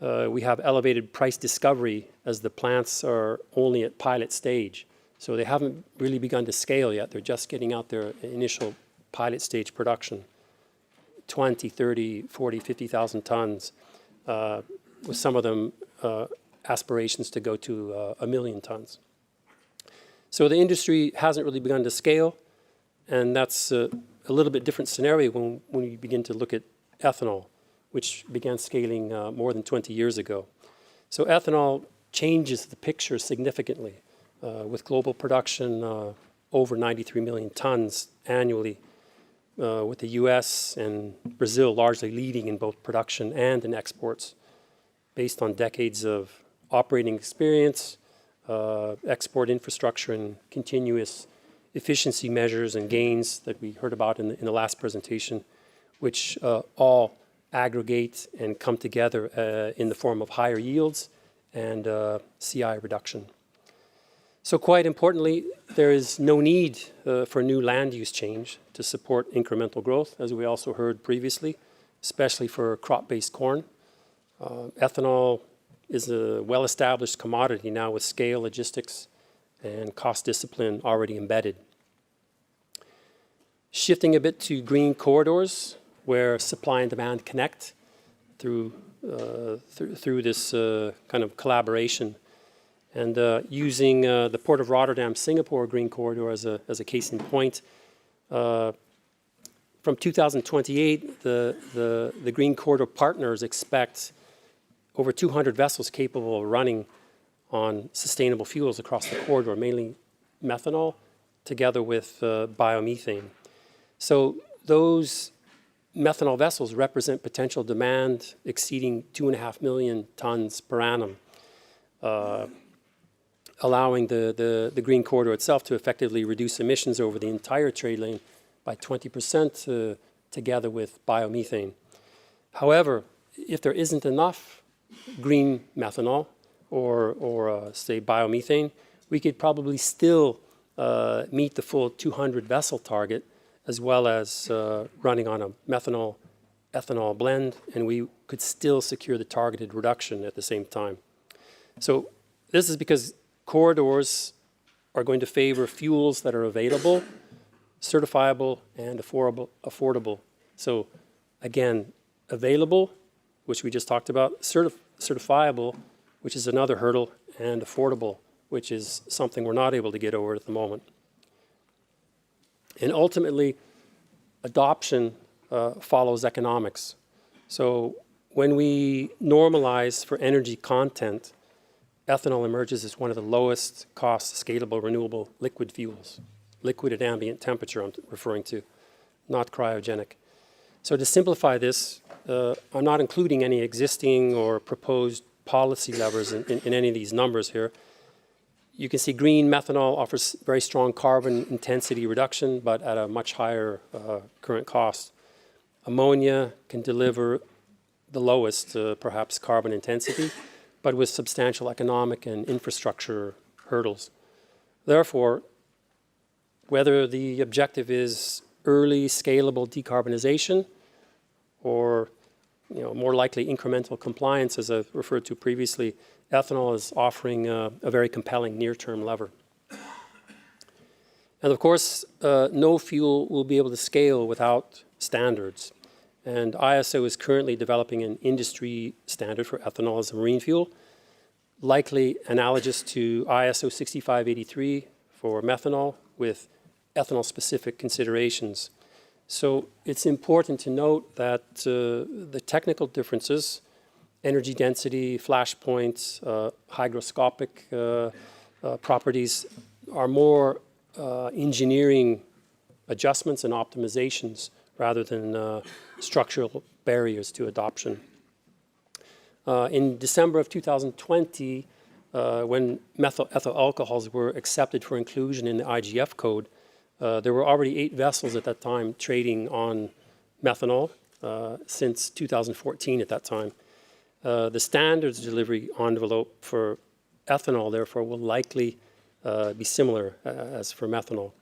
we have elevated price discovery as the plants are only at pilot stage. So they haven't really begun to scale yet. They're just getting out their initial pilot stage production, 20, 30, 40, 50,000 tons, with some of them aspirations to go to 1 million tons. So the industry hasn't really begun to scale, and that's a little bit different scenario when you begin to look at ethanol, which began scaling more than 20 years ago. So ethanol changes the picture significantly, with global production over 93 million tons annually, with the US and Brazil largely leading in both production and in exports, based on decades of operating experience, export infrastructure, and continuous efficiency measures and gains that we heard about in the last presentation, which all aggregate and come together in the form of higher yields and CI reduction. So quite importantly, there is no need for new land use change to support incremental growth, as we also heard previously, especially for crop-based corn. Ethanol is a well-established commodity now with scale, logistics, and cost discipline already embedded. Shifting a bit to green corridors, where supply and demand connect through this kind of collaboration. And using the Port of Rotterdam-Singapore Green Corridor as a case in point, from 2028, the Green Corridor partners expect over 200 vessels capable of running on sustainable fuels across the corridor, mainly methanol, together with biomethane. So those methanol vessels represent potential demand exceeding 2.5 million tons per annum, allowing the Green Corridor itself to effectively reduce emissions over the entire trade lane by 20% together with biomethane. However, if there isn't enough green methanol or say biomethane, we could probably still meet the full 200 vessel target, as well as running on a methanol-ethanol blend, and we could still secure the targeted reduction at the same time. So this is because corridors are going to favor fuels that are available, certifiable, and affordable. So again, available, which we just talked about, certifiable, which is another hurdle, and affordable, which is something we're not able to get over at the moment. And ultimately, adoption follows economics. So when we normalize for energy content, ethanol emerges as one of the lowest cost scalable renewable liquid fuels. Liquid at ambient temperature I'm referring to, not cryogenic. So to simplify this, I'm not including any existing or proposed policy levers in any of these numbers here. You can see green methanol offers very strong carbon intensity reduction, but at a much higher current cost. Ammonia can deliver the lowest, perhaps, carbon intensity, but with substantial economic and infrastructure hurdles. Therefore, whether the objective is early scalable decarbonization or more likely incremental compliance, as I've referred to previously, ethanol is offering a very compelling near-term lever. And of course, no fuel will be able to scale without standards. And ISO is currently developing an industry standard for ethanol as a marine fuel, likely analogous to ISO 6583 for methanol with ethanol-specific considerations. So it's important to note that the technical differences, energy density, flash points, hygroscopic properties, are more engineering adjustments and optimizations rather than structural barriers to adoption. In December of 2020, when methyl alcohols were accepted for inclusion in the IGF code, there were already 8 vessels at that time trading on methanol since 2014 at that time. The standards delivery envelope for ethanol, therefore, will likely be similar as for methanol.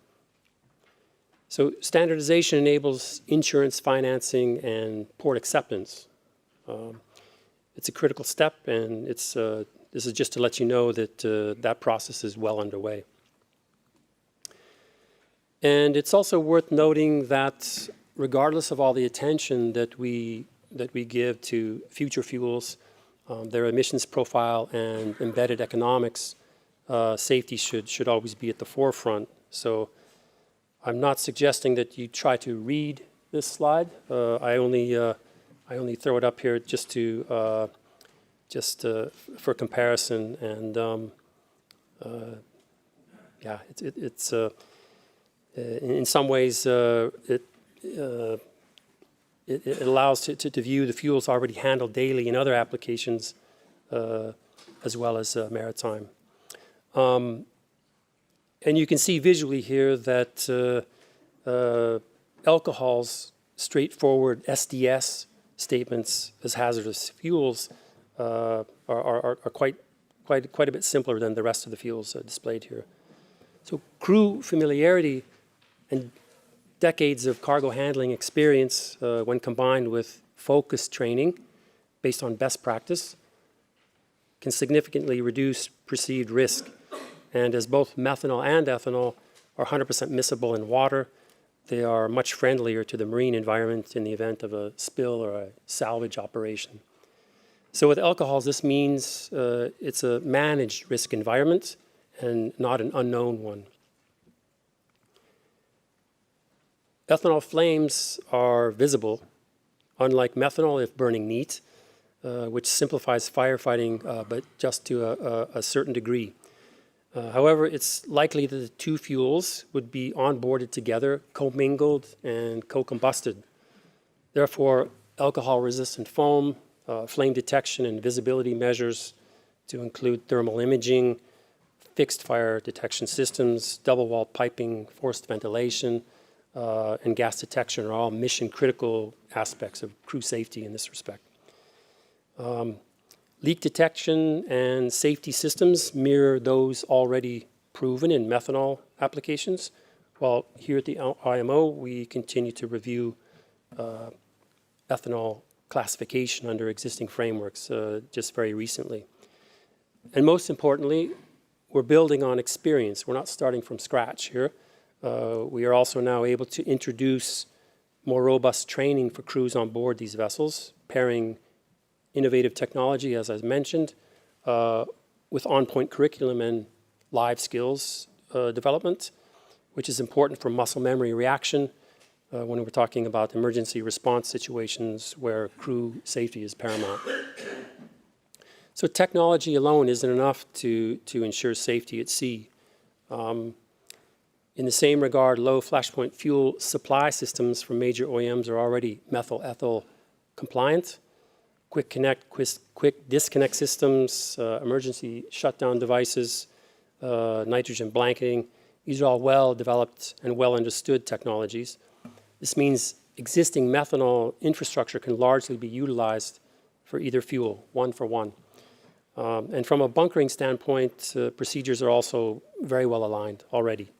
So standardization enables insurance financing and port acceptance. It's a critical step, and this is just to let you know that that process is well underway. And it's also worth noting that regardless of all the attention that we give to future fuels, their emissions profile and embedded economics, safety should always be at the forefront. So I'm not suggesting that you try to read this slide. I only throw it up here just for comparison, and yeah, it's in some ways it allows to view the fuels already handled daily in other applications, as well as maritime. And you can see visually here that alcohol's straightforward SDS statements as hazardous fuels are quite a bit simpler than the rest of the fuels displayed here. So crew familiarity and decades of cargo handling experience, when combined with focused training based on best practice, can significantly reduce perceived risk. And as both methanol and ethanol are 100% miscible in water, they are much friendlier to the marine environment in the event of a spill or a salvage operation. So with alcohols, this means it's a managed risk environment and not an unknown one. Ethanol flames are visible, unlike methanol if burning neat, which simplifies firefighting, but just to a certain degree. However, it's likely that the two fuels would be onboarded together, commingled, and co-combusted. Therefore, alcohol-resistant foam, flame detection and visibility measures to include thermal imaging, fixed fire detection systems, double-wall piping, forced ventilation, and gas detection are all mission-critical aspects of crew safety in this respect. Leak detection and safety systems mirror those already proven in methanol applications, while here at the IMO, we continue to review ethanol classification under existing frameworks just very recently. And most importantly, we're building on experience. We're not starting from scratch here. We are also now able to introduce more robust training for crews on board these vessels, pairing innovative technology, as I mentioned, with on-point curriculum and live skills development, which is important for muscle memory reaction when we're talking about emergency response situations where crew safety is paramount. So technology alone isn't enough to ensure safety at sea. In the same regard, low flashpoint fuel supply systems from major OEMs are already methyl ethyl compliant. Quick connect, quick disconnect systems, emergency shutdown devices, nitrogen blanketing. These are all well-developed and well-understood technologies. This means existing methanol infrastructure can largely be utilized for either fuel, one for one. And from a bunkering standpoint, procedures are also very well aligned already.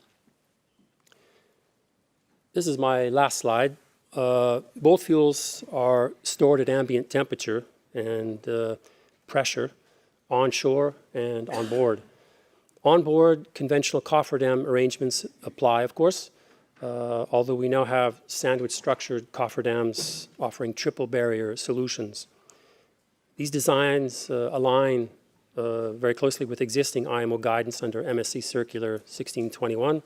This is my last slide. Both fuels are stored at ambient temperature and pressure onshore and on board. On board, conventional cofferdam arrangements apply, of course, although we now have sandwich-structured cofferdams offering triple barrier solutions. These designs align very closely with existing IMO guidance under MSC Circular 1621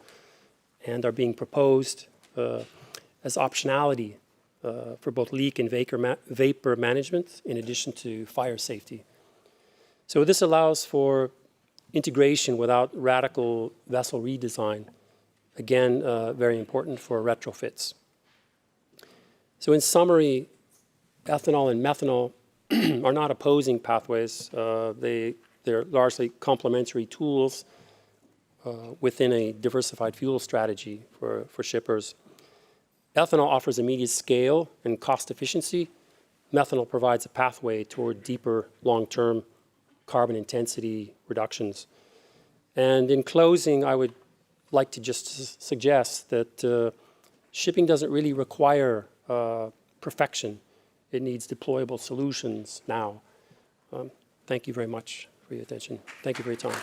and are being proposed as optionality for both leak and vapor management in addition to fire safety. So this allows for integration without radical vessel redesign. Again, very important for retrofits. So in summary, ethanol and methanol are not opposing pathways. They're largely complementary tools within a diversified fuel strategy for shippers. Ethanol offers immediate scale and cost efficiency. Methanol provides a pathway toward deeper long-term carbon intensity reductions. And in closing, I would like to just suggest that shipping doesn't really require perfection. It needs deployable solutions now. Thank you very much for your attention. Thank you for your time.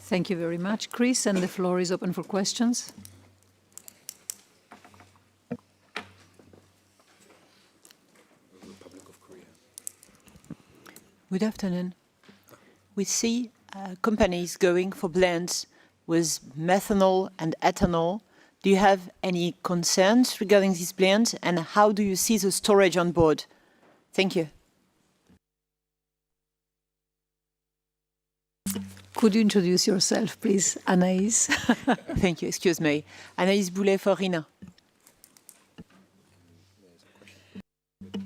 Thank you very much, Chris, and the floor is open for questions. Good afternoon. We see companies going for blends with methanol and ethanol. Do you have any concerns regarding these blends, and how do you see the storage on board? Thank you. Could you introduce yourself, please, Anaïs? Thank you. Excuse me. Anaïs Boulet for RINA.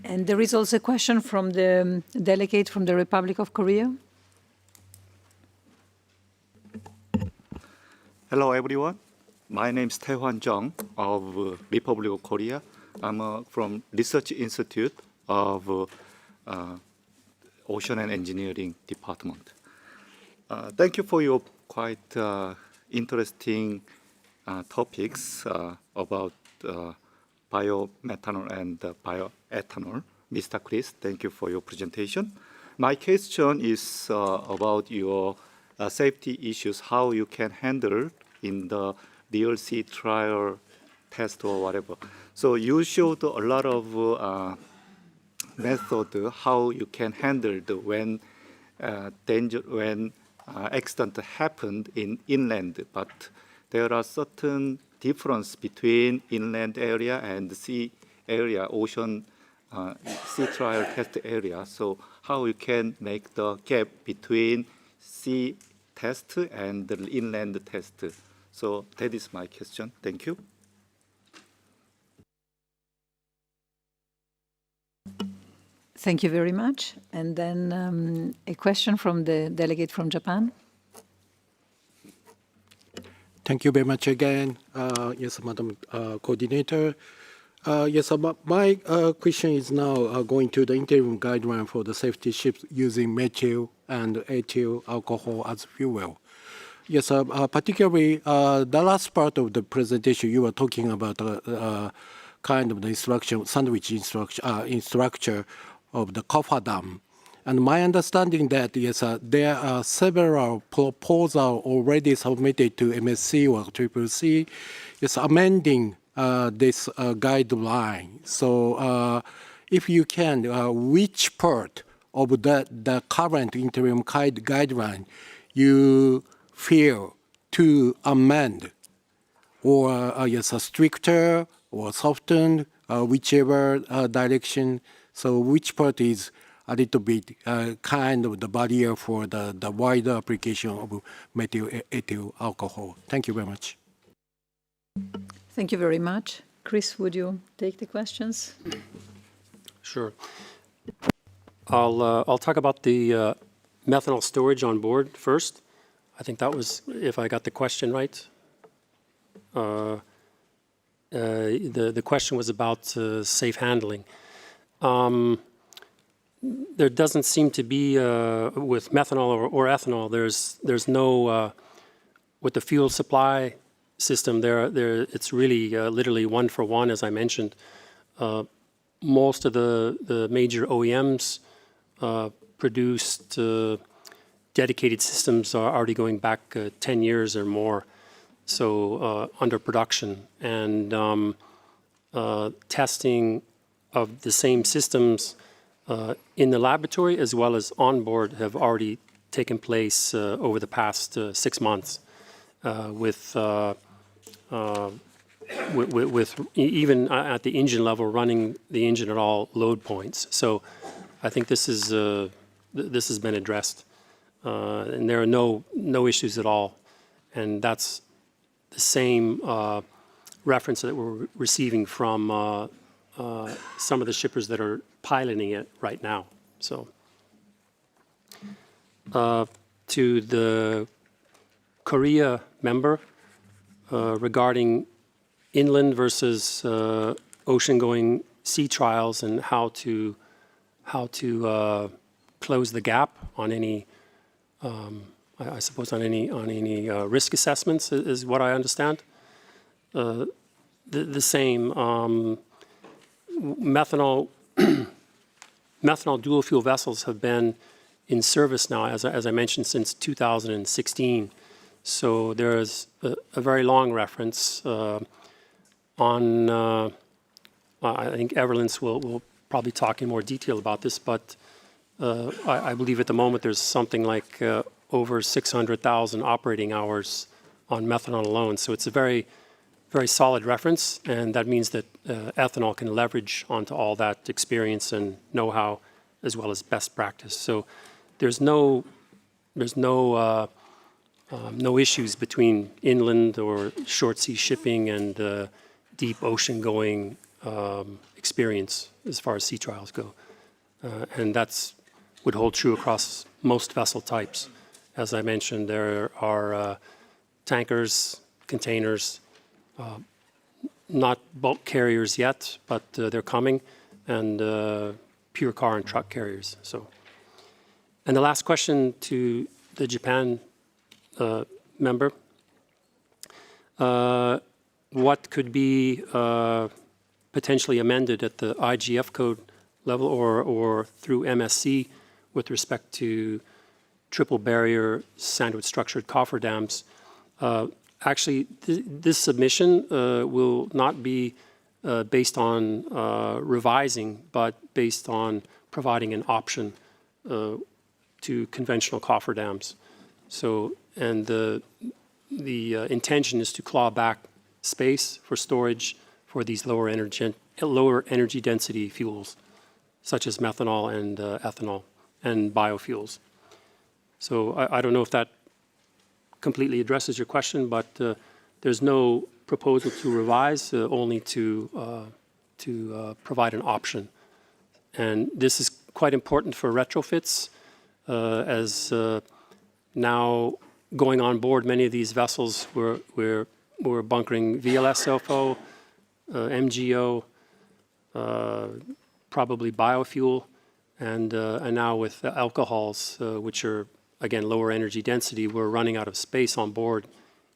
And there is also a question from the delegate from the Republic of Korea. Hello, everyone. My name is Tae-Hwan Jung of Republic of Korea. I'm from Research Institute of Ocean and Engineering Department. Thank you for your quite interesting topics about biomethanol and bioethanol. Mr. Chris, thank you for your presentation. My question is about your safety issues, how you can handle in the real sea trial test or whatever. So you showed a lot of method how you can handle the when accident happened in inland, but there are certain difference between inland area and sea area, ocean sea trial test area. So how you can make the gap between sea test and the inland test? So that is my question. Thank you. Thank you very much. And then a question from the delegate from Japan. Thank you very much again. Yes, Madam Coordinator. Yes, my question is now going to the interim guideline for the safety ships using methyl and ethyl alcohol as fuel. Yes, particularly the last part of the presentation, you were talking about kind of the instruction, sandwich structure of the cofferdam. And my understanding that, yes, there are several proposals already submitted to MSC or CCC, yes, amending this guideline. So if you can, which part of the current interim guideline you feel to amend, or yes, a stricter or softened, whichever direction. So which part is a little bit kind of the barrier for the wider application of methyl ethyl alcohol? Thank you very much. Thank you very much. Chris, would you take the questions? Sure. I'll talk about the methanol storage on board first. I think that was, if I got the question right. The question was about safe handling. There doesn't seem to be, with methanol or ethanol, there's no, with the fuel supply system, it's really literally one for one, as I mentioned. Most of the major OEMs produced dedicated systems are already going back 10 years or more, so under production. And testing of the same systems in the laboratory as well as on board have already taken place over the past 6 months with even at the engine level running the engine at all load points. So I think this has been addressed. And there are no issues at all. And that's the same reference that we're receiving from some of the shippers that are piloting it right now. So to the Korea member regarding inland versus ocean-going sea trials and how to close the gap on any I suppose on any risk assessments is what I understand. The same methanol dual fuel vessels have been in service now, as I mentioned, since 2016. So there is a very long reference on. I think Everllence will probably talk in more detail about this, but I believe at the moment there's something like over 600,000 operating hours on methanol alone. So it's a very, very solid reference, and that means that ethanol can leverage onto all that experience and know-how as well as best practice. So there's no issues between inland or short sea shipping and deep ocean going experience as far as sea trials go. And that's would hold true across most vessel types. As I mentioned, there are tankers, containers, not bulk carriers yet, but they're coming, and pure car and truck carriers. So, and the last question to the Japan member: what could be potentially amended at the IGF code level or through MSC with respect to triple barrier sandwich structured cofferdams? Actually, this submission will not be based on revising, but based on providing an option to conventional cofferdams. So, and the intention is to claw back space for storage for these lower energy density fuels, such as methanol and ethanol and biofuels. So I don't know if that completely addresses your question, but there's no proposal to revise, only to provide an option. And this is quite important for retrofits, as now going on board many of these vessels, we're bunkering VLSFO, MGO, probably biofuel, and now with alcohols, which are, again, lower energy density, we're running out of space on board,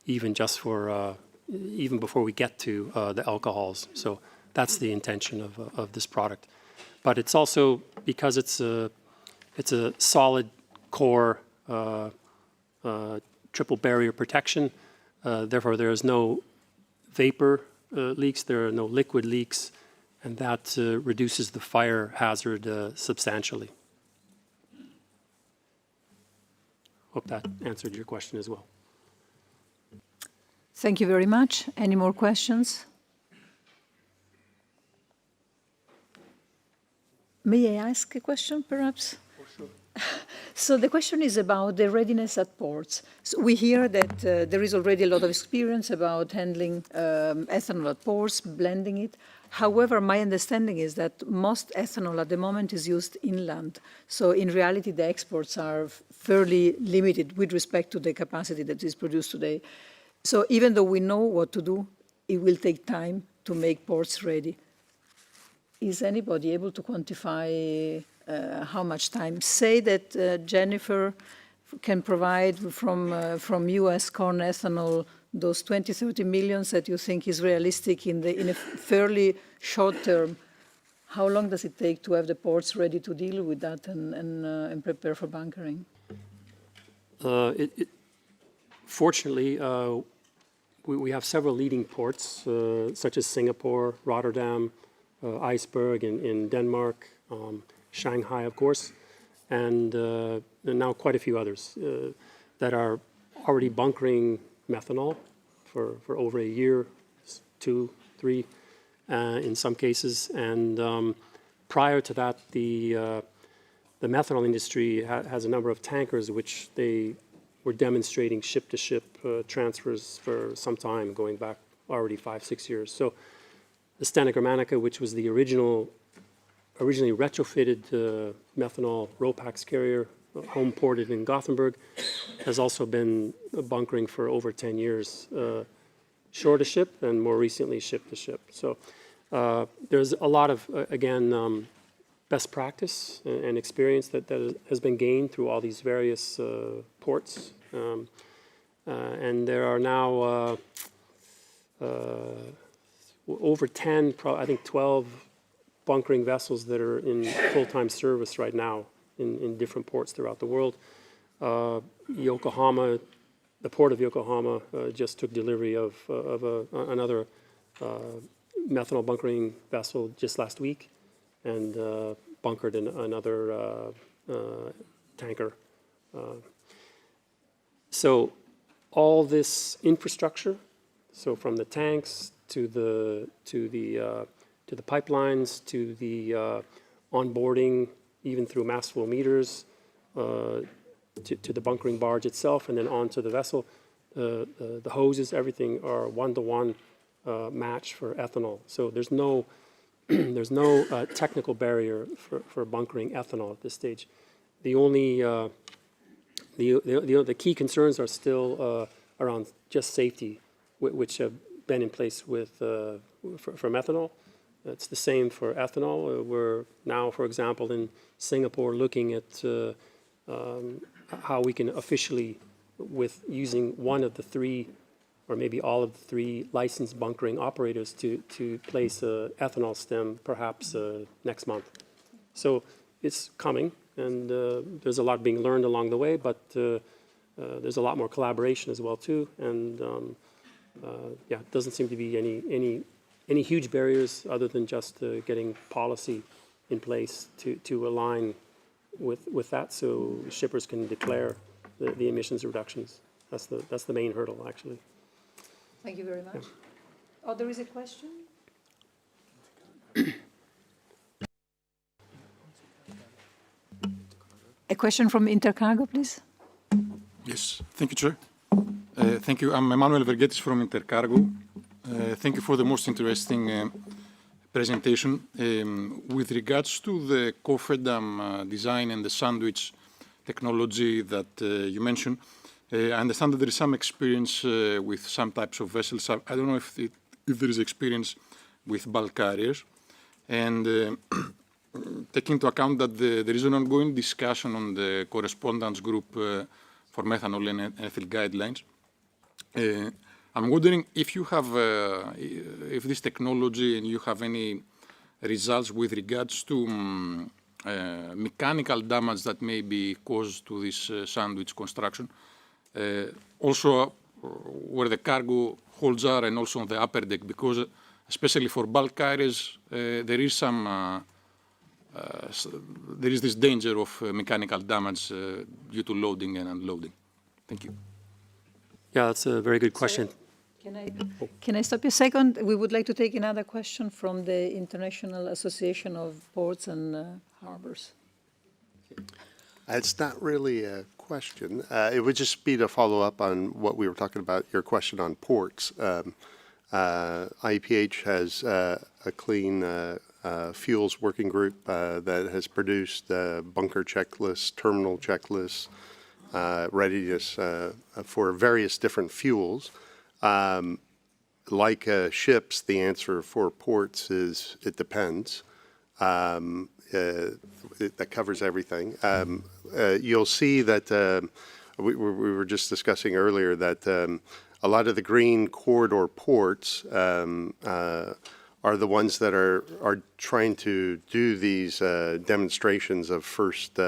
even just for, even before we get to the alcohols. So that's the intention of this product. But it's also, because it's a solid core triple barrier protection, therefore there is no vapor leaks, there are no liquid leaks, and that reduces the fire hazard substantially. Hope that answered your question as well. Thank you very much. Any more questions? May I ask a question, perhaps? For sure. So the question is about the readiness at ports. So we hear that there is already a lot of experience about handling ethanol at ports, blending it. However, my understanding is that most ethanol at the moment is used inland. So in reality, the exports are fairly limited with respect to the capacity that is produced today. So even though we know what to do, it will take time to make ports ready. Is anybody able to quantify how much time? Say that Jennifer can provide from US corn ethanol those 20, 30 millions that you think is realistic in a fairly short term. How long does it take to have the ports ready to deal with that and prepare for bunkering? Fortunately, we have several leading ports, such as Singapore, Rotterdam, Iceberg in Denmark, Shanghai, of course, and now quite a few others that are already bunkering methanol for over a year, 2, 3, in some cases. And prior to that, the methanol industry has a number of tankers which they were demonstrating ship-to-ship transfers for some time, going back already 5, 6 years. So the Stena Germanica, which was the originally retrofitted methanol RoPax carrier, home ported in Gothenburg, has also been bunkering for over 10 years, shore to ship and more recently ship to ship. So there's a lot of, again, best practice and experience that has been gained through all these various ports. And there are now over 10, I think 12 bunkering vessels that are in full-time service right now in different ports throughout the world. Yokohama, the port of Yokohama, just took delivery of another methanol bunkering vessel just last week, and bunkered another tanker. So all this infrastructure, so from the tanks to the pipelines, to the onboarding, even through mass flow meters, to the bunkering barge itself, and then onto the vessel, the hoses, everything are one-to-one match for ethanol. So there's no there's no technical barrier for bunkering ethanol at this stage. The only the key concerns are still around just safety, which have been in place with for methanol. It's the same for ethanol. We're now, for example, in Singapore looking at how we can officially, with using one of the 3 or maybe all of the 3 licensed bunkering operators to place a ethanol stem perhaps next month. So it's coming, and there's a lot being learned along the way, but there's a lot more collaboration as well too. And yeah, it doesn't seem to be any huge barriers other than just getting policy in place to align with that, so shippers can declare the emissions reductions. That's the main hurdle, actually. Thank you very much. Yeah. Oh, there is a question? A question from Intercargo, please. Yes, thank you, Chair. Thank you. I'm Emmanuel Vergetis from Intercargo. Thank you for the most interesting presentation. With regards to the cofferdam design and the sandwich technology that you mentioned, I understand that there is some experience with some types of vessels. I don't know if there is experience with bulk carriers. And taking into account that there is an ongoing discussion on the correspondence group for methanol and ethyl guidelines, I'm wondering if you have, if this technology and you have any results with regards to mechanical damage that may be caused to this sandwich construction. Also, where the cargo holds are and also on the upper deck, because especially for bulk carriers, there is this danger of mechanical damage due to loading and unloading. Thank you. Yeah, that's a very good question. Can I stop you a second? We would like to take another question from the International Association of Ports and Harbors. It's not really a question. It would just be to follow up on what we were talking about, your question on ports. IEPH has a clean fuels working group that has produced bunker checklists, terminal checklists, readiness for various different fuels. Like ships, the answer for ports is it depends. That covers everything. You'll see that we were just discussing earlier that a lot of the green corridor ports are the ones that are trying to do these demonstrations of first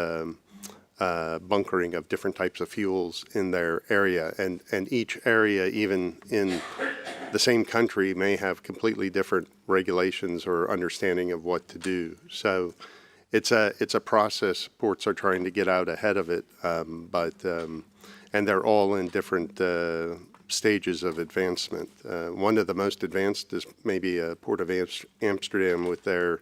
bunkering of different types of fuels in their area. And each area, even in the same country, may have completely different regulations or understanding of what to do. So it's a process. Ports are trying to get out ahead of it, and they're all in different stages of advancement. One of the most advanced is maybe Port of Amsterdam with their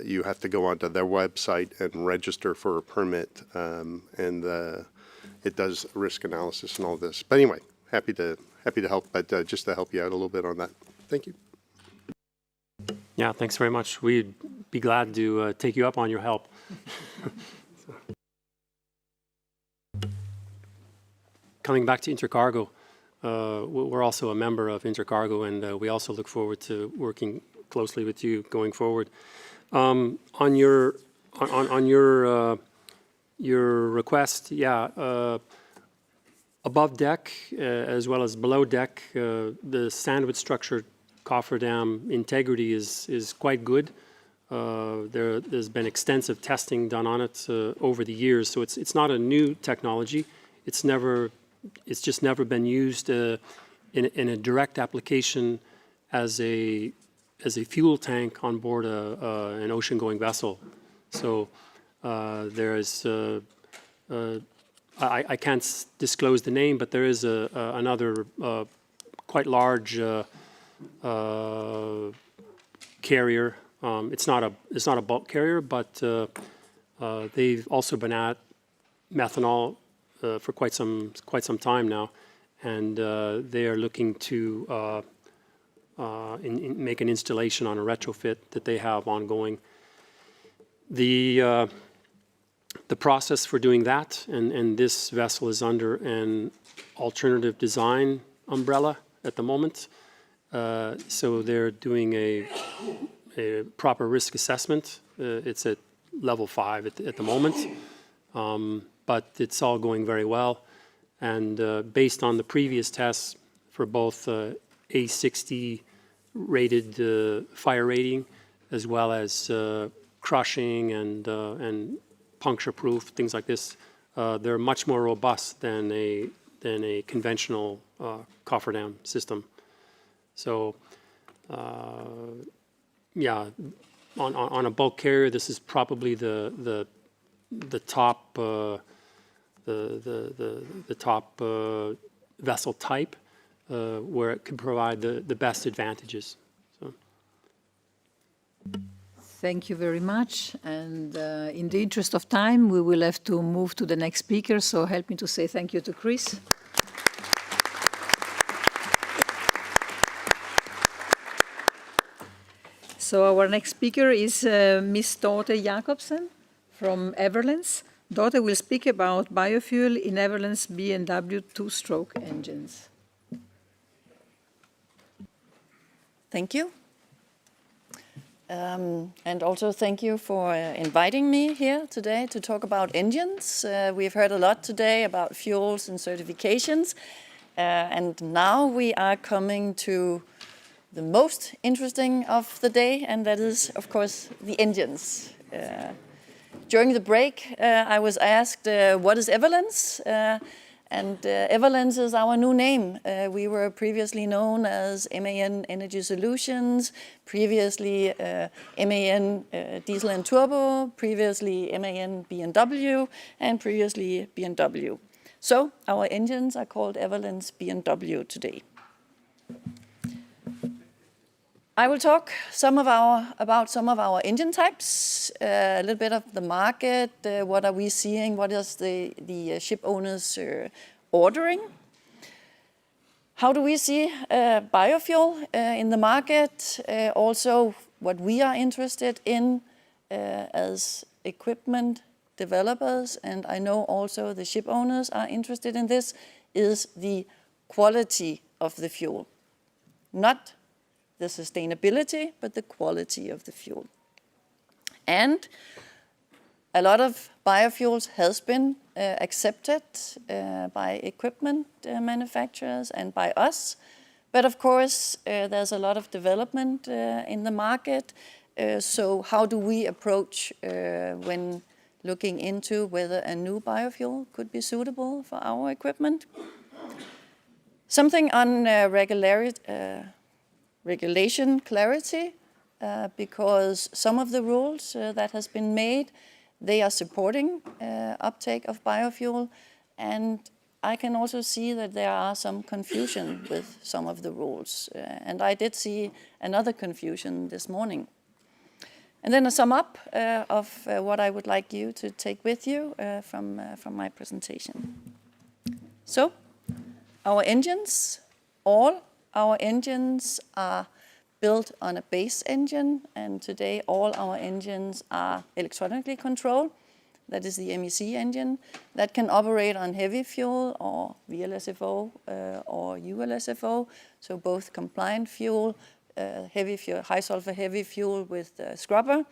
you have to go onto their website and register for a permit, and it does risk analysis and all this. But anyway, happy to help, but just to help you out a little bit on that. Thank you. Yeah, thanks very much. We'd be glad to take you up on your help. Coming back to Intercargo, we're also a member of Intercargo, and we also look forward to working closely with you going forward. On your request, yeah, above deck as well as below deck, the sandwich structure cofferdam integrity is quite good. There's been extensive testing done on it over the years, so it's not a new technology. It's just never been used in a direct application as a fuel tank on board an ocean-going vessel. So there is I can't disclose the name, but there is another quite large carrier. It's not a bulk carrier, but they've also been at methanol for quite some time now, and they are looking to make an installation on a retrofit that they have ongoing. The process for doing that, and this vessel is under an alternative design umbrella at the moment. So they're doing a proper risk assessment. It's at level 5 at the moment, but it's all going very well. And based on the previous tests for both A60 rated fire rating, as well as crushing and puncture proof, things like this, they're much more robust than a conventional cofferdam system. So yeah, on a bulk carrier, this is probably the top the top vessel type where it can provide the best advantages. So. Thank you very much. And in the interest of time, we will have to move to the next speaker. So help me to say thank you to Chris. So our next speaker is Ms. Dorthe Jacobsen from Everllence. Dorthe will speak about biofuel in Everllence B&W two-stroke engines. Thank you. And also thank you for inviting me here today to talk about engines. We've heard a lot today about fuels and certifications. And now we are coming to the most interesting of the day, and that is, of course, the engines. During the break, I was asked, what is Everllence? And Everllence is our new name. We were previously known as MAN Energy Solutions, previously MAN Diesel and Turbo, previously MAN B&W, and previously B&W. So our engines are called Everllence B&W today. I will talk about some of our engine types, a little bit of the market, what are we seeing, what is the ship owners ordering. How do we see biofuel in the market, also what we are interested in as equipment developers, and I know also the ship owners are interested in this, is the quality of the fuel. Not the sustainability, but the quality of the fuel. And a lot of biofuels has been accepted by equipment manufacturers and by us. But of course, there's a lot of development in the market. So how do we approach when looking into whether a new biofuel could be suitable for our equipment? Something on regulation clarity, because some of the rules that has been made, they are supporting uptake of biofuel, and I can also see that there are some confusion with some of the rules, and I did see another confusion this morning. And then a sum up of what I would like you to take with you from my presentation. So, our engines, all our engines are built on a base engine, and today all our engines are electronically controlled. That is the MEC engine that can operate on heavy fuel or VLSFO or ULSFO, so both compliant fuel, heavy fuel, high sulfur heavy fuel with scrubber,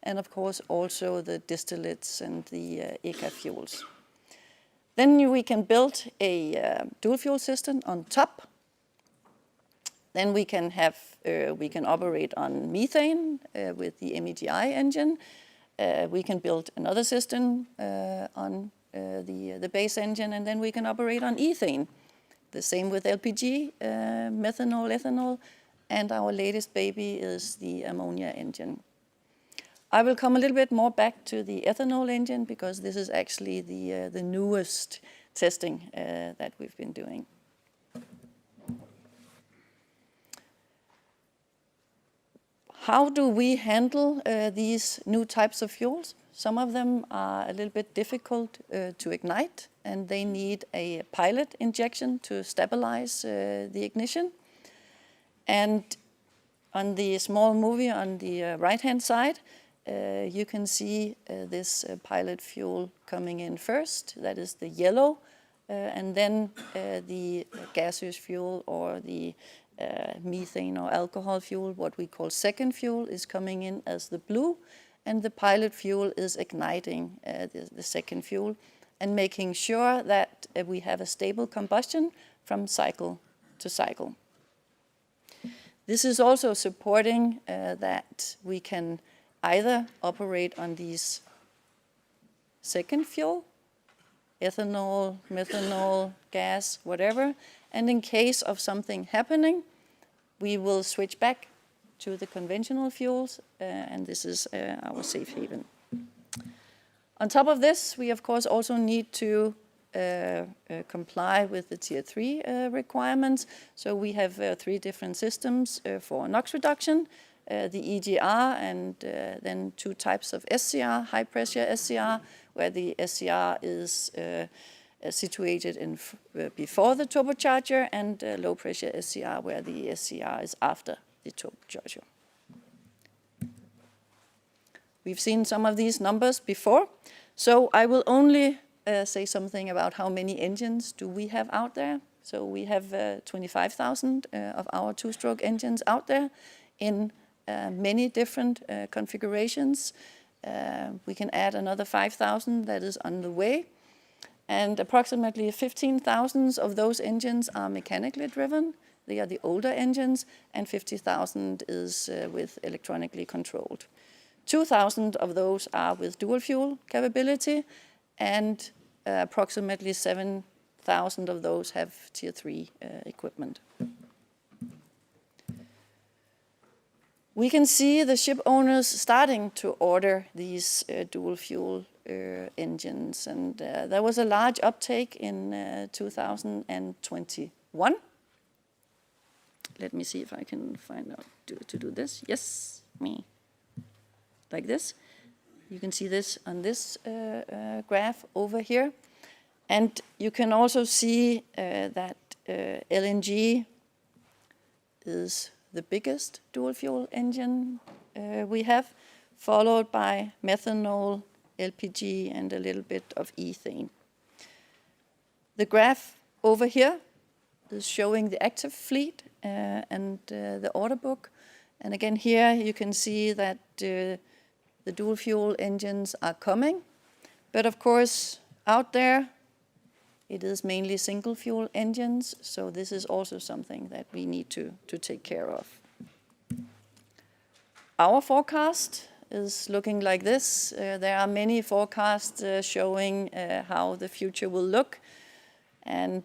and of course also the distillates and the ECA fuels. Then we can build a dual fuel system on top. Then we can operate on methane with the MEGI engine. We can build another system on the base engine, and then we can operate on ethane. The same with LPG, methanol, ethanol, and our latest baby is the ammonia engine. I will come a little bit more back to the ethanol engine because this is actually the newest testing that we've been doing. How do we handle these new types of fuels? Some of them are a little bit difficult to ignite, and they need a pilot injection to stabilize the ignition. And on the small movie on the right-hand side, you can see this pilot fuel coming in first. That is the yellow, and then the gaseous fuel or the methane or alcohol fuel, what we call second fuel, is coming in as the blue, and the pilot fuel is igniting the second fuel and making sure that we have a stable combustion from cycle to cycle. This is also supporting that we can either operate on these second fuel, ethanol, methanol, gas, whatever, and in case of something happening, we will switch back to the conventional fuels, and this is our safe haven. On top of this, we of course also need to comply with the Tier 3 requirements. So we have 3 different systems for NOx reduction, the EGR, and then 2 types of SCR, high pressure SCR, where the SCR is situated in before the turbocharger, and low pressure SCR, where the SCR is after the turbocharger. We've seen some of these numbers before. So I will only say something about how many engines do we have out there. So we have 25,000 of our two-stroke engines out there in many different configurations. We can add another 5,000 that is on the way. And approximately 15,000 of those engines are mechanically driven. They are the older engines, and 50,000 is with electronically controlled. 2,000 of those are with dual fuel capability, and approximately 7,000 of those have Tier 3 equipment. We can see the ship owners starting to order these dual fuel engines, and there was a large uptake in 2021. Let me see if I can find out to do this. Yes, me. Like this. You can see this on this graph over here. And you can also see that LNG is the biggest dual fuel engine we have, followed by methanol, LPG, and a little bit of ethane. The graph over here is showing the active fleet and the order book. And again, here you can see that the dual fuel engines are coming. But of course, out there, it is mainly single fuel engines. So this is also something that we need to take care of. Our forecast is looking like this. There are many forecasts showing how the future will look. And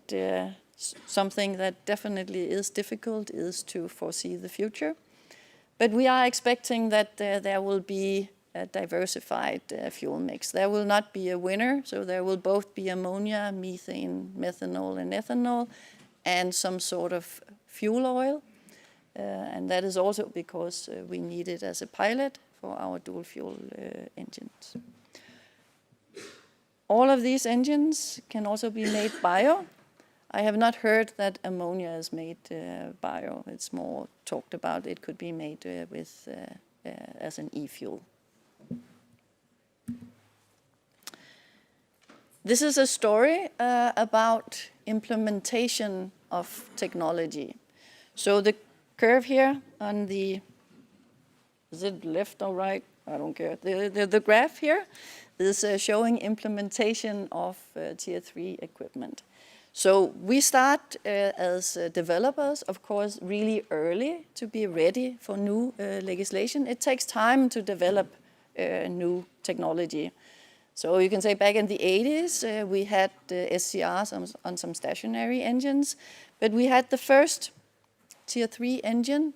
something that definitely is difficult is to foresee the future. But we are expecting that there will be a diversified fuel mix. There will not be a winner, so there will both be ammonia, methane, methanol, and ethanol, and some sort of fuel oil. And that is also because we need it as a pilot for our dual fuel engines. All of these engines can also be made bio. I have not heard that ammonia is made bio. It's more talked about it could be made with as an e-fuel. This is a story about implementation of technology. So the curve here on the, is it left or right? I don't care. The graph here is showing implementation of Tier 3 equipment. So we start as developers, of course, really early to be ready for new legislation. It takes time to develop new technology. So you can say back in the 80s, we had SCRs on some stationary engines, but we had the first Tier 3 engine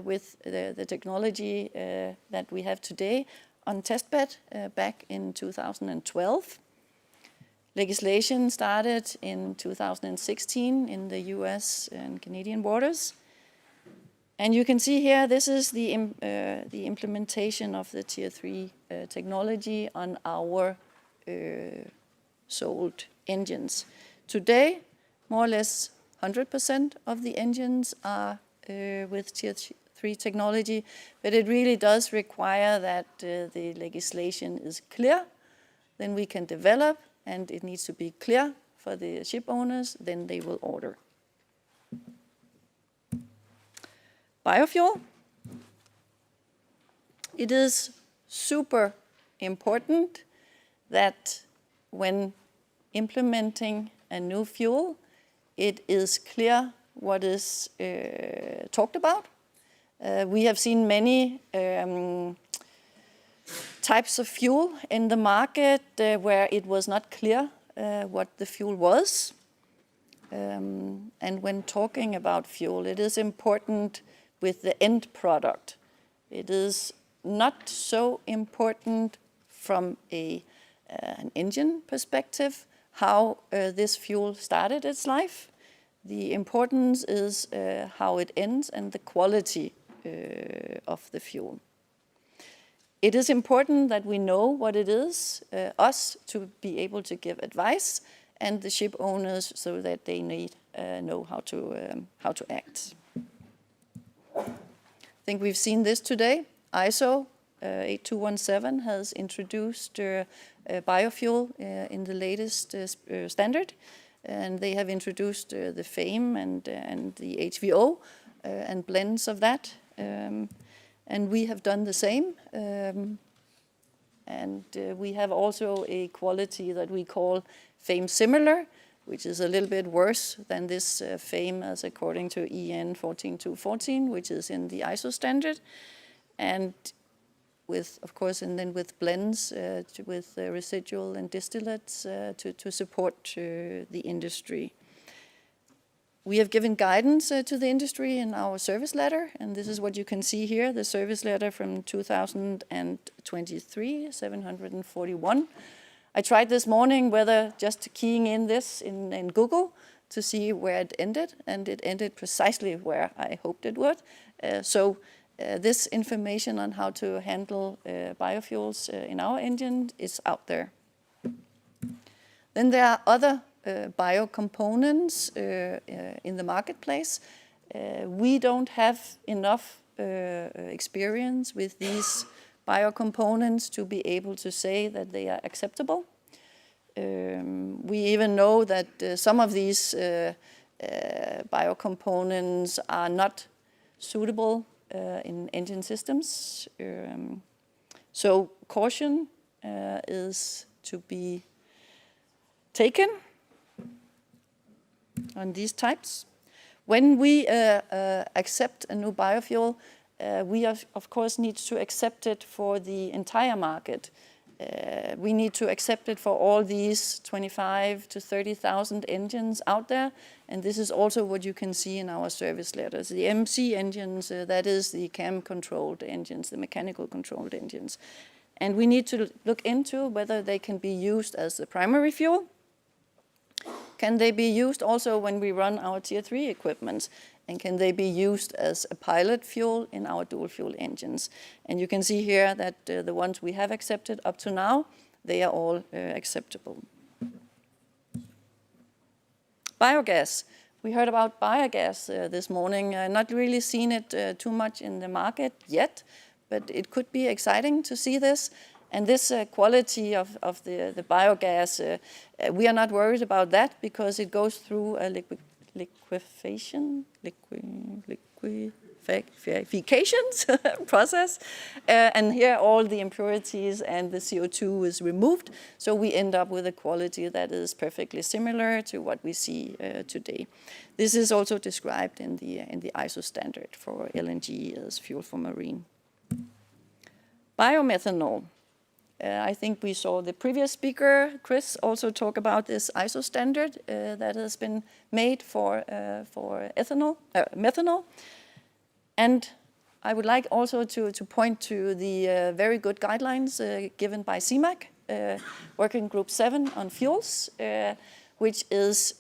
with the technology that we have today on testbed back in 2012. Legislation started in 2016 in the US and Canadian waters. And you can see here, this is the implementation of the Tier 3 technology on our sold engines. Today, more or less 100% of the engines are with Tier 3 technology, but it really does require that the legislation is clear, then we can develop, and it needs to be clear for the ship owners, then they will order. Biofuel. It is super important that when implementing a new fuel, it is clear what is talked about. We have seen many types of fuel in the market where it was not clear what the fuel was. And when talking about fuel, it is important with the end product. It is not so important from an engine perspective how this fuel started its life. The importance is how it ends and the quality of the fuel. It is important that we know what it is, us to be able to give advice, and the ship owners so that they know how to act. I think we've seen this today. ISO 8217 has introduced biofuel in the latest standard, and they have introduced the FAME and the HVO and blends of that, and we have done the same. And we have also a quality that we call FAME similar, which is a little bit worse than this FAME as according to EN 14214, which is in the ISO standard. And with, of course, and then with blends with residual and distillates to support the industry. We have given guidance to the industry in our service letter, and this is what you can see here, the service letter from 2023, 741. I tried this morning whether just keying in this in Google to see where it ended, and it ended precisely where I hoped it would. So this information on how to handle biofuels in our engine is out there. Then there are other biocomponents in the marketplace. We don't have enough experience with these biocomponents to be able to say that they are acceptable. We even know that some of these biocomponents are not suitable in engine systems. So caution is to be taken on these types. When we accept a new biofuel, we of course need to accept it for the entire market. We need to accept it for all these 25 to 30,000 engines out there, and this is also what you can see in our service letters. The MC engines, that is the cam-controlled engines, the mechanical controlled engines. And we need to look into whether they can be used as the primary fuel. Can they be used also when we run our Tier 3 equipment? And can they be used as a pilot fuel in our dual fuel engines? And you can see here that the ones we have accepted up to now, they are all acceptable. Biogas. We heard about biogas this morning. Not really seen it too much in the market yet, but it could be exciting to see this. And this quality of the biogas, we are not worried about that because it goes through a liquefaction process. And here all the impurities and the CO2 is removed. So we end up with a quality that is perfectly similar to what we see today. This is also described in the ISO standard for LNG as fuel for marine. Biomethanol. I think we saw the previous speaker, Chris, also talk about this ISO standard that has been made for methanol. And I would like also to point to the very good guidelines given by CMAC, Working Group 7 on fuels, which is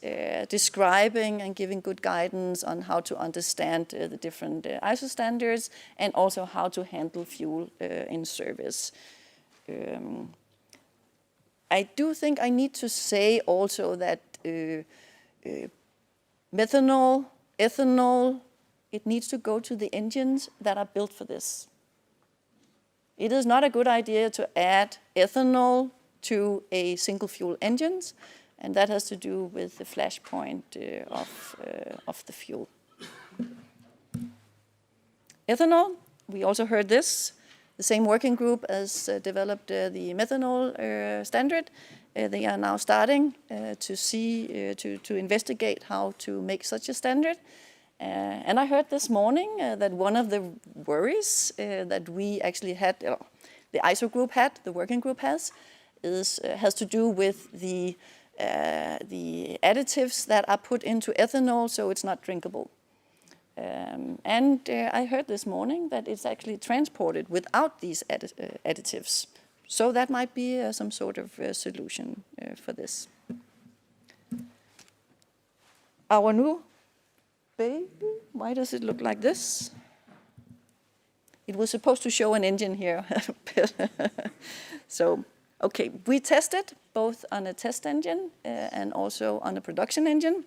describing and giving good guidance on how to understand the different ISO standards and also how to handle fuel in service. I do think I need to say also that methanol, ethanol, it needs to go to the engines that are built for this. It is not a good idea to add ethanol to a single fuel engines, and that has to do with the flash point of the fuel. Ethanol, we also heard this. The same working group has developed the methanol standard. They are now starting to see, to investigate how to make such a standard. And I heard this morning that one of the worries that we actually had, the ISO group had, the working group has to do with the additives that are put into ethanol so it's not drinkable. And I heard this morning that it's actually transported without these additives. So that might be some sort of solution for this. Our new baby, why does it look like this? It was supposed to show an engine here. So, okay, we tested both on a test engine and also on a production engine.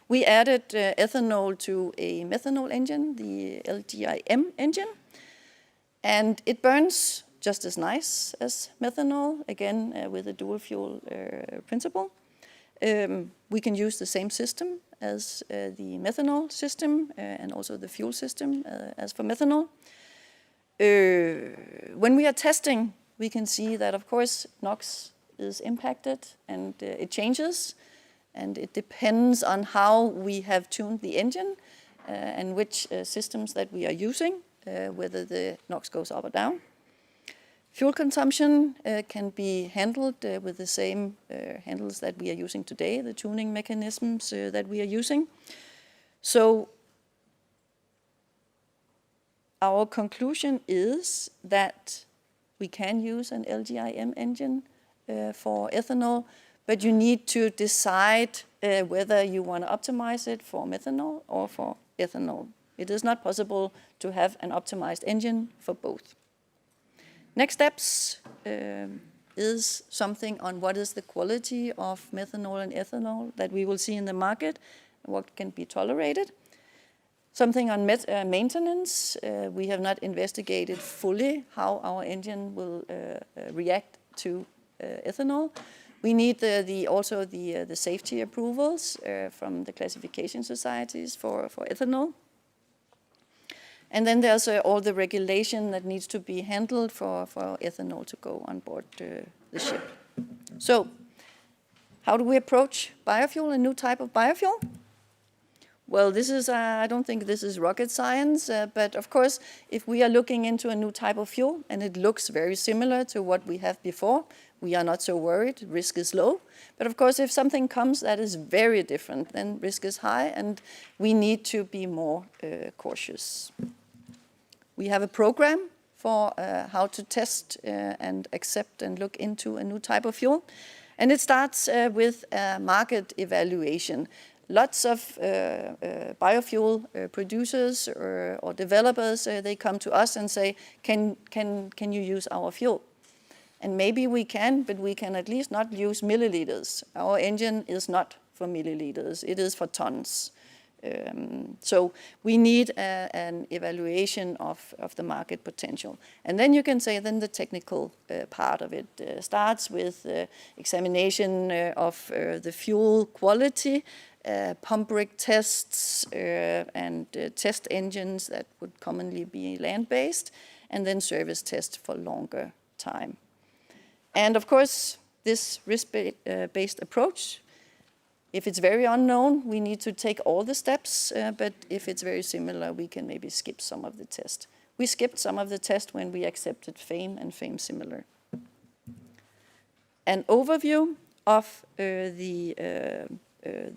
We added ethanol to a methanol engine, the LGIM engine. And it burns just as nice as methanol, again, with a dual fuel principle. We can use the same system as the methanol system and also the fuel system as for methanol. When we are testing, we can see that, of course, NOx is impacted and it changes. And it depends on how we have tuned the engine and which systems that we are using, whether the NOx goes up or down. Fuel consumption can be handled with the same handles that we are using today, the tuning mechanisms that we are using. So our conclusion is that we can use an LGIM engine for ethanol, but you need to decide whether you want to optimize it for methanol or for ethanol. It is not possible to have an optimized engine for both. Next steps is something on what is the quality of methanol and ethanol that we will see in the market, what can be tolerated. Something on maintenance. We have not investigated fully how our engine will react to ethanol. We need also the safety approvals from the classification societies for ethanol. And then there's all the regulation that needs to be handled for ethanol to go on board the ship. So how do we approach biofuel, a new type of biofuel? Well, this is, I don't think this is rocket science, but of course, if we are looking into a new type of fuel and it looks very similar to what we have before, we are not so worried, risk is low. But of course, if something comes that is very different, then risk is high and we need to be more cautious. We have a program for how to test and accept and look into a new type of fuel. And it starts with a market evaluation. Lots of biofuel producers or developers, they come to us and say, can you use our fuel? And maybe we can, but we can at least not use milliliters. Our engine is not for milliliters, it is for tons. So we need an evaluation of the market potential. And then you can say then the technical part of it starts with examination of the fuel quality, pump rig tests and test engines that would commonly be land-based, and then service tests for longer time. And of course, this risk-based approach, if it's very unknown, we need to take all the steps, but if it's very similar, we can maybe skip some of the test. We skipped some of the test when we accepted FAME and FAME similar. An overview of the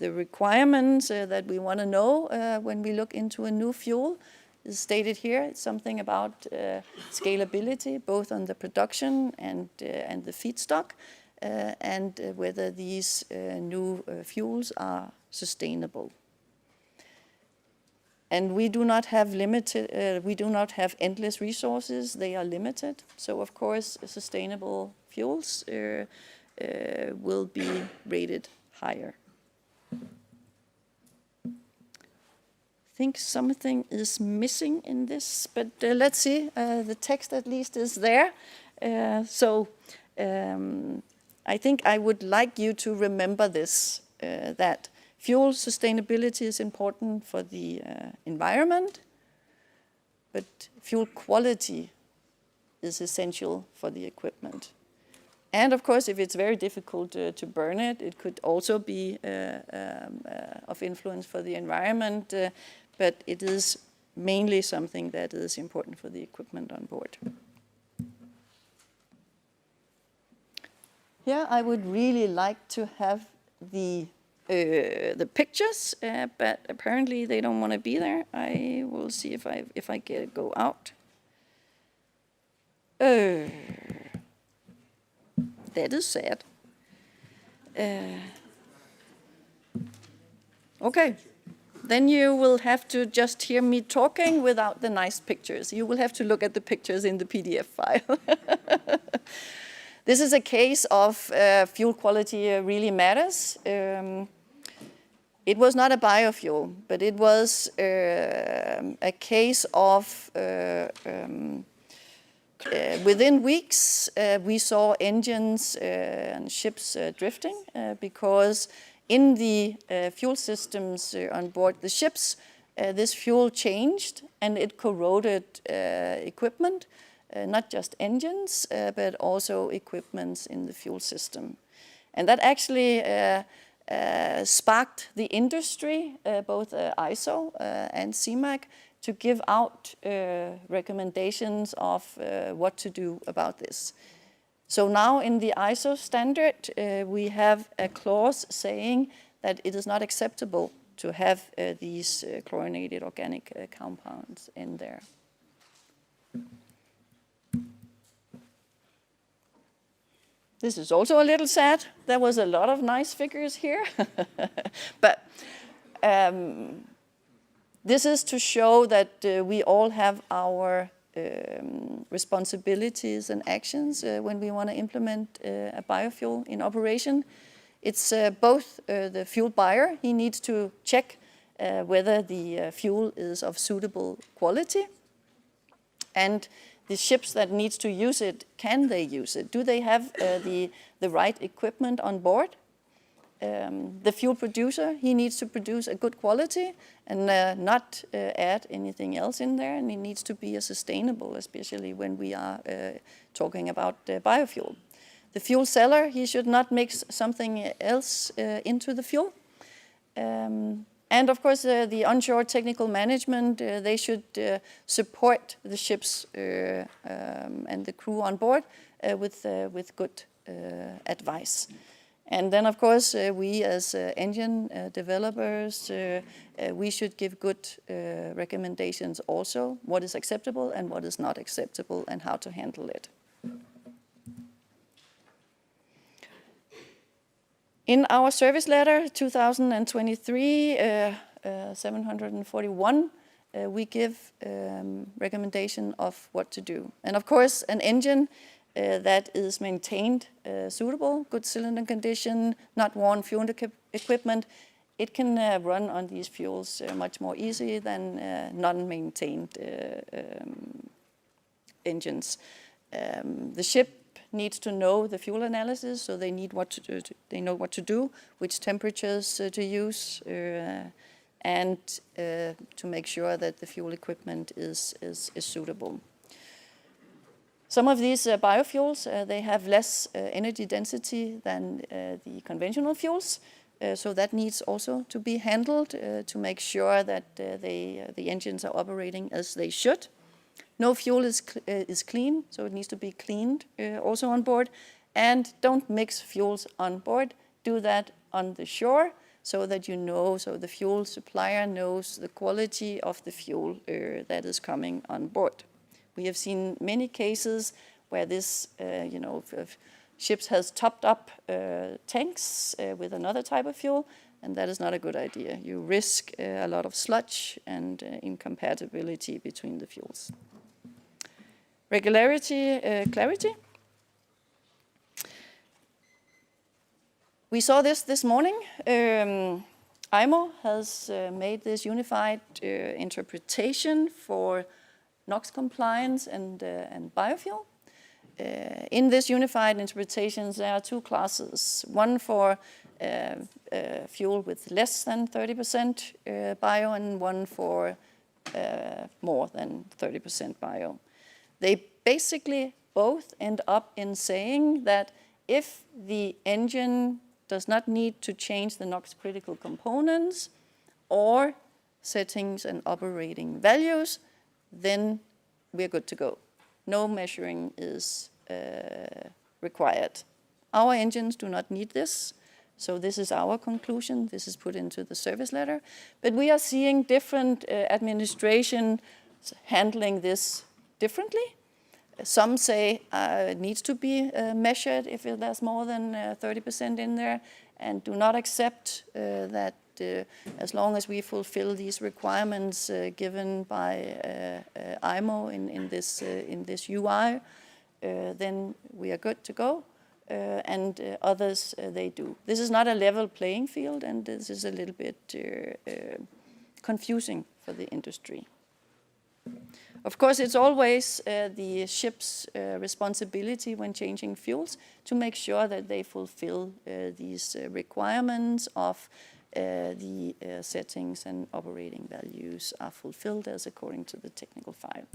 requirements that we want to know when we look into a new fuel is stated here. It's something about scalability, both on the production and the feedstock, and whether these new fuels are sustainable. And we do not have endless resources. They are limited. So of course, sustainable fuels will be rated higher. I think something is missing in this, but let's see. The text at least is there. I think I would like you to remember this, that fuel sustainability is important for the environment, but fuel quality is essential for the equipment. And of course, if it's very difficult to burn it, it could also be of influence for the environment, but it is mainly something that is important for the equipment on board. Here, I would really like to have the pictures, but apparently they don't want to be there. I will see if I get it go out. That is sad. Okay, then you will have to just hear me talking without the nice pictures. You will have to look at the pictures in the PDF file. This is a case of fuel quality really matters. It was not a biofuel, but it was a case of within weeks, we saw engines and ships drifting because in the fuel systems on board the ships, this fuel changed and it corroded equipment, not just engines, but also equipments in the fuel system. And that actually sparked the industry, both ISO and CMAC, to give out recommendations of what to do about this. So now in the ISO standard, we have a clause saying that it is not acceptable to have these chlorinated organic compounds in there. This is also a little sad. There was a lot of nice figures here. But this is to show that we all have our responsibilities and actions when we want to implement a biofuel in operation. It's both the fuel buyer, he needs to check whether the fuel is of suitable quality, and the ships that needs to use it, can they use it? Do they have the right equipment on board? The fuel producer, he needs to produce a good quality and not add anything else in there, and it needs to be sustainable, especially when we are talking about biofuel. The fuel seller, he should not mix something else into the fuel. And of course, the onshore technical management, they should support the ships and the crew on board with good advice. And then, of course, we as engine developers, we should give good recommendations also, what is acceptable and what is not acceptable and how to handle it. In our service letter 2023, 741, we give recommendation of what to do. And of course, an engine that is maintained suitable, good cylinder condition, not worn fuel equipment, it can run on these fuels much more easy than non-maintained engines. The ship needs to know the fuel analysis, so they need what to do. They know what to do, which temperatures to use, and to make sure that the fuel equipment is suitable. Some of these biofuels, they have less energy density than the conventional fuels, so that needs also to be handled to make sure that the engines are operating as they should. No fuel is clean, so it needs to be cleaned also on board. And don't mix fuels on board. Do that on the shore so that you know, so the fuel supplier knows the quality of the fuel that is coming on board. We have seen many cases where this, if ships has topped up tanks with another type of fuel, and that is not a good idea. You risk a lot of sludge and incompatibility between the fuels. Regularity, clarity. We saw this morning. IMO has made this unified interpretation for NOx compliance and biofuel. In this unified interpretations, there are two classes. One for fuel with less than 30% bio, and one for more than 30% bio. They basically both end up in saying that if the engine does not need to change the NOx critical components or settings and operating values, then we're good to go. No measuring is required. Our engines do not need this, so this is our conclusion. This is put into the service letter. But we are seeing different administration handling this differently. Some say it needs to be measured if there's more than 30% in there, and do not accept that as long as we fulfill these requirements given by IMO in this UI, then we are good to go. And others, they do. This is not a level playing field, and this is a little bit confusing for the industry. Of course, it's always the ship's responsibility when changing fuels to make sure that they fulfill these requirements of the settings and operating values are fulfilled as according to the technical file.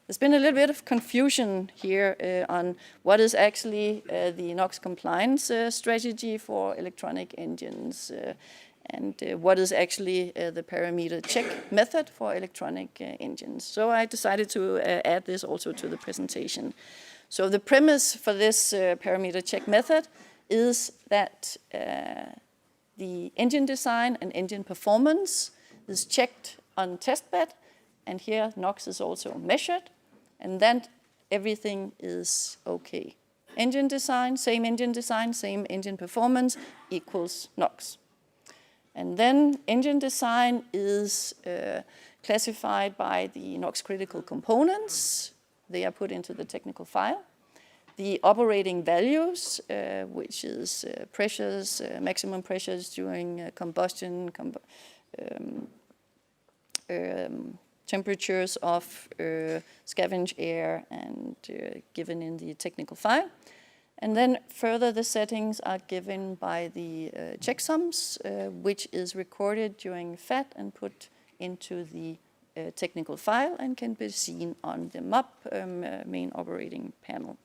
There's been a little bit of confusion here on what is actually the NOx compliance strategy for electronic engines and what is actually the parameter check method for electronic engines. So I decided to add this also to the presentation. So the premise for this parameter check method is that the engine design and engine performance is checked on testbed, and here NOx is also measured, and then everything is okay. Engine design, same engine performance equals NOx. And then engine design is classified by the NOx critical components. They are put into the technical file. The operating values, which is pressures, maximum pressures during combustion, temperatures of scavenged air, and given in the technical file. And then further, the settings are given by the checksums, which is recorded during FAT and put into the technical file and can be seen on the MUP main operating panel.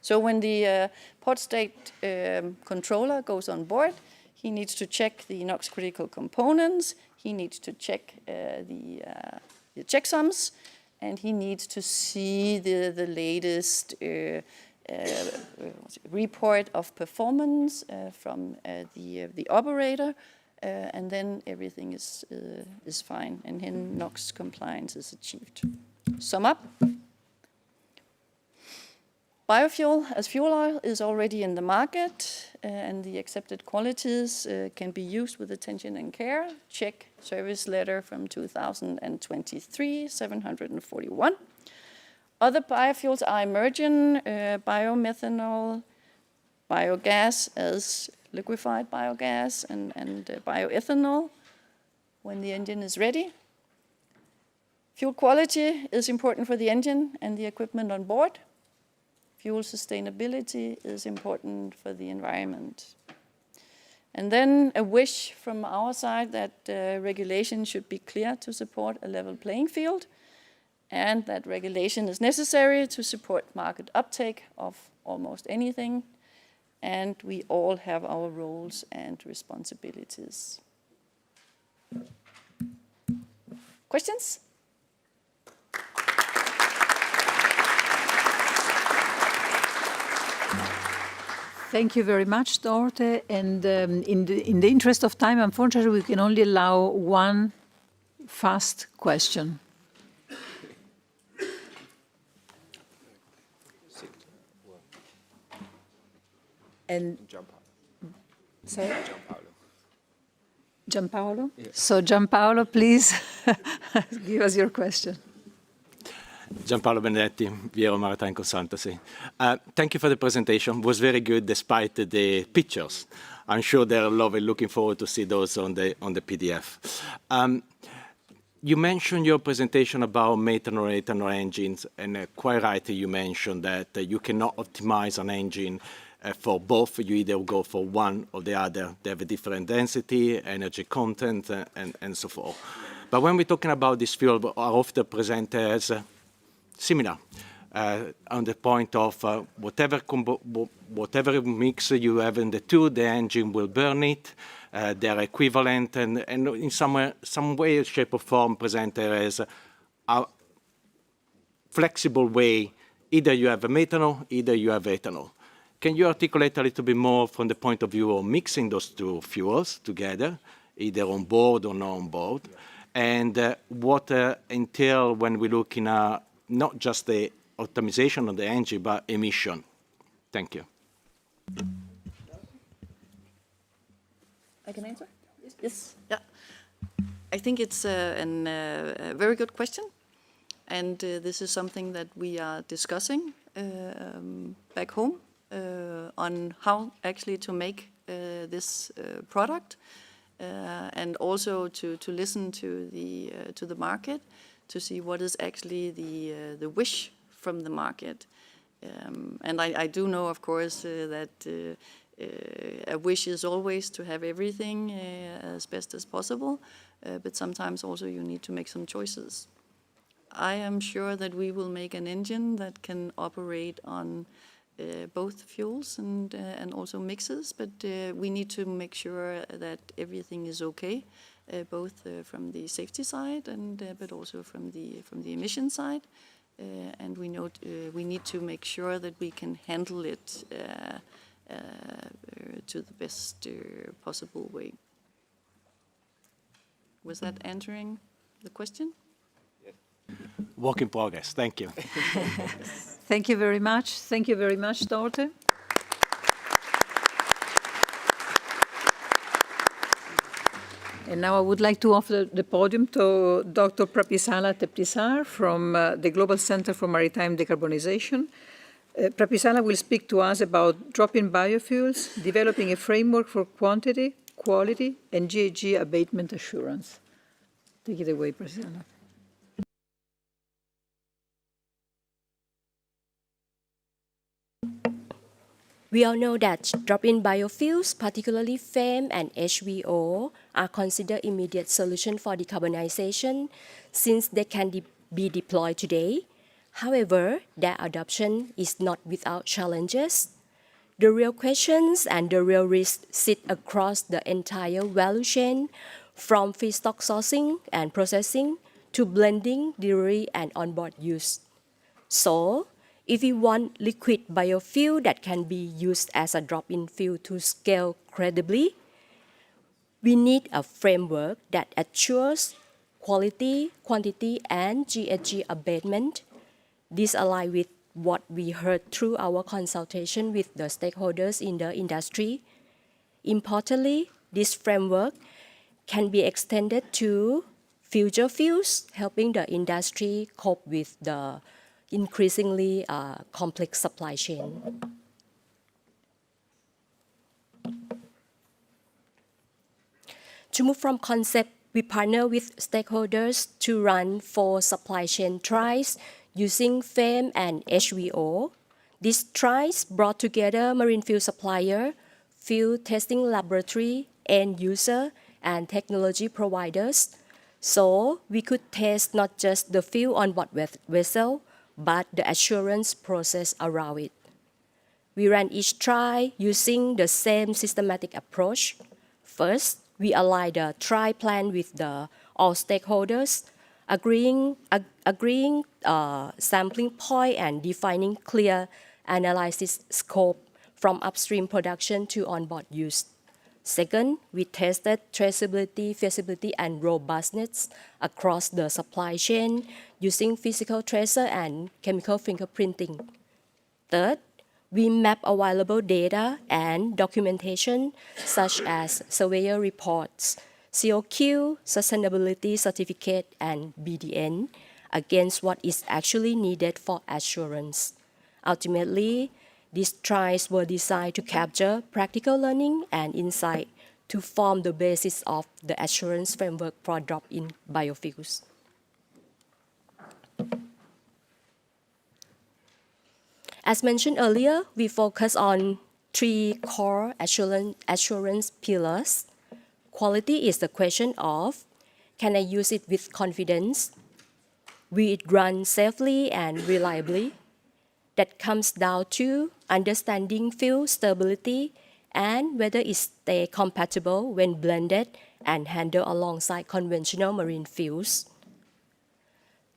So when the port state controller goes on board, he needs to check the NOx critical components, he needs to check the checksums, and he needs to see the latest report of performance from the operator, and then everything is fine, and then NOx compliance is achieved. Sum up. Biofuel as fuel oil is already in the market, and the accepted qualities can be used with attention and care. Check service letter from 2023, 741. Other biofuels are emerging, biomethanol, biogas as liquefied biogas, and bioethanol when the engine is ready. Fuel quality is important for the engine and the equipment on board. Fuel sustainability is important for the environment. And then a wish from our side that regulation should be clear to support a level playing field, and that regulation is necessary to support market uptake of almost anything, and we all have our roles and responsibilities. Questions? Thank you very much, Dorthe. And in the interest of time, unfortunately, we can only allow one fast question. And sorry? Gianpaolo? Yeah. So Gianpaolo, please give us your question. Gianpaolo Benedetti, Viero Maritime Consultancy. Thank you for the presentation. It was very good despite the pictures. I'm sure they're lovely. Looking forward to see those on the PDF. You mentioned your presentation about methanol engines, and quite right, you mentioned that you cannot optimize an engine for both. You either go for one or the other. They have a different density, energy content, and so forth. But when we're talking about this fuel, are often presented as similar on the point of whatever mix you have in the two, the engine will burn it. They are equivalent, and in some way, shape, or form presented as a flexible way. Either you have a methanol, either you have ethanol. Can you articulate a little bit more from the point of view of mixing those two fuels together, either on board or not on board, and what entail when we look in not just the optimization of the engine, but emission? Thank you. I can answer? Yes. Yeah. I think it's a very good question. And this is something that we are discussing back home on how actually to make this product and also to listen to the market. to see what is actually the wish from the market. And I do know, of course, that a wish is always to have everything as best as possible, but sometimes also you need to make some choices. I am sure that we will make an engine that can operate on both fuels and also mixes, but we need to make sure that everything is okay, both from the safety side and but also from the emission side. And we need to make sure that we can handle it to the best possible way. Was that answering the question? Work in progress. Thank you. Thank you very much. Thank you very much, Dorthe. And now I would like to offer the podium to Dr. Prapisala Thepsithar from the Global Center for Maritime Decarbonisation. Prapisala will speak to us about drop-in biofuels, developing a framework for quantity, quality, and GHG abatement assurance. Take it away, Prapisala. We all know that drop-in biofuels, particularly FAME and HVO, are considered immediate solution for decarbonization since they can be deployed today. However, their adoption is not without challenges. The real questions and the real risks sit across the entire value chain, from feedstock sourcing and processing to blending, delivery, and onboard use. So, if we want liquid biofuel that can be used as a drop-in fuel to scale credibly, we need a framework that assures quality, quantity, and GHG abatement. This aligns with what we heard through our consultation with the stakeholders in the industry. Importantly, this framework can be extended to future fuels, helping the industry cope with the increasingly complex supply chain. To move from concept, we partner with stakeholders to run 4 supply chain trials using FAME and HVO. These trials brought together marine fuel supplier, fuel testing laboratory, end user, and technology providers. So we could test not just the fuel on board vessel, but the assurance process around it. We ran each trial using the same systematic approach. First, we aligned the trial plan with all stakeholders, agreeing sampling point and defining clear analysis scope from upstream production to onboard use. Second, we tested traceability, feasibility, and robustness across the supply chain using physical tracer and chemical fingerprinting. Third, we map available data and documentation such as surveyor reports, COQ, sustainability certificate, and BDN against what is actually needed for assurance. Ultimately, these trials were designed to capture practical learning and insight to form the basis of the assurance framework for drop-in biofuels. As mentioned earlier, we focus on 3 core assurance pillars. Quality is the question of, can I use it with confidence? Will it run safely and reliably? That comes down to understanding fuel stability and whether it stays compatible when blended and handled alongside conventional marine fuels.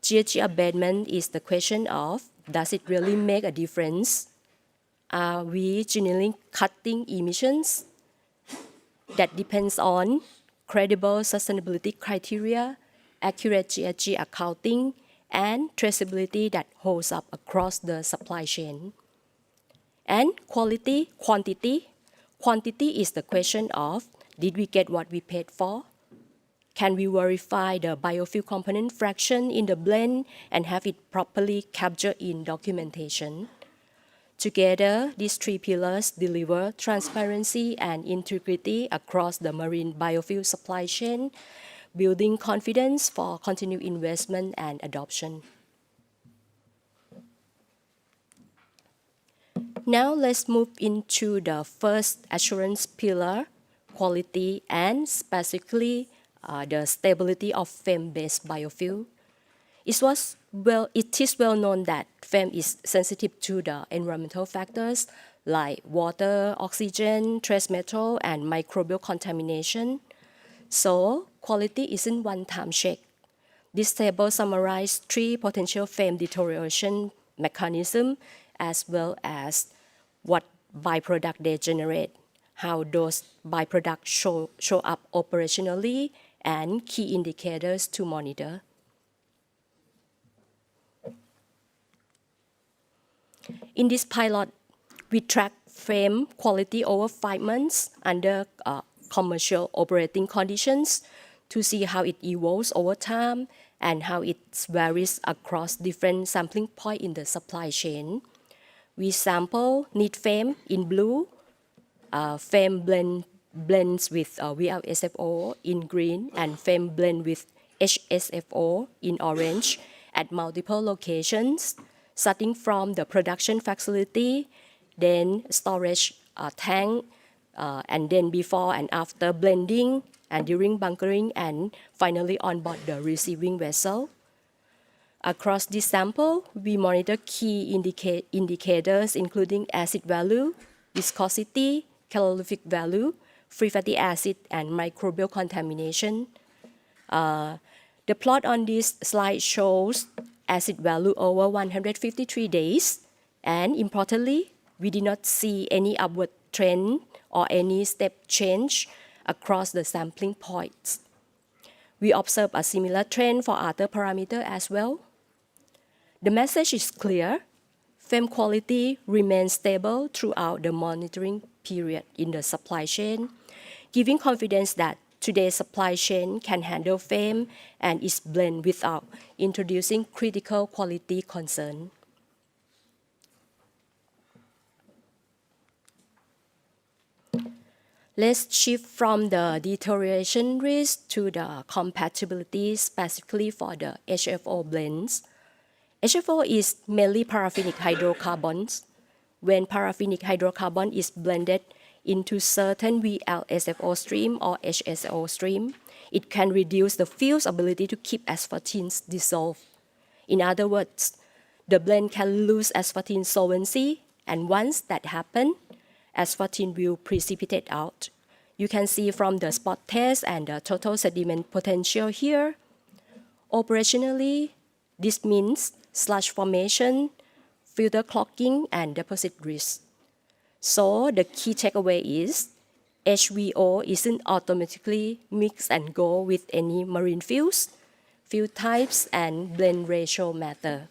GHG abatement is the question of, does it really make a difference? Are we genuinely cutting emissions? That depends on credible sustainability criteria, accurate GHG accounting, and traceability that holds up across the supply chain. And quality, quantity. Quantity is the question of, did we get what we paid for? Can we verify the biofuel component fraction in the blend and have it properly captured in documentation? Together, these 3 pillars deliver transparency and integrity across the marine biofuel supply chain, building confidence for continued investment and adoption. Now let's move into the first assurance pillar, quality and specifically the stability of FEM-based biofuel. It is well known that FEM is sensitive to the environmental factors like water, oxygen, trace metal, and microbial contamination. So quality isn't one-time check. This table summarizes 3 potential FEM deterioration mechanisms as well as what byproduct they generate, how those byproducts show up operationally, and key indicators to monitor. In this pilot, we track FEM quality over 5 months under commercial operating conditions to see how it evolves over time and how it varies across different sampling points in the supply chain. We sample neat FEM in blue, FEM blends with VLSFO in green, and FEM blend with HSFO in orange at multiple locations, starting from the production facility, then storage tank, and then before and after blending, and during bunkering, and finally on board the receiving vessel. Across this sample, we monitor key indicators including acid value, viscosity, calorific value, free fatty acid, and microbial contamination. The plot on this slide shows acid value over 153 days, and importantly, we did not see any upward trend or any step change across the sampling points. We observe a similar trend for other parameters as well. The message is clear. FEM quality remains stable throughout the monitoring period in the supply chain, giving confidence that today's supply chain can handle FEM and is blend without introducing critical quality concern. Let's shift from the deterioration risk to the compatibility specifically for the HFO blends. HFO is mainly paraffinic hydrocarbons. When paraffinic hydrocarbon is blended into certain VLSFO stream or HSO stream, it can reduce the fuel's ability to keep asphaltenes dissolved. In other words, the blend can lose asphaltene solvency, and once that happens, asphaltene will precipitate out. You can see from the spot test and the total sediment potential here. Operationally, this means sludge formation, filter clogging, and deposit risk. So the key takeaway is HVO isn't automatically mix and go with any marine fuels. Fuel types and blend ratio matter.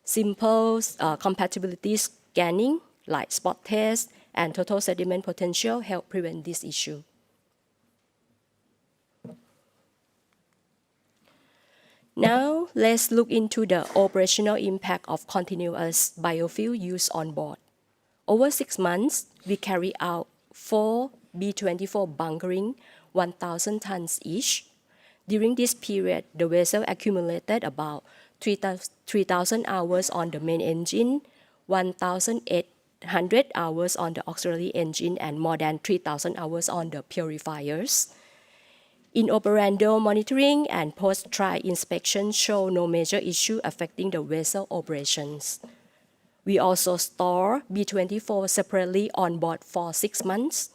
Simple compatibility scanning like spot test and total sediment potential help prevent this issue. Now, let's look into the operational impact of continuous biofuel use on board. Over 6 months, we carry out 4 B24 bunkering, 1,000 tons each. During this period, the vessel accumulated about 3,000 hours on the main engine, 1,800 hours on the auxiliary engine, and more than 3,000 hours on the purifiers. In-operando monitoring and post-trial inspection show no major issue affecting the vessel operations. We also store B24 separately on board for 6 months.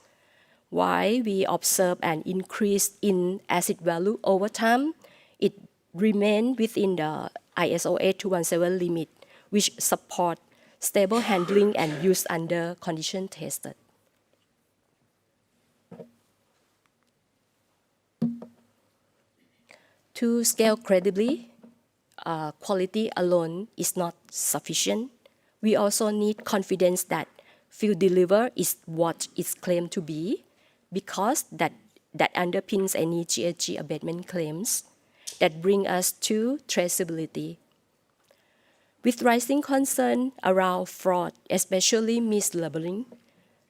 While we observe an increase in acid value over time, it remained within the ISO 8217 limit, which support stable handling and use under condition tested. To scale credibly, quality alone is not sufficient. We also need confidence that fuel delivered is what it's claimed to be, because that underpins any GHG abatement claims. That bring us to traceability. With rising concern around fraud, especially mislabeling,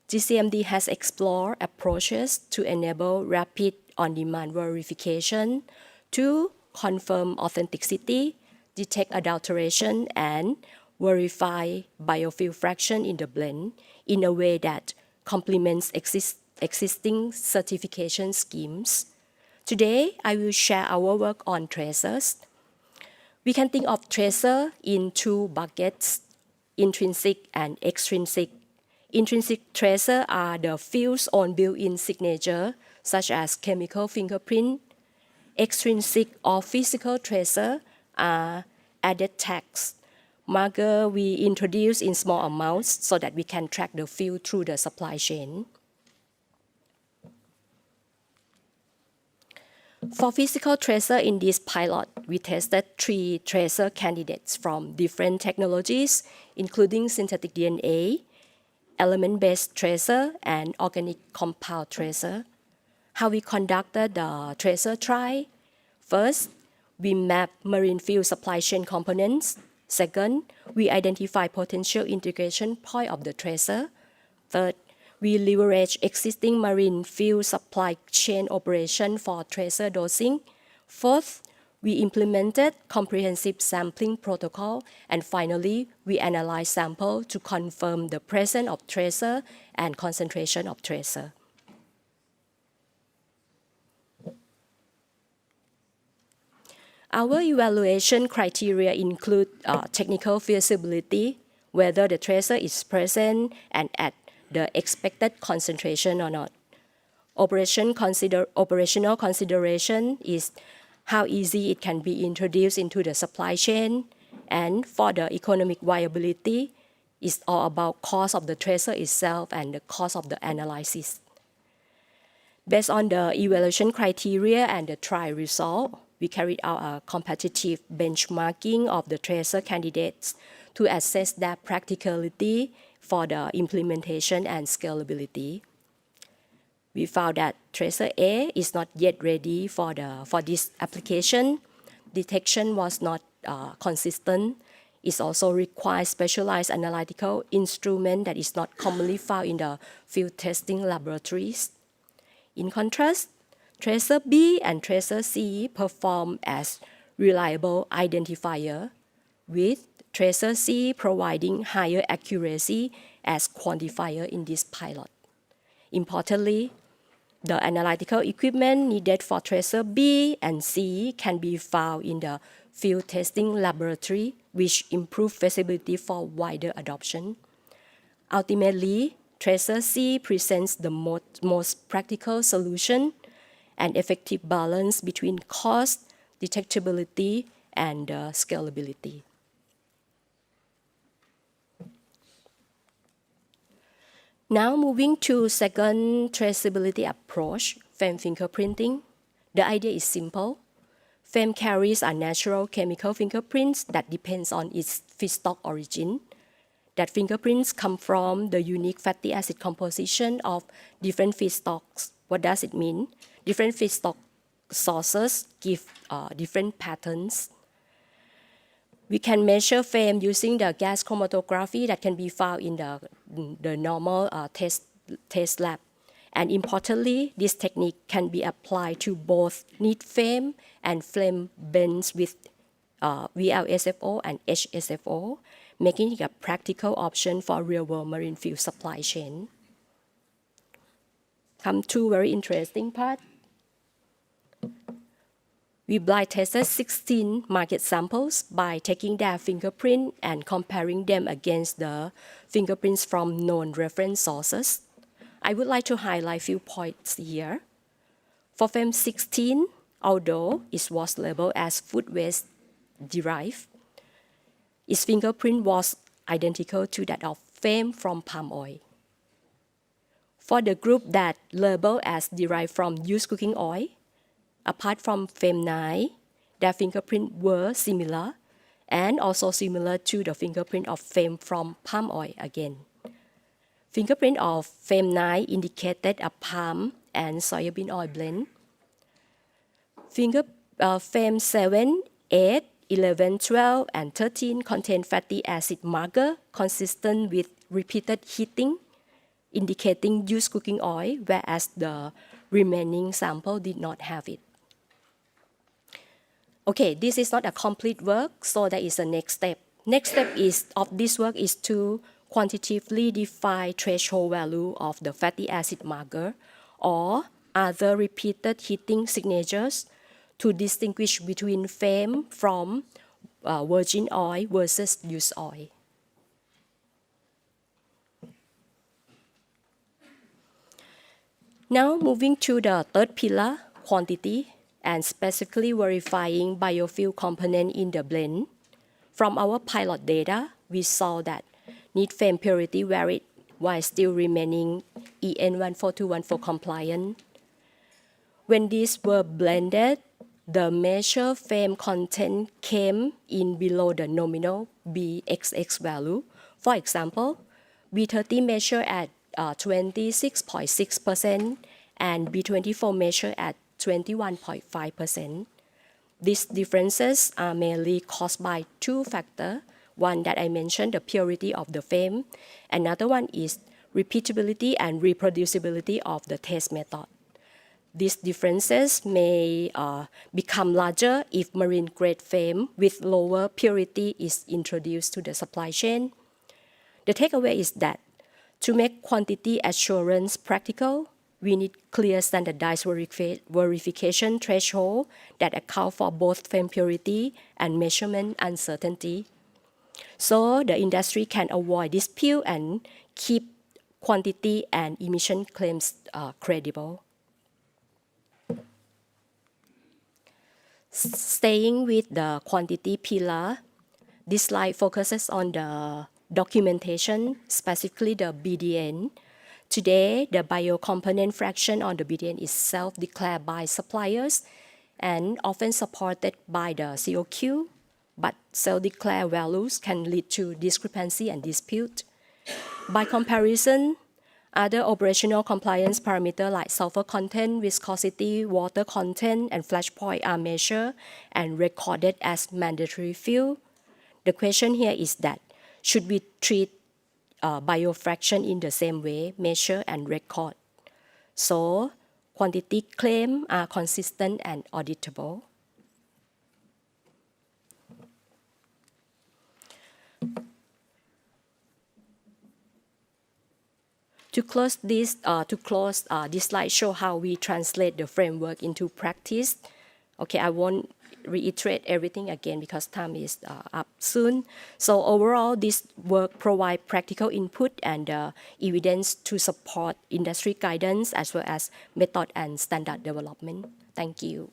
GCMD has explored approaches to enable rapid on-demand verification to confirm authenticity, detect adulteration, and verify biofuel fraction in the blend in a way that complements existing certification schemes. Today, I will share our work on tracers. We can think of tracer in two buckets, intrinsic and extrinsic. Intrinsic tracer are the field's own built-in signature, such as chemical fingerprint. Extrinsic or physical tracer are added tags, marker we introduce in small amounts so that we can track the fuel through the supply chain. For physical tracer in this pilot, we tested 3 tracer candidates from different technologies, including synthetic DNA, element-based tracer, and organic compound tracer. How we conducted the tracer trial? First, we mapped marine fuel supply chain components. Second, we identify potential integration point of the tracer. Third, we leverage existing marine fuel supply chain operation for tracer dosing. Fourth, we implemented comprehensive sampling protocol. And finally, we analyzed sample to confirm the presence of tracer and concentration of tracer. Our evaluation criteria include technical feasibility, whether the tracer is present and at the expected concentration or not. Operational consideration is how easy it can be introduced into the supply chain. And for the economic viability, it's all about cost of the tracer itself and the cost of the analysis. Based on the evaluation criteria and the trial result, we carried out a competitive benchmarking of the tracer candidates to assess their practicality for the implementation and scalability. We found that tracer A is not yet ready for this application. Detection was not consistent. It also requires specialized analytical instrument that is not commonly found in the field testing laboratories. In contrast, tracer B and tracer C perform as reliable identifier, with tracer C providing higher accuracy as quantifier in this pilot. Importantly, the analytical equipment needed for tracer B and C can be found in the field testing laboratory, which improve feasibility for wider adoption. Ultimately, tracer C presents the most practical solution and effective balance between cost, detectability, and scalability. Now moving to second traceability approach, flame fingerprinting. The idea is simple. Flame carries a natural chemical fingerprints that depends on its feedstock origin. That fingerprints come from the unique fatty acid composition of different feedstocks. What does it mean? Different feedstock sources give different patterns. We can measure flame using the gas chromatography that can be found in the normal test lab. And importantly, this technique can be applied to both neat flame and flame blends with VLSFO and HSFO, making it a practical option for real-world marine fuel supply chain. Come to very interesting part. We blind tested 16 market samples by taking their fingerprint and comparing them against the fingerprints from known reference sources. I would like to highlight a few points here. For FEM 16, although it was labeled as food waste derived, its fingerprint was identical to that of FEM from palm oil. For the group that labeled as derived from used cooking oil, apart from FEM 9, their fingerprints were similar and also similar to the fingerprint of FEM from palm oil again. Fingerprint of FEM 9 indicated a palm and soybean oil blend. FEM 7, 8, 11, 12, and 13 contain fatty acid marker consistent with repeated heating, indicating used cooking oil, whereas the remaining sample did not have it. Okay, this is not a complete work, so that is the next step. Next step of this work is to quantitatively define threshold value of the fatty acid marker or other repeated heating signatures to distinguish between FAME from virgin oil versus used oil. Now moving to the third pillar, quantity, and specifically verifying biofuel component in the blend. From our pilot data, we saw that neat FAME purity varied while still remaining EN 14214 compliant. When these were blended, the measured FAME content came in below the nominal BXX value. For example, B30 measured at 26.6% and B24 measured at 21.5%. These differences are mainly caused by two factors. One that I mentioned, the purity of the FAME. Another one is repeatability and reproducibility of the test method. These differences may become larger if marine-grade FAME with lower purity is introduced to the supply chain. The takeaway is that to make quantity assurance practical, we need clear standardized verification threshold that account for both FAME purity and measurement uncertainty, so the industry can avoid dispute and keep quantity and emission claims credible. Staying with the quantity pillar, this slide focuses on the documentation, specifically the BDN. Today, the biocomponent fraction on the BDN is self-declared by suppliers and often supported by the COQ, but self-declared values can lead to discrepancy and dispute. By comparison, other operational compliance parameters like sulfur content, viscosity, water content, and flash point are measured and recorded as mandatory fuel. The question here is that, should we treat biofraction in the same way, measure and record? So quantity claims are consistent and auditable. To close this slide show how we translate the framework into practice. Okay, I won't reiterate everything again because time is up soon. So overall, this work provides practical input and evidence to support industry guidance as well as method and standard development. Thank you.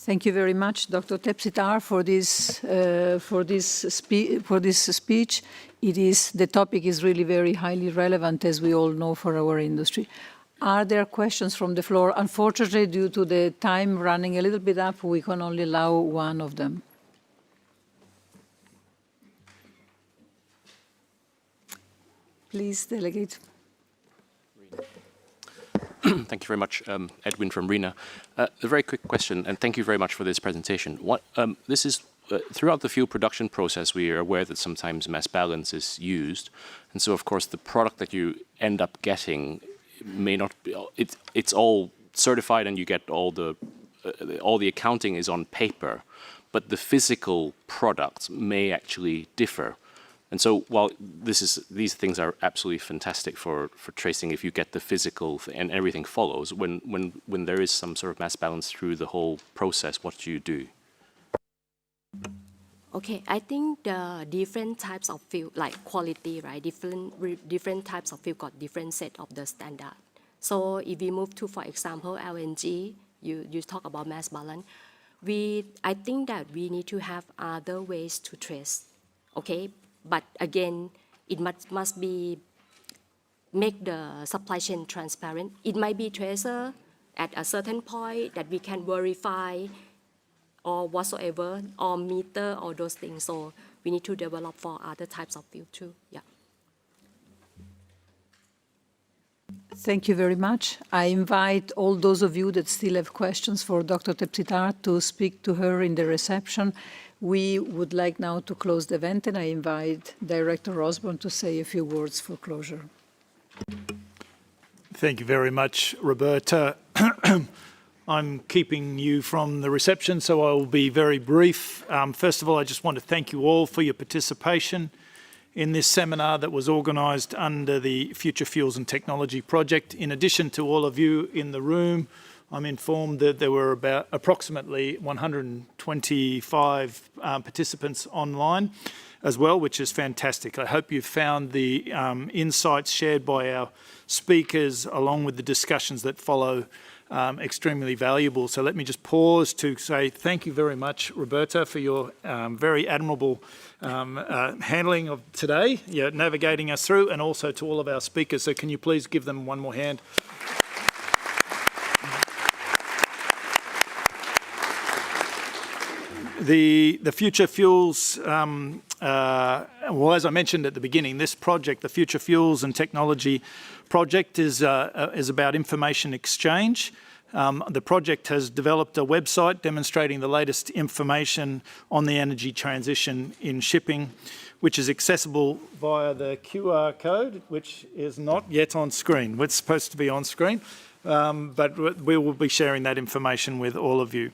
Thank you very much, Dr. Thepsithar, for this speech. The topic is really very highly relevant, as we all know, for our industry. Are there questions from the floor? Unfortunately, due to the time running a little bit up, we can only allow one of them. Please, delegate. Thank you very much, Edwin from RENA. A very quick question, and thank you very much for this presentation. Throughout the fuel production process, we are aware that sometimes mass balance is used, and so of course the product that you end up getting may not be. It's all certified, and you get all the accounting is on paper, but the physical products may actually differ. And so while these things are absolutely fantastic for tracing, if you get the physical and everything follows, when there is some sort of mass balance through the whole process, what do you do? Okay, I think the different types of fuel, like quality, right? Different types of fuel got different set of the standard. So if we move to, for example, LNG, you talk about mass balance. I think that we need to have other ways to trace, okay? But again, it must be make the supply chain transparent. It might be tracer at a certain point that we can verify or whatsoever, or meter, or those things. So we need to develop for other types of fuel too. Yeah. Thank you very much. I invite all those of you that still have questions for Dr. Thepsithar to speak to her in the reception. We would like now to close the event, and I invite Director Osborn to say a few words for closure. Thank you very much, Roberta. I'm keeping you from the reception, so I will be very brief. First of all, I just want to thank you all for your participation in this seminar that was organised under the Future Fuels and Technology project. In addition to all of you in the room, I'm informed that there were approximately 125 participants online as well, which is fantastic. I hope you found the insights shared by our speakers along with the discussions that follow extremely valuable. So let me just pause to say thank you very much, Roberta, for your very admirable handling of today, navigating us through, and also to all of our speakers. So can you please give them one more hand? The Future Fuels, well, as I mentioned at the beginning, this project, the Future Fuels and Technology project, is about information exchange. The project has developed a website demonstrating the latest information on the energy transition in shipping, which is accessible via the QR code, which is not yet on screen. It's supposed to be on screen, but we will be sharing that information with all of you.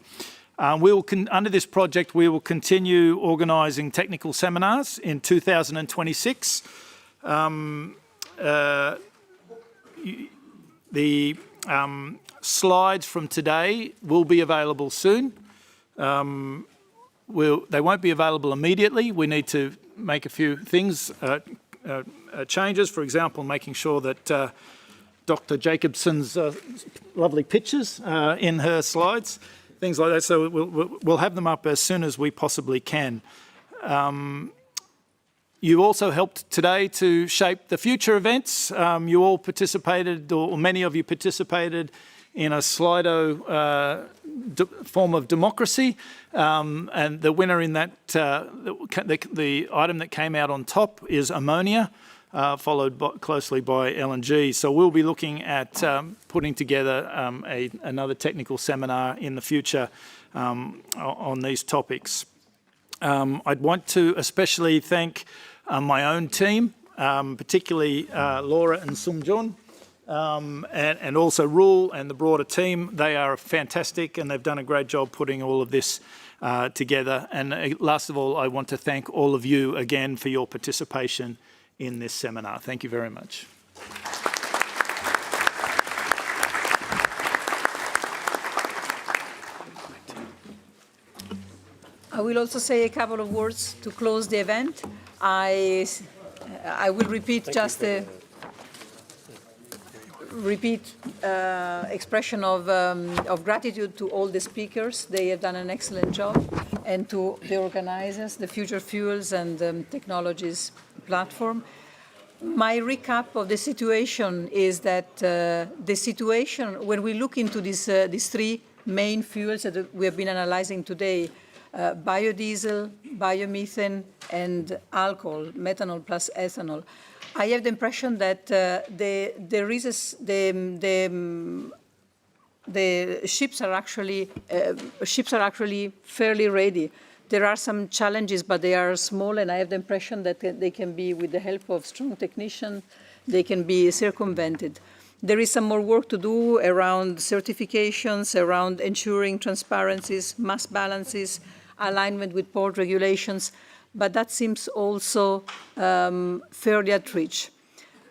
Under this project, we will continue organising technical seminars in 2026. The slides from today will be available soon. They won't be available immediately. We need to make a few things, changes, for example, making sure that Dorthe Jacobsen's lovely pictures in her slides, things like that. So we'll have them up as soon as we possibly can. You also helped today to shape the future events. You all participated, or many of you participated, in a Slido form of democracy, and the winner in that, the item that came out on top is ammonia, followed closely by LNG. So we'll be looking at putting together another technical seminar in the future on these topics. I'd want to especially thank my own team, particularly Laura and Sumjun, and also Rule and the broader team. They are fantastic and they've done a great job putting all of this together. And last of all, I want to thank all of you again for your participation in this seminar. Thank you very much. I will also say a couple of words to close the event. I will repeat just a expression of gratitude to all the speakers. They have done an excellent job, and to the organizers, the Future Fuels and Technologies platform. My recap of the situation is that the situation, when we look into these three main fuels that we have been analyzing today, biodiesel, biomethane, and alcohol, methanol plus ethanol, I have the impression that the ships are actually fairly ready. There are some challenges, but they are small, and I have the impression that they can be, with the help of strong technicians, they can be circumvented. There is some more work to do around certifications, around ensuring transparencies, mass balances, alignment with port regulations, but that seems also fairly at reach.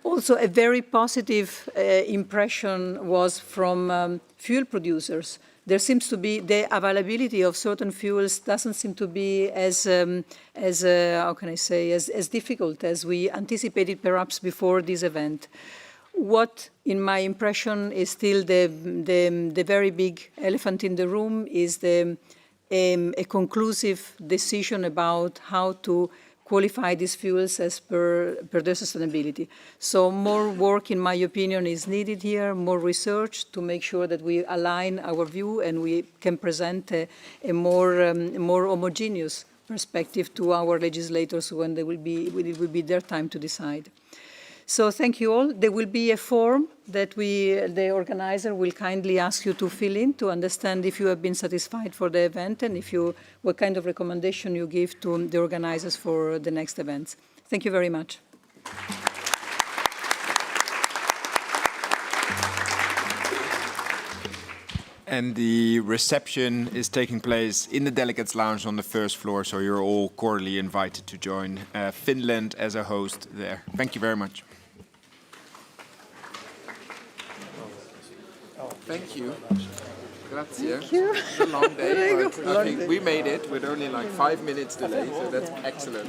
Also, a very positive impression was from fuel producers. There seems to be the availability of certain fuels doesn't seem to be as how can I say, as difficult as we anticipated perhaps before this event. What, in my impression, is still the very big elephant in the room is a conclusive decision about how to qualify these fuels as per their sustainability. So more work, in my opinion, is needed here, more research to make sure that we align our view and we can present a more homogeneous perspective to our legislators when it will be their time to decide. So thank you all. There will be a form that the organizer will kindly ask you to fill in to understand if you have been satisfied for the event and what kind of recommendation you give to the organizers for the next events. Thank you very much. And the reception is taking place in the Delegates Lounge on the first floor, so you're all cordially invited to join Finland as a host there. Thank you very much. Thank you. Grazie. Thank you. It's a long day, but I think we made it with only like 5 minutes delay, so that's excellent.